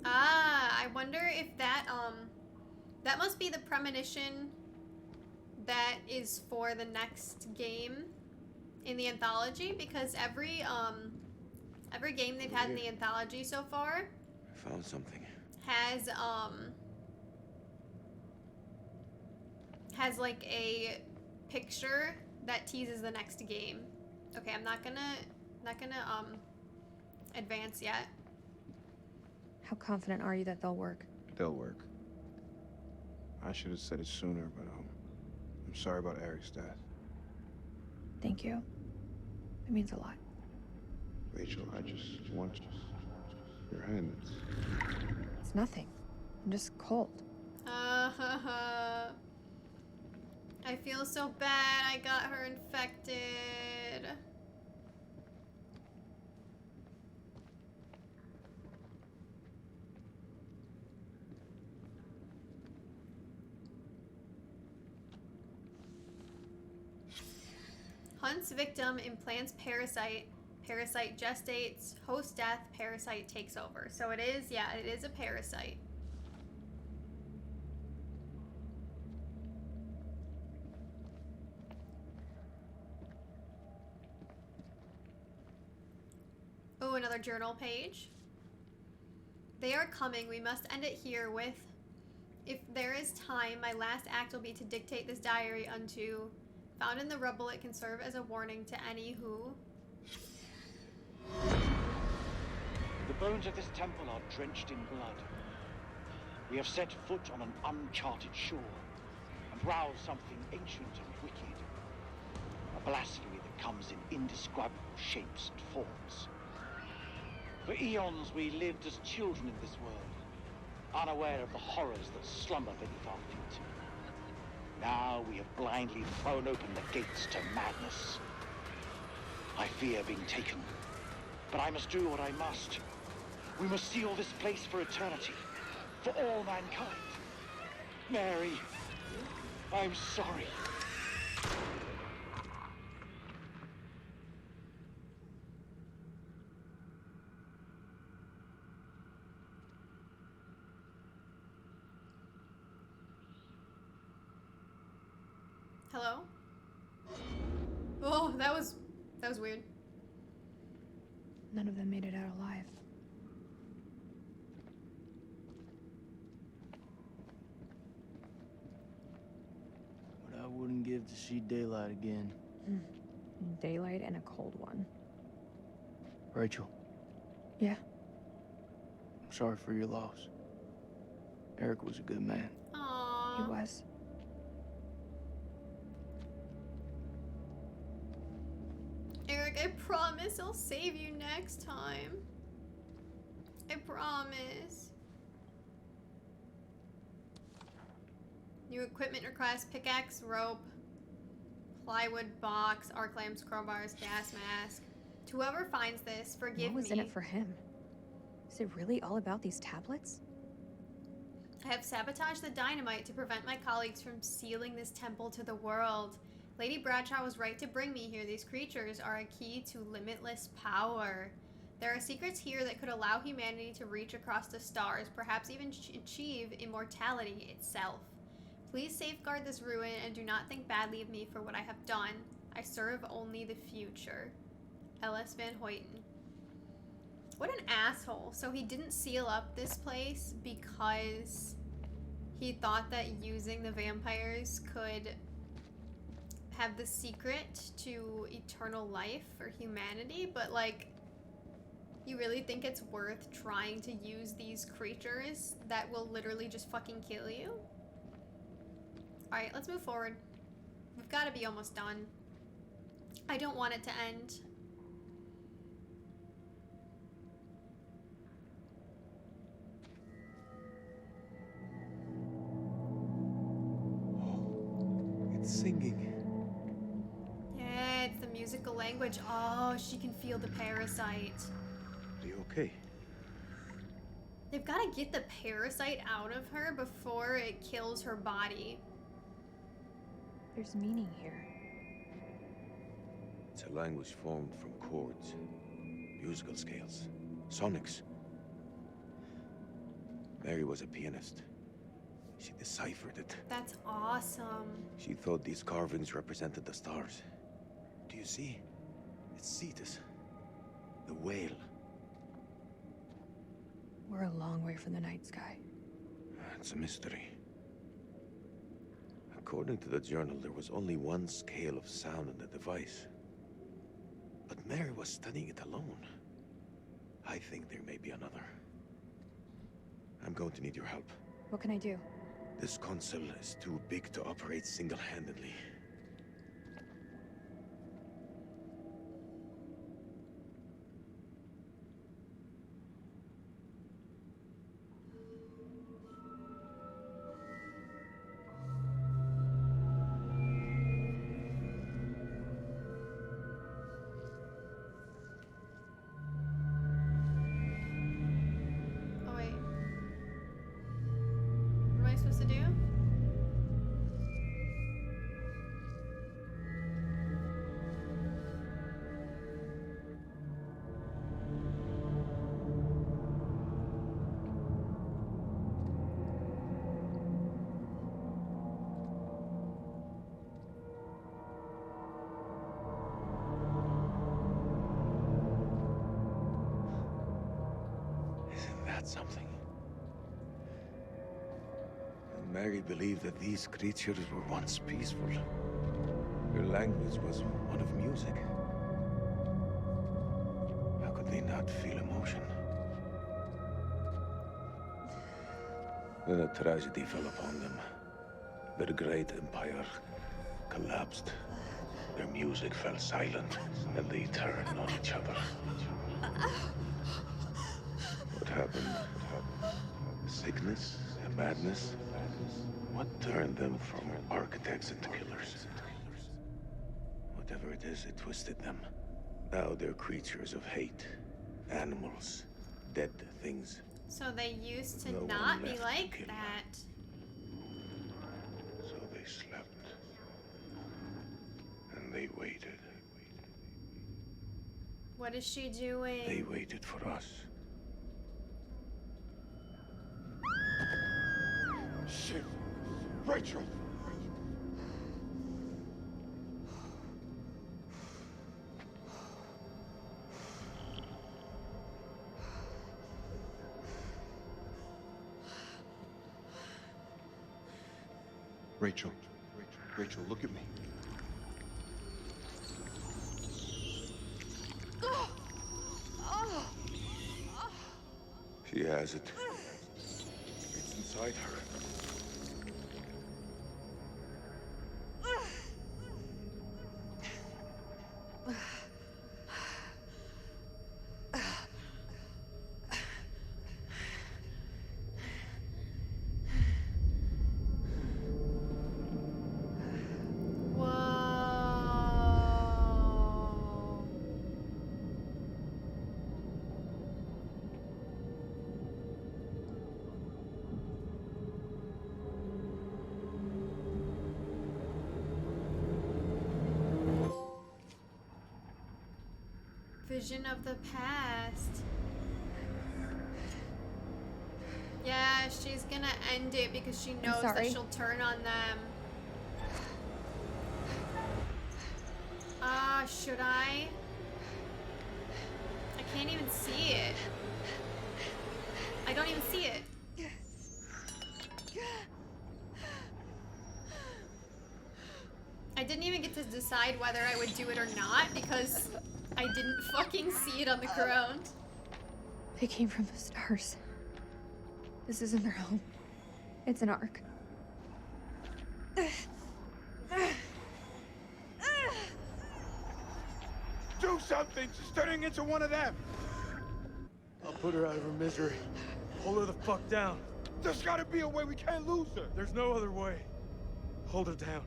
I wonder if that must be the premonition that is for the next game in the anthology, because every game they've had in the anthology so far I found something. has like a picture that teases the next game. Okay, I'm not gonna advance yet. How confident are you that they'll work? They'll work. I should have said it sooner, but I'm sorry about Eric's death. Thank you. It means a lot. Rachel, I just want your hand. It's nothing. I'm just cold. I feel so bad. I got her infected. Hunts victim, implants parasite. Parasite gestates, host death, parasite takes over. So it is, yeah, it is a parasite. Oh, another journal page. They are coming. We must end it here with, if there is time, my last act will be to dictate this diary unto, found in the rubble, it can serve as a warning to any who... The bones of this temple are drenched in blood. We have set foot on an uncharted shore and roused something ancient and wicked. A blasphemy that comes in indescribable shapes and forms. For eons we lived as children in this world, unaware of the horrors that slumber beneath our feet. Now we have blindly thrown open the gates to madness. I fear being taken, but I must do what I must. We must seal this place for eternity, for all mankind. Mary, I'm sorry. Hello? Oh, that was weird. None of them made it out alive. What I wouldn't give to see daylight again. Daylight and a cold one. Rachel. Yeah? I'm sorry for your loss. Eric was a good man. Aww. He was. Eric, I promise I'll save you next time. I promise. New equipment requires pickaxe, rope, Plywood box, arc lamps, crowbars, gas mask. To whoever finds this, forgive What was me. in it for him? Is it really all about these tablets? I have sabotaged the dynamite to prevent my colleagues from sealing this temple to the world. Lady Bradshaw was right to bring me here. These creatures are a key to limitless power. There are secrets here that could allow humanity to reach across the stars, perhaps even achieve immortality itself. Please safeguard this ruin and do not think badly of me for what I have done. I serve only the future. Ellis Van Hoyten. What an asshole. So he didn't seal up this place because he thought that using the vampires could have the secret to eternal life for humanity, but like, you really think it's worth trying to use these creatures that will literally just fucking kill you? Alright, let's move forward. We've got to be almost done. I don't want it to end. It's singing. Yeah, it's the musical language. Oh, she can feel the parasite. Are you okay? They've got to get the parasite out of her before it kills her body. There's meaning here. It's a language formed from chords, musical scales, sonics. Mary was a pianist. She deciphered it. That's awesome. She thought these carvings represented the stars. Do you see? It's Cetus, the whale. We're a long way from the night sky. It's a mystery. According to the journal, there was only one scale of sound in the device. But Mary was studying it alone. I think there may be another. I'm going to need your help. What can I do? This console is too big to operate single-handedly. Oh, wait. What am I supposed to do? Isn't that something? Mary believed that these creatures were once peaceful. Their language was one of music. How could they not feel emotion? Then a tragedy fell upon them. Their great empire collapsed. Their music fell silent, and they turned on each other. What happened? Sickness? Madness? What turned them from architects into killers? Whatever it is, it twisted them. Now they're creatures of hate. Animals. Dead things. So they used to No one not be left to like kill that. So they slept. And they waited. What is she doing? They waited for us. Shit! Rachel! Rachel. Rachel, look at me. She has it. It's inside her. Whoa. vision of the past. Yeah, she's gonna end it because she knows that she'll turn on them. Should I? I can't even see it. I don't even see it. I didn't even get to decide whether I would do it or not because I didn't fucking see it on the ground. They came from the stars. This isn't their home. It's an ark. Do something! She's turning into one of them! I'll put her out of her misery. Hold her the fuck down. There's gotta be a way. We can't lose her! There's no other way. Hold her down.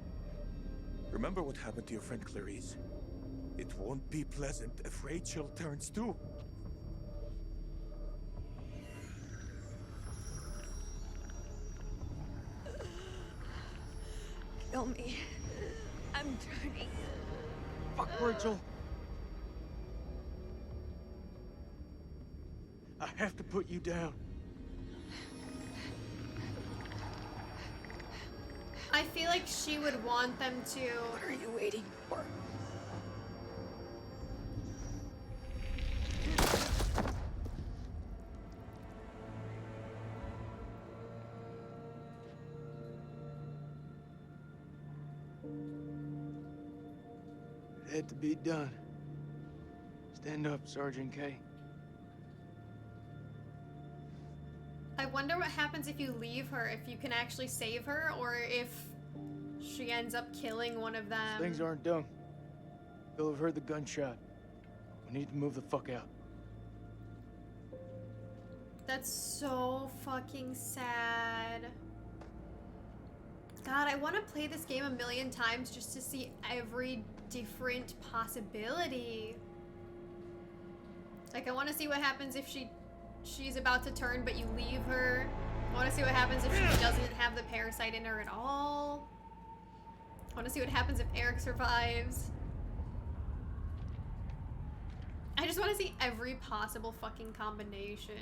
Remember what happened to your friend Clarice? It won't be pleasant if Rachel turns too. Kill me. I'm trying. Fuck Rachel. I have to put you down. I feel like she would want them to. What are you waiting for? It had to be done. Stand up, Sergeant K. I wonder what happens if you leave her, if you can actually save her, or if she ends up killing one of them. Things aren't done. They'll have heard the gunshot. We need to move the fuck out. That's so fucking sad. God, I want to play this game a million times just to see every different possibility. Like, I want to see what happens if she's about to turn, but you leave her. I want to see what happens if she doesn't have the parasite in her at all. I want to see what happens if Eric survives. I just want to see every possible fucking combination.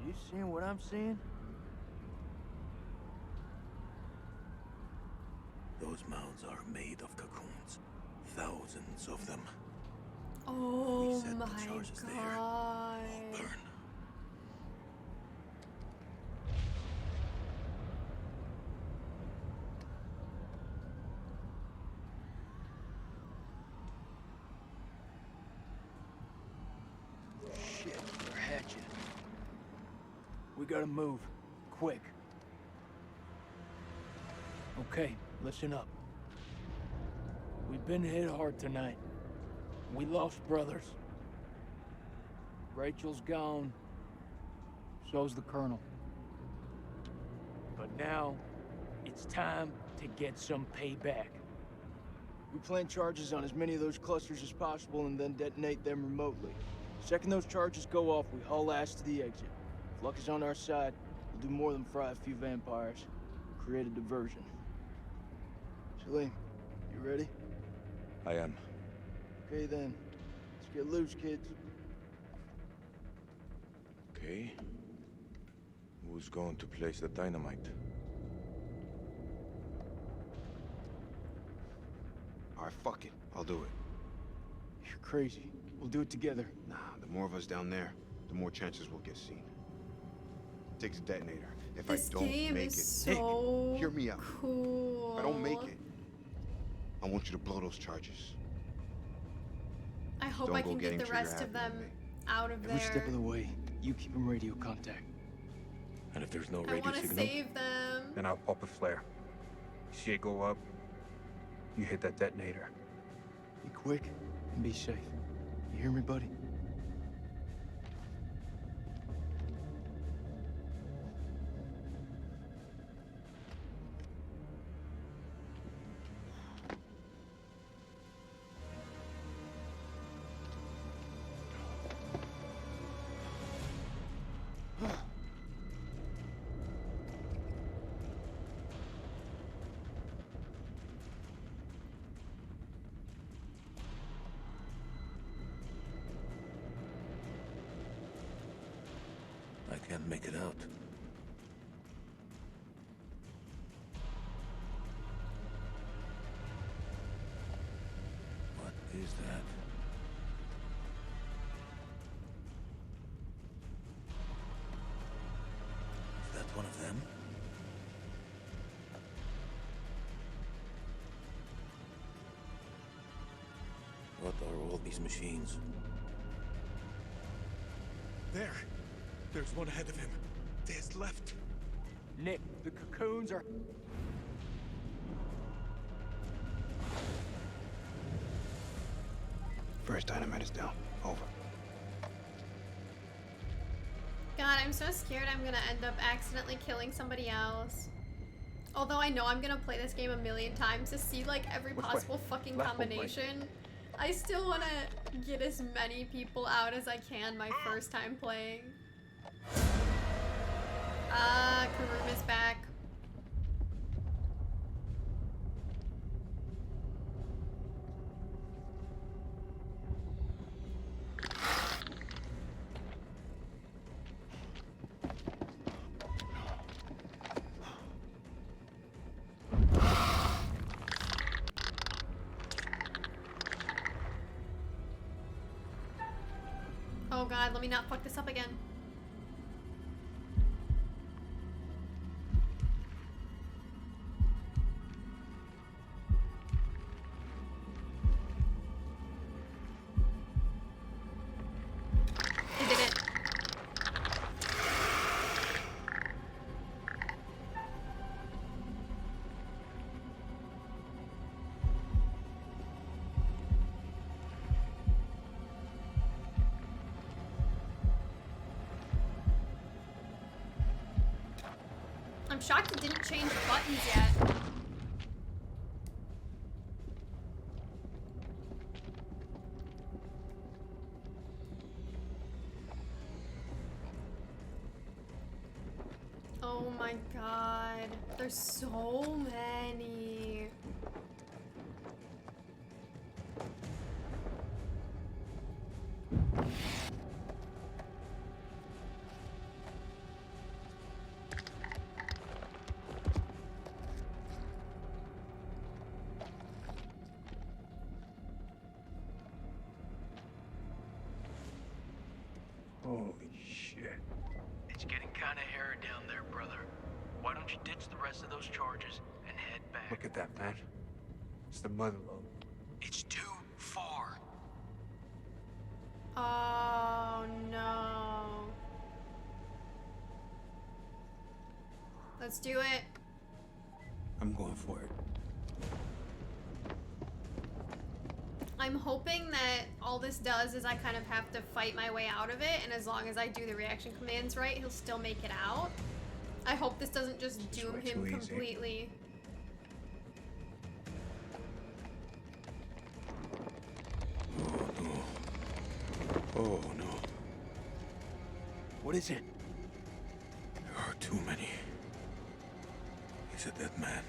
You seeing what I'm seeing? Those mounds are made of cocoons. Thousands of them. Oh Reset my the charges god. there. All burn. Shit, they're hatching. We gotta move. Quick. Okay, listen up. We've been hit hard tonight. We lost brothers. Rachel's gone. So's the Colonel. But now, it's time to get some payback. We plant charges on as many of those clusters as possible and then detonate them remotely. Second those charges go off, we haul ass to the exit. If luck is on our side, we'll do more than fry a few vampires. Create a diversion. Salim, you ready? I am. Okay then. Let's get loose, kids. Okay. Who's going to place the dynamite? Alright, fuck it. I'll do it. You're crazy. We'll do it together. Nah, the more of us down there, the more chances we'll get seen. It takes a detonator. If This I don't game make is it, so Nick, hear me out. cool. If I don't make it, I want you to blow those charges. I hope Don't I go can get getting the trigger rest of happy them with me. out of Every there. step of the way, you keep in radio contact. And if there's no I radio want to signal, save them. Then I'll pop a flare. See it go up. You hit that detonator. Be quick and be safe. You hear me, buddy? Can't make it out. What is that? Is that one of them? What are all these machines? There! There's one ahead of him. To his left. Nick, the cocoons are... First dynamite is down. Over. God, I'm so scared I'm gonna end up accidentally killing somebody else. Although I know I'm gonna play this game a million times to see like every Which way? possible fucking Left or right? combination. I still wanna get as many people out as I can my first time playing. Karoom is back. Oh god, let me not fuck this up again. I did it. I'm shocked it didn't change buttons yet. Oh my god. There's so many. Holy shit. It's getting kind of hairy down there, brother. Why don't you ditch the rest of those charges and head back? Look at that, man. It's the mother lode. It's too far. Oh no. Let's do it. I'm going for it. I'm hoping that all this does is I kind of have to fight my way out of it, and as long as I do the reaction commands right, he'll still make it out. I hope this doesn't just doom him completely. Oh no. What is it? There are too many. He's a dead man.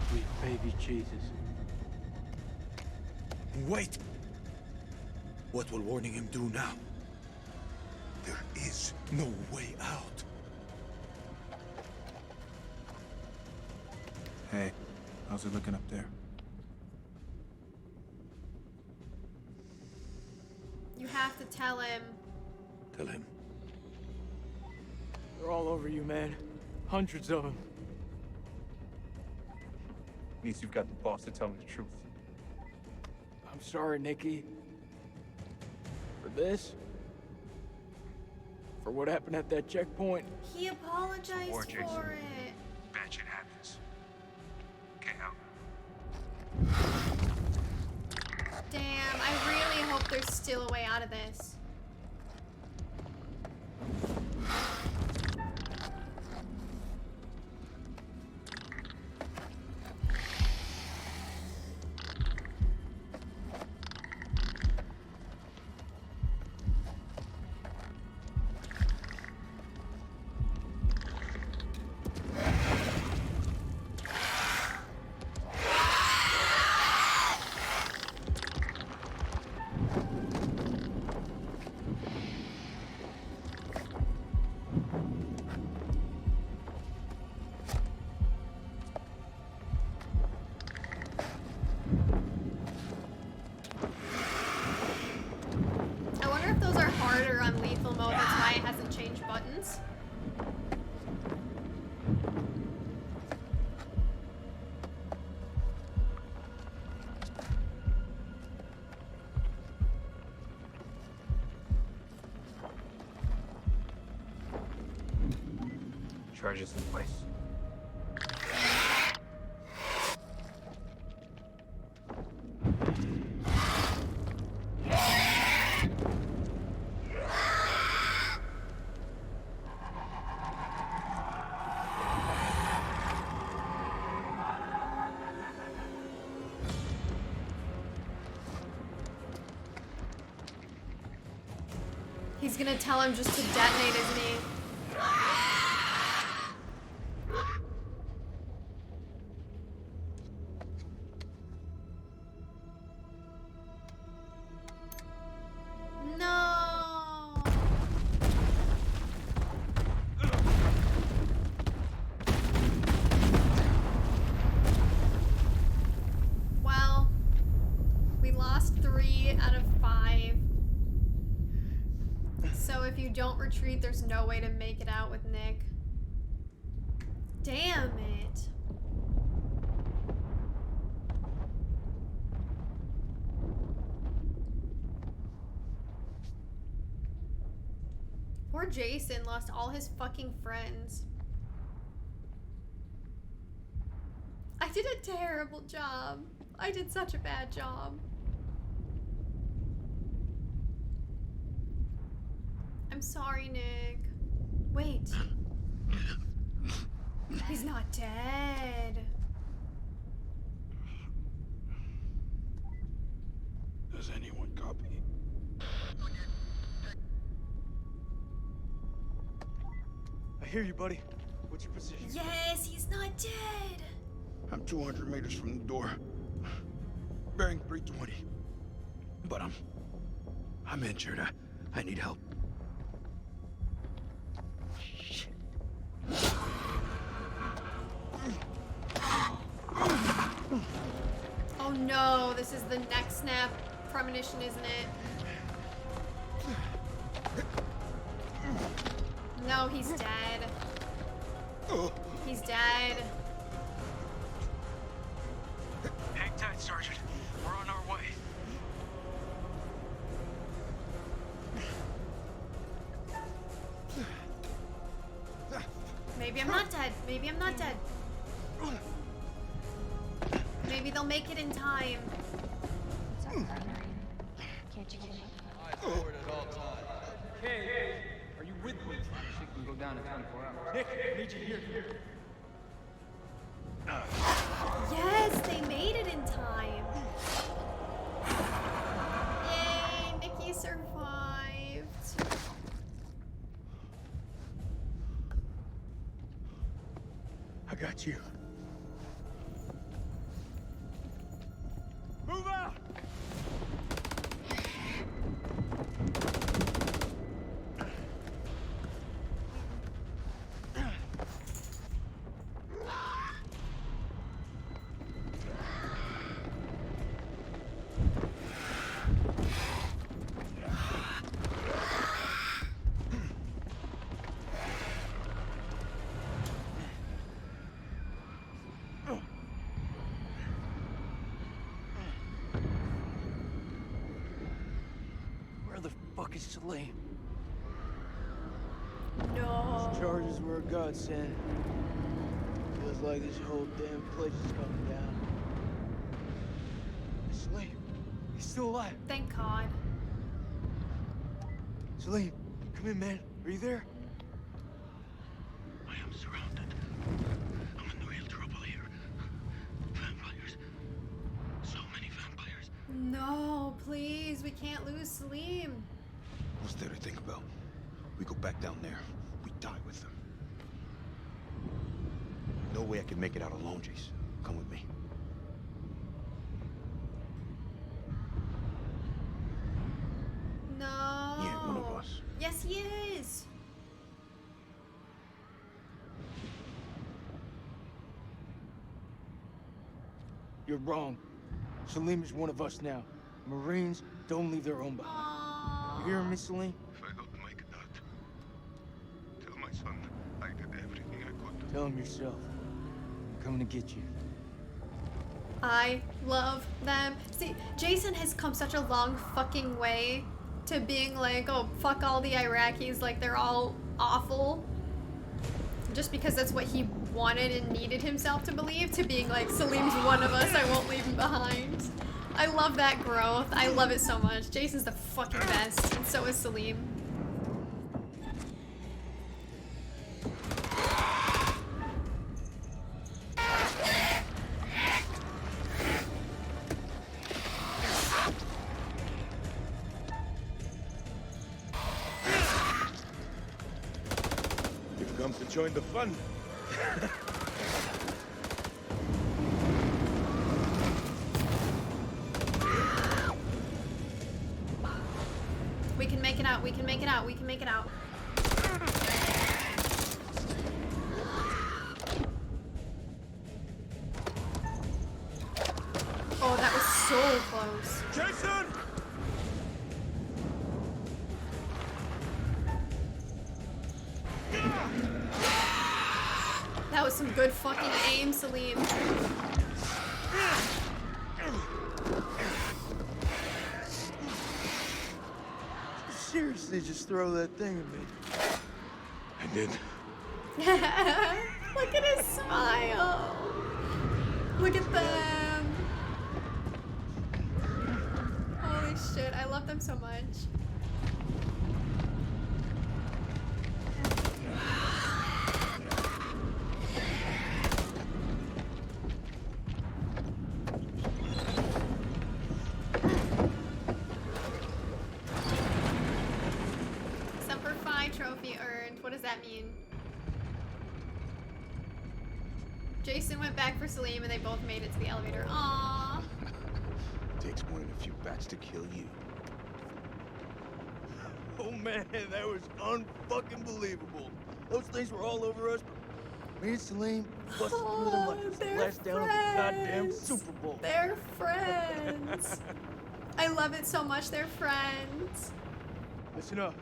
Sweet baby Jesus. Wait! What will warning him do now? There is no way out. Hey, how's it looking up there? You have to tell him. Tell him. They're all over you, man. Hundreds of them. At least you've got the boss to tell me the truth. I'm sorry, Nikki. For this? For what happened at that checkpoint? He apologized War, Jason. for it. Bad shit happens. Get out. Damn, I really hope there's still a way out of this. charges in place. He's gonna tell him just to detonate, isn't he? No. Well, we lost 3 out of 5. So if you don't retreat, there's no way to make it out with Nick. Damn it. Poor Jason lost all his fucking friends. I did a terrible job. I did such a bad job. I'm sorry, Nick. Wait. He's not dead. Does anyone copy? I hear you, buddy. What's your position? Yes, he's not dead. I'm 200 meters from the door. Bearing 320. But I'm injured. I need help. Oh no, this is the neck snap premonition, isn't it? No, he's dead. He's dead. Hang tight, Sergeant. We're on our way. Maybe I'm not dead. Maybe I'm not dead. Maybe they'll make it in time. Can't you get me? Eyes forward at all times. Hey, are you with me? Shit can go down in 24 hours. Nick, I need you here. Yes, they made it in time. Yay, Nikki survived. I got you. Move out! Is Salim. No. These charges were a godsend. Feels like this whole damn place is coming down. Salim, he's still alive. Thank God. Salim, come in, man. Are you there? I am surrounded. I'm in real trouble here. Vampires. So many vampires. No, please. We can't lose Salim. What's there to think about? We go back down there. We die with them. No way I can make it out alone, Jason. Come with me. No. He ain't one of us. Yes, he is. You're wrong. Salim is one of us now. Marines don't leave their own behind. You hear me, Salim? If I don't make it out, tell my son I did everything I could. Tell him yourself. I'm coming to get you. I love them. See, Jason has come such a long fucking way to being like, oh, fuck all the Iraqis, like they're all awful. just because that's what he wanted and needed himself to believe, to being like, Salim's one of us, I won't leave him behind. I love that growth. I love it so much. Jason's the fucking best, and so is Salim. You've come to join the fun. We can make it out, we can make it out, we can make it out. Oh, that was so close. Jason! That was some good fucking aim, Salim. Seriously, just throw that thing at me. I did. Look at his smile. Look at them. Holy shit, I love them so much. Semper Fi trophy earned. What does that mean? Jason went back for Salim and they both made it to the elevator. Aww. Takes more than a few bats to kill you. Oh man, that was unfucking believable. Those things were all over us, but me and Salim busted through them like it was the last down of the goddamn Super Bowl. They're friends. I love it so much. They're friends. Listen up.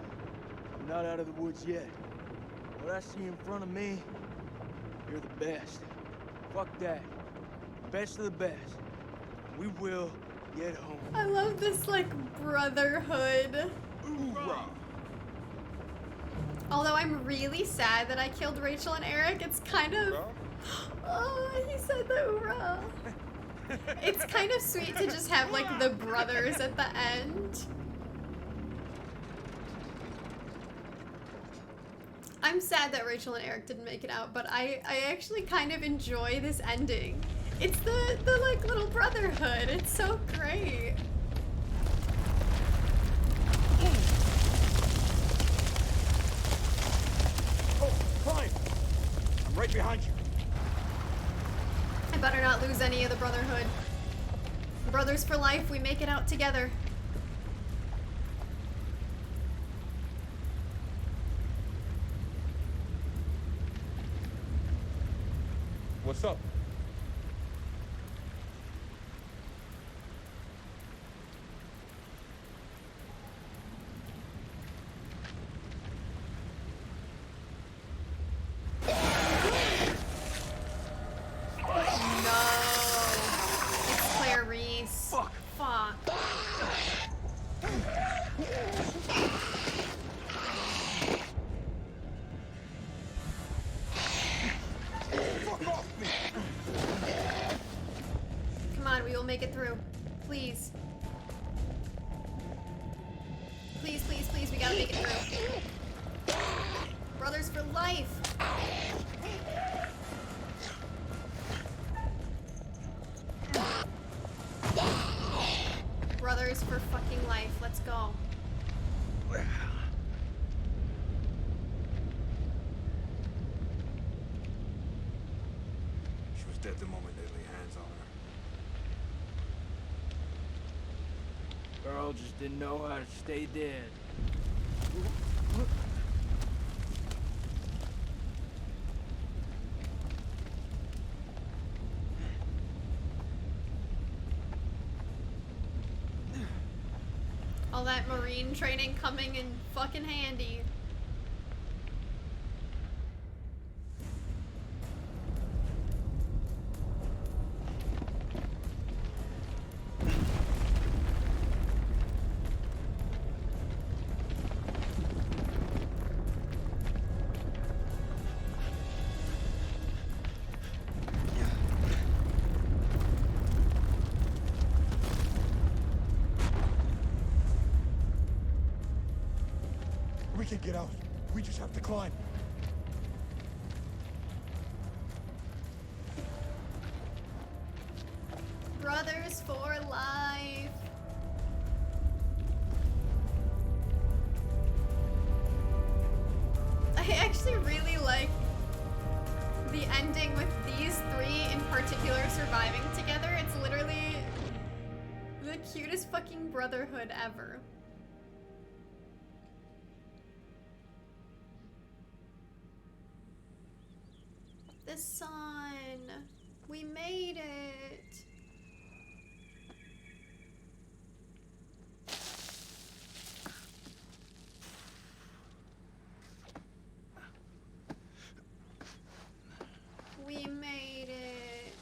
I'm not out of the woods yet. What I see in front of me, you're the best. Fuck that. Best of the best. We will get home. I love this, like, brotherhood. Hoorah. Although I'm really sad that I killed Rachel and Eric, it's kind of... Oh, he said the hoorah. It's kind of sweet to just have, like, the brothers at the end. I'm sad that Rachel and Eric didn't make it out, but I actually kind of enjoy this ending. It's the like, little brotherhood. It's so great. Oh, climb! I'm right behind you. I better not lose any of the brotherhood. Brothers for life, we make it out together. What's up? Make it through. Please. Please, please, please, we gotta make it through. Brothers for life. Brothers for fucking life. Let's go. She was dead the moment they lay hands on her. Girl just didn't know how to stay dead. All that Marine training coming in fucking handy. We can get out. We just have to climb. Brothers for life. I actually really like the ending with these three in particular surviving together. It's literally the cutest fucking brotherhood ever. The sun. We made it. We made it.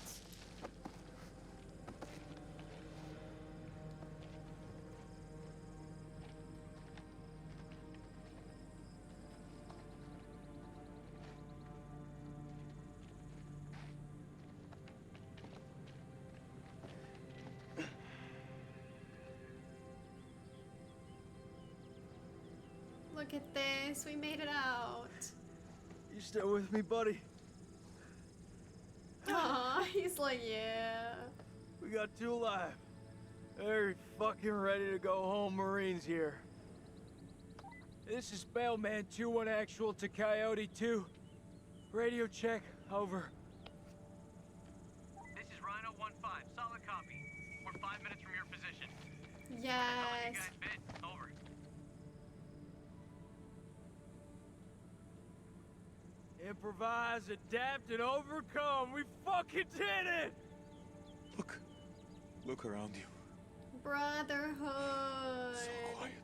Look at this. We made it out. You still with me, buddy? Aw, he's like, yeah. We got two alive. They're fucking ready to go home, Marines here. This is Bellman 2-1 actual to Coyote 2. Radio check, over. This is Rhino 1-5, solid copy. We're 5 minutes from your position. Yes. You guys fit, over. Improvise, adapt, and overcome. We fucking did it! Look around you. Brotherhood. So quiet.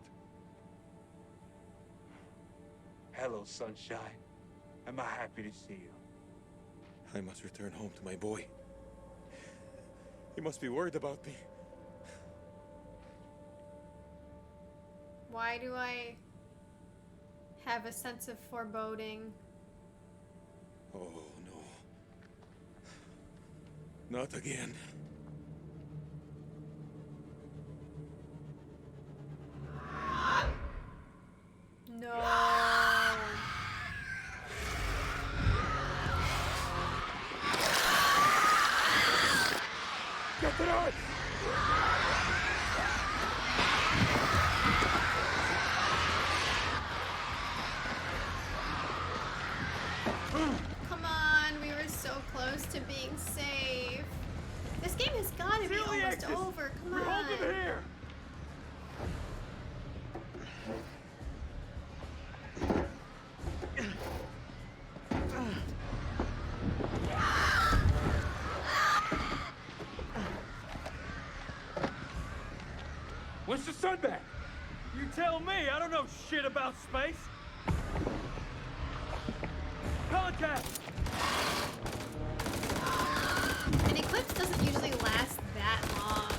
Hello, sunshine. Am I happy to see you? I must return home to my boy. He must be worried about me. Why do I have a sense of foreboding? Oh, no. Not again. No. Get it out! Come on, we were so close to being safe. This game has got to be almost over. Come on. Hold them here! When's the sun back? You tell me, I don't know shit about space. Contact! An eclipse doesn't usually last that long.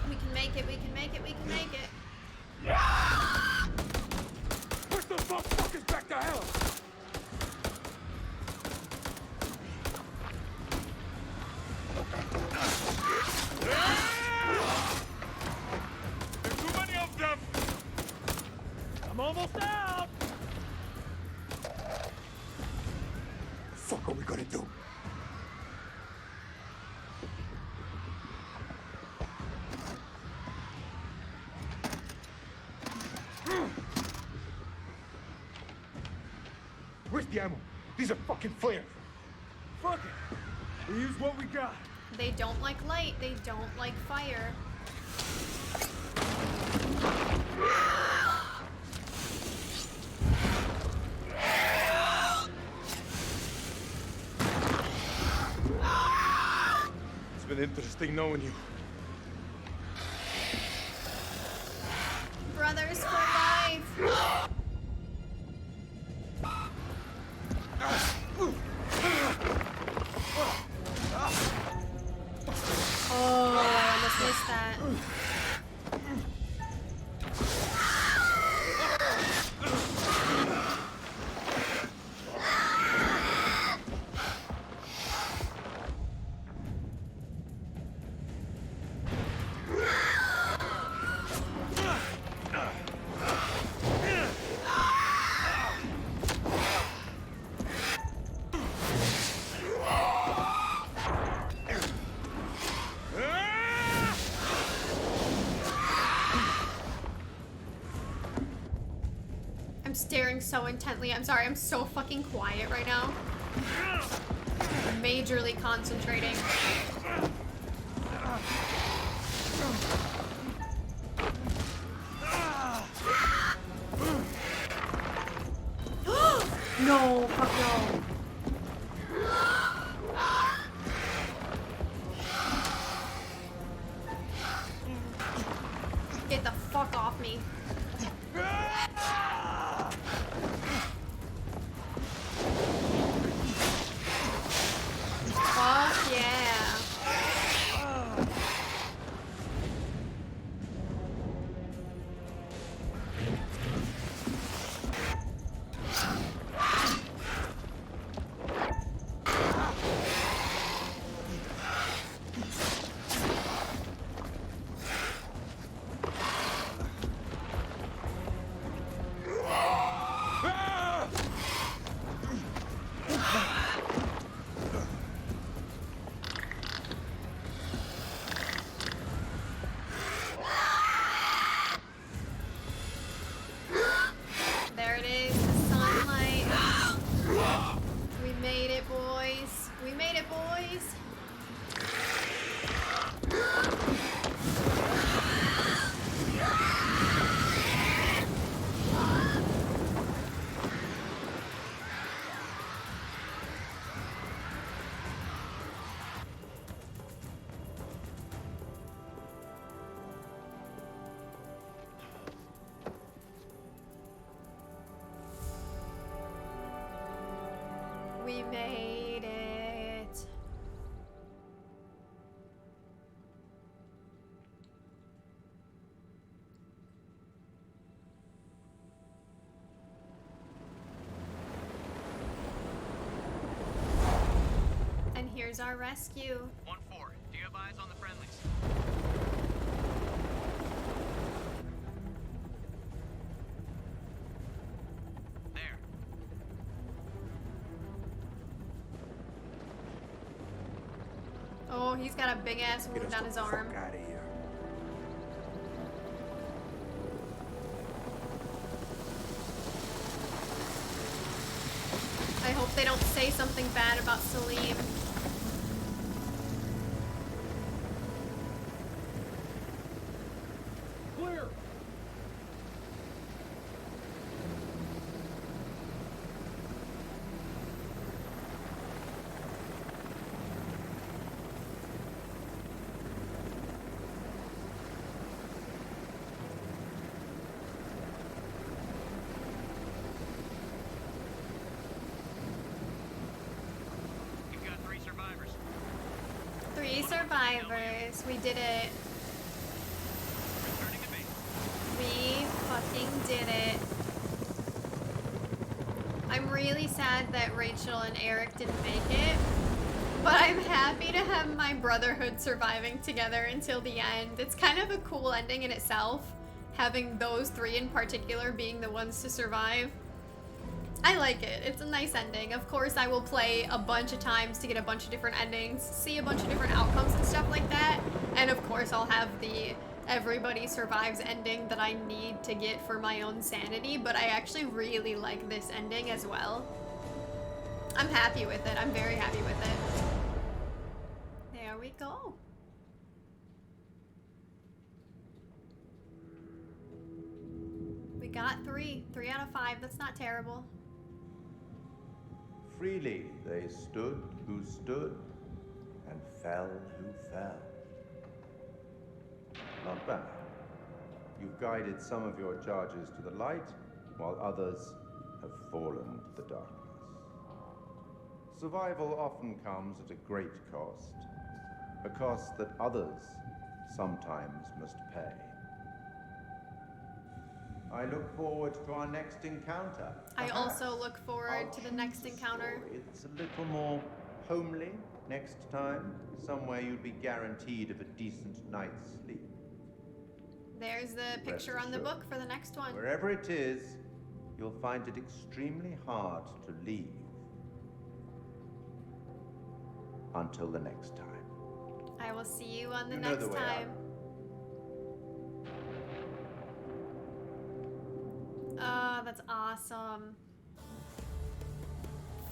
We can make it, we can make it, we can make it. Push those motherfuckers back to hell! There's too many of them! I'm almost out! Fuck are we gonna do? Where's the ammo? These are fucking flares. Fuck it! We use what we got. They don't like light, they don't like fire. It's been interesting knowing you. Brothers for life. Oh, I almost missed that. I'm staring so intently. I'm sorry, I'm so fucking quiet right now. Majorly concentrating. No, fuck no. Get the fuck off me. Fuck yeah. There it is, the sunlight. We made it, boys. We made it, boys. We made it. And here's our rescue. 1-4. Do you have eyes on the friendlies? There. Oh, he's got a big ass wound on his arm. Fuck out of here. I hope they don't say something bad about Salim. Clear. You've got 3 survivors. 3 survivors. We did it. Returning to base. We fucking did it. I'm really sad that Rachel and Eric didn't make it, but I'm happy to have my brotherhood surviving together until the end. It's kind of a cool ending in itself, having those 3 in particular being the ones to survive. I like it. It's a nice ending. Of course, I will play a bunch of times to get a bunch of different endings, see a bunch of different outcomes and stuff like that. And of course, I'll have the everybody survives ending that I need to get for my own sanity, but I actually really like this ending as well. I'm happy with it. I'm very happy with it. There we go. We got 3. 3 out of 5. That's not terrible. Freely they stood who stood, and fell who fell. Not bad. You've guided some of your charges to the light, while others have fallen to the darkness. Survival often comes at a great cost, a cost that others sometimes must pay. I look forward to our next encounter. I Perhaps also look forward to the next encounter. it's a little more homely next time, somewhere you'll be guaranteed of a decent night's sleep. There's the picture on the book for the next one. Wherever it is, you'll find it extremely hard to leave. Until the next time. I will see you on the You know next the way out. time. Oh, that's awesome.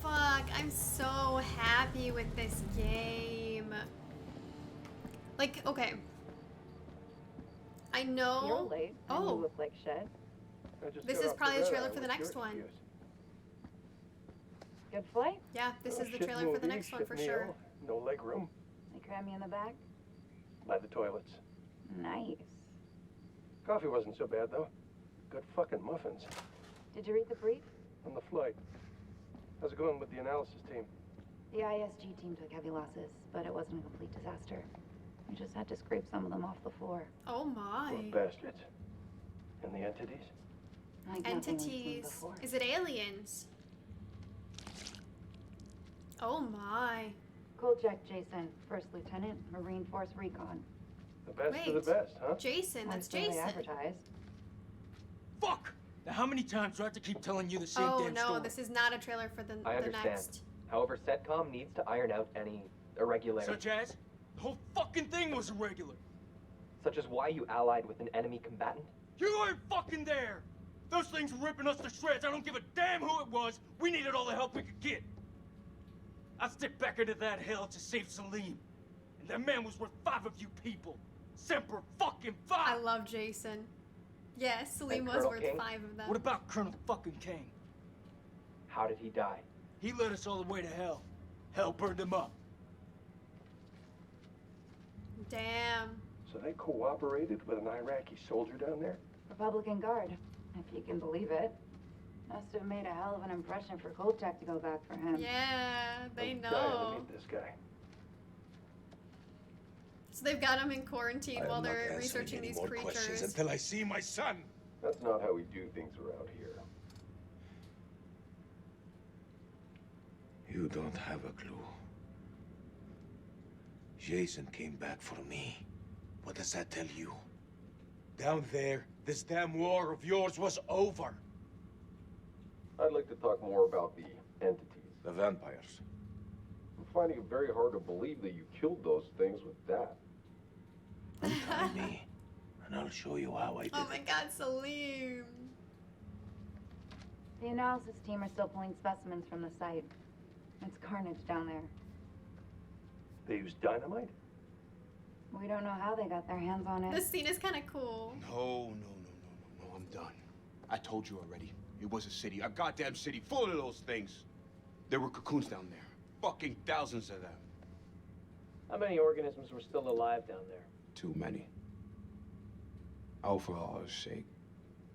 Fuck, I'm so happy with this game. Like, okay. I know. You're late. And you Oh, look like shit. this is probably the trailer for the next one. Good flight? Yeah, this is the trailer for the next one for sure. No leg room. They cram you in the back? By the toilets. Nice. Coffee wasn't so bad, though. Good fucking muffins. Did you read the brief? On the flight. How's it going with the analysis team? The ISG team took heavy losses, but it wasn't a complete disaster. We just had to scrape some of them off the floor. Oh my. Poor bastards. And the entities? Like nothing we've seen Entities. before. Is it aliens? Oh my. Kolchak Jason, First Lieutenant, Marine Force Recon. The best Wait. of the best, huh? Jason, that's That's what they Jason. advertised. Fuck! Now how many times do I have to keep telling you the same Oh damn no, story? this is not a trailer for the I understand. next. However, CENTCOM needs to iron out any irregularities. Such as? The whole fucking thing was irregular. Such as why you allied with an enemy combatant? You weren't fucking there! Those things were ripping us to shreds. I don't give a damn who it was. We needed all the help we could get. I stepped back into that hell to save Salim. And that man was worth 5 of you people. Semper fucking 5! I love Jason. Yes, Salim And was Colonel worth King? 5 of them. What about Colonel fucking King? How did he die? He led us all the way to hell. Hell burned him up. Damn. So they cooperated with an Iraqi soldier down there? Republican Guard, if you can believe it. Must have made a hell of an impression for Kolchak to go back for him. Yeah, they I'm dying to know. meet this guy. So they've got him in quarantine I'm while not they're answering researching any these more questions creatures. until I see my son. That's not how we do things around here. You don't have a clue. Jason came back for me. What does that tell you? Down there, this damn war of yours was over. I'd like to talk more about the entities. The vampires. I'm finding it very hard to believe that you killed those things with that. Try me, and I'll show you how I did Oh my god, Salim. The analysis team are still pulling specimens from the site. It's carnage down there. They used dynamite? We don't know how they got their hands on it. This scene is kind of cool. No, I'm done. I told you already. It was a city, a goddamn city full of those things. There were cocoons down there. Fucking thousands of them. How many organisms were still alive down there? Too many. Oh, for Allah's sake.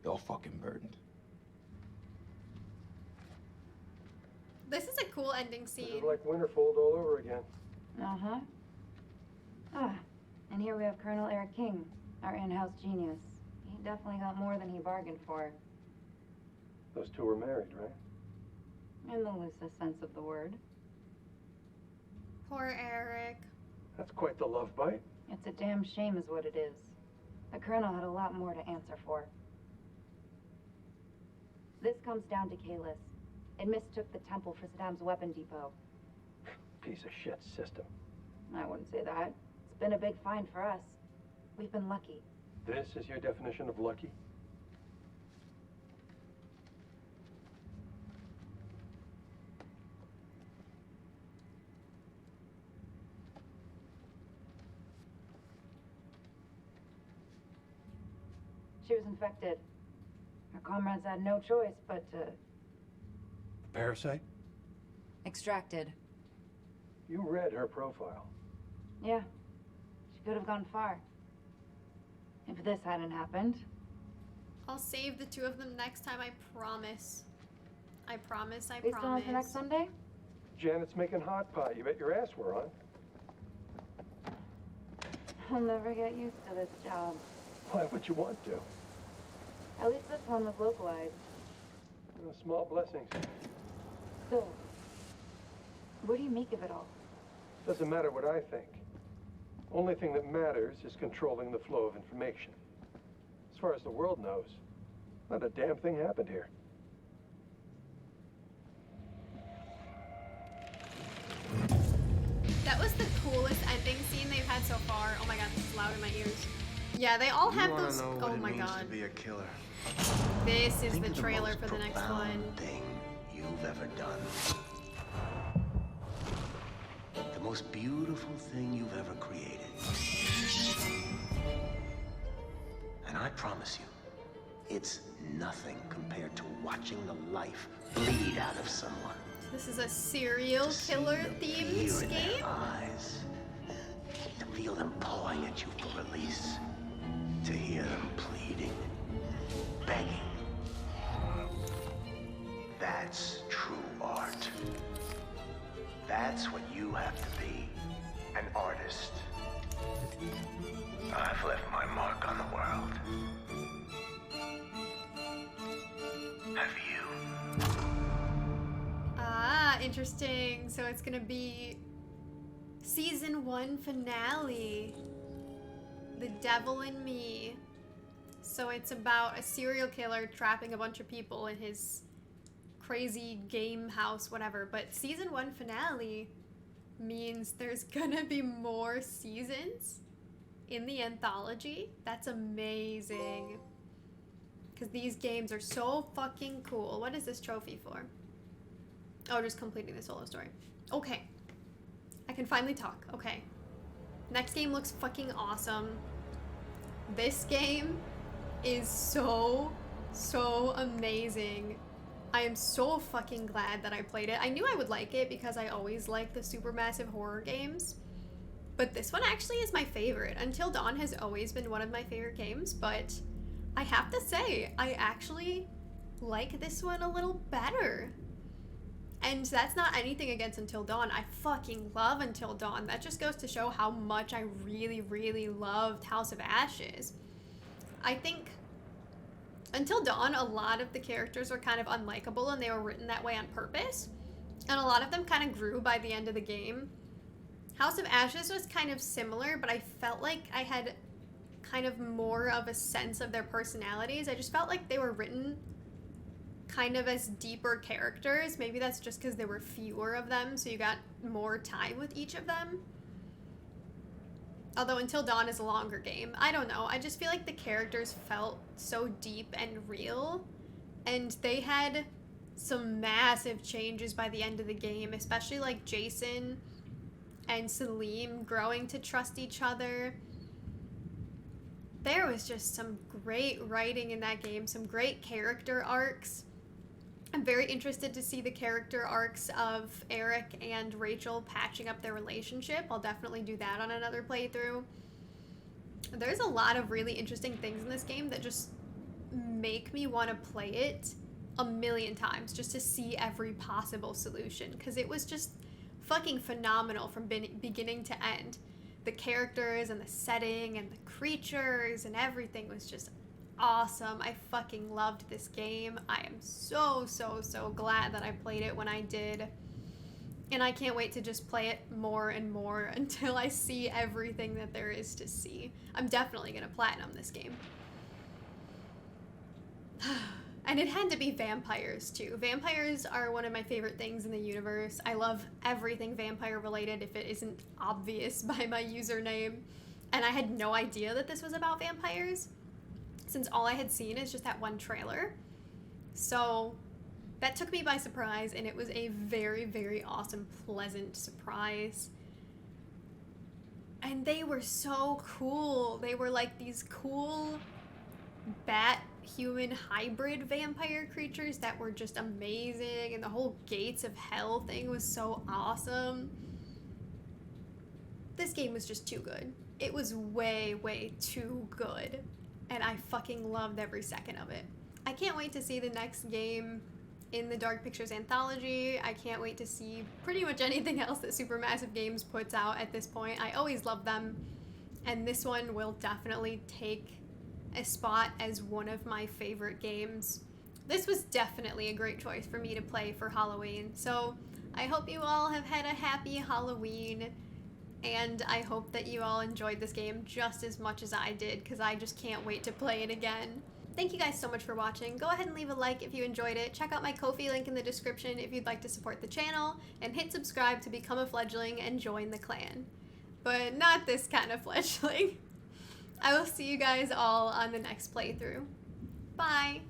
They're all fucking burdened. This is a cool ending This scene. is like Winterfold all over again. Uh-huh. Ah, and here we have Colonel Eric King, our in-house genius. He definitely got more than he bargained for. Those two were married, right? In the loosest sense of the word. Poor Eric. That's quite the love bite. It's a damn shame is what it is. The Colonel had a lot more to answer for. This comes down to Kalis. It mistook the temple for Saddam's weapon depot. Piece of shit system. I wouldn't say that. It's been a big find for us. We've been lucky. This is your definition of lucky? She was infected. Her comrades had no choice but to... Parasite? Extracted. You read her profile. Yeah. She could have gone far. If this hadn't happened. I'll save the two of them next time, I promise. I promise, I We still on promise. for next Sunday? Janet's making hot pie. You bet your ass we're on. I'll never get used to this job. Why would you want to? At least this one was localized. Small blessings. Still. What do you make of it all? Doesn't matter what I think. Only thing that matters is controlling the flow of information. As far as the world knows, not a damn thing happened here. That was the coolest ending scene they've had so far. Oh my god, this is loud in my ears. Yeah, they all have wanna those. know what Oh it my means god. to be a killer. This is Think the of trailer most for the next profound one. thing you've ever done. The most beautiful thing you've ever created. And I promise you, it's nothing compared to watching the life bleed out of someone. This is a serial killer themed Fear in game. their eyes. To feel them pawing at you for release. To hear them pleading, begging. That's true art. That's what you have to be, an artist. I've left my mark on the world. Have you? Ah, interesting. So it's gonna be season 1 finale. The Devil in Me. So it's about a serial killer trapping a bunch of people in his crazy game house, whatever. But season 1 finale means there's gonna be more seasons in the anthology. That's amazing. Because these games are so fucking cool. What is this trophy for? Oh, just completing the solo story. Okay. I can finally talk. Okay. Next game looks fucking awesome. This game is so amazing. I am so fucking glad that I played it. I knew I would like it because I always like the supermassive horror games. But this one actually is my favorite. Until Dawn has always been one of my favorite games, but I have to say, I actually like this one a little better. And that's not anything against Until Dawn. I fucking love Until Dawn. That just goes to show how much I really loved House of Ashes. I think Until Dawn, a lot of the characters were kind of unlikable and they were written that way on purpose. And a lot of them kind of grew by the end of the game. House of Ashes was kind of similar, but I felt like I had kind of more of a sense of their personalities. I just felt like they were written kind of as deeper characters. Maybe that's just because there were fewer of them, so you got more time with each of them. Although Until Dawn is a longer game. I don't know. I just feel like the characters felt so deep and real. And they had some massive changes by the end of the game, especially like Jason and Salim growing to trust each other. There was just some great writing in that game, some great character arcs. I'm very interested to see the character arcs of Eric and Rachel patching up their relationship. I'll definitely do that on another playthrough. There's a lot of really interesting things in this game that just make me want to play it a million times just to see every possible solution, because it was just fucking phenomenal from beginning to end. The characters and the setting and the creatures and everything was just awesome. I fucking loved this game. I am so glad that I played it when I did. And I can't wait to just play it more and more until I see everything that there is to see. I'm definitely gonna platinum this game. And it had to be vampires too. Vampires are one of my favorite things in the universe. I love everything vampire related if it isn't obvious by my username. And I had no idea that this was about vampires, since all I had seen is just that one trailer. So that took me by surprise, and it was a very awesome, pleasant surprise. And they were so cool. They were like these cool bat-human hybrid vampire creatures that were just amazing, and the whole Gates of Hell thing was so awesome. This game was just too good. It was way too good. And I fucking loved every second of it. I can't wait to see the next game in the Dark Pictures anthology. I can't wait to see pretty much anything else that Supermassive Games puts out at this point. I always love them. And this one will definitely take a spot as one of my favorite games. This was definitely a great choice for me to play for Halloween. So I hope you all have had a happy Halloween. And I hope that you all enjoyed this game just as much as I did, because I just can't wait to play it again. Thank you guys so much for watching. Go ahead and leave a like if you enjoyed it. Check out my Ko-fi link in the description if you'd like to support the channel, and hit subscribe to become a fledgling and join the clan. But not this kind of fledgling. I will see you guys all on the next playthrough. Bye!